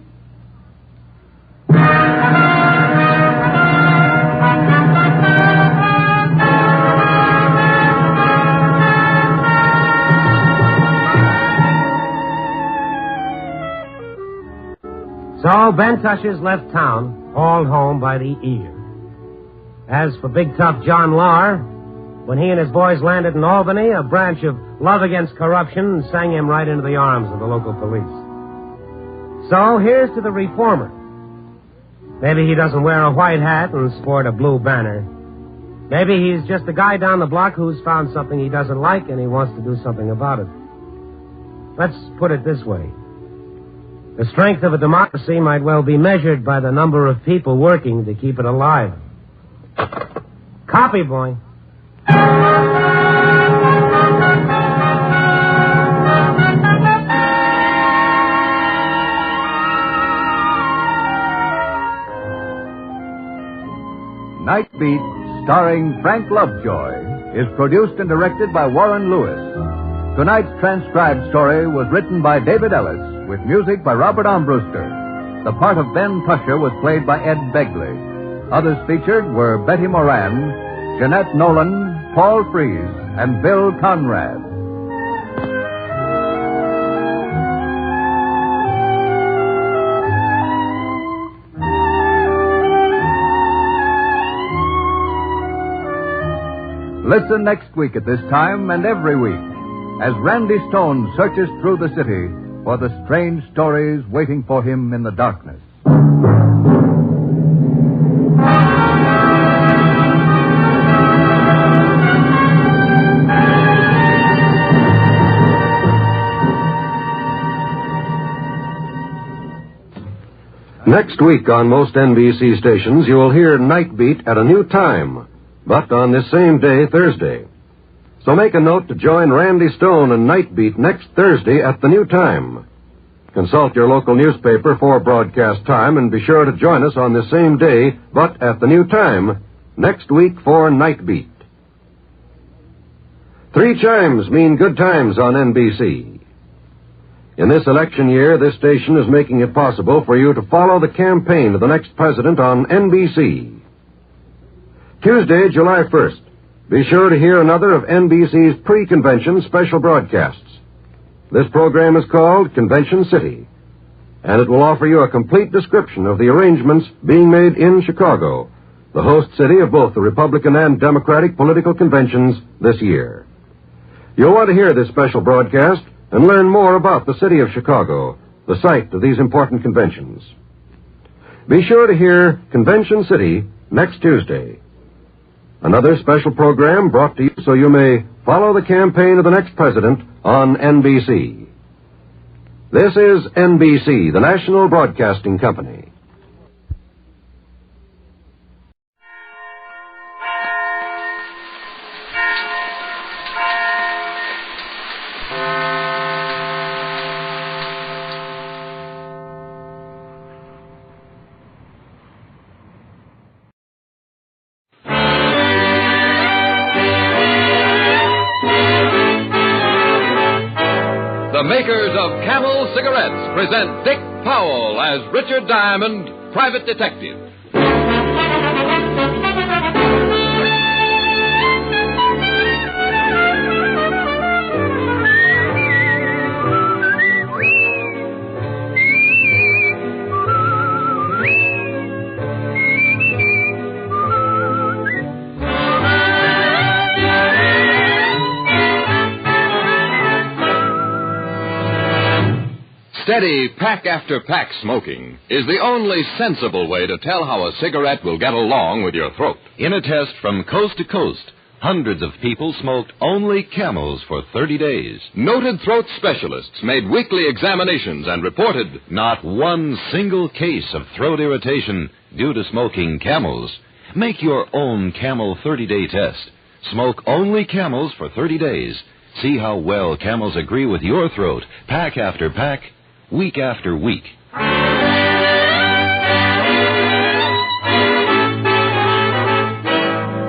So Ben Tusher's left town, hauled home by the ear. As for big tough John Lahr, when he and his boys landed in Albany, a branch of Love Against Corruption sang him right into the arms of the local police. So here's to the reformer. Maybe he doesn't wear a white hat and sport a blue banner. Maybe he's just a guy down the block who's found something he doesn't like and he wants to do something about it. Let's put it this way. The strength of a democracy might well be measured by the number of people working to keep it alive. Copy, boy. Night Beat, starring Frank Lovejoy, is produced and directed by Warren Lewis. Tonight's transcribed story was written by David Ellis, with music by Robert Armbruster. The part of Ben Tusher was played by Ed Begley. Others featured were Betty Moran, Jeanette Nolan, Paul Freese, and Bill Conrad. Listen next week at this time and every week as Randy Stone searches through the city for the strange stories waiting for him in the darkness. Next week on most NBC stations, you will hear Night Beat at a new time, but on this same day, Thursday. So make a note to join Randy Stone and Night Beat next Thursday at the new time. Consult your local newspaper for broadcast time and be sure to join us on this same day, but at the new time, next week for Night Beat. 3 chimes mean good times on NBC. In this election year, this station is making it possible for you to follow the campaign of the next president on NBC. Tuesday, July 1st, be sure to hear another of NBC's pre-convention special broadcasts. This program is called Convention City, and it will offer you a complete description of the arrangements being made in Chicago, the host city of both the Republican and Democratic political conventions this year. You'll want to hear this special broadcast and learn more about the city of Chicago, the site of these important conventions. Be sure to hear Convention City next Tuesday. Another special program brought to you so you may follow the campaign of the next president on NBC. This is NBC, the National Broadcasting Company. The makers of Camel cigarettes present Dick Powell as Richard Diamond, private detective. Steady pack after pack smoking is the only sensible way to tell how a cigarette will get along with your throat. In a test from coast to coast, hundreds of people smoked only Camels for 30 days. Noted throat specialists made weekly examinations and reported not one single case of throat irritation due to smoking Camels. Make your own Camel 30-day test. Smoke only Camels for 30 days. See how well Camels agree with your throat, pack after pack, week after week.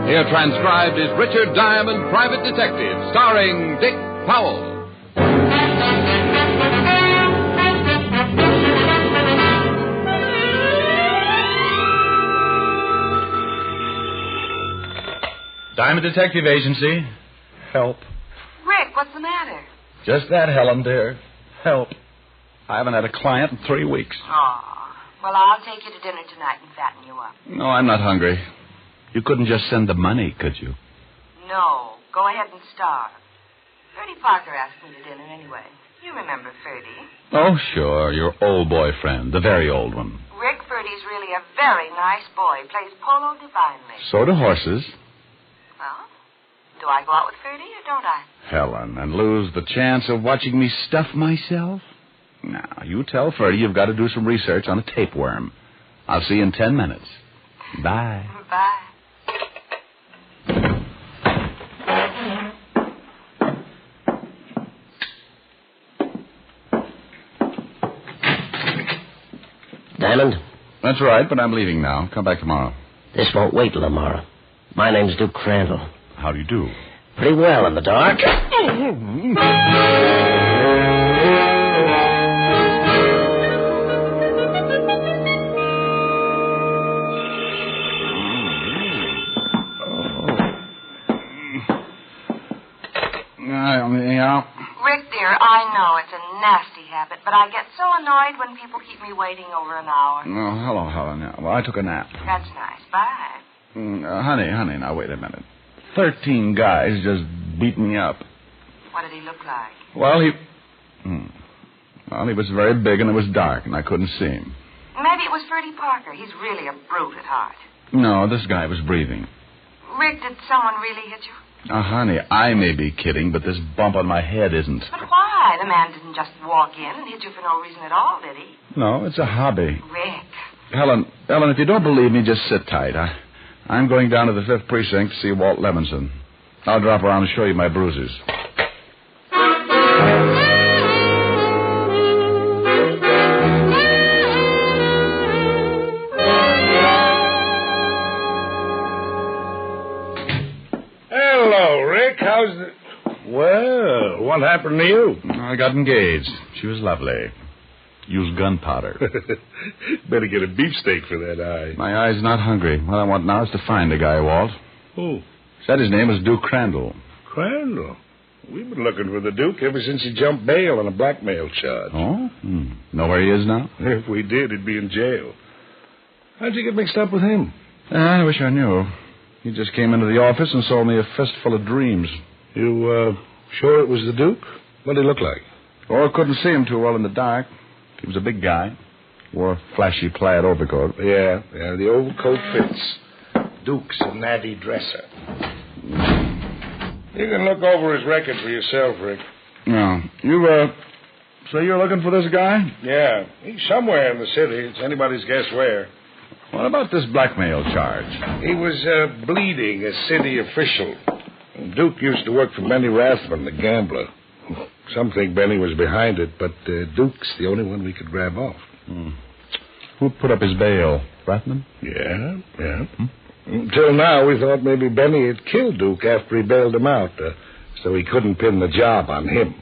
Here transcribed is Richard Diamond, Private Detective, starring Dick Powell. Diamond Detective Agency. Help. Rick, what's the matter? Just that, Helen, dear. Help. I haven't had a client in 3 weeks. Oh, well, I'll take you to dinner tonight and fatten you up. No, I'm not hungry. You couldn't just send the money, could you? No, go ahead and starve. Ferdy Parker asked me to dinner anyway. You remember Ferdy? Oh, sure, your old boyfriend, the very old one. Rick, Ferdy's really a very nice boy. Plays polo divinely. So do horses. Well, do I go out with Ferdy or don't I? Helen, and lose the chance of watching me stuff myself? Now, you tell Ferdy you've got to do some research on a tapeworm. I'll see you in 10 minutes. Bye. Bye. Diamond? That's right, but I'm leaving now. Come back tomorrow. This won't wait till tomorrow. My name's Duke Crandall. How do you do? Pretty well in the dark. Yeah. Rick, dear, I know it's a nasty habit, but I get so annoyed when people keep me waiting over an hour. Oh, hello, Helen. Yeah. Well, I took a nap. That's nice. Bye. Honey, now wait a minute. 13 guys just beat me up. What did he look like? Well, he was very big and it was dark and I couldn't see him. Maybe it was Ferdy Parker. He's really a brute at heart. No, this guy was breathing. Rick, did someone really hit you? Honey, I may be kidding, but this bump on my head isn't. But why? The man didn't just walk in and hit you for no reason at all, did he? No, it's a hobby. Rick. Helen, if you don't believe me, just sit tight. I'm going down to the 5th Precinct to see Walt Levinson. I'll drop around and show you my bruises. What happened to you? I got engaged. She was lovely. Used gunpowder. Better get a beefsteak for that eye. My eye's not hungry. What I want now is to find the guy, Walt. Who? Said his name was Duke Crandall. Crandall? We've been looking for the Duke ever since he jumped bail on a blackmail charge. Oh? Know where he is now? If we did, he'd be in jail. How'd you get mixed up with him? I wish I knew. He just came into the office and sold me a fistful of dreams. You, sure it was the Duke? What did he look like? Oh, I couldn't see him too well in the dark. He was a big guy. Wore a flashy plaid overcoat. Yeah, the overcoat fits. Duke's a natty dresser. You can look over his record for yourself, Rick. No. So you're looking for this guy? Yeah, he's somewhere in the city. It's anybody's guess where. What about this blackmail charge? He was bleeding a city official. Duke used to work for Benny Rathman, the gambler. Some think Benny was behind it, but Duke's the only one we could grab off. Who put up his bail? Rathman? Yeah. Until now, we thought maybe Benny had killed Duke after he bailed him out, so he couldn't pin the job on him.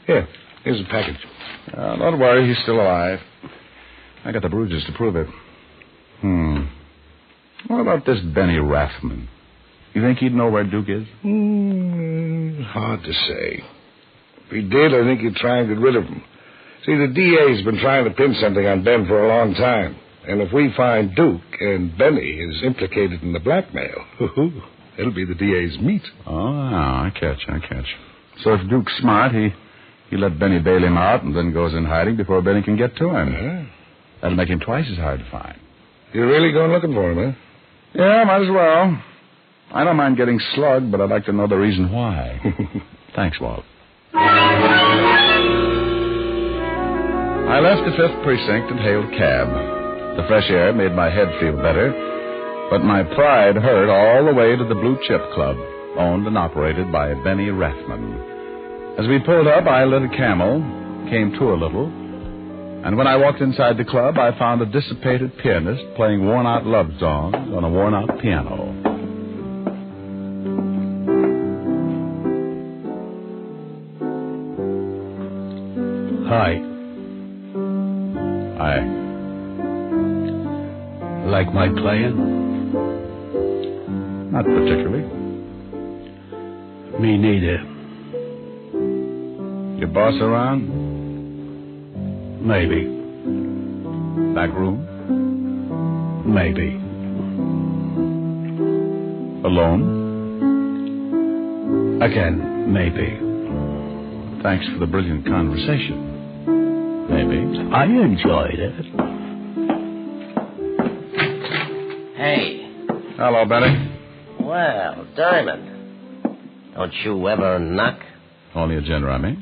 Here's a package. Don't worry, he's still alive. I got the bruises to prove it. What about this Benny Rathman? You think he'd know where Duke is? Hard to say. If he did, I think he'd try and get rid of him. See, the DA's been trying to pin something on Ben for a long time. And if we find Duke and Benny is implicated in the blackmail, it'll be the DA's meat. Oh, I catch. So if Duke's smart, he let Benny bail him out and then goes in hiding before Benny can get to him. That'll make him twice as hard to find. You're really going looking for him, huh? Yeah, might as well. I don't mind getting slugged, but I'd like to know the reason why. Thanks, Walt. I left the 5th Precinct and hailed a cab. The fresh air made my head feel better, but my pride hurt all the way to the Blue Chip Club, owned and operated by Benny Rathman. As we pulled up, I lit a Camel, came to a little, and when I walked inside the club, I found a dissipated pianist playing worn-out love songs on a worn-out piano. Hi. Like my playing? Not particularly. Me neither. Your boss around? Maybe. Back room? Maybe. Alone? Again, maybe. Thanks for the brilliant conversation. Maybe. I enjoyed it. Hey. Hello, Benny. Well, Diamond. Don't you ever knock? Only a gin rummy.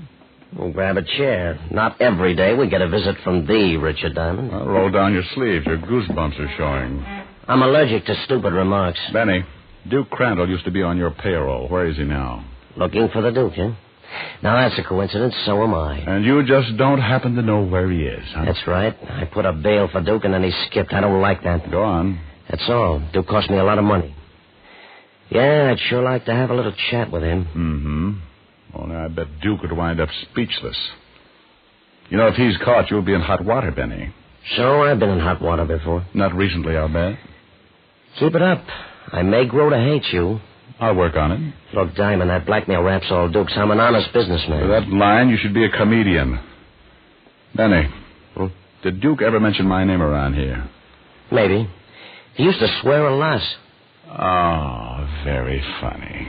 Well, grab a chair. Not every day we get a visit from thee, Richard Diamond. Well, roll down your sleeves. Your goosebumps are showing. I'm allergic to stupid remarks. Benny, Duke Crandall used to be on your payroll. Where is he now? Looking for the Duke, huh? Now, that's a coincidence. So am I. And you just don't happen to know where he is, huh? That's right. I put up bail for Duke, and then he skipped. I don't like that. Go on. That's all. Duke cost me a lot of money. Yeah, I'd sure like to have a little chat with him. Only I bet Duke would wind up speechless. You know, if he's caught, you'll be in hot water, Benny. So I've been in hot water before. Not recently, I'll bet. Keep it up. I may grow to hate you. I'll work on it. Look, Diamond, that blackmail rap's all Duke's. I'm an honest businessman. For that line, you should be a comedian. Benny, did Duke ever mention my name around here? Maybe. He used to swear a lot. Oh, very funny.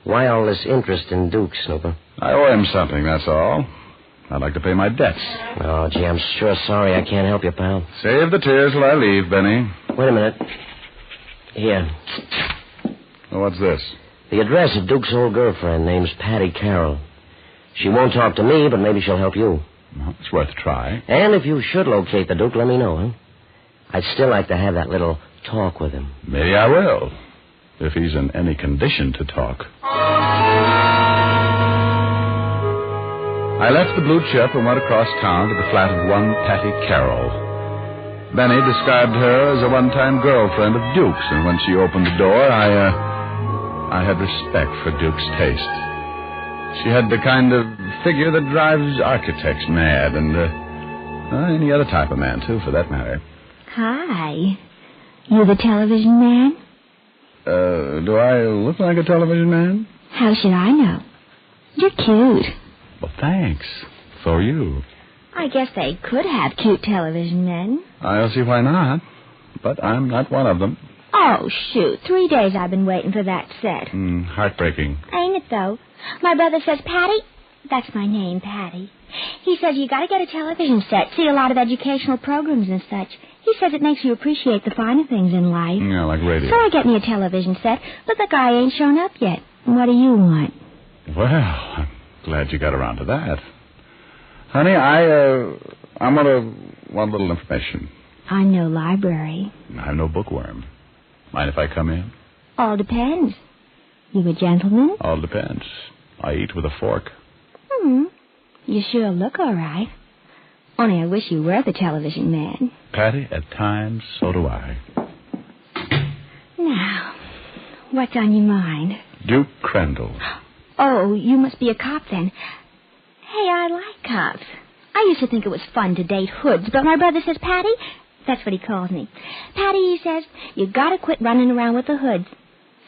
Why all this interest in Duke, Snooper? I owe him something, that's all. I'd like to pay my debts. Oh, gee, I'm sure sorry I can't help you, pal. Save the tears till I leave, Benny. Wait a minute. Here. Well, what's this? The address of Duke's old girlfriend, name's Patty Carroll. She won't talk to me, but maybe she'll help you. Well, it's worth a try. And if you should locate the Duke, let me know, huh? I'd still like to have that little talk with him. Maybe I will, if he's in any condition to talk. I left the Blue Chip and went across town to the flat of one Patty Carroll. Benny described her as a one-time girlfriend of Duke's, and when she opened the door, I had respect for Duke's taste. She had the kind of figure that drives architects mad, and any other type of man, too, for that matter. Hi. You the television man? Do I look like a television man? How should I know? You're cute. Well, thanks. So are you. I guess they could have cute television men. I don't see why not. But I'm not one of them. Oh, shoot. 3 days I've been waiting for that set. Heartbreaking. Ain't it, though? My brother says, Patty, that's my name, Patty. He says you got to get a television set, see a lot of educational programs and such. He says it makes you appreciate the finer things in life. Yeah, like radio. So I get me a television set, but the guy ain't shown up yet. What do you want? Well, I'm glad you got around to that. Honey, I'm gonna want a little information. I'm no library. I'm no bookworm. Mind if I come in? All depends. You a gentleman? All depends. I eat with a fork. You sure look all right. Only I wish you were the television man. Patty, at times, so do I. Now, what's on your mind? Duke Crandall. Oh, you must be a cop then. Hey, I like cops. I used to think it was fun to date hoods, but my brother says, Patty, that's what he calls me. Patty, he says, you gotta quit running around with the hoods.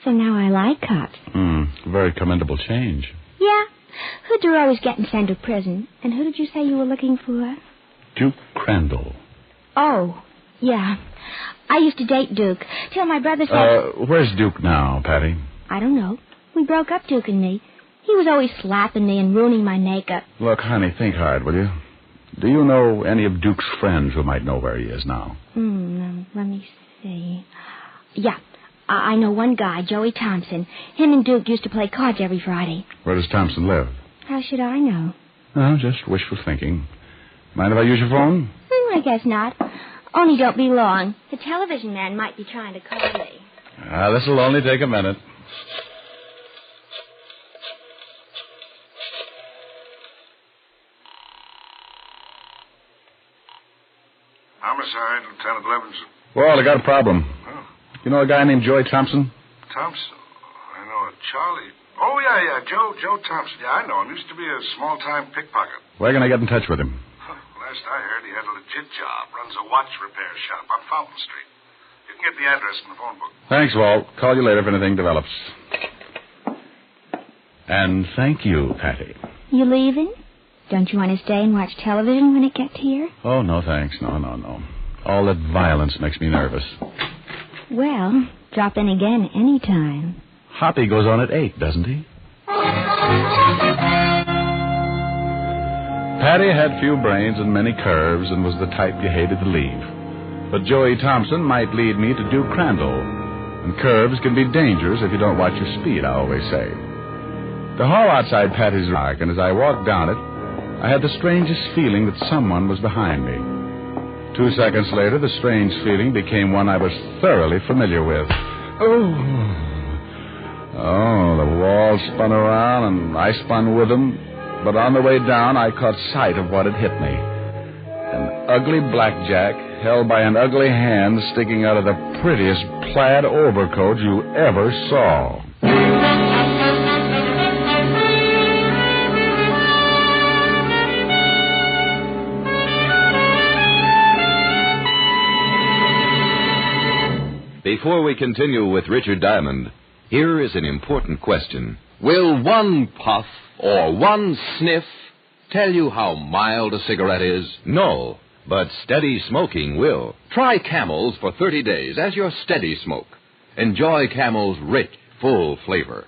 So now I like cops. Very commendable change. Yeah. Hoods are always getting sent to prison. And who did you say you were looking for? Duke Crandall. Oh, yeah. I used to date Duke, till my brother said... Where's Duke now, Patty? I don't know. We broke up, Duke and me. He was always slapping me and ruining my makeup. Look, honey, think hard, will you? Do you know any of Duke's friends who might know where he is now? Let me see. Yeah, I know one guy, Joey Thompson. Him and Duke used to play cards every Friday. Where does Thompson live? How should I know? Oh, just wishful thinking. Mind if I use your phone? I guess not. Only don't be long. The television man might be trying to call me. This'll only take a minute. Homicide, Lieutenant Levinson. Well, I got a problem. Oh. You know a guy named Joey Thompson? Thompson? I know a Charlie. Oh, yeah, Joe Thompson. Yeah, I know him. Used to be a small-time pickpocket. Where can I get in touch with him? Last I heard, he had a legit job. Runs a watch repair shop on Fountain Street. You can get the address in the phone book. Thanks, Walt. Call you later if anything develops. And thank you, Patty. You leaving? Don't you want to stay and watch television when it gets here? Oh, no, thanks. No. All that violence makes me nervous. Well, drop in again any time. Hoppy goes on at 8, doesn't he? Patty had few brains and many curves and was the type you hated to leave. But Joey Thompson might lead me to Duke Crandall. And curves can be dangerous if you don't watch your speed, I always say. The hall outside Patty's dark, and as I walked down it, I had the strangest feeling that someone was behind me. 2 seconds later, the strange feeling became one I was thoroughly familiar with. Oh, the walls spun around, and I spun with them. But on the way down, I caught sight of what had hit me. An ugly blackjack held by an ugly hand sticking out of the prettiest plaid overcoat you ever saw. Before we continue with Richard Diamond, here is an important question. Will one puff or one sniff tell you how mild a cigarette is? No, but steady smoking will. Try Camels for 30 days as your steady smoke. Enjoy Camel's rich, full flavor.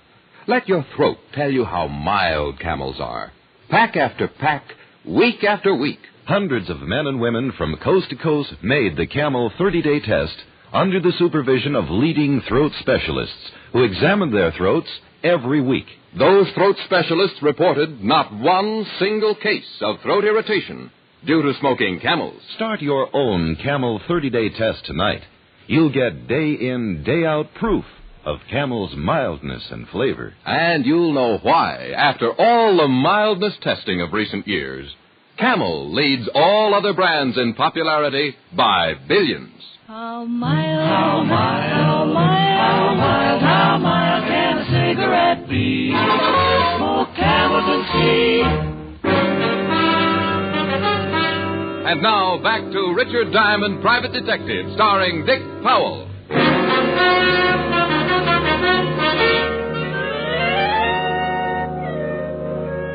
Let your throat tell you how mild Camels are. Pack after pack, week after week, hundreds of men and women from coast to coast made the Camel 30-day test under the supervision of leading throat specialists who examined their throats every week. Those throat specialists reported not one single case of throat irritation due to smoking Camels. Start your own Camel 30-day test tonight. You'll get day-in, day-out proof of Camel's mildness and flavor. And you'll know why, after all the mildness testing of recent years, Camel leads all other brands in popularity by billions. How mild can a cigarette be? Smoke camels and sea. And now, back to Richard Diamond, Private Detective, starring Dick Powell.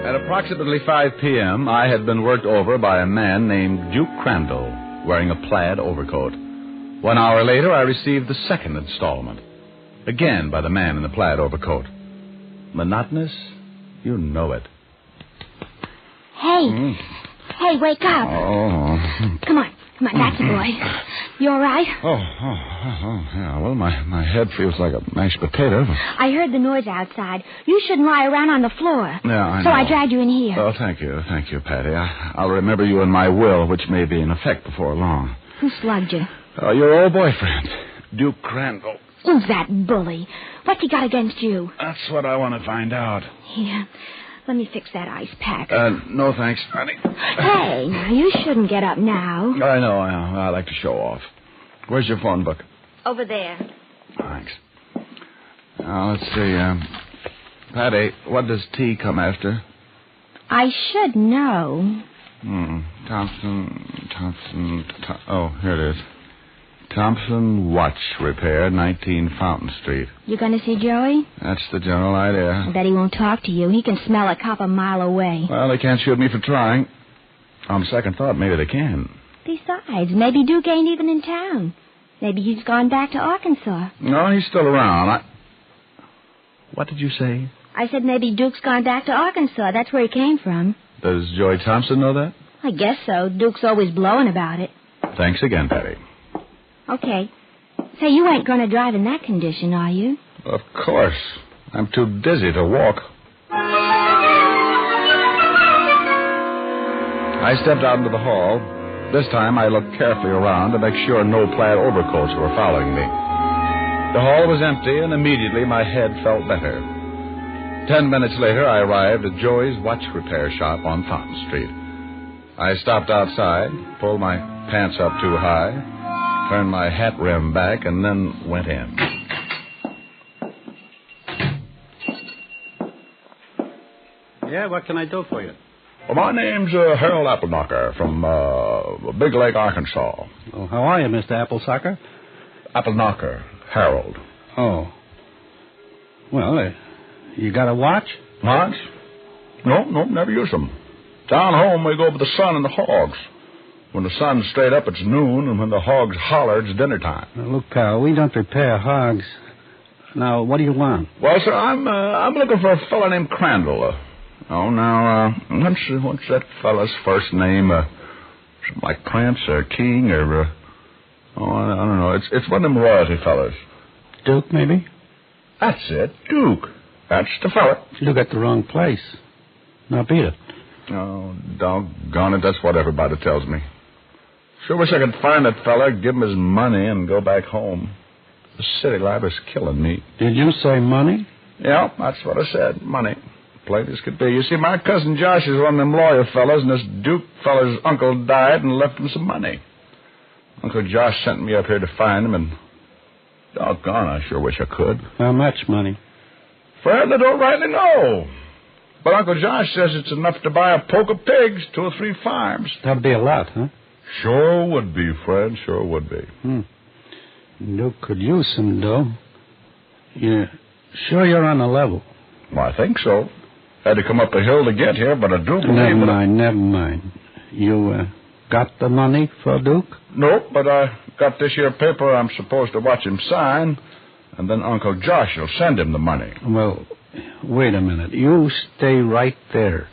At approximately 5 p.m., I had been worked over by a man named Duke Crandall, wearing a plaid overcoat. 1 hour later, I received the second installment, again by the man in the plaid overcoat. Monotonous? You know it. Hey. Hey, wake up. Oh. Come on, that's the boy. You all right? Yeah, well, my head feels like a mashed potato. I heard the noise outside. You shouldn't lie around on the floor. Yeah, I know. So I dragged you in here. Oh, thank you, Patty. I'll remember you in my will, which may be in effect before long. Who slugged you? Your old boyfriend, Duke Crandall. Who's that bully? What's he got against you? That's what I want to find out. Here, let me fix that ice pack. No thanks, Patty. Hey, now, you shouldn't get up now. I know. I like to show off. Where's your phone book? Over there. Thanks. Now, let's see. Patty, what does T come after? I should know. Thompson. Oh, here it is. Thompson Watch Repair, 19 Fountain Street. You going to see Joey? That's the general idea. I bet he won't talk to you. He can smell a cop a mile away. Well, they can't shoot me for trying. On second thought, maybe they can. Besides, maybe Duke ain't even in town. Maybe he's gone back to Arkansas. No, he's still around. What did you say? I said maybe Duke's gone back to Arkansas. That's where he came from. Does Joey Thompson know that? I guess so. Duke's always blowing about it. Thanks again, Patty. Okay. Say, you ain't going to drive in that condition, are you? Of course. I'm too dizzy to walk. I stepped out into the hall. This time I looked carefully around to make sure no plaid overcoats were following me. The hall was empty, and immediately my head felt better. 10 minutes later, I arrived at Joey's watch repair shop on Fountain Street. I stopped outside, pulled my pants up too high, turned my hat rim back, and then went in. Yeah, what can I do for you? Well, my name's Harold Appleknocker from Big Lake, Arkansas. Oh, how are you, Mr. Applesucker? Appleknocker, Harold. Oh. Well, you got a watch? Watch? No, never use them. Down home, we go by the sun and the hogs. When the sun's straight up, it's noon, and when the hogs holler, it's dinner time. Now, look, pal, we don't repair hogs. Now, what do you want? Well, sir, I'm looking for a fellow named Crandall. What's that fellow's first name? Something like Prince or King or, I don't know. It's one of them royalty fellas. Duke, maybe? That's it, Duke. That's the fella. You got the wrong place. Now, beat it. Oh, doggone it, that's what everybody tells me. Sure wish I could find that fella, give him his money, and go back home. The city life is killing me. Did you say money? Yeah, that's what I said, money. Plain as could be. You see, my cousin Josh is one of them lawyer fellas, and this Duke fella's uncle died and left him some money. Uncle Josh sent me up here to find him, and doggone, I sure wish I could. How much money? Fred, I don't rightly know. But Uncle Josh says it's enough to buy a poke of pigs, 2 or 3 farms. That'd be a lot, huh? Sure would be, Fred, sure would be. Duke could use some dough. Sure you're on the level? Well, I think so. Had to come up a hill to get here, but I do believe... Never mind. You got the money for Duke? Nope, but I got this here paper I'm supposed to watch him sign, and then Uncle Josh will send him the money. Well, wait a minute. You stay right there.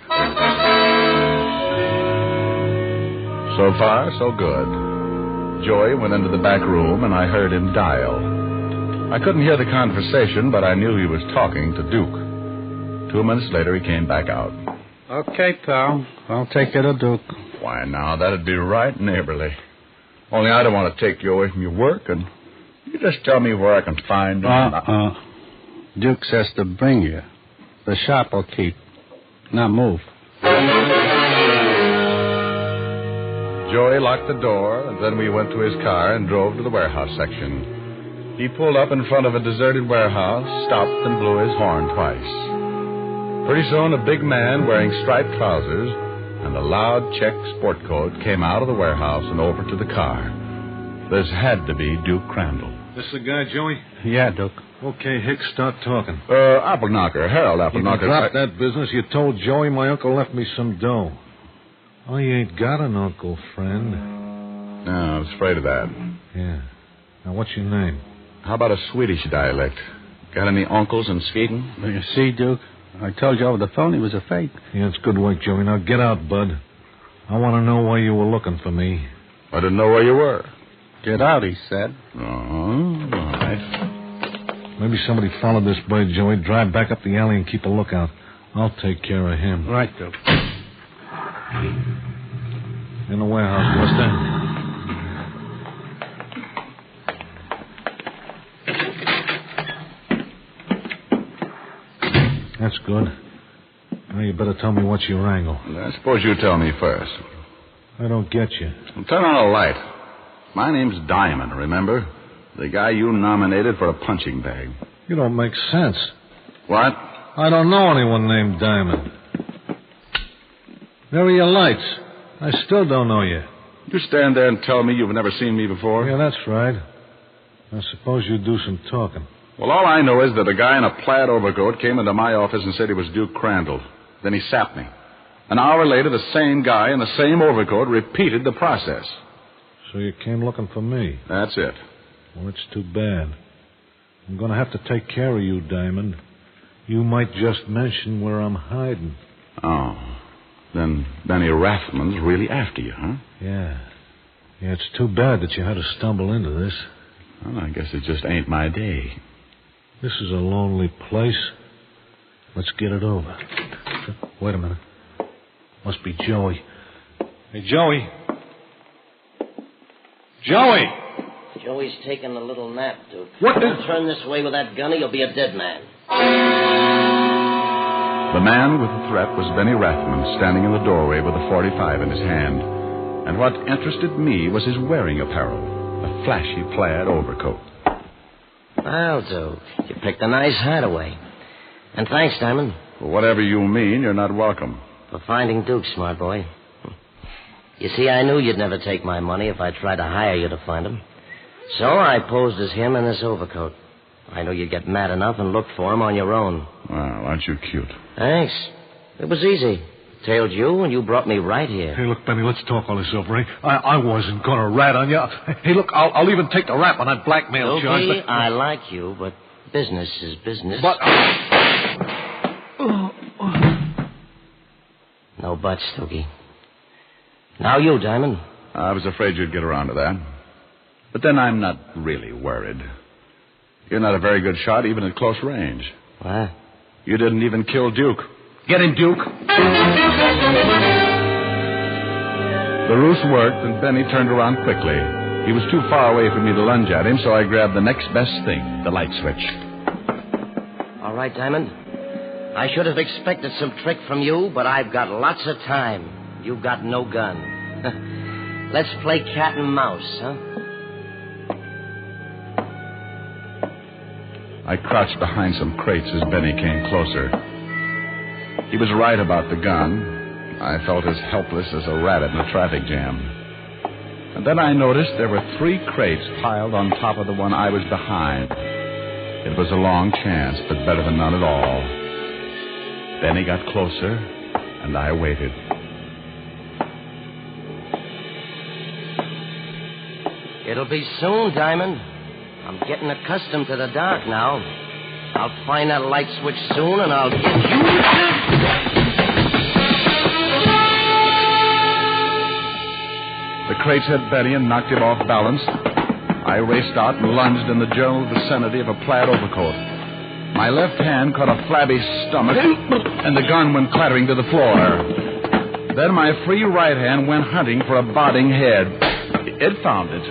So far, so good. Joey went into the back room, and I heard him dial. I couldn't hear the conversation, but I knew he was talking to Duke. 2 minutes later, he came back out. Okay, pal. I'll take you to Duke. Why, now, that'd be right neighborly. Only I don't want to take you away from your work, and you just tell me where I can find him. Duke says to bring you. The shop will keep. Now move. Joey locked the door, and then we went to his car and drove to the warehouse section. He pulled up in front of a deserted warehouse, stopped, and blew his horn twice. Pretty soon, a big man wearing striped trousers and a loud check sport coat came out of the warehouse and over to the car. This had to be Duke Crandall. This the guy, Joey? Yeah, Duke. Okay, Hicks, start talking. Appleknocker, Harold Appleknocker. You dropped that business. You told Joey my uncle left me some dough. I ain't got an uncle, friend. No, I was afraid of that. Yeah. Now, what's your name? How about a Swedish dialect? Got any uncles in Sweden? Well, you see, Duke, I told you over the phone he was a fake. Yeah, it's good work, Joey. Now, get out, bud. I want to know why you were looking for me. I didn't know where you were. Get out, he said. Oh, all right. Maybe somebody followed this bird, Joey. Drive back up the alley and keep a lookout. I'll take care of him. Right, Duke. In the warehouse, Buster. That's good. Now you better tell me what's your angle. I suppose you tell me first. I don't get you. Well, turn on a light. My name's Diamond, remember? The guy you nominated for a punching bag. You don't make sense. What? I don't know anyone named Diamond. There are your lights. I still don't know you. You stand there and tell me you've never seen me before? Yeah, that's right. I suppose you do some talking. Well, all I know is that a guy in a plaid overcoat came into my office and said he was Duke Crandall. Then he sapped me. An hour later, the same guy in the same overcoat repeated the process. So you came looking for me? That's it. Well, it's too bad. I'm going to have to take care of you, Diamond. You might just mention where I'm hiding. Oh. Then Benny Rathman's really after you, huh? Yeah. Yeah, it's too bad that you had to stumble into this. Well, I guess it just ain't my day. This is a lonely place. Let's get it over. Wait a minute. Must be Joey. Hey, Joey. Joey! Joey's taking a little nap, Duke. What Don't turn this way with that gun or you'll be a dead man. The man with the threat was Benny Rathman, standing in the doorway with a .45 in his hand. And what interested me was his wearing apparel, a flashy plaid overcoat. Well, Duke, you picked a nice hideaway. And thanks, Diamond. For whatever you mean, you're not welcome. For finding Duke, smart boy. You see, I knew you'd never take my money if I tried to hire you to find him. So I posed as him in this overcoat. I knew you'd get mad enough and look for him on your own. Well, aren't you cute? Thanks. It was easy. Tailed you, and you brought me right here. Hey, look, Benny, let's talk all this over, eh? I wasn't going to rat on you. Hey, look, I'll even take the rap on that blackmail charge. But... I like you, but business is business. But... No buts, Stokey. Now you, Diamond. I was afraid you'd get around to that. But then I'm not really worried. You're not a very good shot, even at close range. What? You didn't even kill Duke. Get him, Duke. The ruse worked, and Benny turned around quickly. He was too far away for me to lunge at him, so I grabbed the next best thing, the light switch. All right, Diamond. I should have expected some trick from you, but I've got lots of time. You've got no gun. Let's play cat and mouse, huh? I crouched behind some crates as Benny came closer. He was right about the gun. I felt as helpless as a rabbit in a traffic jam. And then I noticed there were 3 crates piled on top of the one I was behind. It was a long chance, but better than none at all. Benny got closer, and I waited. It'll be soon, Diamond. I'm getting accustomed to the dark now. I'll find that light switch soon, and I'll get you... The crates hit Benny and knocked him off balance. I raced out and lunged in the general vicinity of a plaid overcoat. My left hand caught a flabby stomach, and the gun went clattering to the floor. Then my free right hand went hunting for a bobbing head. It found it.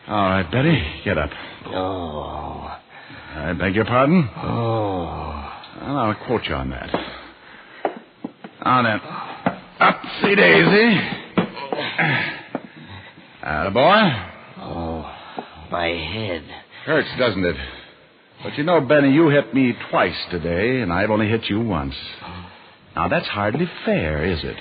All right, Betty, get up. Oh. I beg your pardon? Oh. Well, I'll quote you on that. Now then, upsy daisy. Attaboy. Oh. My head. Hurts, doesn't it? But you know, Benny, you hit me twice today, and I've only hit you once. Now, that's hardly fair, is it?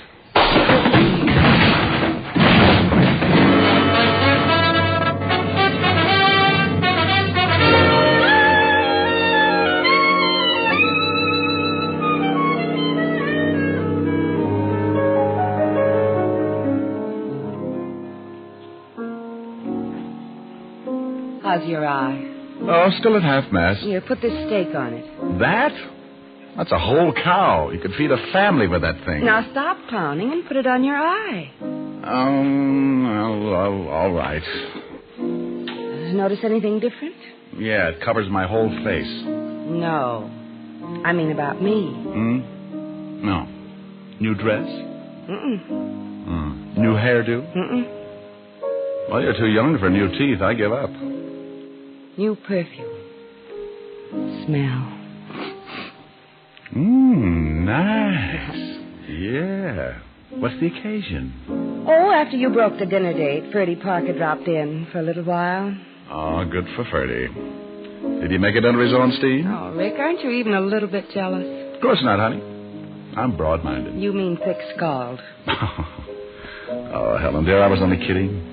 How's your eye? Oh, still at half-mast. Here, put this steak on it. That? That's a whole cow. You could feed a family with that thing. Now stop clowning and put it on your eye. All right. Notice anything different? Yeah, it covers my whole face. No. I mean about me. No. New dress? New hairdo? Well, you're too young for new teeth. I give up. New perfume. Smell. Nice. Yeah. What's the occasion? Oh, after you broke the dinner date, Ferdy Parker dropped in for a little while. Oh, good for Ferdy. Did he make it under his own steam? Oh, Rick, aren't you even a little bit jealous? Of course not, honey. I'm broad-minded. You mean thick-skulled. Oh, Helen, dear, I was only kidding.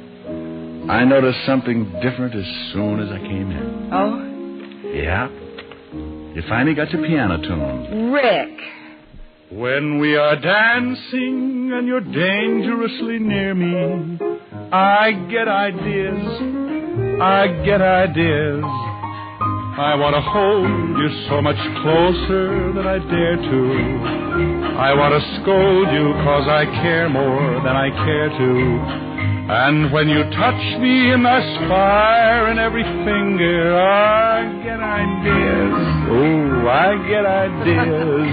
I noticed something different as soon as I came in. Oh? Yeah. You finally got your piano tuned. Rick! When we are dancing and you're dangerously near me, I get ideas. I want to hold you so much closer than I dare to. I want to scold you 'cause I care more than I care to. And when you touch me and I spire in every finger, I get ideas. Oh, I get ideas.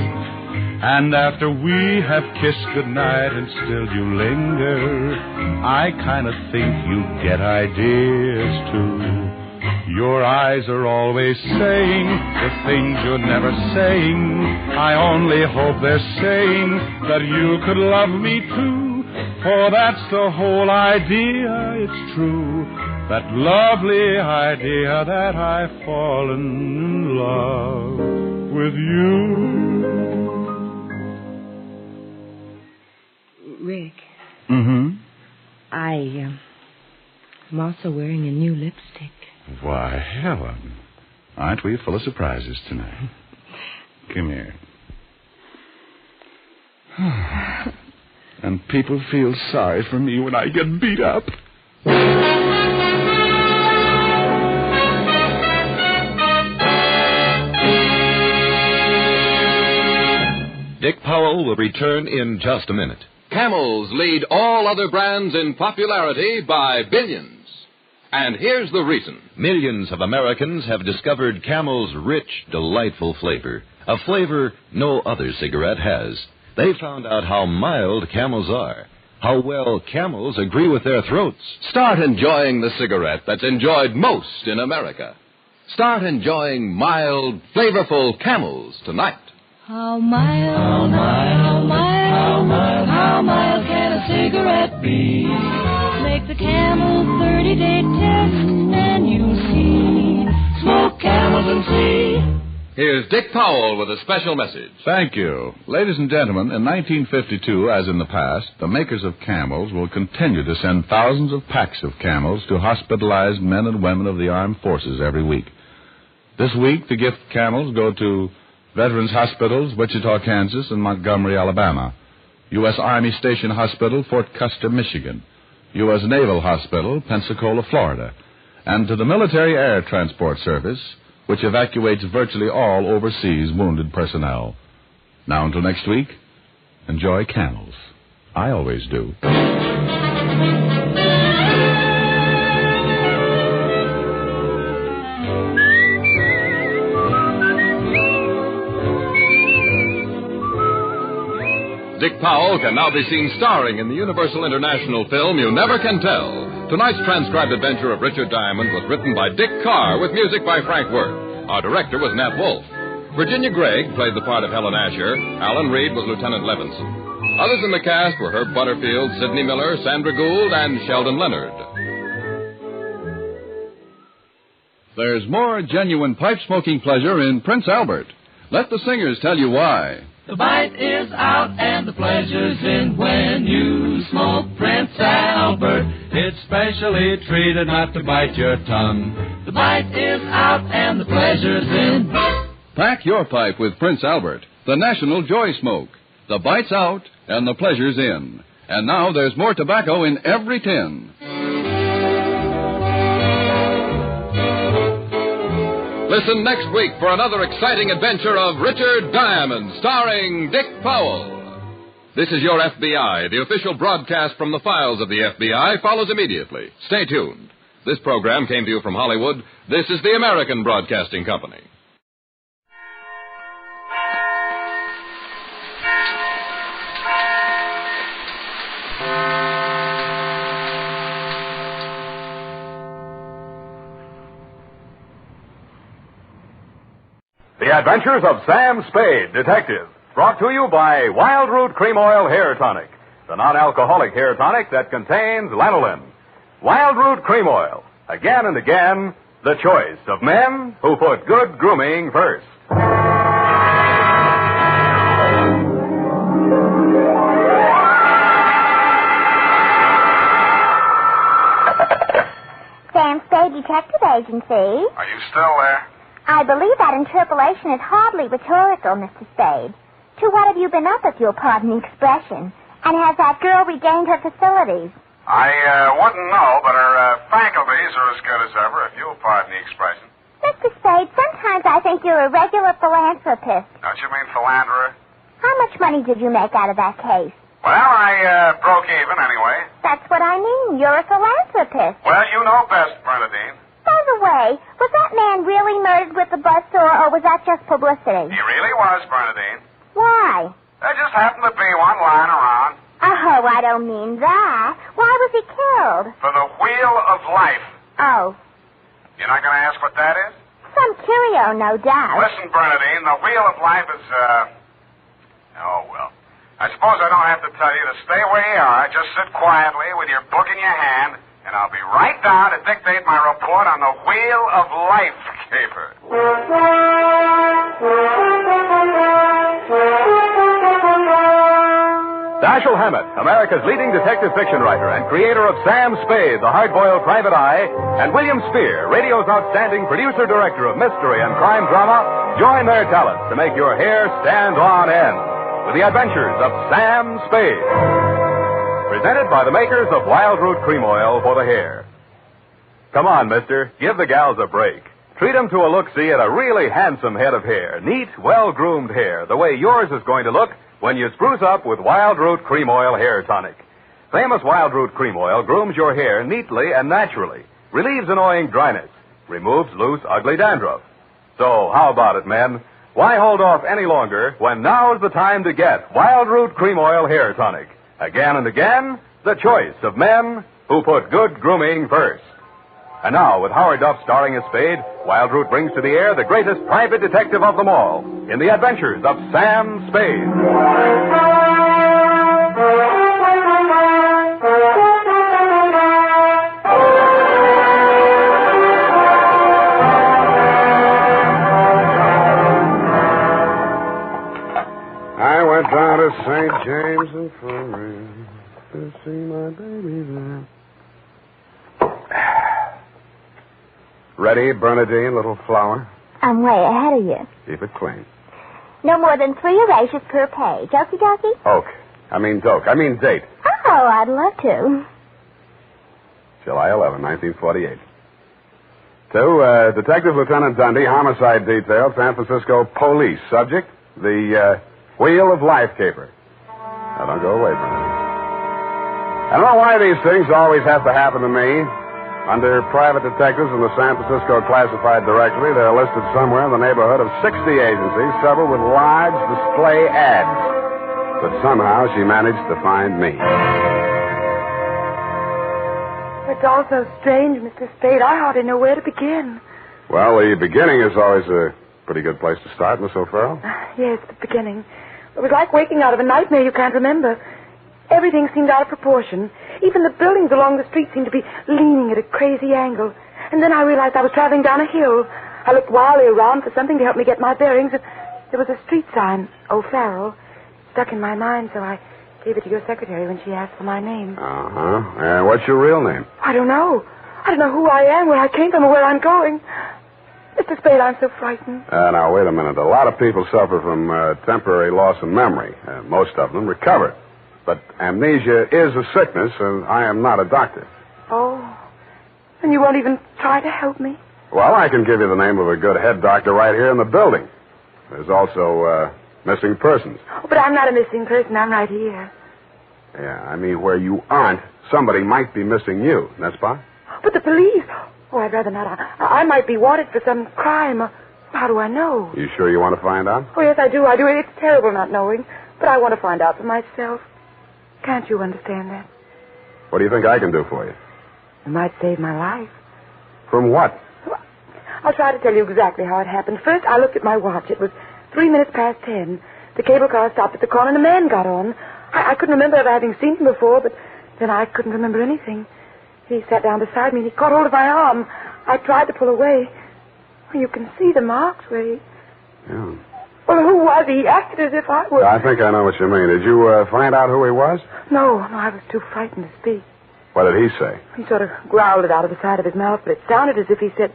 And after we have kissed goodnight and still you linger, I kind of think you get ideas too. Your eyes are always saying the things you're never saying. I only hope they're saying that you could love me too. For that's the whole idea, it's true. That lovely idea that I've fallen in love with you. Rick. Mm-hmm. I'm also wearing a new lipstick. Why, Helen. Aren't we full of surprises tonight? Come here. And people feel sorry for me when I get beat up. Dick Powell will return in just a minute. Camels lead all other brands in popularity by billions. And here's the reason. Millions of Americans have discovered Camel's rich, delightful flavor, a flavor no other cigarette has. They found out how mild Camels are, how well Camels agree with their throats. Start enjoying the cigarette that's enjoyed most in America. Start enjoying mild, flavorful Camels tonight. How mild, how mild, how mild, how mild, how mild can a cigarette be? Make the Camel 30-day test and you'll see. Smoke Camels and see. Here's Dick Powell with a special message. Thank you. Ladies and gentlemen, in 1952, as in the past, the makers of Camels will continue to send thousands of packs of Camels to hospitalized men and women of the armed forces every week. This week, the gift Camels go to Veterans Hospitals, Wichita, Kansas, and Montgomery, Alabama. U.S. Army Station Hospital, Fort Custer, Michigan. U.S. Naval Hospital, Pensacola, Florida. And to the Military Air Transport Service, which evacuates virtually all overseas wounded personnel. Now until next week, enjoy Camels. I always do. Dick Powell can now be seen starring in the Universal International film You Never Can Tell. Tonight's transcribed adventure of Richard Diamond was written by Dick Carr with music by Frank Worth. Our director was Nat Wolfe. Virginia Gregg played the part of Helen Asher. Alan Reed was Lieutenant Levinson. Others in the cast were Herb Butterfield, Sidney Miller, Sandra Gould, and Sheldon Leonard. There's more genuine pipe-smoking pleasure in Prince Albert. Let the singers tell you why. The bite is out and the pleasure's in when you smoke Prince Albert. It's specially treated not to bite your tongue. The bite is out and the pleasure's in. Pack your pipe with Prince Albert, the national joy smoke. The bite's out and the pleasure's in. And now there's more tobacco in every tin. Listen next week for another exciting adventure of Richard Diamond, starring Dick Powell. This is Your FBI. The official broadcast from the files of the FBI follows immediately. Stay tuned. This program came to you from Hollywood. This is the American Broadcasting Company. The Adventures of Sam Spade, Detective, brought to you by Wild Root Cream Oil Hair Tonic, the non-alcoholic hair tonic that contains lanolin. Wild Root Cream Oil, again and again, the choice of men who put good grooming first. Sam Spade Detective Agency. Are you still there? I believe that interpolation is hardly rhetorical, Mr. Spade. To what have you been up, if you'll pardon the expression? And has that girl regained her facilities? I wouldn't know, but her faculties are as good as ever, if you'll pardon the expression. Mr. Spade, sometimes I think you're a regular philanthropist. Don't you mean philanderer? How much money did you make out of that case? Well, I broke even anyway. That's what I mean. You're a philanthropist. Well, you know best, Bernadine. By the way, was that man really murdered with the buzzsaw, or was that just publicity? He really was, Bernadine. Why? There just happened to be one lying around. Oh, I don't mean that. Why was he killed? For the Wheel of Life. Oh. You're not going to ask what that is? Some curio, no doubt. Listen, Bernadine, the Wheel of Life is, oh, well. I suppose I don't have to tell you to stay where you are. Just sit quietly with your book in your hand, and I'll be right down to dictate my report on the Wheel of Life caper. Dashiell Hammett, America's leading detective fiction writer and creator of Sam Spade, the hard-boiled private eye, and William Spear, radio's outstanding producer-director of mystery and crime drama, join their talents to make your hair stand on end with the adventures of Sam Spade. Presented by the makers of Wild Root Cream Oil for the hair. Come on, mister. Give the gals a break. Treat them to a look-see at a really handsome head of hair. Neat, well-groomed hair, the way yours is going to look when you spruce up with Wild Root Cream Oil Hair Tonic. Famous Wild Root Cream Oil grooms your hair neatly and naturally, relieves annoying dryness, removes loose, ugly dandruff. So, how about it, men? Why hold off any longer when now's the time to get Wild Root Cream Oil Hair Tonic? Again and again, the choice of men who put good grooming first. And now, with Howard Duff starring as Spade, Wild Root brings to the air the greatest private detective of them all in the adventures of Sam Spade. I went down to St. James and Foray to see my baby there. Ready, Bernadine, little flower? I'm way ahead of you. Keep it clean. No more than 3 erasures per page. Okie dokie? Doke. I mean date. Oh, I'd love to. July 11, 1948. To Detective Lieutenant Dundee, Homicide Detail, San Francisco Police. Subject, the Wheel of Life caper. Now, don't go away, Bernadine. I don't know why these things always have to happen to me. Under private detectives in the San Francisco Classified Directory, they're listed somewhere in the neighborhood of 60 agencies, several with large display ads. But somehow she managed to find me. It's all so strange, Mr. Spade. I hardly know where to begin. Well, the beginning is always a pretty good place to start, Miss O'Farrell. Yes, the beginning. It was like waking out of a nightmare you can't remember. Everything seemed out of proportion. Even the buildings along the street seemed to be leaning at a crazy angle. And then I realized I was traveling down a hill. I looked wildly around for something to help me get my bearings, and there was a street sign, O'Farrell, stuck in my mind, so I gave it to your secretary when she asked for my name. Uh-huh. What's your real name? I don't know. I don't know who I am, where I came from, or where I'm going. Mr. Spade, I'm so frightened. Now, wait a minute. A lot of people suffer from temporary loss of memory. Most of them recover. But amnesia is a sickness, and I am not a doctor. Oh. And you won't even try to help me? Well, I can give you the name of a good head doctor right here in the building. There's also missing persons. Oh, but I'm not a missing person. I'm right here. Yeah, I mean, where you aren't, somebody might be missing you, n'est-ce pas? But the police... Oh, I'd rather not. I might be wanted for some crime. How do I know? You sure you want to find out? Oh, yes, I do. It's terrible not knowing. But I want to find out for myself. Can't you understand that? What do you think I can do for you? You might save my life. From what? I'll try to tell you exactly how it happened. First, I looked at my watch. It was 3 minutes past 10. The cable car stopped at the corner and a man got on. I couldn't remember ever having seen him before, but then I couldn't remember anything. He sat down beside me and he caught hold of my arm. I tried to pull away. Well, you can see the marks where he... Yeah. Well, who was he? He acted as if I was... I think I know what you mean. Did you find out who he was? No, I was too frightened to speak. What did he say? He sort of growled it out of the side of his mouth, but it sounded as if he said,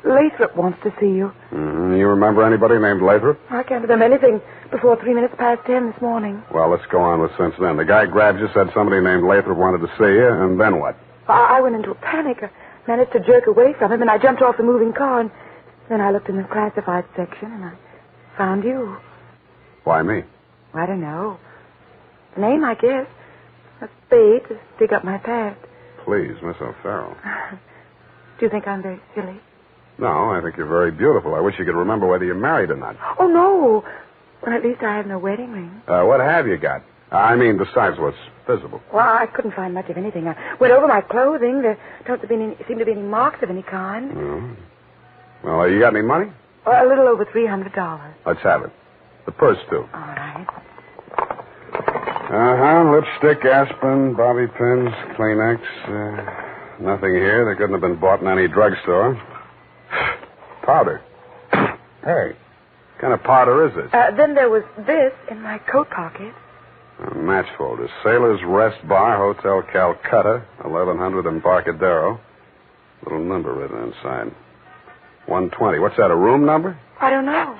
Lathrop wants to see you. Mm-hmm. You remember anybody named Lathrop? I can't remember anything before 3 minutes past 10 this morning. Well, let's go on with since then. The guy grabbed you, said somebody named Lathrop wanted to see you, and then what? I went into a panic. I managed to jerk away from him, and I jumped off the moving car, and then I looked in the classified section, and I found you. Why me? I don't know. The name, I guess. A spade to dig up my past. Please, Miss O'Farrell. Do you think I'm very silly? No, I think you're very beautiful. I wish you could remember whether you're married or not. Oh, no. Well, at least I have no wedding ring. What have you got? I mean, besides what's visible. Well, I couldn't find much of anything. I went over my clothing. There don't seem to be any marks of any kind. Oh. Well, you got any money? A little over $300. Let's have it. The purse, too. All right. Lipstick, aspirin, bobby pins, Kleenex. Nothing here. They couldn't have been bought in any drugstore. Powder. Hey, what kind of powder is this? Then there was this in my coat pocket. A match folder. Sailor's Rest Bar, Hotel Calcutta, 1100 Embarcadero. Little number written inside. 120. What's that, a room number? I don't know.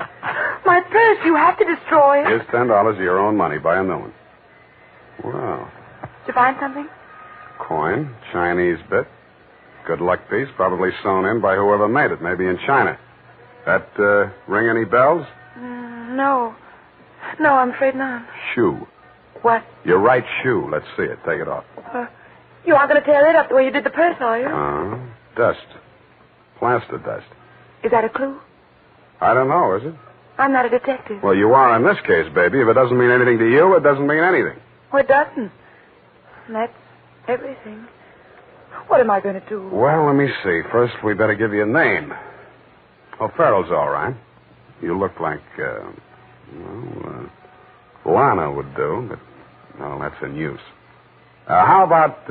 My purse, you have to destroy it. Here's $10 of your own money. Buy a new one. Well. Did you find something? Coin, Chinese bit. Good luck piece, probably sewn in by whoever made it, maybe in China. That ring any bells? No. No, I'm afraid not. Shoe. What? Your right shoe. Let's see it. Take it off. You aren't going to tear it up the way you did the purse, are you? Dust. Plaster dust. Is that a clue? I don't know, is it? I'm not a detective. Well, you are in this case, baby. If it doesn't mean anything to you, it doesn't mean anything. Well, it doesn't. That's everything. What am I going to do? Well, let me see. First, we better give you a name. O'Farrell's all right. You look like, Lana would do, but, well, that's in use. How about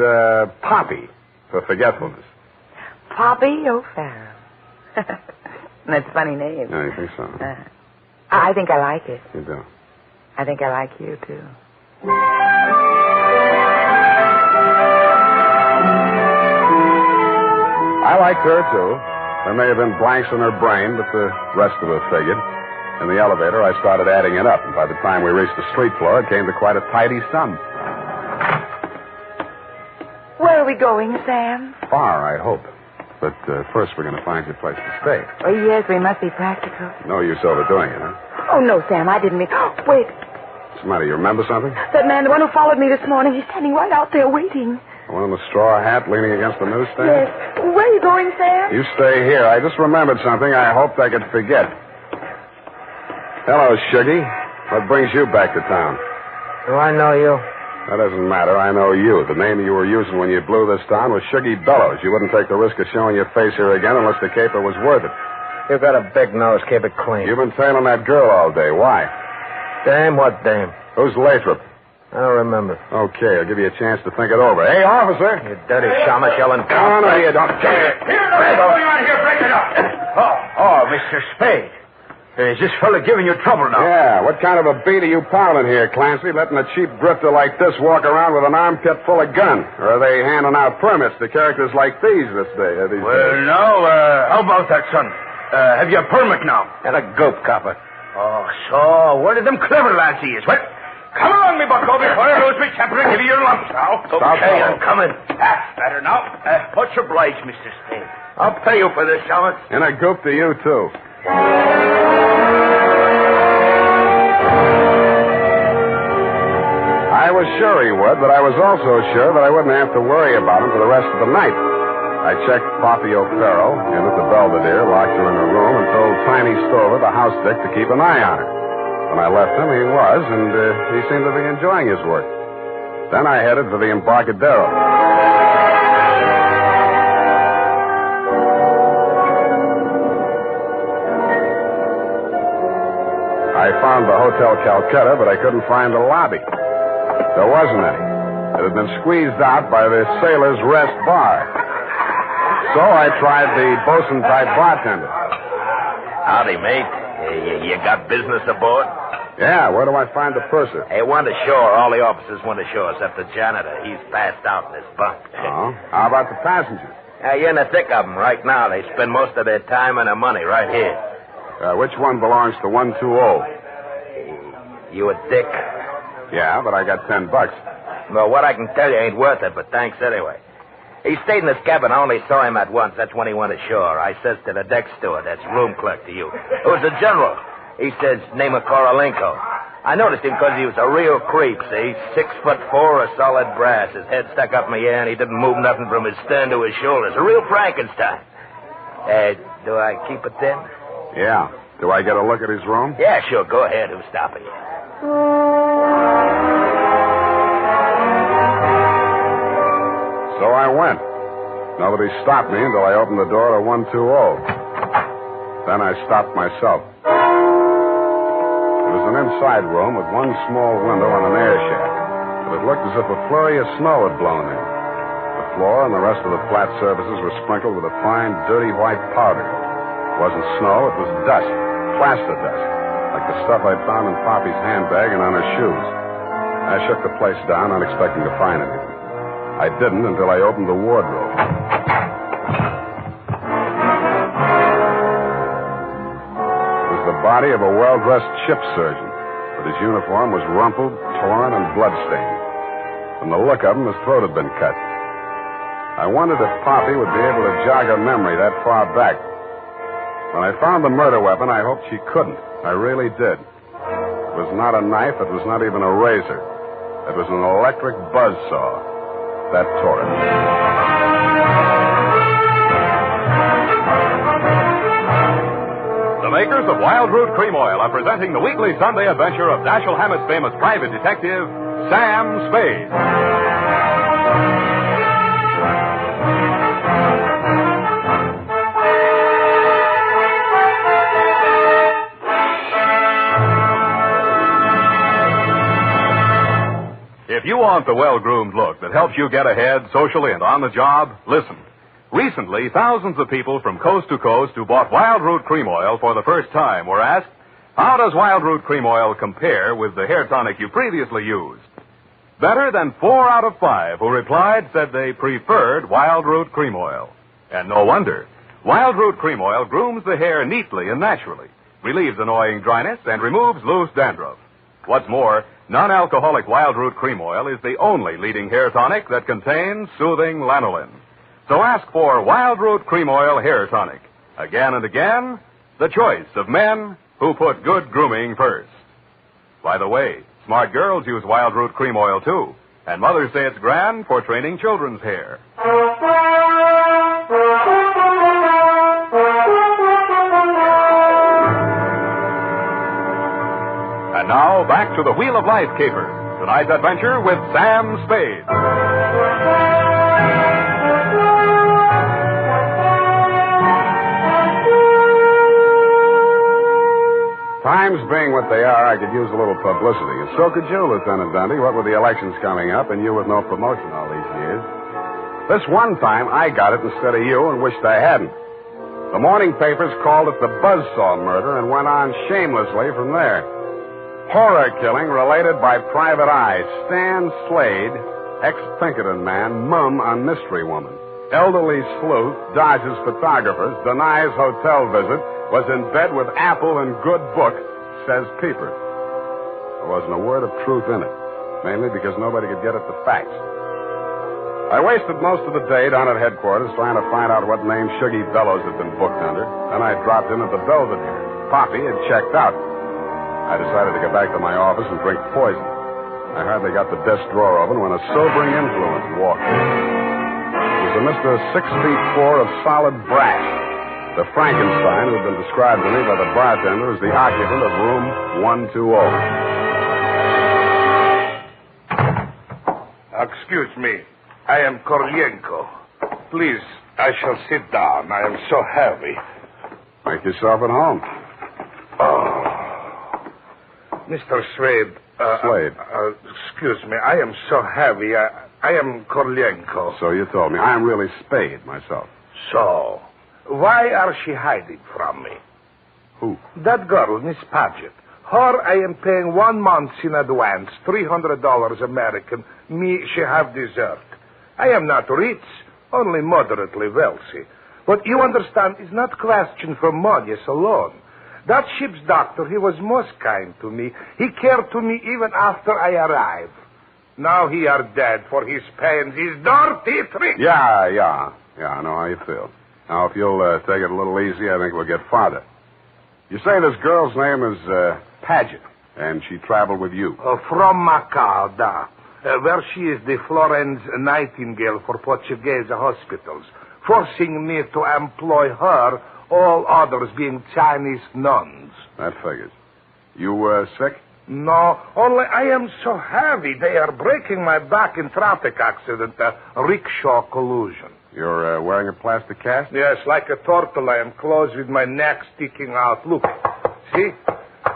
Poppy for forgetfulness? Poppy O'Farrell. That's a funny name. Yeah, you think so? I think I like it. You do? I think I like you, too. I liked her, too. There may have been blanks in her brain, but the rest of it figured. In the elevator, I started adding it up, and by the time we reached the street floor, it came to quite a tidy sum. Where are we going, Sam? Far, I hope. But first, we're going to find you a place to stay. Oh, yes, we must be practical. No use overdoing it, huh? Oh, no, Sam, I didn't mean... Oh, wait. What's the matter? You remember something? That man, the one who followed me this morning, he's standing right out there waiting. The one in the straw hat leaning against the newsstand? Yes. Where are you going, Sam? You stay here. I just remembered something I hoped I could forget. Hello, Shuggy. What brings you back to town? Do I know you? That doesn't matter. I know you. The name you were using when you blew this town was Shuggy Bellows. You wouldn't take the risk of showing your face here again unless the caper was worth it. You've got a big nose. Keep it clean. You've been tailing that girl all day. Why? Dame? What dame? Who's Lathrop? I don't remember. Okay, I'll give you a chance to think it over. Hey, officer! You dirty shamus yelling. No, you don't. Here, what's going on here? Break it up. Oh, Mr. Spade. Is this fella giving you trouble now? Yeah, what kind of a beat are you piling here, Clancy, letting a cheap drifter like this walk around with an armpit full of gun? Or are they handing out permits to characters like these this day? Well, no, how about that, son? Have you a permit now? And a goat copper. Oh, so where did them clever lads he is? Well, come along, me bucko, before I lose me temper and give you your lumps now. Okay, I'm coming. That's better now. Much obliged, Mr. Spade. I'll pay you for this, shamus. And a goat to you, too. I was sure he would, but I was also sure that I wouldn't have to worry about him for the rest of the night. I checked Poppy O'Farrell in at the Belvedere, locked her in her room, and told Tiny Stover, the house dick, to keep an eye on her. When I left him, he was, and he seemed to be enjoying his work. Then I headed for the Embarcadero. I found the Hotel Calcutta, but I couldn't find the lobby. There wasn't any. It had been squeezed out by the Sailor's Rest Bar. So I tried the bosun-type bartender. Howdy, mate. You got business aboard? Yeah, where do I find the purser? Hey, one ashore. All the officers went ashore except the janitor. He's passed out in his bunk. Oh? How about the passengers? You're in the thick of them right now. They spend most of their time and their money right here. Which one belongs to 120? You a dick? Yeah, but I got $10. Well, what I can tell you ain't worth it, but thanks anyway. He stayed in his cabin. I only saw him at once. That's when he went ashore. I says to the deck steward, that's room clerk to you. It was the general. He says, name of Korolenko. I noticed him because he was a real creep, see? 6'4", a solid brass. His head stuck up in the air, and he didn't move nothing from his stern to his shoulders. A real Frankenstein. Do I keep it then? Yeah. Do I get a look at his room? Yeah, sure. Go ahead. Who's stopping you? So I went. Nobody stopped me until I opened the door to 120. Then I stopped myself. It was an inside room with one small window and an air shack. But it looked as if a flurry of snow had blown in. The floor and the rest of the flat surfaces were sprinkled with a fine, dirty white powder. It wasn't snow, it was dust, plaster dust, like the stuff I'd found in Poppy's handbag and on her shoes. I shook the place down, not expecting to find anything. I didn't until I opened the wardrobe. It was the body of a well-dressed ship surgeon, but his uniform was rumpled, torn, and bloodstained. From the look of him, his throat had been cut. I wondered if Poppy would be able to jog her memory that far back. When I found the murder weapon, I hoped she couldn't. I really did. It was not a knife. It was not even a razor. It was an electric buzzsaw. That tore it. The makers of Wild Root Cream Oil are presenting the weekly Sunday adventure of Dashiell Hammett's famous private detective, Sam Spade. If you want the well-groomed look that helps you get ahead socially and on the job, listen. Recently, thousands of people from coast to coast who bought Wild Root Cream Oil for the first time were asked, how does Wild Root Cream Oil compare with the hair tonic you previously used? Better than 4 out of 5 who replied said they preferred Wild Root Cream Oil. And no wonder. Wild Root Cream Oil grooms the hair neatly and naturally, relieves annoying dryness, and removes loose dandruff. What's more, non-alcoholic Wild Root Cream Oil is the only leading hair tonic that contains soothing lanolin. So ask for Wild Root Cream Oil Hair Tonic. Again and again, the choice of men who put good grooming first. By the way, smart girls use Wild Root Cream Oil, too. And mothers say it's grand for training children's hair. And now, back to the Wheel of Life caper. Tonight's adventure with Sam Spade. Time times being what they are, I could use a little publicity. And so could you, Lieutenant Dundee, what with the elections coming up and you with no promotion all these years. This one time, I got it instead of you and wished I hadn't. The morning papers called it the Buzzsaw murder and went on shamelessly from there. Horror killing related by private eye. Stan Slade, ex-Pinkerton man, mum on mystery woman. Elderly sleuth, dodges photographers, denies hotel visit, was in bed with Apple and good book, says Peeper. There wasn't a word of truth in it, mainly because nobody could get at the facts. I wasted most of the day down at headquarters trying to find out what name Shuggy Bellows had been booked under. Then I dropped in at the Belvedere. Poppy had checked out. I decided to go back to my office and drink poison. I hardly got the desk drawer open when a sobering influence walked in. It was a Mr. 6'4" of solid brass. The Frankenstein who had been described to me by the bartender as the occupant of room 120. Excuse me. I am Korlienko. Please, I shall sit down. I am so heavy. Make yourself at home. Oh. Mr. Slade. Slade. Excuse me. I am so heavy. I am Korlienko. So you told me. I am really Spade myself. So, why are she hiding from me? Who? That girl, Miss Paget. Her I am paying 1 month in advance, $300 American. Me, she have dessert. I am not rich, only moderately wealthy. But you understand, it's not question for money alone. That ship's doctor, he was most kind to me. He cared to me even after I arrived. Now he are dead for his pains, his dirty tricks. Yeah, I know how you feel. Now, if you'll take it a little easy, I think we'll get farther. You say this girl's name is Paget, and she traveled with you. From Macau, where she is the Florence Nightingale for Portuguese hospitals, forcing me to employ her, all others being Chinese nuns. That figures. You sick? No, only I am so heavy. They are breaking my back in traffic accident, a rickshaw collusion. You're wearing a plastic cast? Yes, like a turtle. I am closed with my neck sticking out. Look, see?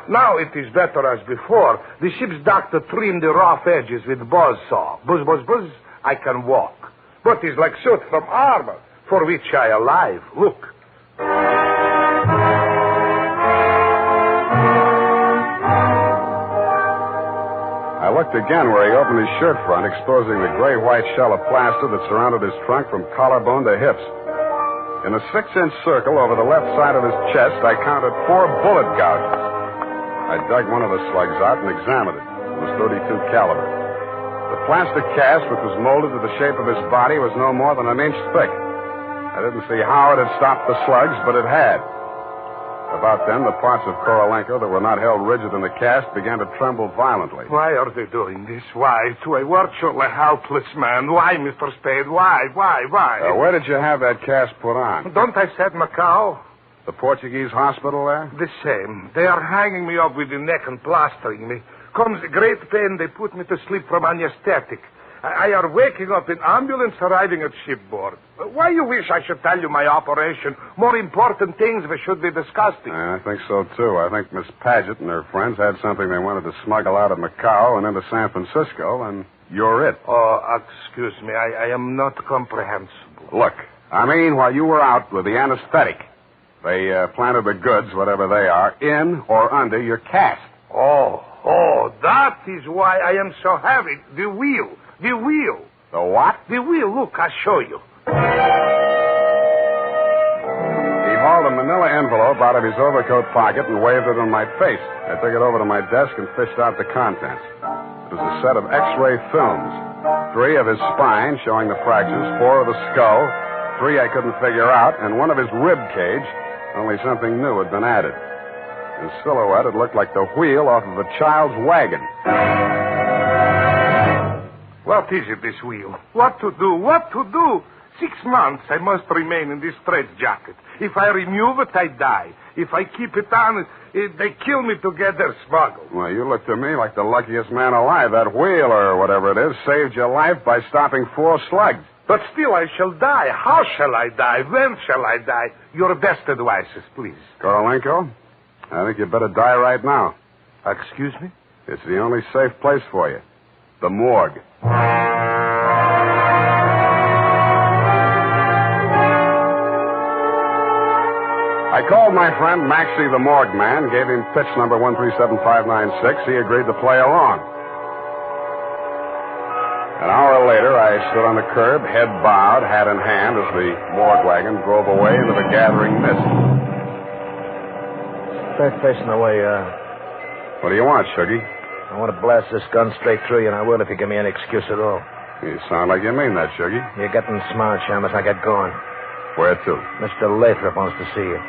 Now it is better as before. The ship's doctor trimmed the rough edges with buzzsaw. Buzz, buzz, buzz, I can walk. But it's like shoot from armor, for which I alive. Look. I looked again where he opened his shirt front, exposing the gray-white shell of plaster that surrounded his trunk from collarbone to hips. In a 6-inch circle over the left side of his chest, I counted 4 bullet gouges. I dug one of the slugs out and examined it. It was .32 caliber. The plastic cast, which was molded to the shape of his body, was no more than 1 inch thick. I didn't see how it had stopped the slugs, but it had. About then, the parts of Korolenko that were not held rigid in the cast began to tremble violently. Why are they doing this? Why? To a virtually helpless man. Why, Mr. Spade? Why? Where did you have that cast put on? Don't I said Macau? The Portuguese hospital there? The same. They are hanging me up with the neck and plastering me. Comes great pain, they put me to sleep from anesthetic. I are waking up in ambulance arriving at shipboard. Why you wish I should tell you my operation? More important things we should be discussing. I think so, too. I think Miss Paget and her friends had something they wanted to smuggle out of Macau and into San Francisco, and you're it. Oh, excuse me. I am not comprehensible. Look, I mean, while you were out with the anesthetic, they planted the goods, whatever they are, in or under your cast. Oh, that is why I am so heavy. The wheel. The what? The wheel. Look, I'll show you. He hauled a manila envelope out of his overcoat pocket and waved it in my face. I took it over to my desk and fished out the contents. It was a set of X-ray films. 3 of his spine, showing the fractures, 4 of the skull, 3 I couldn't figure out, and 1 of his rib cage, only something new had been added. In silhouette, it looked like the wheel off of a child's wagon. What is it, this wheel? What to do? 6 months I must remain in this straitjacket. If I remove it, I die. If I keep it on, they kill me to get their smuggle. Well, you look to me like the luckiest man alive. That wheel, or whatever it is, saved your life by stopping 4 slugs. But still I shall die. How shall I die? When shall I die? Your best advices, please. Korolenko, I think you better die right now. Excuse me? It's the only safe place for you. The morgue. I called my friend Maxie the morgue man, gave him pitch number 137596. He agreed to play along. An hour later, I stood on the curb, head bowed, hat in hand, as the morgue wagon drove away into the gathering mist. Start facing the way, What do you want, Shuggy? I want to blast this gun straight through you, and I will if you give me any excuse at all. You sound like you mean that, Shuggy. You're getting smart, Shamus. I get going. Where to? Mr. Lathrop wants to see you.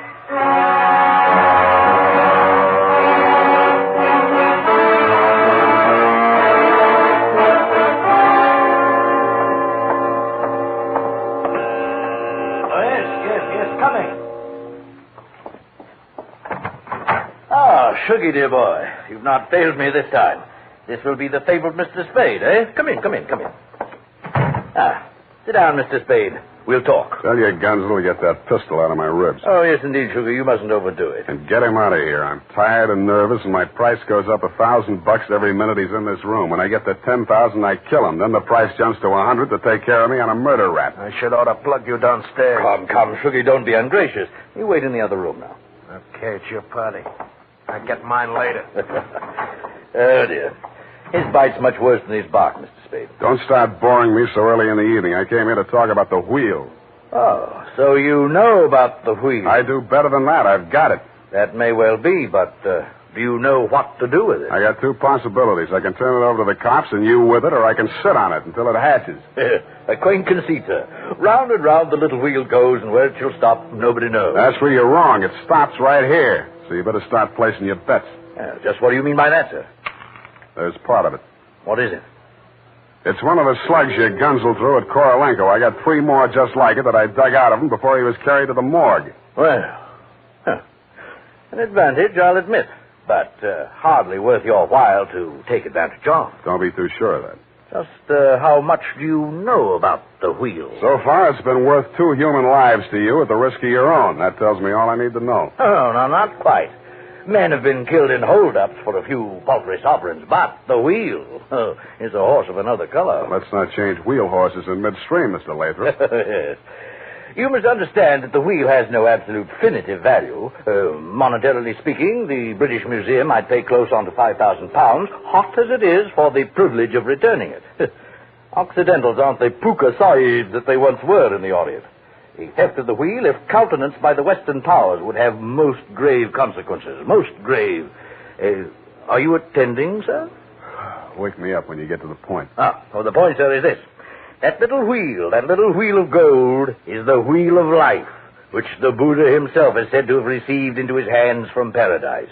Shuggy, dear boy, you've not failed me this time. This will be the fabled Mr. Spade, eh? Come in. Sit down, Mr. Spade. We'll talk. Tell your Gunsel to get that pistol out of my ribs. Oh, yes, indeed, Sugar. You mustn't overdo it. And get him out of here. I'm tired and nervous, and my price goes up $1,000 every minute he's in this room. When I get to 10,000, I kill him. Then the price jumps to 100 to take care of me on a murder rap. I should ought to plug you downstairs. Come, Sugar, don't be ungracious. You wait in the other room now. Okay, it's your party. I get mine later. Oh, dear. His bite's much worse than his bark, Mr. Spade. Don't start boring me so early in the evening. I came here to talk about the wheel. Oh, so you know about the wheel. I do better than that. I've got it. That may well be, but do you know what to do with it? I got two possibilities. I can turn it over to the cops and you with it, or I can sit on it until it hatches. A quaint conceit, sir. Round and round the little wheel goes, and where it shall stop, nobody knows. That's where you're wrong. It stops right here. So you better start placing your bets. Just what do you mean by that, sir? There's part of it. What is it? It's one of the slugs you gunsel through at Korolenko. I got 3 more just like it that I dug out of him before he was carried to the morgue. Well, an advantage, I'll admit, but hardly worth your while to take advantage of. Don't be too sure of that. Just how much do you know about the wheel? So far, it's been worth 2 human lives to you at the risk of your own. That tells me all I need to know. Oh, no, not quite. Men have been killed in hold-ups for a few paltry sovereigns, but the wheel is a horse of another color. Well, let's not change wheel horses in midstream, Mr. Lathrop. Yes. You must understand that the wheel has no absolute definitive value. Monetarily speaking, the British Museum might pay close on to £5,000, hot as it is, for the privilege of returning it. Occidentals aren't the puka sahibs that they once were in the Orient. The theft of the wheel, if countenanced by the Western powers, would have most grave consequences. Most grave. Are you attending, sir? Wake me up when you get to the point. The point, sir, is this. That little wheel of gold, is the wheel of life, which the Buddha himself is said to have received into his hands from paradise.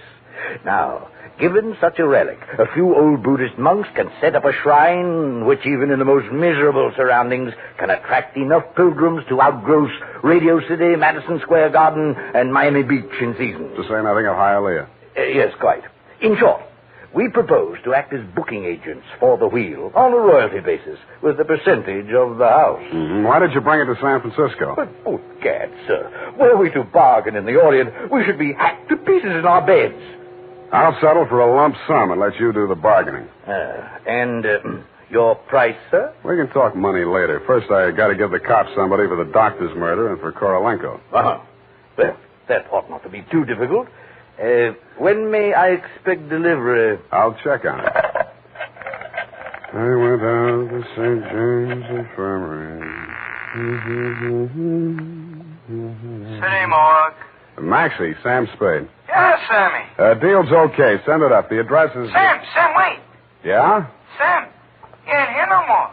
Now, given such a relic, a few old Buddhist monks can set up a shrine which, even in the most miserable surroundings, can attract enough pilgrims to outgross Radio City, Madison Square Garden, and Miami Beach in season. To say nothing of Hialeah. Yes, quite. In short, we propose to act as booking agents for the wheel on a royalty basis with a percentage of the house. Mm-hmm. Why did you bring it to San Francisco? But, oh, gad, sir. Were we to bargain in the Orient, we should be hacked to pieces in our beds. I'll settle for a lump sum and let you do the bargaining. And your price, sir? We can talk money later. First, I got to give the cops somebody for the doctor's murder and for Korolenko. Well, that ought not to be too difficult. When may I expect delivery? I'll check on it. I went out to St. James Infirmary. City morgue. Maxie, Sam Spade. Yeah, Sammy. Deal's okay. Send it up. The address is... Sam, wait. Yeah? Sam, he ain't here no more.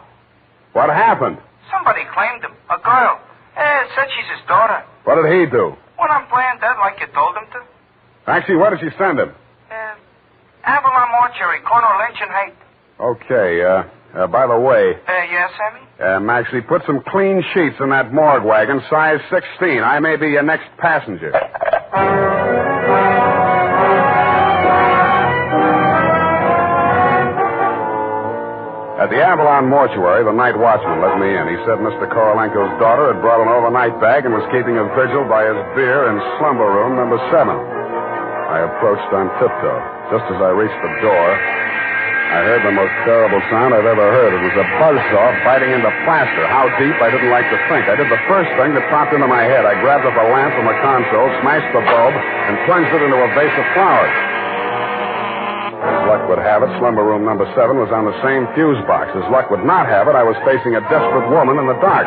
What happened? Somebody claimed him. A girl. Said she's his daughter. What did he do? Went on playing dead like you told him to. Maxie, where did she send him? Avalon Mortuary, corner Lynch and Haight. Okay, by the way... Yeah, Sammy? Maxie, put some clean sheets in that morgue wagon, size 16. I may be your next passenger. At the Avalon Mortuary, the night watchman let me in. He said Mr. Korolenko's daughter had brought an overnight bag and was keeping a vigil by his beer in slumber room number 7. I approached on tiptoe. Just as I reached the door, I heard the most terrible sound I've ever heard. It was a buzzsaw biting into plaster. How deep, I didn't like to think. I did the first thing that popped into my head. I grabbed up a lamp from the console, smashed the bulb, and plunged it into a vase of flowers. As luck would have it, slumber room number 7 was on the same fuse box. As luck would not have it, I was facing a desperate woman in the dark.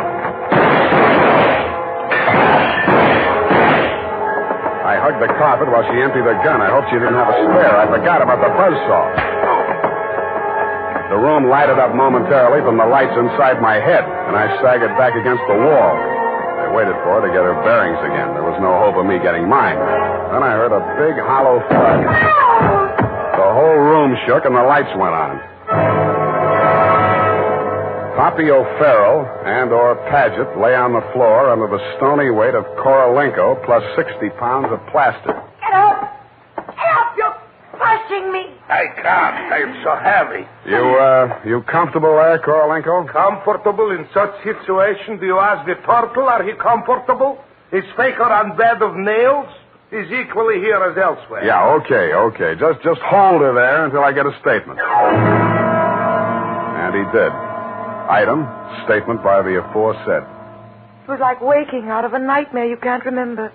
I hugged the carpet while she emptied her gun. I hoped she didn't have a spare. I forgot about the buzzsaw. The room lighted up momentarily from the lights inside my head, and I staggered back against the wall. I waited for her to get her bearings again. There was no hope of me getting mine. Then I heard a big, hollow thud. The whole room shook, and the lights went on. Poppy O'Farrell and/or Paget lay on the floor under the stony weight of Korolenko plus 60 pounds of plaster. Get up! Help! You're crushing me! I can't. I'm so heavy. You comfortable there, Korolenko? Comfortable in such situation? Do you ask the turtle, are he comfortable? Is Faker on bed of nails? He's equally here as elsewhere. Yeah, okay. Just hold her there until I get a statement. And he did. Item, statement by the aforesaid. It was like waking out of a nightmare you can't remember.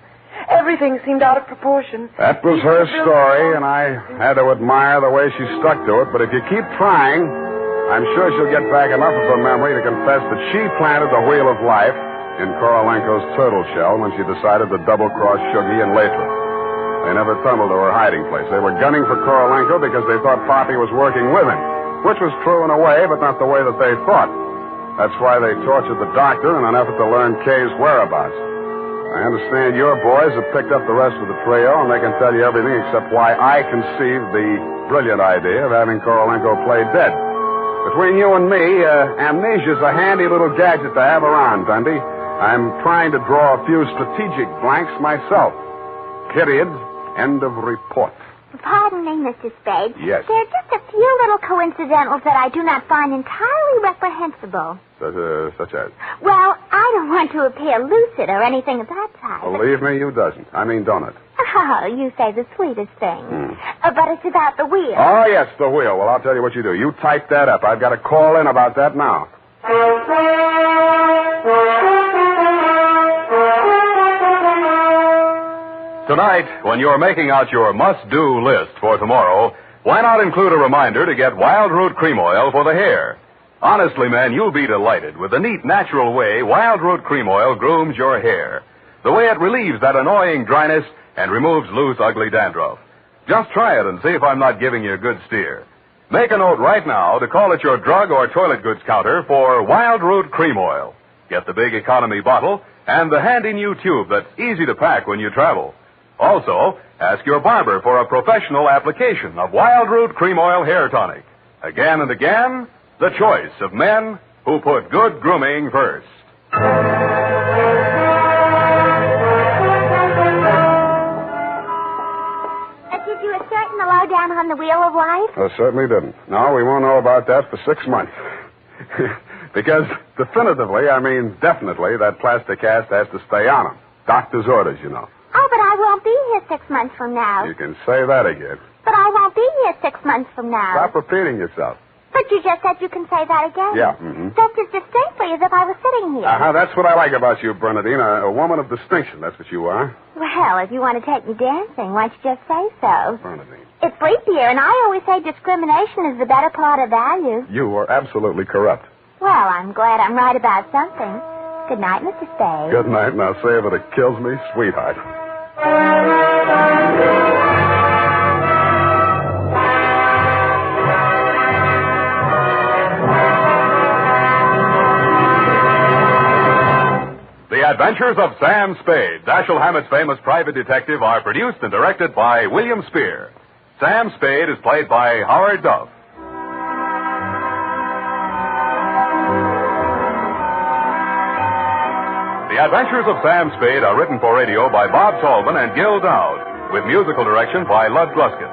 Everything seemed out of proportion. That was her story, and I had to admire the way she stuck to it. But if you keep trying, I'm sure she'll get back enough of her memory to confess that she planted the wheel of life in Korolenko's turtle shell when she decided to double-cross Shuggy and Lathrop. They never tunneled to her hiding place. They were gunning for Korolenko because they thought Poppy was working with him, which was true in a way, but not the way that they thought. That's why they tortured the doctor in an effort to learn Kay's whereabouts. I understand your boys have picked up the rest of the trio, and they can tell you everything except why I conceived the brilliant idea of having Korolenko play dead. Between you and me, amnesia's a handy little gadget to have around, Dundee. I'm trying to draw a few strategic blanks myself. Period. End of report. Pardon me, Mr. Spade. Yes. There are just a few little coincidentals that I do not find entirely reprehensible. Such as? Well, I don't want to appear lucid or anything of that type. Believe me, you doesn't. I mean, don't it? Oh, you say the sweetest thing. But it's about the wheel. Oh, yes, the wheel. Well, I'll tell you what you do. You type that up. I've got to call in about that now. Tonight, when you're making out your must-do list for tomorrow, why not include a reminder to get Wild Root Cream Oil for the hair? Honestly, men, you'll be delighted with the neat, natural way Wild Root Cream Oil grooms your hair. The way it relieves that annoying dryness and removes loose, ugly dandruff. Just try it and see if I'm not giving you a good steer. Make a note right now to call at your drug or toilet goods counter for Wild Root Cream Oil. Get the big economy bottle and the handy new tube that's easy to pack when you travel. Also, ask your barber for a professional application of Wild Root Cream Oil Hair Tonic. Again and again, the choice of men who put good grooming first. Did you ascertain the lowdown on the Wheel of Life? I certainly didn't. No, we won't know about that for 6 months. Because definitively, I mean definitely, that plastic cast has to stay on him. Doctor's orders, you know. Oh, but I won't be here 6 months from now. You can say that again. But I won't be here 6 months from now. Stop repeating yourself. But you just said you can say that again. Yeah, Just as distinctly as if I was sitting here. That's what I like about you, Bernadine. A woman of distinction, that's what you are. Well, if you want to take me dancing, why don't you just say so? Bernadine. It's leap year, and I always say discrimination is the better part of value. You are absolutely corrupt. Well, I'm glad I'm right about something. Good night, Mr. Spade. Good night, and I'll say if it kills me, sweetheart. The Adventures of Sam Spade, Dashiell Hammett's famous private detective, are produced and directed by William Spear. Sam Spade is played by Howard Duff. The Adventures of Sam Spade are written for radio by Bob Tallman and Gil Dowd, with musical direction by Lud Gluskin.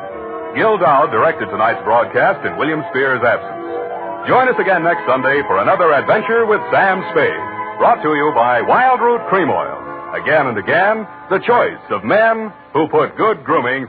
Gil Dowd directed tonight's broadcast in William Spear's absence. Join us again next Sunday for another adventure with Sam Spade, brought to you by Wild Root Cream Oil. Again and again, the choice of men who put good grooming